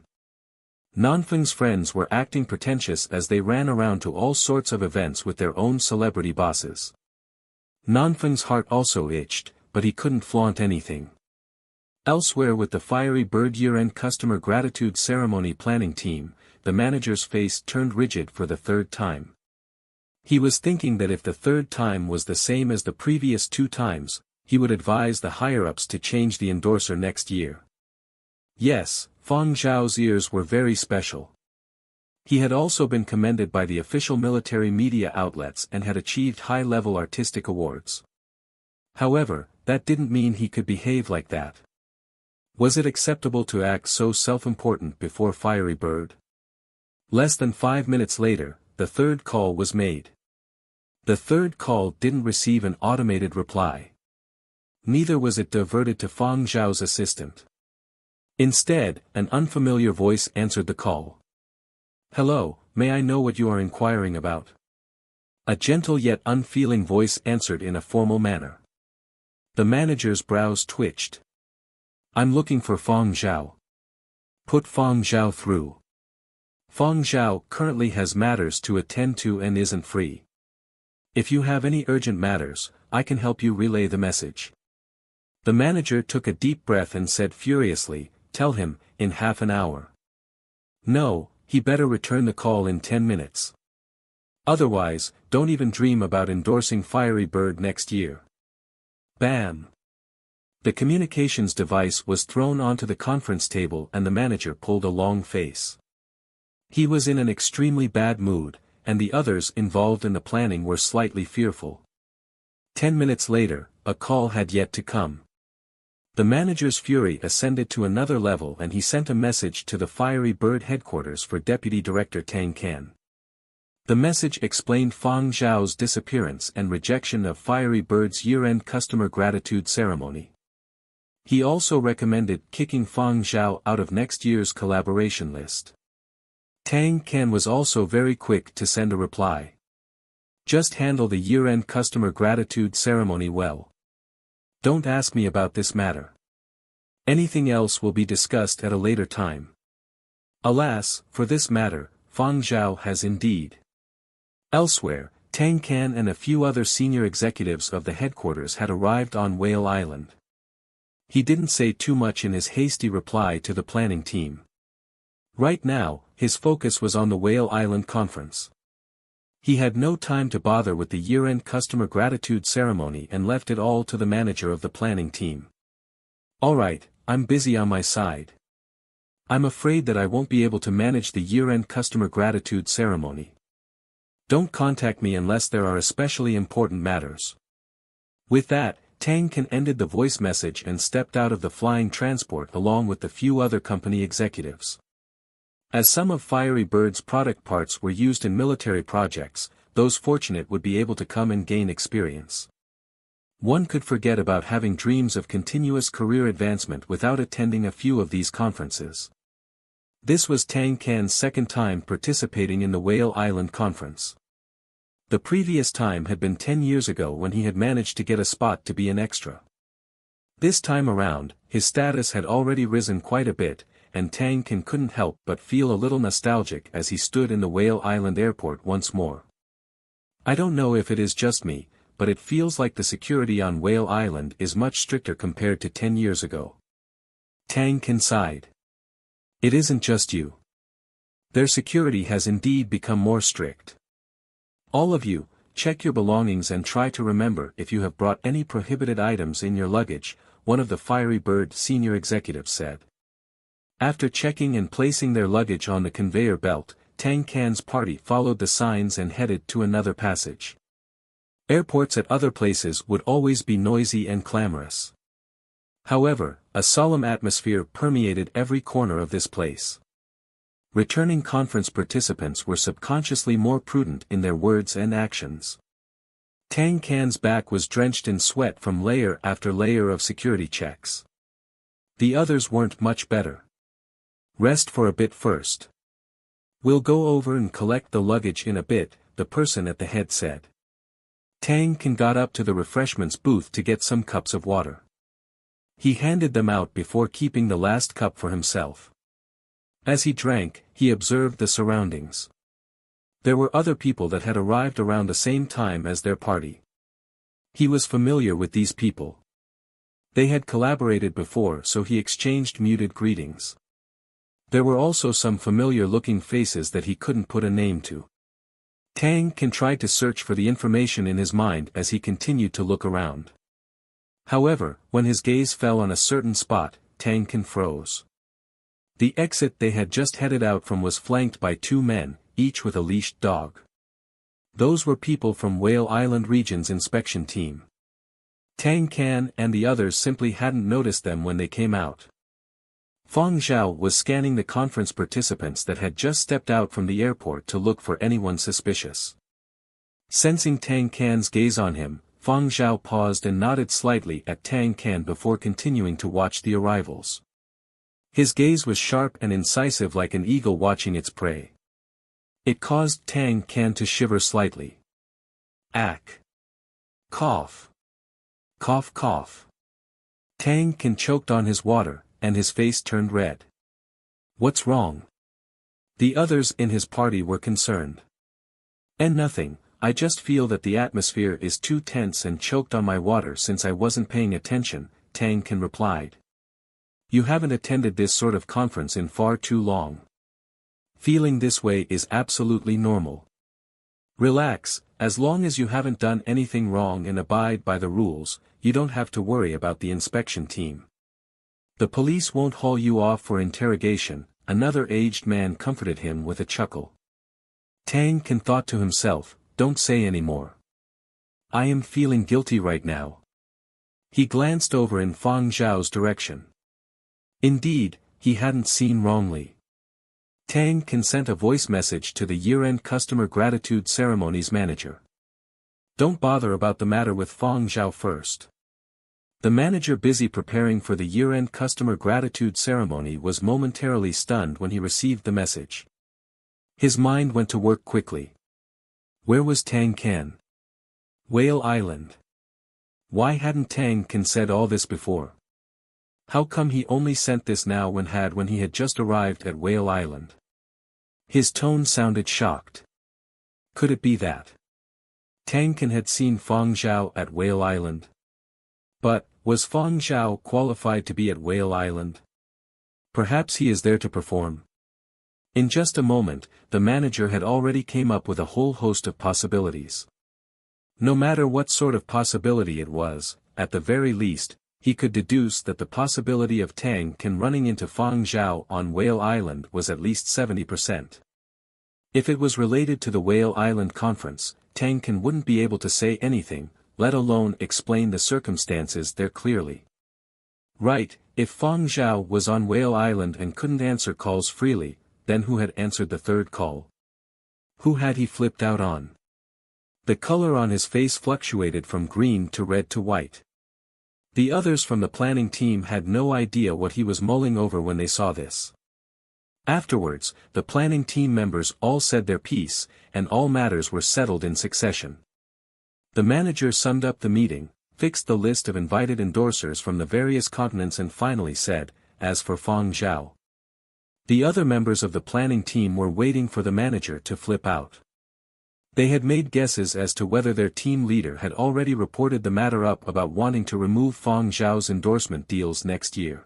Nanfeng's friends were acting pretentious as they ran around to all sorts of events with their own celebrity bosses. Nanfeng's heart also itched, but he couldn't flaunt anything. Elsewhere with the Fiery Bird year-end customer gratitude ceremony planning team, the manager's face turned rigid for the third time. He was thinking that if the third time was the same as the previous 2 times, he would advise the higher-ups to change the endorser next year. Yes, Fang Zhao's ears were very special. He had also been commended by the official military media outlets and had achieved high-level artistic awards. However, that didn't mean he could behave like that. Was it acceptable to act so self-important before Fiery Bird? Less than 5 minutes later, the third call was made. The third call didn't receive an automated reply. Neither was it diverted to Fang Zhao's assistant. Instead, an unfamiliar voice answered the call. Hello, may I know what you are inquiring about? A gentle yet unfeeling voice answered in a formal manner. The manager's brows twitched. I'm looking for Fang Zhao. Put Fang Zhao through. Fang Zhao currently has matters to attend to and isn't free. If you have any urgent matters, I can help you relay the message. The manager took a deep breath and said furiously, tell him, in half an hour. No, he better return the call in 10 minutes. Otherwise, don't even dream about endorsing Fiery Bird next year. Bam! The communications device was thrown onto the conference table and the manager pulled a long face. He was in an extremely bad mood, and the others involved in the planning were slightly fearful. 10 minutes later, a call had yet to come. The manager's fury ascended to another level and he sent a message to the Fiery Bird headquarters for Deputy Director Tang Can. The message explained Fang Zhao's disappearance and rejection of Fiery Bird's year-end customer gratitude ceremony. He also recommended kicking Fang Zhao out of next year's collaboration list. Tang Can was also very quick to send a reply. Just handle the year-end customer gratitude ceremony well. Don't ask me about this matter. Anything else will be discussed at a later time. Alas, for this matter, Fang Zhao has indeed. Elsewhere, Tang Can and a few other senior executives of the headquarters had arrived on Whale Island. He didn't say too much in his hasty reply to the planning team. Right now, his focus was on the Whale Island conference. He had no time to bother with the year-end customer gratitude ceremony and left it all to the manager of the planning team. Alright, I'm busy on my side. I'm afraid that I won't be able to manage the year-end customer gratitude ceremony. Don't contact me unless there are especially important matters. With that, Tang Can ended the voice message and stepped out of the flying transport along with the few other company executives. As some of Fiery Bird's product parts were used in military projects, those fortunate would be able to come and gain experience. One could forget about having dreams of continuous career advancement without attending a few of these conferences. This was Tang Can's second time participating in the Whale Island conference. The previous time had been 10 years ago when he had managed to get a spot to be an extra. This time around, his status had already risen quite a bit, and Tang Can couldn't help but feel a little nostalgic as he stood in the Whale Island airport once more. I don't know if it is just me, but it feels like the security on Whale Island is much stricter compared to 10 years ago. Tang Can sighed. It isn't just you. Their security has indeed become more strict. All of you, check your belongings and try to remember if you have brought any prohibited items in your luggage, one of the Fiery Bird senior executives said. After checking and placing their luggage on the conveyor belt, Tang Can's party followed the signs and headed to another passage. Airports at other places would always be noisy and clamorous. However, a solemn atmosphere permeated every corner of this place. Returning conference participants were subconsciously more prudent in their words and actions. Tang Can's back was drenched in sweat from layer after layer of security checks. The others weren't much better. Rest for a bit first. We'll go over and collect the luggage in a bit, the person at the head said. Tang Can got up to the refreshments booth to get some cups of water. He handed them out before keeping the last cup for himself. As he drank, he observed the surroundings. There were other people that had arrived around the same time as their party. He was familiar with these people. They had collaborated before, so he exchanged muted greetings. There were also some familiar-looking faces that he couldn't put a name to. Tang Can tried to search for the information in his mind as he continued to look around. However, when his gaze fell on a certain spot, Tang Can froze. The exit they had just headed out from was flanked by two men, each with a leashed dog. Those were people from Whale Island Region's inspection team. Tang Can and the others simply hadn't noticed them when they came out. Fang Zhao was scanning the conference participants that had just stepped out from the airport to look for anyone suspicious. Sensing Tang Can's gaze on him, Fang Zhao paused and nodded slightly at Tang Can before continuing to watch the arrivals. His gaze was sharp and incisive like an eagle watching its prey. It caused Tang Can to shiver slightly. Ack. Cough. Cough cough. Tang Can choked on his water, and his face turned red. What's wrong? The others in his party were concerned. And nothing, I just feel that the atmosphere is too tense and choked on my water since I wasn't paying attention, Tang Can replied. You haven't attended this sort of conference in far too long. Feeling this way is absolutely normal. Relax, as long as you haven't done anything wrong and abide by the rules, you don't have to worry about the inspection team. The police won't haul you off for interrogation, another aged man comforted him with a chuckle. Tang Can thought to himself, don't say any more. I am feeling guilty right now. He glanced over in Fang Zhao's direction. Indeed, he hadn't seen wrongly. Tang Can sent a voice message to the year-end customer gratitude ceremonies manager. Don't bother about the matter with Fang Zhao first. The manager busy preparing for the year-end customer gratitude ceremony was momentarily stunned when he received the message. His mind went to work quickly. Where was Tang Can? Whale Island. Why hadn't Tang Can said all this before? How come he only sent this now when he had just arrived at Whale Island? His tone sounded shocked. Could it be that Tang Can had seen Fang Zhao at Whale Island? But, was Fang Zhao qualified to be at Whale Island? Perhaps he is there to perform. In just a moment, the manager had already came up with a whole host of possibilities. No matter what sort of possibility it was, at the very least, he could deduce that the possibility of Tang Can running into Fang Zhao on Whale Island was at least 70%. If it was related to the Whale Island conference, Tang Can wouldn't be able to say anything, let alone explain the circumstances there clearly. Right, if Fang Zhao was on Whale Island and couldn't answer calls freely, then who had answered the third call? Who had he flipped out on? The color on his face fluctuated from green to red to white. The others from the planning team had no idea what he was mulling over when they saw this. Afterwards, the planning team members all said their piece, and all matters were settled in succession. The manager summed up the meeting, fixed the list of invited endorsers from the various continents and finally said, as for Fang Zhao. The other members of the planning team were waiting for the manager to flip out. They had made guesses as to whether their team leader had already reported the matter up about wanting to remove Fang Zhao's endorsement deals next year.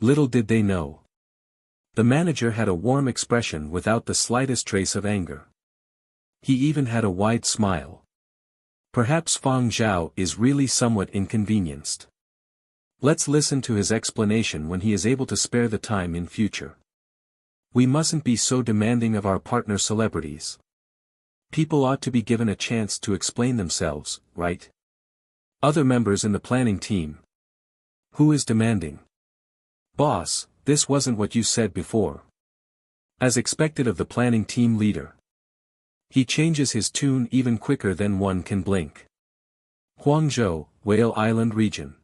Little did they know. The manager had a warm expression without the slightest trace of anger. He even had a wide smile. Perhaps Fang Zhao is really somewhat inconvenienced. Let's listen to his explanation when he is able to spare the time in future. We mustn't be so demanding of our partner celebrities. People ought to be given a chance to explain themselves, right? Other members in the planning team. Who is demanding? Boss, this wasn't what you said before. As expected of the planning team leader. He changes his tune even quicker than one can blink. Huangzhou, Whale Island region.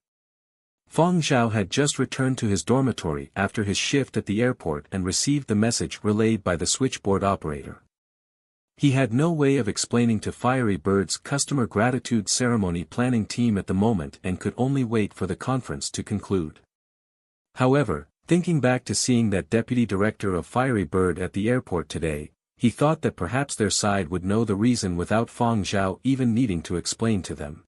Fang Zhao had just returned to his dormitory after his shift at the airport and received the message relayed by the switchboard operator. He had no way of explaining to Fiery Bird's customer gratitude ceremony planning team at the moment and could only wait for the conference to conclude. However, thinking back to seeing that deputy director of Fiery Bird at the airport today, he thought that perhaps their side would know the reason without Fang Zhao even needing to explain to them.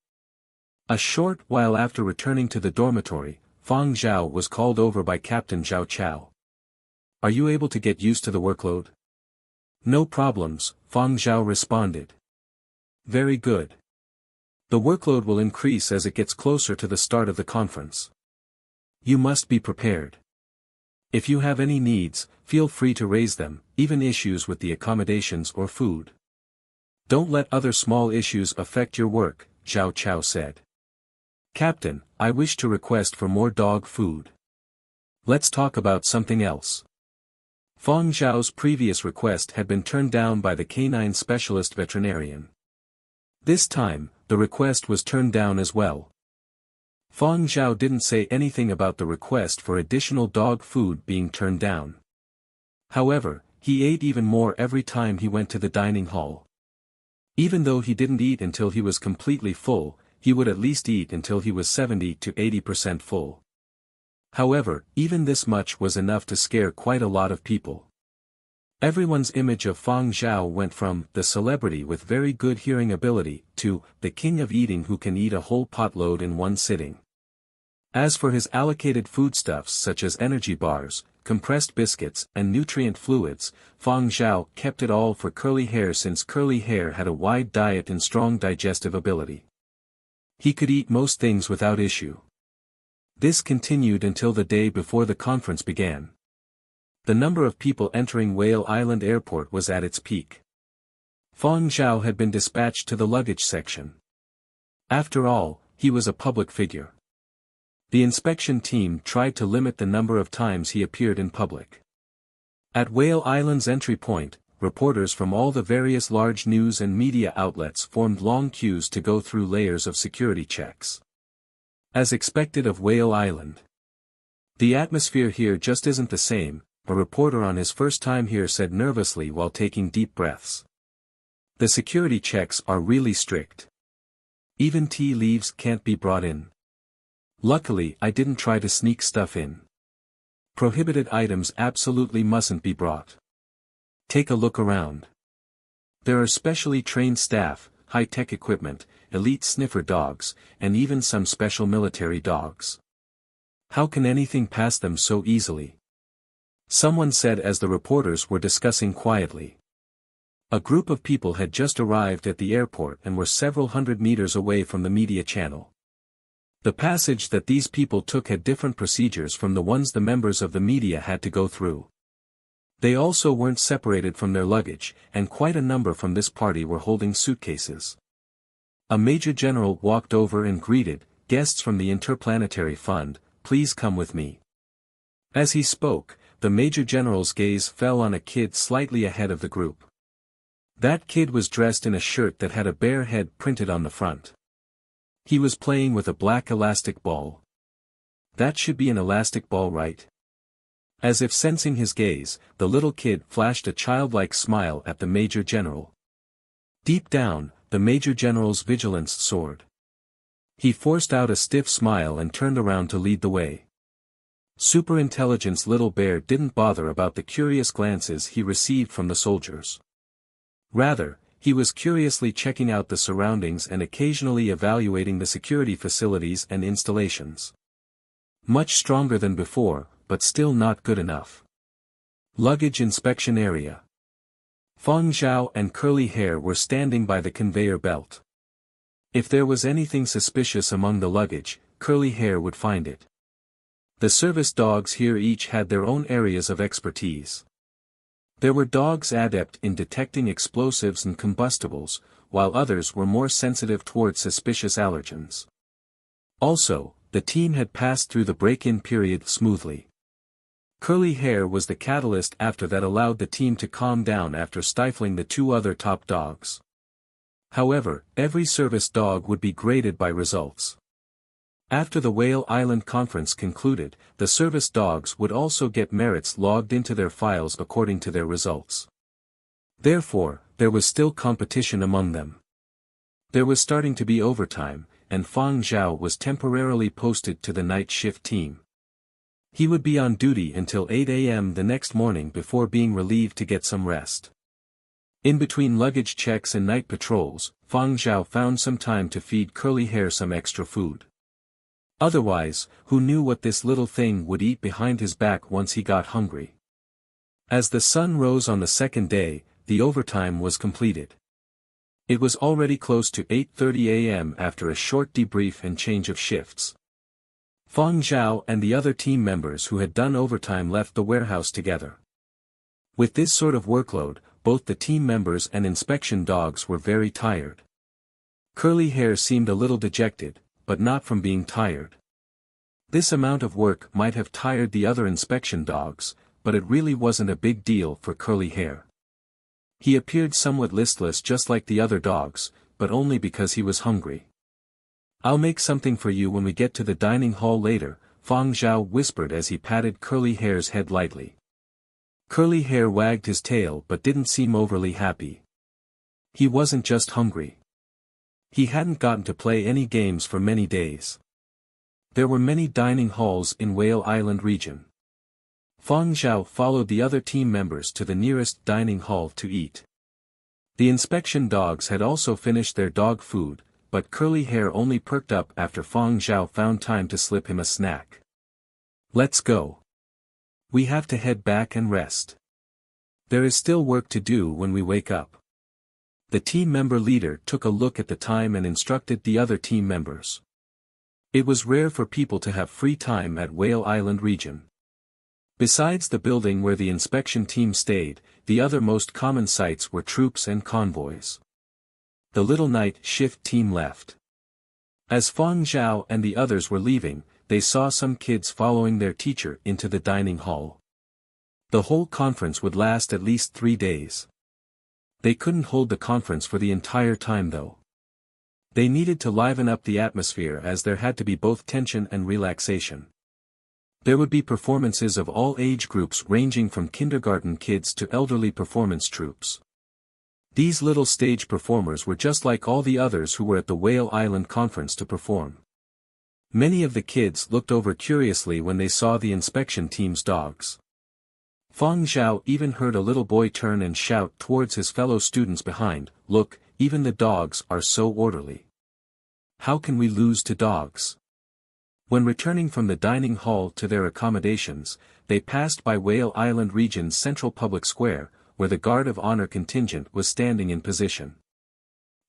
A short while after returning to the dormitory, Fang Zhao was called over by Captain Zhao Chao. Are you able to get used to the workload? No problems, Fang Zhao responded. Very good. The workload will increase as it gets closer to the start of the conference. You must be prepared. If you have any needs, feel free to raise them, even issues with the accommodations or food. Don't let other small issues affect your work, Zhao Chao said. Captain, I wish to request for more dog food. Let's talk about something else. Fang Zhao's previous request had been turned down by the canine specialist veterinarian. This time, the request was turned down as well. Fang Zhao didn't say anything about the request for additional dog food being turned down. However, he ate even more every time he went to the dining hall. Even though he didn't eat until he was completely full, he would at least eat until he was 70 to 80% full. However, even this much was enough to scare quite a lot of people. Everyone's image of Fang Zhao went from the celebrity with very good hearing ability to the king of eating who can eat a whole potload in one sitting. As for his allocated foodstuffs such as energy bars, compressed biscuits, and nutrient fluids, Fang Zhao kept it all for curly hair since curly hair had a wide diet and strong digestive ability. He could eat most things without issue. This continued until the day before the conference began. The number of people entering Whale Island Airport was at its peak. Fang Zhao had been dispatched to the luggage section. After all, he was a public figure. The inspection team tried to limit the number of times he appeared in public. At Whale Island's entry point, reporters from all the various large news and media outlets formed long queues to go through layers of security checks. As expected of Whale Island. The atmosphere here just isn't the same, a reporter on his first time here said nervously while taking deep breaths. The security checks are really strict. Even tea leaves can't be brought in. Luckily I didn't try to sneak stuff in. Prohibited items absolutely mustn't be brought. Take a look around. There are specially trained staff, high-tech equipment, elite sniffer dogs, and even some special military dogs. How can anything pass them so easily? Someone said as the reporters were discussing quietly. A group of people had just arrived at the airport and were several hundred meters away from the media channel. The passage that these people took had different procedures from the ones the members of the media had to go through. They also weren't separated from their luggage, and quite a number from this party were holding suitcases. A major general walked over and greeted, "Guests from the Interplanetary Fund, please come with me." As he spoke, the major general's gaze fell on a kid slightly ahead of the group. That kid was dressed in a shirt that had a bear head printed on the front. He was playing with a black elastic ball. That should be an elastic ball, right? As if sensing his gaze, the little kid flashed a childlike smile at the major general. Deep down, the major general's vigilance soared. He forced out a stiff smile and turned around to lead the way. Superintelligence little bear didn't bother about the curious glances he received from the soldiers. Rather, He was curiously checking out the surroundings and occasionally evaluating the security facilities and installations. Much stronger than before, but still not good enough. Luggage inspection area. Fang Zhao and Curly Hair were standing by the conveyor belt. If there was anything suspicious among the luggage, Curly Hair would find it. The service dogs here each had their own areas of expertise. There were dogs adept in detecting explosives and combustibles, while others were more sensitive towards suspicious allergens. Also, the team had passed through the break-in period smoothly. Curly Hair was the catalyst after that allowed the team to calm down after stifling the two other top dogs. However, every service dog would be graded by results. After the Whale Island conference concluded, the service dogs would also get merits logged into their files according to their results. Therefore, there was still competition among them. There was starting to be overtime, and Fang Zhao was temporarily posted to the night shift team. He would be on duty until 8 a.m. the next morning before being relieved to get some rest. In between luggage checks and night patrols, Fang Zhao found some time to feed Curly Hair some extra food. Otherwise, who knew what this little thing would eat behind his back once he got hungry. As the sun rose on the second day, the overtime was completed. It was already close to 8:30 a.m. after a short debrief and change of shifts. Fang Zhao and the other team members who had done overtime left the warehouse together. With this sort of workload, both the team members and inspection dogs were very tired. Curly Hair seemed a little dejected, but not from being tired. This amount of work might have tired the other inspection dogs, but it really wasn't a big deal for Curly Hair. He appeared somewhat listless just like the other dogs, but only because he was hungry. "I'll make something for you when we get to the dining hall later," Fang Zhao whispered as he patted Curly Hair's head lightly. Curly Hair wagged his tail but didn't seem overly happy. He wasn't just hungry. He hadn't gotten to play any games for many days. There were many dining halls in Whale Island region. Fang Zhao followed the other team members to the nearest dining hall to eat. The inspection dogs had also finished their dog food, but Curly Hair only perked up after Fang Zhao found time to slip him a snack. "Let's go. We have to head back and rest. There is still work to do when we wake up." The team member leader took a look at the time and instructed the other team members. It was rare for people to have free time at Whale Island region. Besides the building where the inspection team stayed, the other most common sites were troops and convoys. The little night shift team left. As Fang Zhao and the others were leaving, they saw some kids following their teacher into the dining hall. The whole conference would last at least 3 days. They couldn't hold the conference for the entire time though. They needed to liven up the atmosphere as there had to be both tension and relaxation. There would be performances of all age groups ranging from kindergarten kids to elderly performance troops. These little stage performers were just like all the others who were at the Whale Island conference to perform. Many of the kids looked over curiously when they saw the inspection team's dogs. Fang Zhao even heard a little boy turn and shout towards his fellow students behind, "Look, even the dogs are so orderly. How can we lose to dogs?" When returning from the dining hall to their accommodations, they passed by Whale Island region's central public square, where the Guard of Honor contingent was standing in position.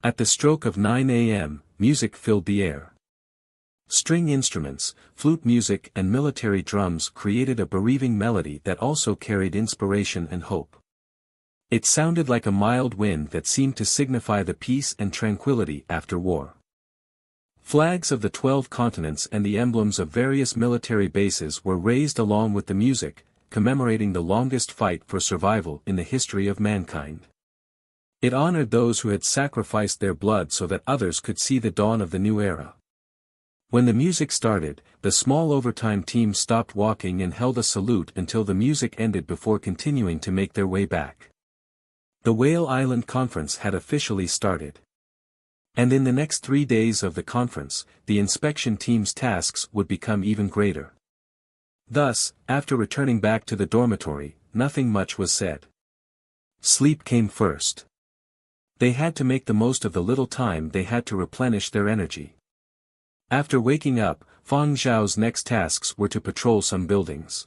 At the stroke of 9 a.m., music filled the air. String instruments, flute music and military drums created a bereaving melody that also carried inspiration and hope. It sounded like a mild wind that seemed to signify the peace and tranquility after war. Flags of the 12 continents and the emblems of various military bases were raised along with the music, commemorating the longest fight for survival in the history of mankind. It honored those who had sacrificed their blood so that others could see the dawn of the new era. When the music started, the small overtime team stopped walking and held a salute until the music ended before continuing to make their way back. The Whale Island Conference had officially started. And in the next 3 days of the conference, the inspection team's tasks would become even greater. Thus, after returning back to the dormitory, nothing much was said. Sleep came first. They had to make the most of the little time they had to replenish their energy. After waking up, Fang Zhao's next tasks were to patrol some buildings.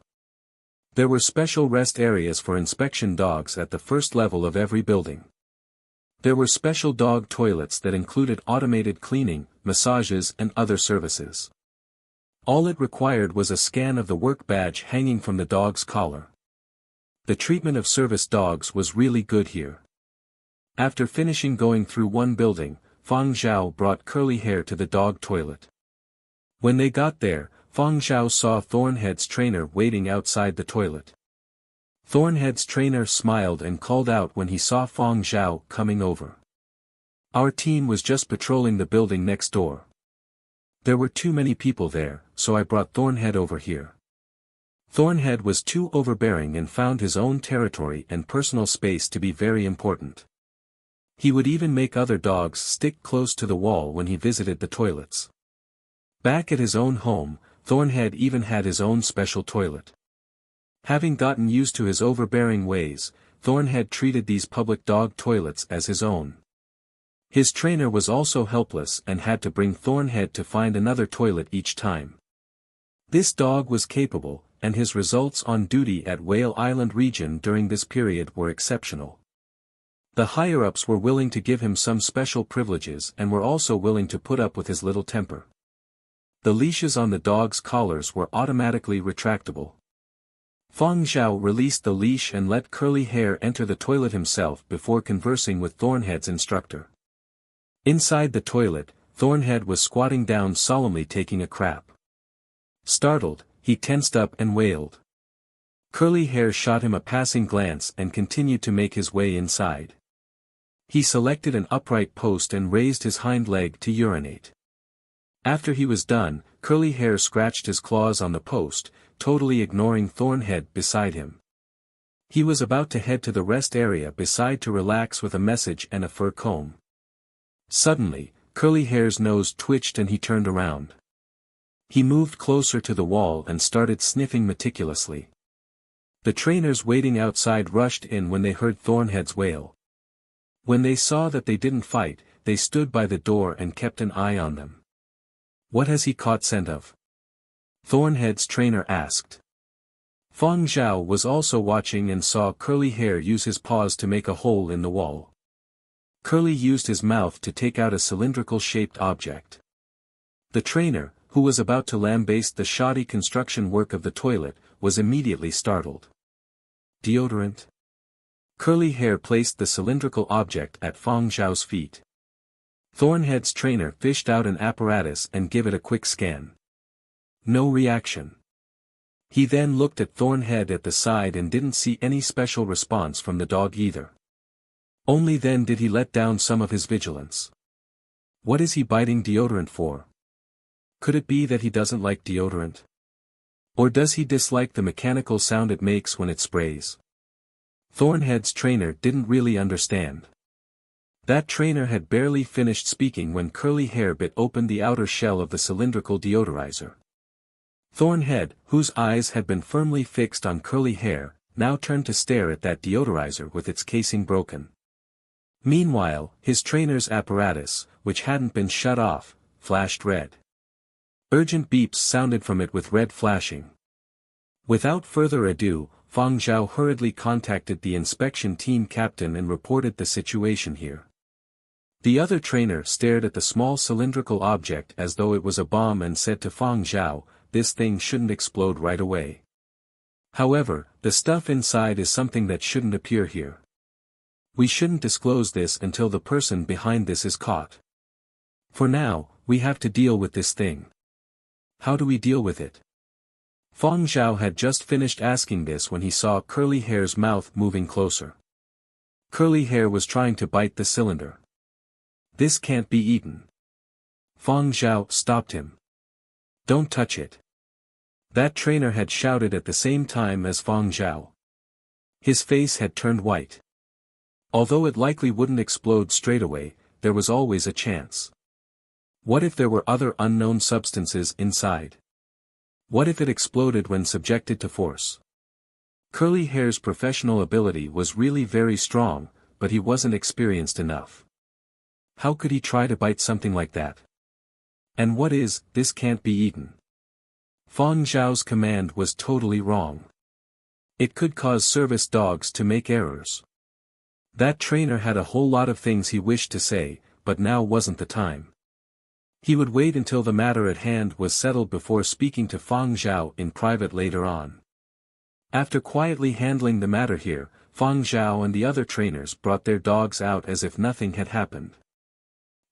There were special rest areas for inspection dogs at the first level of every building. There were special dog toilets that included automated cleaning, massages and other services. All it required was a scan of the work badge hanging from the dog's collar. The treatment of service dogs was really good here. After finishing going through one building, Fang Zhao brought Curly Hair to the dog toilet. When they got there, Fang Zhao saw Thornhead's trainer waiting outside the toilet. Thornhead's trainer smiled and called out when he saw Fang Zhao coming over. Our team was just patrolling the building next door. There were too many people there, so I brought Thornhead over here. Thornhead was too overbearing and found his own territory and personal space to be very important. He would even make other dogs stick close to the wall when he visited the toilets. Back at his own home, Thornhead even had his own special toilet. Having gotten used to his overbearing ways, Thornhead treated these public dog toilets as his own. His trainer was also helpless and had to bring Thornhead to find another toilet each time. This dog was capable, and his results on duty at Whale Island region during this period were exceptional. The higher-ups were willing to give him some special privileges and were also willing to put up with his little temper. The leashes on the dog's collars were automatically retractable. Fang Zhao released the leash and let Curly Hair enter the toilet himself before conversing with Thornhead's instructor. Inside the toilet, Thornhead was squatting down solemnly taking a crap. Startled, he tensed up and wailed. Curly Hair shot him a passing glance and continued to make his way inside. He selected an upright post and raised his hind leg to urinate. After he was done, Curly Hair scratched his claws on the post, totally ignoring Thornhead beside him. He was about to head to the rest area beside to relax with a message and a fur comb. Suddenly, Curly Hair's nose twitched and he turned around. He moved closer to the wall and started sniffing meticulously. The trainers waiting outside rushed in when they heard Thornhead's wail. When they saw that they didn't fight, they stood by the door and kept an eye on them. "What has he caught scent of?" Thornhead's trainer asked. Fang Zhao was also watching and saw Curly Hair use his paws to make a hole in the wall. Curly used his mouth to take out a cylindrical-shaped object. The trainer, who was about to lambaste the shoddy construction work of the toilet, was immediately startled. "Deodorant?" Curly Hair placed the cylindrical object at Fang Zhao's feet. Thornhead's trainer fished out an apparatus and gave it a quick scan. No reaction. He then looked at Thornhead at the side and didn't see any special response from the dog either. Only then did he let down some of his vigilance. What is he biting deodorant for? Could it be that he doesn't like deodorant? Or does he dislike the mechanical sound it makes when it sprays? Thornhead's trainer didn't really understand. That trainer had barely finished speaking when Curly Hair bit open the outer shell of the cylindrical deodorizer. Thornhead, whose eyes had been firmly fixed on Curly Hair, now turned to stare at that deodorizer with its casing broken. Meanwhile, his trainer's apparatus, which hadn't been shut off, flashed red. Urgent beeps sounded from it with red flashing. Without further ado, Fang Zhao hurriedly contacted the inspection team captain and reported the situation here. The other trainer stared at the small cylindrical object as though it was a bomb and said to Fang Zhao, "This thing shouldn't explode right away. However, the stuff inside is something that shouldn't appear here. We shouldn't disclose this until the person behind this is caught. For now, we have to deal with this thing." "How do we deal with it?" Fang Zhao had just finished asking this when he saw Curly Hair's mouth moving closer. Curly Hair was trying to bite the cylinder. "This can't be eaten." Fang Zhao stopped him. "Don't touch it." That trainer had shouted at the same time as Fang Zhao. His face had turned white. Although it likely wouldn't explode straight away, there was always a chance. What if there were other unknown substances inside? What if it exploded when subjected to force? Curly Hair's professional ability was really very strong, but he wasn't experienced enough. How could he try to bite something like that? And what is, this can't be eaten? Fang Zhao's command was totally wrong. It could cause service dogs to make errors. That trainer had a whole lot of things he wished to say, but now wasn't the time. He would wait until the matter at hand was settled before speaking to Fang Zhao in private later on. After quietly handling the matter here, Fang Zhao and the other trainers brought their dogs out as if nothing had happened.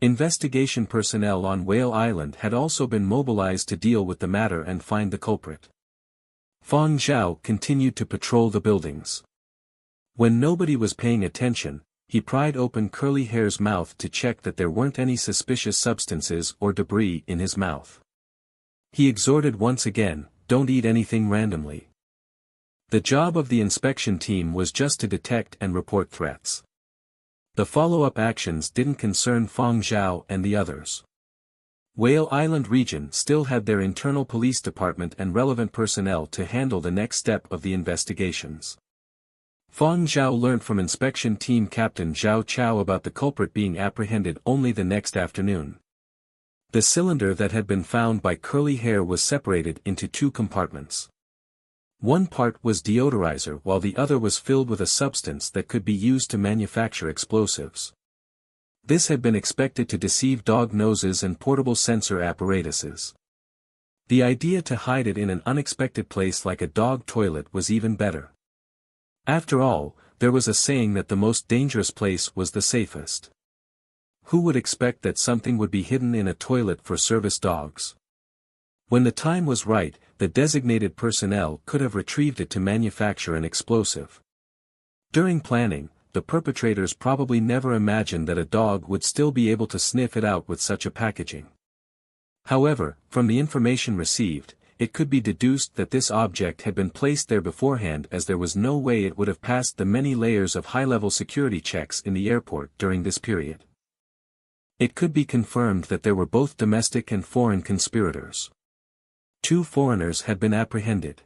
Investigation personnel on Whale Island had also been mobilized to deal with the matter and find the culprit. Fang Zhao continued to patrol the buildings. When nobody was paying attention, he pried open Curly Hair's mouth to check that there weren't any suspicious substances or debris in his mouth. He exhorted once again, "Don't eat anything randomly." The job of the inspection team was just to detect and report threats. The follow-up actions didn't concern Fang Zhao and the others. Whale Island region still had their internal police department and relevant personnel to handle the next step of the investigations. Fang Zhao learned from inspection team captain Zhao Chao about the culprit being apprehended only the next afternoon. The cylinder that had been found by Curly Hair was separated into two compartments. One part was deodorizer while the other was filled with a substance that could be used to manufacture explosives. This had been expected to deceive dog noses and portable sensor apparatuses. The idea to hide it in an unexpected place like a dog toilet was even better. After all, there was a saying that the most dangerous place was the safest. Who would expect that something would be hidden in a toilet for service dogs? When the time was right, the designated personnel could have retrieved it to manufacture an explosive. During planning, the perpetrators probably never imagined that a dog would still be able to sniff it out with such a packaging. However, from the information received, it could be deduced that this object had been placed there beforehand as there was no way it would have passed the many layers of high-level security checks in the airport during this period. It could be confirmed that there were both domestic and foreign conspirators. 2 foreigners had been apprehended.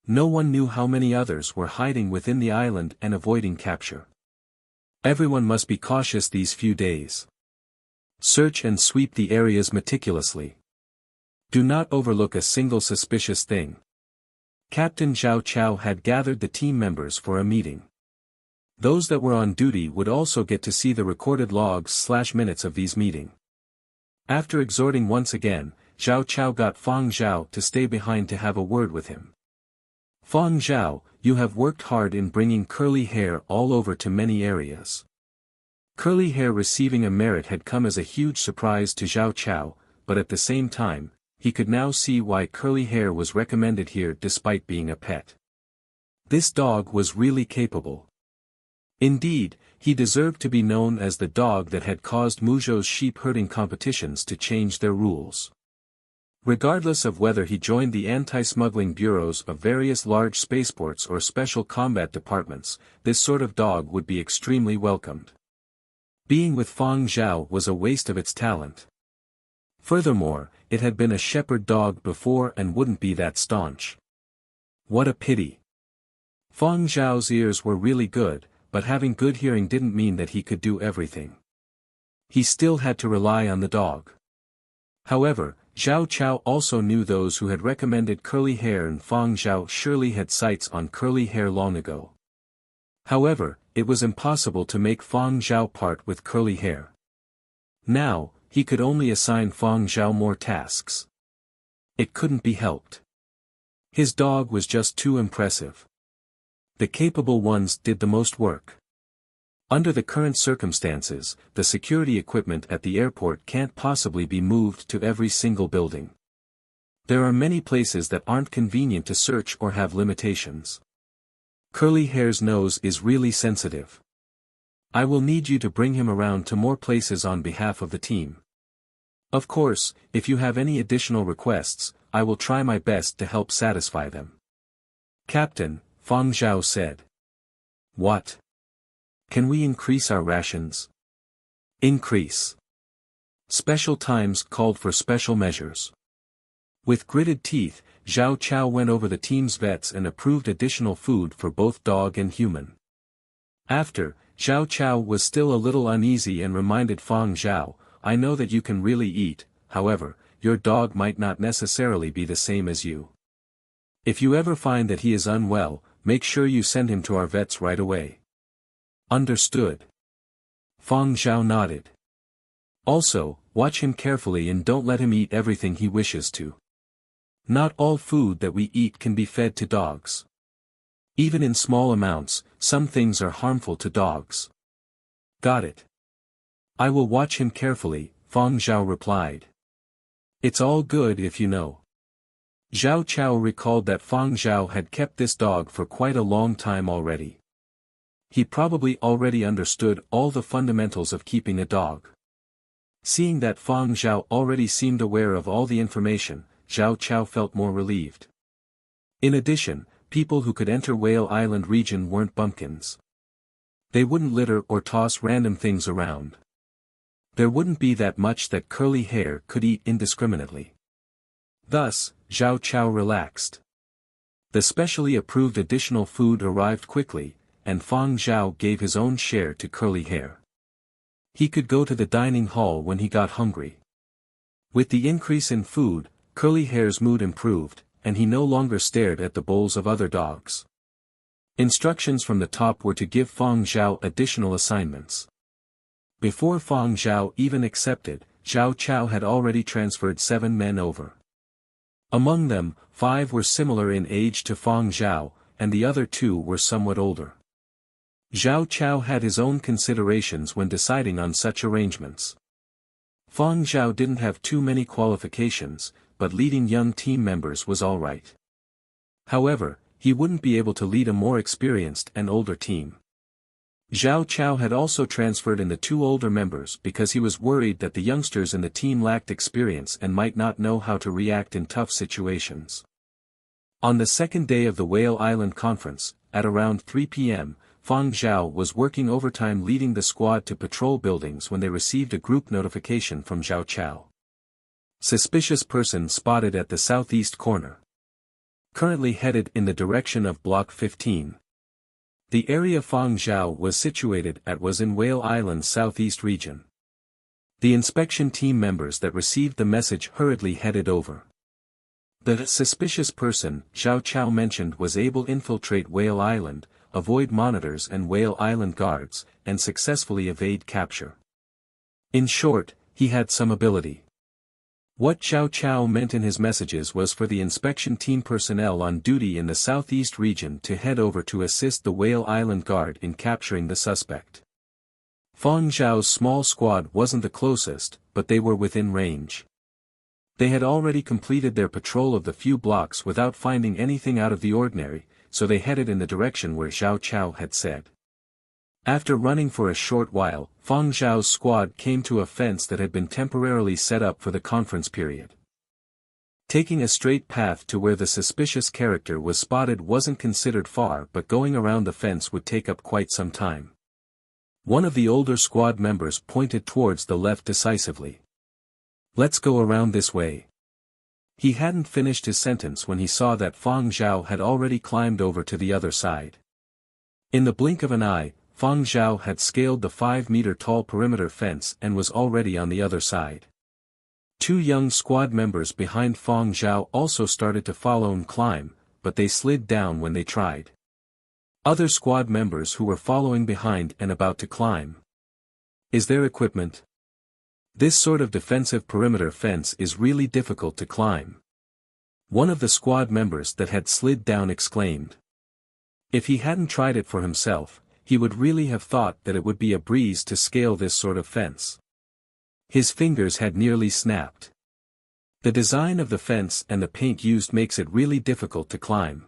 No one knew how many others were hiding within the island and avoiding capture. Everyone must be cautious these few days. Search and sweep the areas meticulously. Do not overlook a single suspicious thing. Captain Zhao Chao had gathered the team members for a meeting. Those that were on duty would also get to see the recorded logs/minutes of these meetings. After exhorting once again, Zhao Chao got Fang Zhao to stay behind to have a word with him. Fang Zhao, you have worked hard in bringing Curly Hair all over to many areas. Curly Hair receiving a merit had come as a huge surprise to Zhao Chao, but at the same time, he could now see why Curly Hair was recommended here despite being a pet. This dog was really capable. Indeed, he deserved to be known as the dog that had caused Muzhou's sheep herding competitions to change their rules. Regardless of whether he joined the anti-smuggling bureaus of various large spaceports or special combat departments, this sort of dog would be extremely welcomed. Being with Fang Zhao was a waste of its talent. Furthermore, it had been a shepherd dog before and wouldn't be that staunch. What a pity. Fang Zhao's ears were really good, but having good hearing didn't mean that he could do everything. He still had to rely on the dog. However, Zhao Chao also knew those who had recommended Curly Hair, and Fang Zhao surely had sights on Curly Hair long ago. However, it was impossible to make Fang Zhao part with Curly Hair. Now, he could only assign Fang Zhao more tasks. It couldn't be helped. His dog was just too impressive. The capable ones did the most work. Under the current circumstances, the security equipment at the airport can't possibly be moved to every single building. There are many places that aren't convenient to search or have limitations. Curly Hair's nose is really sensitive. I will need you to bring him around to more places on behalf of the team. Of course, if you have any additional requests, I will try my best to help satisfy them. Captain, Fang Zhao said. What? Can we increase our rations? Increase. Special times called for special measures. With gritted teeth, Zhao Chao went over the team's vets and approved additional food for both dog and human. After, Zhao Chao was still a little uneasy and reminded Fang Zhao, I know that you can really eat, however, your dog might not necessarily be the same as you. If you ever find that he is unwell, make sure you send him to our vets right away. Understood. Fang Zhao nodded. Also, watch him carefully and don't let him eat everything he wishes to. Not all food that we eat can be fed to dogs. Even in small amounts, some things are harmful to dogs. Got it. I will watch him carefully, Fang Zhao replied. It's all good if you know. Zhao Chao recalled that Fang Zhao had kept this dog for quite a long time already. He probably already understood all the fundamentals of keeping a dog. Seeing that Fang Zhao already seemed aware of all the information, Zhao Chao felt more relieved. In addition, people who could enter Whale Island region weren't bumpkins. They wouldn't litter or toss random things around. There wouldn't be that much that curly hair could eat indiscriminately. Thus, Zhao Chao relaxed. The specially approved additional food arrived quickly, and Fang Zhao gave his own share to curly hair. He could go to the dining hall when he got hungry. With the increase in food, curly hair's mood improved, and he no longer stared at the bowls of other dogs. Instructions from the top were to give Fang Zhao additional assignments. Before Fang Zhao even accepted, Zhao Chao had already transferred 7 men over. Among them, 5 were similar in age to Fang Zhao, and the other 2 were somewhat older. Zhao Chao had his own considerations when deciding on such arrangements. Fang Zhao didn't have too many qualifications, but leading young team members was alright. However, he wouldn't be able to lead a more experienced and older team. Zhao Chao had also transferred in the 2 older members because he was worried that the youngsters in the team lacked experience and might not know how to react in tough situations. On the second day of the Whale Island conference, at around 3 p.m., Fang Zhao was working overtime leading the squad to patrol buildings when they received a group notification from Zhao Chao. Suspicious person spotted at the southeast corner. Currently headed in the direction of Block 15. The area Fang Zhao was situated at was in Whale Island's southeast region. The inspection team members that received the message hurriedly headed over. The suspicious person Zhao Chao mentioned was able to infiltrate Whale Island, avoid monitors and Whale Island guards, and successfully evade capture. In short, he had some ability. What Zhao Chao meant in his messages was for the inspection team personnel on duty in the southeast region to head over to assist the Whale Island guard in capturing the suspect. Fang Zhao's small squad wasn't the closest, but they were within range. They had already completed their patrol of the few blocks without finding anything out of the ordinary, so they headed in the direction where Zhao Chao had said. After running for a short while, Fang Zhao's squad came to a fence that had been temporarily set up for the conference period. Taking a straight path to where the suspicious character was spotted wasn't considered far, but going around the fence would take up quite some time. One of the older squad members pointed towards the left decisively. Let's go around this way. He hadn't finished his sentence when he saw that Fang Zhao had already climbed over to the other side. In the blink of an eye, Fang Zhao had scaled the 5-meter-tall perimeter fence and was already on the other side. 2 young squad members behind Fang Zhao also started to follow and climb, but they slid down when they tried. Other squad members who were following behind and about to climb. Is there equipment? This sort of defensive perimeter fence is really difficult to climb. One of the squad members that had slid down exclaimed. If he hadn't tried it for himself, he would really have thought that it would be a breeze to scale this sort of fence. His fingers had nearly snapped. The design of the fence and the paint used makes it really difficult to climb.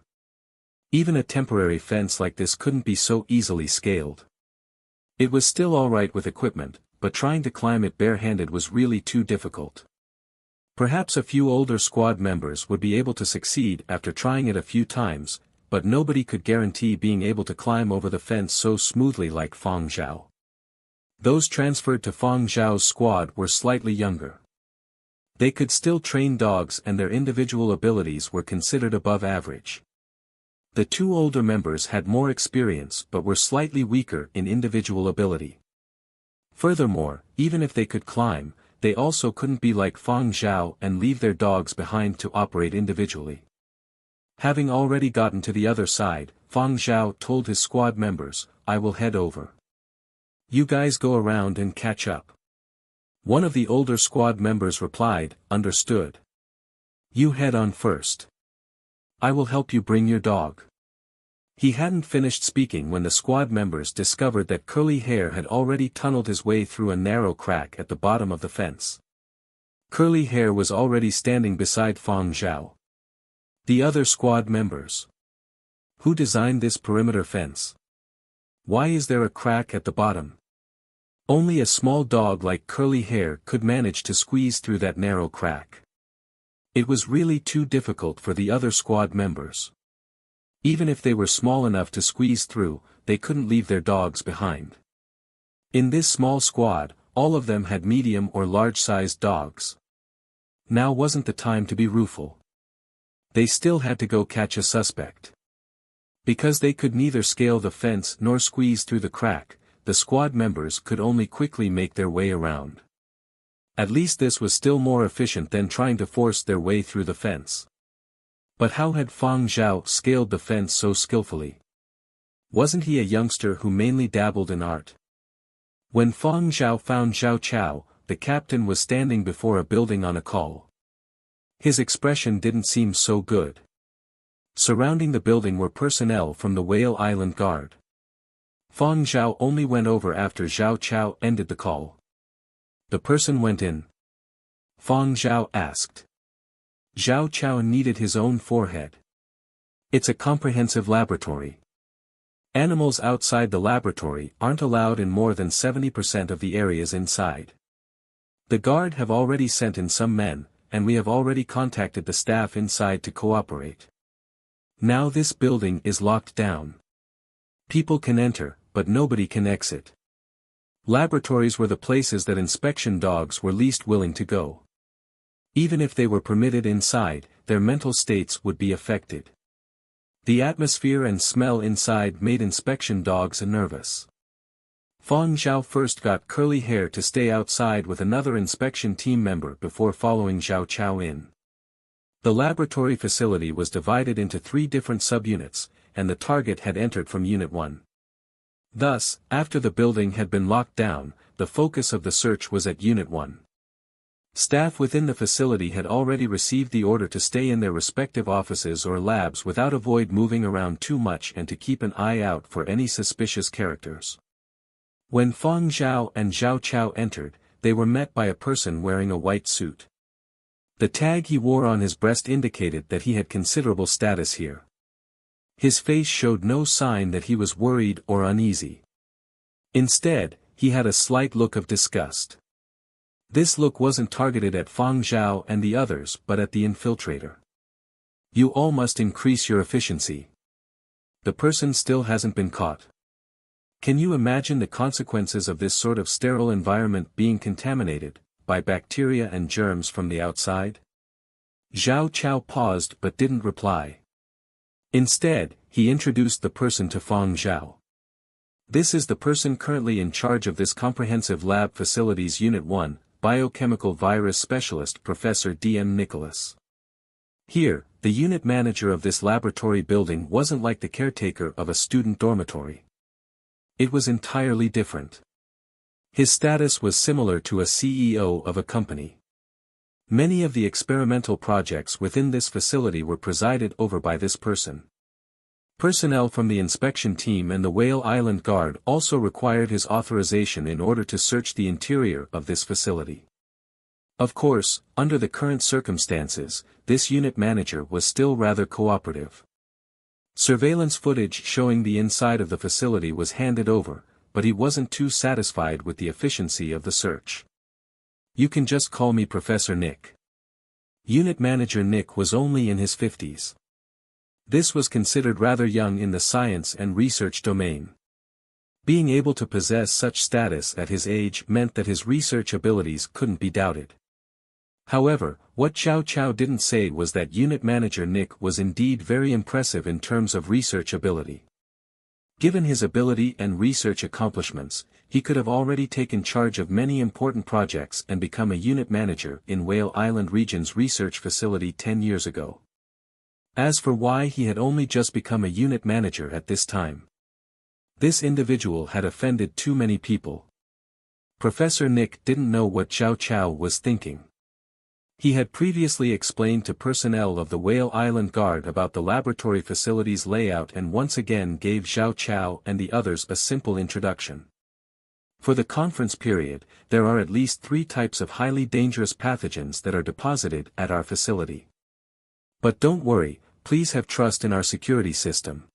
Even a temporary fence like this couldn't be so easily scaled. It was still alright with equipment, but trying to climb it barehanded was really too difficult. Perhaps a few older squad members would be able to succeed after trying it a few times, but nobody could guarantee being able to climb over the fence so smoothly like Fang Zhao. Those transferred to Fang Zhao's squad were slightly younger. They could still train dogs and their individual abilities were considered above average. The two older members had more experience but were slightly weaker in individual ability. Furthermore, even if they could climb, they also couldn't be like Fang Zhao and leave their dogs behind to operate individually. Having already gotten to the other side, Fang Zhao told his squad members, "I will head over. You guys go around and catch up." One of the older squad members replied, "Understood. You head on first. I will help you bring your dog." He hadn't finished speaking when the squad members discovered that Curly Hair had already tunneled his way through a narrow crack at the bottom of the fence. Curly Hair was already standing beside Fang Zhao. The other squad members. Who designed this perimeter fence? Why is there a crack at the bottom? Only a small dog like Curly Hair could manage to squeeze through that narrow crack. It was really too difficult for the other squad members. Even if they were small enough to squeeze through, they couldn't leave their dogs behind. In this small squad, all of them had medium or large-sized dogs. Now wasn't the time to be rueful. They still had to go catch a suspect. Because they could neither scale the fence nor squeeze through the crack, the squad members could only quickly make their way around. At least this was still more efficient than trying to force their way through the fence. But how had Fang Zhao scaled the fence so skillfully? Wasn't he a youngster who mainly dabbled in art? When Fang Zhao found Zhao Chao, the captain was standing before a building on a call. His expression didn't seem so good. Surrounding the building were personnel from the Whale Island Guard. Fang Zhao only went over after Zhao Chao ended the call. The person went in. Fang Zhao asked. Zhao Chao kneaded his own forehead. It's a comprehensive laboratory. Animals outside the laboratory aren't allowed in more than 70% of the areas inside. The guard have already sent in some men, and we have already contacted the staff inside to cooperate. Now this building is locked down. People can enter, but nobody can exit. Laboratories were the places that inspection dogs were least willing to go. Even if they were permitted inside, their mental states would be affected. The atmosphere and smell inside made inspection dogs nervous. Fang Zhao first got Curly Hair to stay outside with another inspection team member before following Zhao Chao in. The laboratory facility was divided into 3 different subunits, and the target had entered from Unit 1. Thus, after the building had been locked down, the focus of the search was at Unit 1. Staff within the facility had already received the order to stay in their respective offices or labs without avoid moving around too much and to keep an eye out for any suspicious characters. When Fang Zhao and Zhao Chao entered, they were met by a person wearing a white suit. The tag he wore on his breast indicated that he had considerable status here. His face showed no sign that he was worried or uneasy. Instead, he had a slight look of disgust. This look wasn't targeted at Fang Zhao and the others but at the infiltrator. You all must increase your efficiency. The person still hasn't been caught. Can you imagine the consequences of this sort of sterile environment being contaminated by bacteria and germs from the outside? Zhao Chao paused but didn't reply. Instead, he introduced the person to Fang Zhao. This is the person currently in charge of this comprehensive lab facilities Unit 1, Biochemical Virus Specialist Professor D.M. Nicholas. Here, the unit manager of this laboratory building wasn't like the caretaker of a student dormitory. It was entirely different. His status was similar to a CEO of a company. Many of the experimental projects within this facility were presided over by this person. Personnel from the inspection team and the Whale Island Guard also required his authorization in order to search the interior of this facility. Of course, under the current circumstances, this unit manager was still rather cooperative. Surveillance footage showing the inside of the facility was handed over, but he wasn't too satisfied with the efficiency of the search. You can just call me Professor Nick. Unit Manager Nick was only in his 50s. This was considered rather young in the science and research domain. Being able to possess such status at his age meant that his research abilities couldn't be doubted. However, what Chow Chow didn't say was that Unit Manager Nick was indeed very impressive in terms of research ability. Given his ability and research accomplishments, he could have already taken charge of many important projects and become a unit manager in Whale Island Region's research facility 10 years ago. As for why he had only just become a unit manager at this time, this individual had offended too many people. Professor Nick didn't know what Chow Chow was thinking. He had previously explained to personnel of the Whale Island Guard about the laboratory facility's layout and once again gave Zhao Chao and the others a simple introduction. For the conference period, there are at least 3 types of highly dangerous pathogens that are deposited at our facility. But don't worry, please have trust in our security system.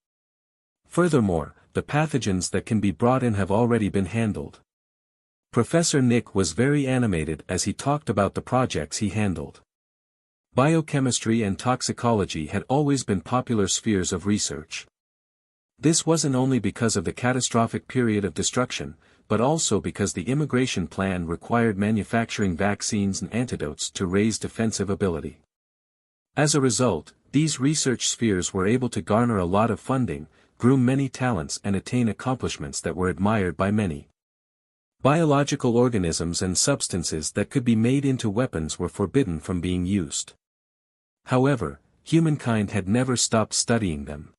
Furthermore, the pathogens that can be brought in have already been handled. Professor Nick was very animated as he talked about the projects he handled. Biochemistry and toxicology had always been popular spheres of research. This wasn't only because of the catastrophic period of destruction, but also because the immigration plan required manufacturing vaccines and antidotes to raise defensive ability. As a result, these research spheres were able to garner a lot of funding, groom many talents and attain accomplishments that were admired by many. Biological organisms and substances that could be made into weapons were forbidden from being used. However, humankind had never stopped studying them.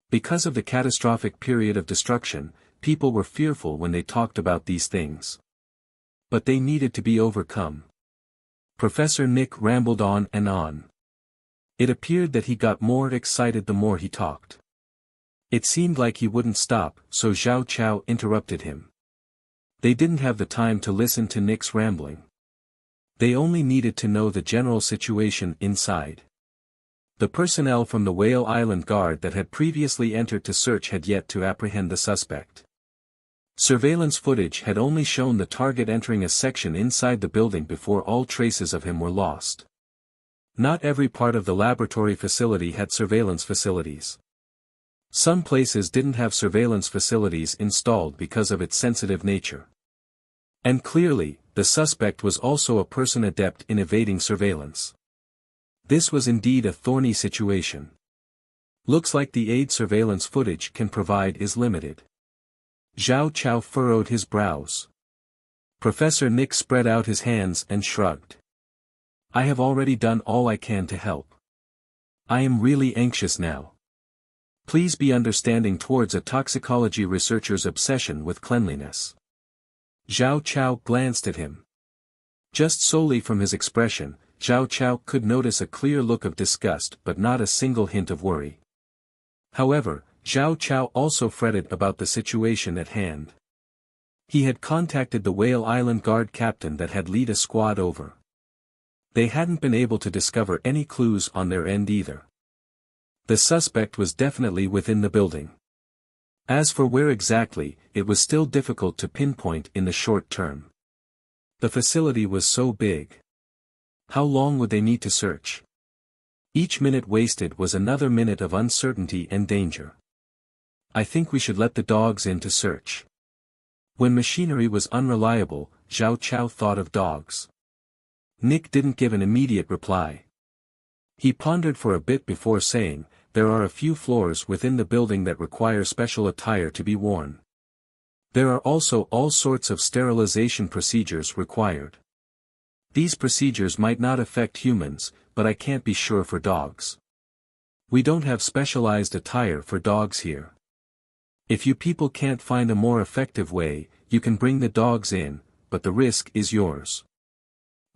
Because of the catastrophic period of destruction, people were fearful when they talked about these things. But they needed to be overcome. Professor Nick rambled on and on. It appeared that he got more excited the more he talked. It seemed like he wouldn't stop, so Zhao Chao interrupted him. They didn't have the time to listen to Nick's rambling. They only needed to know the general situation inside. The personnel from the Whale Island Guard that had previously entered to search had yet to apprehend the suspect. Surveillance footage had only shown the target entering a section inside the building before all traces of him were lost. Not every part of the laboratory facility had surveillance facilities. Some places didn't have surveillance facilities installed because of its sensitive nature. And clearly, the suspect was also a person adept in evading surveillance. This was indeed a thorny situation. Looks like the aid surveillance footage can provide is limited. Zhao Chao furrowed his brows. Professor Nick spread out his hands and shrugged. I have already done all I can to help. I am really anxious now. Please be understanding towards a toxicology researcher's obsession with cleanliness. Zhao Chao glanced at him. Just solely from his expression, Zhao Chao could notice a clear look of disgust but not a single hint of worry. However, Zhao Chao also fretted about the situation at hand. He had contacted the Whale Island Guard captain that had led a squad over. They hadn't been able to discover any clues on their end either. The suspect was definitely within the building. As for where exactly, it was still difficult to pinpoint in the short term. The facility was so big. How long would they need to search? Each minute wasted was another minute of uncertainty and danger. I think we should let the dogs in to search. When machinery was unreliable, Zhao Chao thought of dogs. Nick didn't give an immediate reply. He pondered for a bit before saying, there are a few floors within the building that require special attire to be worn. There are also all sorts of sterilization procedures required. These procedures might not affect humans, but I can't be sure for dogs. We don't have specialized attire for dogs here. If you people can't find a more effective way, you can bring the dogs in, but the risk is yours.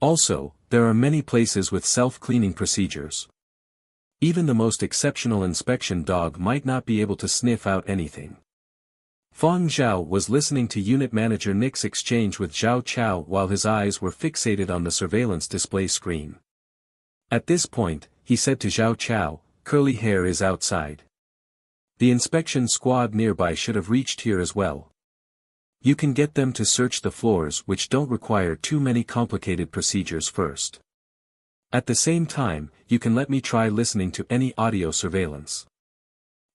Also, there are many places with self-cleaning procedures. Even the most exceptional inspection dog might not be able to sniff out anything. Fang Zhao was listening to Unit Manager Nick's exchange with Zhao Chao while his eyes were fixated on the surveillance display screen. At this point, he said to Zhao Chao, "Curly hair is outside. The inspection squad nearby should have reached here as well. You can get them to search the floors which don't require too many complicated procedures first. At the same time, you can let me try listening to any audio surveillance.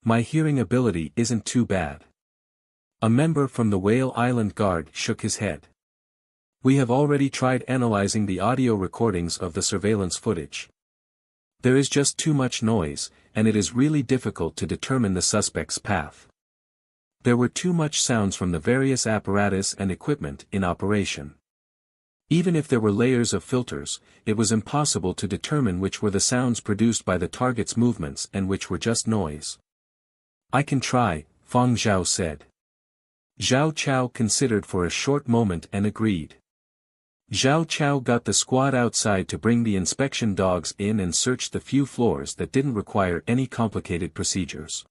My hearing ability isn't too bad." A member from the Whale Island Guard shook his head. We have already tried analyzing the audio recordings of the surveillance footage. There is just too much noise, and it is really difficult to determine the suspect's path. There were too much sounds from the various apparatus and equipment in operation. Even if there were layers of filters, it was impossible to determine which were the sounds produced by the target's movements and which were just noise. I can try, Fang Zhao said. Zhao Chao considered for a short moment and agreed. Zhao Chao got the squad outside to bring the inspection dogs in and search the few floors that didn't require any complicated procedures.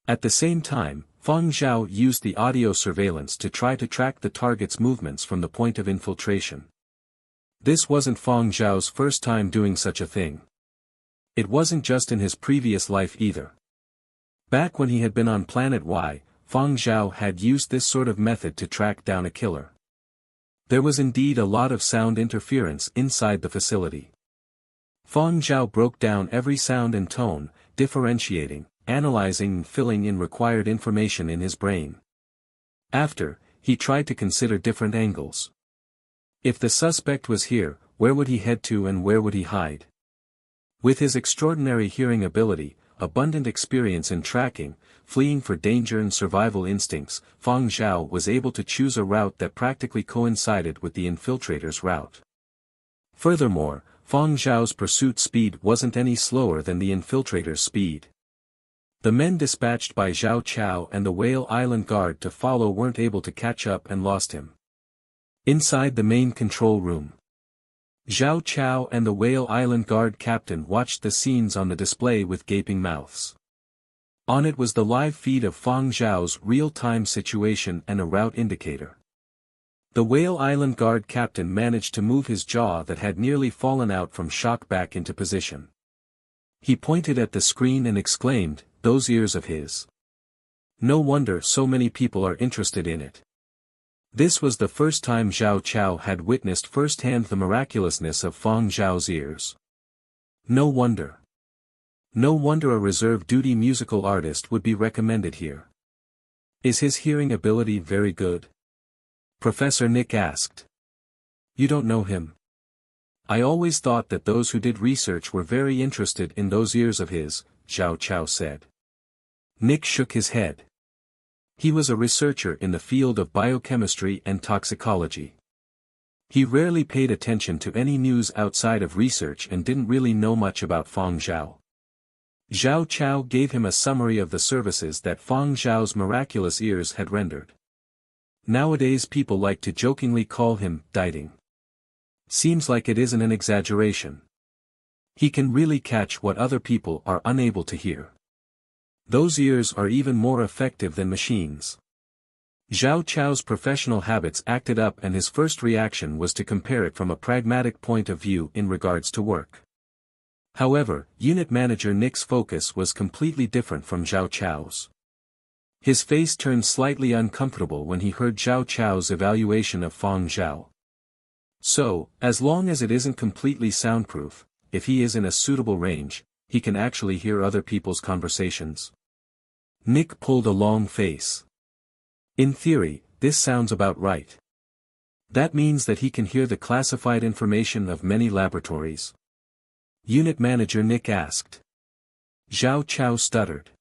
At the same time, Fang Zhao used the audio surveillance to try to track the target's movements from the point of infiltration. This wasn't Fang Zhao's first time doing such a thing. It wasn't just in his previous life either. Back when he had been on Planet Y, Fang Zhao had used this sort of method to track down a killer. There was indeed a lot of sound interference inside the facility. Fang Zhao broke down every sound and tone, differentiating, analyzing and filling in required information in his brain. After, he tried to consider different angles. If the suspect was here, where would he head to and where would he hide? With his extraordinary hearing ability, abundant experience in tracking, fleeing for danger and survival instincts, Fang Zhao was able to choose a route that practically coincided with the infiltrator's route. Furthermore, Fang Zhao's pursuit speed wasn't any slower than the infiltrator's speed. The men dispatched by Zhao Chao and the Whale Island Guard to follow weren't able to catch up and lost him. Inside the main control room, Zhao Chao and the Whale Island Guard captain watched the scenes on the display with gaping mouths. On it was the live feed of Fang Zhao's real-time situation and a route indicator. The Whale Island Guard captain managed to move his jaw that had nearly fallen out from shock back into position. He pointed at the screen and exclaimed, "Those ears of his. No wonder so many people are interested in it." This was the first time Zhao Chao had witnessed firsthand the miraculousness of Fang Zhao's ears. No wonder. No wonder a reserve-duty musical artist would be recommended here. Is his hearing ability very good? Professor Nick asked. You don't know him? I always thought that those who did research were very interested in those ears of his, Zhao Chao said. Nick shook his head. He was a researcher in the field of biochemistry and toxicology. He rarely paid attention to any news outside of research and didn't really know much about Fang Zhao. Zhao Chao gave him a summary of the services that Fang Zhao's miraculous ears had rendered. Nowadays people like to jokingly call him "dieting." Seems like it isn't an exaggeration. He can really catch what other people are unable to hear. Those ears are even more effective than machines. Zhao Chao's professional habits acted up and his first reaction was to compare it from a pragmatic point of view in regards to work. However, unit manager Nick's focus was completely different from Zhao Chao's. His face turned slightly uncomfortable when he heard Zhao Chao's evaluation of Fang Zhao. So, as long as it isn't completely soundproof, if he is in a suitable range, he can actually hear other people's conversations. Nick pulled a long face. In theory, this sounds about right. That means that he can hear the classified information of many laboratories. Unit Manager Nick asked. Zhao Chao stuttered.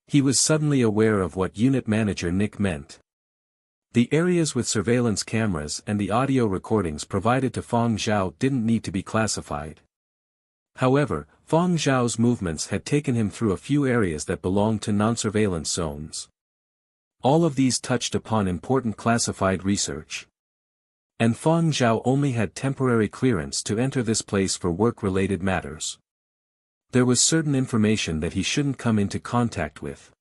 He was suddenly aware of what Unit Manager Nick meant. The areas with surveillance cameras and the audio recordings provided to Fang Zhao didn't need to be classified. However, Fang Zhao's movements had taken him through a few areas that belonged to non-surveillance zones. All of these touched upon important classified research. And Fang Zhao only had temporary clearance to enter this place for work-related matters. There was certain information that he shouldn't come into contact with.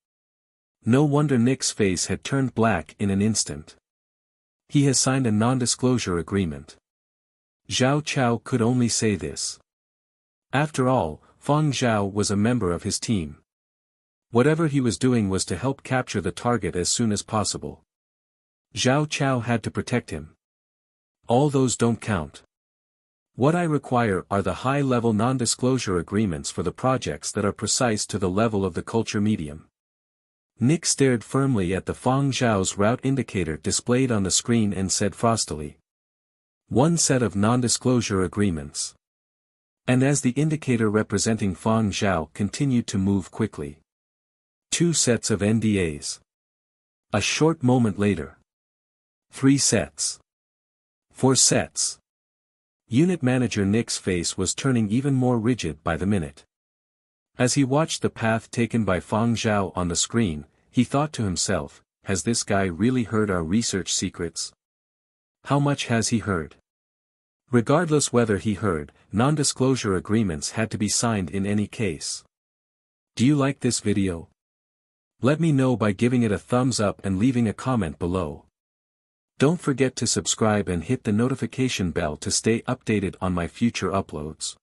No wonder Nick's face had turned black in an instant. He has signed a non-disclosure agreement. Zhao Chao could only say this. After all, Fang Zhao was a member of his team. Whatever he was doing was to help capture the target as soon as possible. Zhao Chao had to protect him. All those don't count. What I require are the high-level non-disclosure agreements for the projects that are precise to the level of the culture medium. Nick stared firmly at the Fang Zhao's route indicator displayed on the screen and said frostily. One set of non-disclosure agreements. And as the indicator representing Fang Zhao continued to move quickly. 2 sets of NDAs. A short moment later. 3 sets. 4 sets. Unit Manager Nick's face was turning even more rigid by the minute. As he watched the path taken by Fang Zhao on the screen, he thought to himself, has this guy really heard our research secrets? How much has he heard? Regardless whether he heard, non-disclosure agreements had to be signed in any case. Do you like this video? Let me know by giving it a thumbs up and leaving a comment below. Don't forget to subscribe and hit the notification bell to stay updated on my future uploads.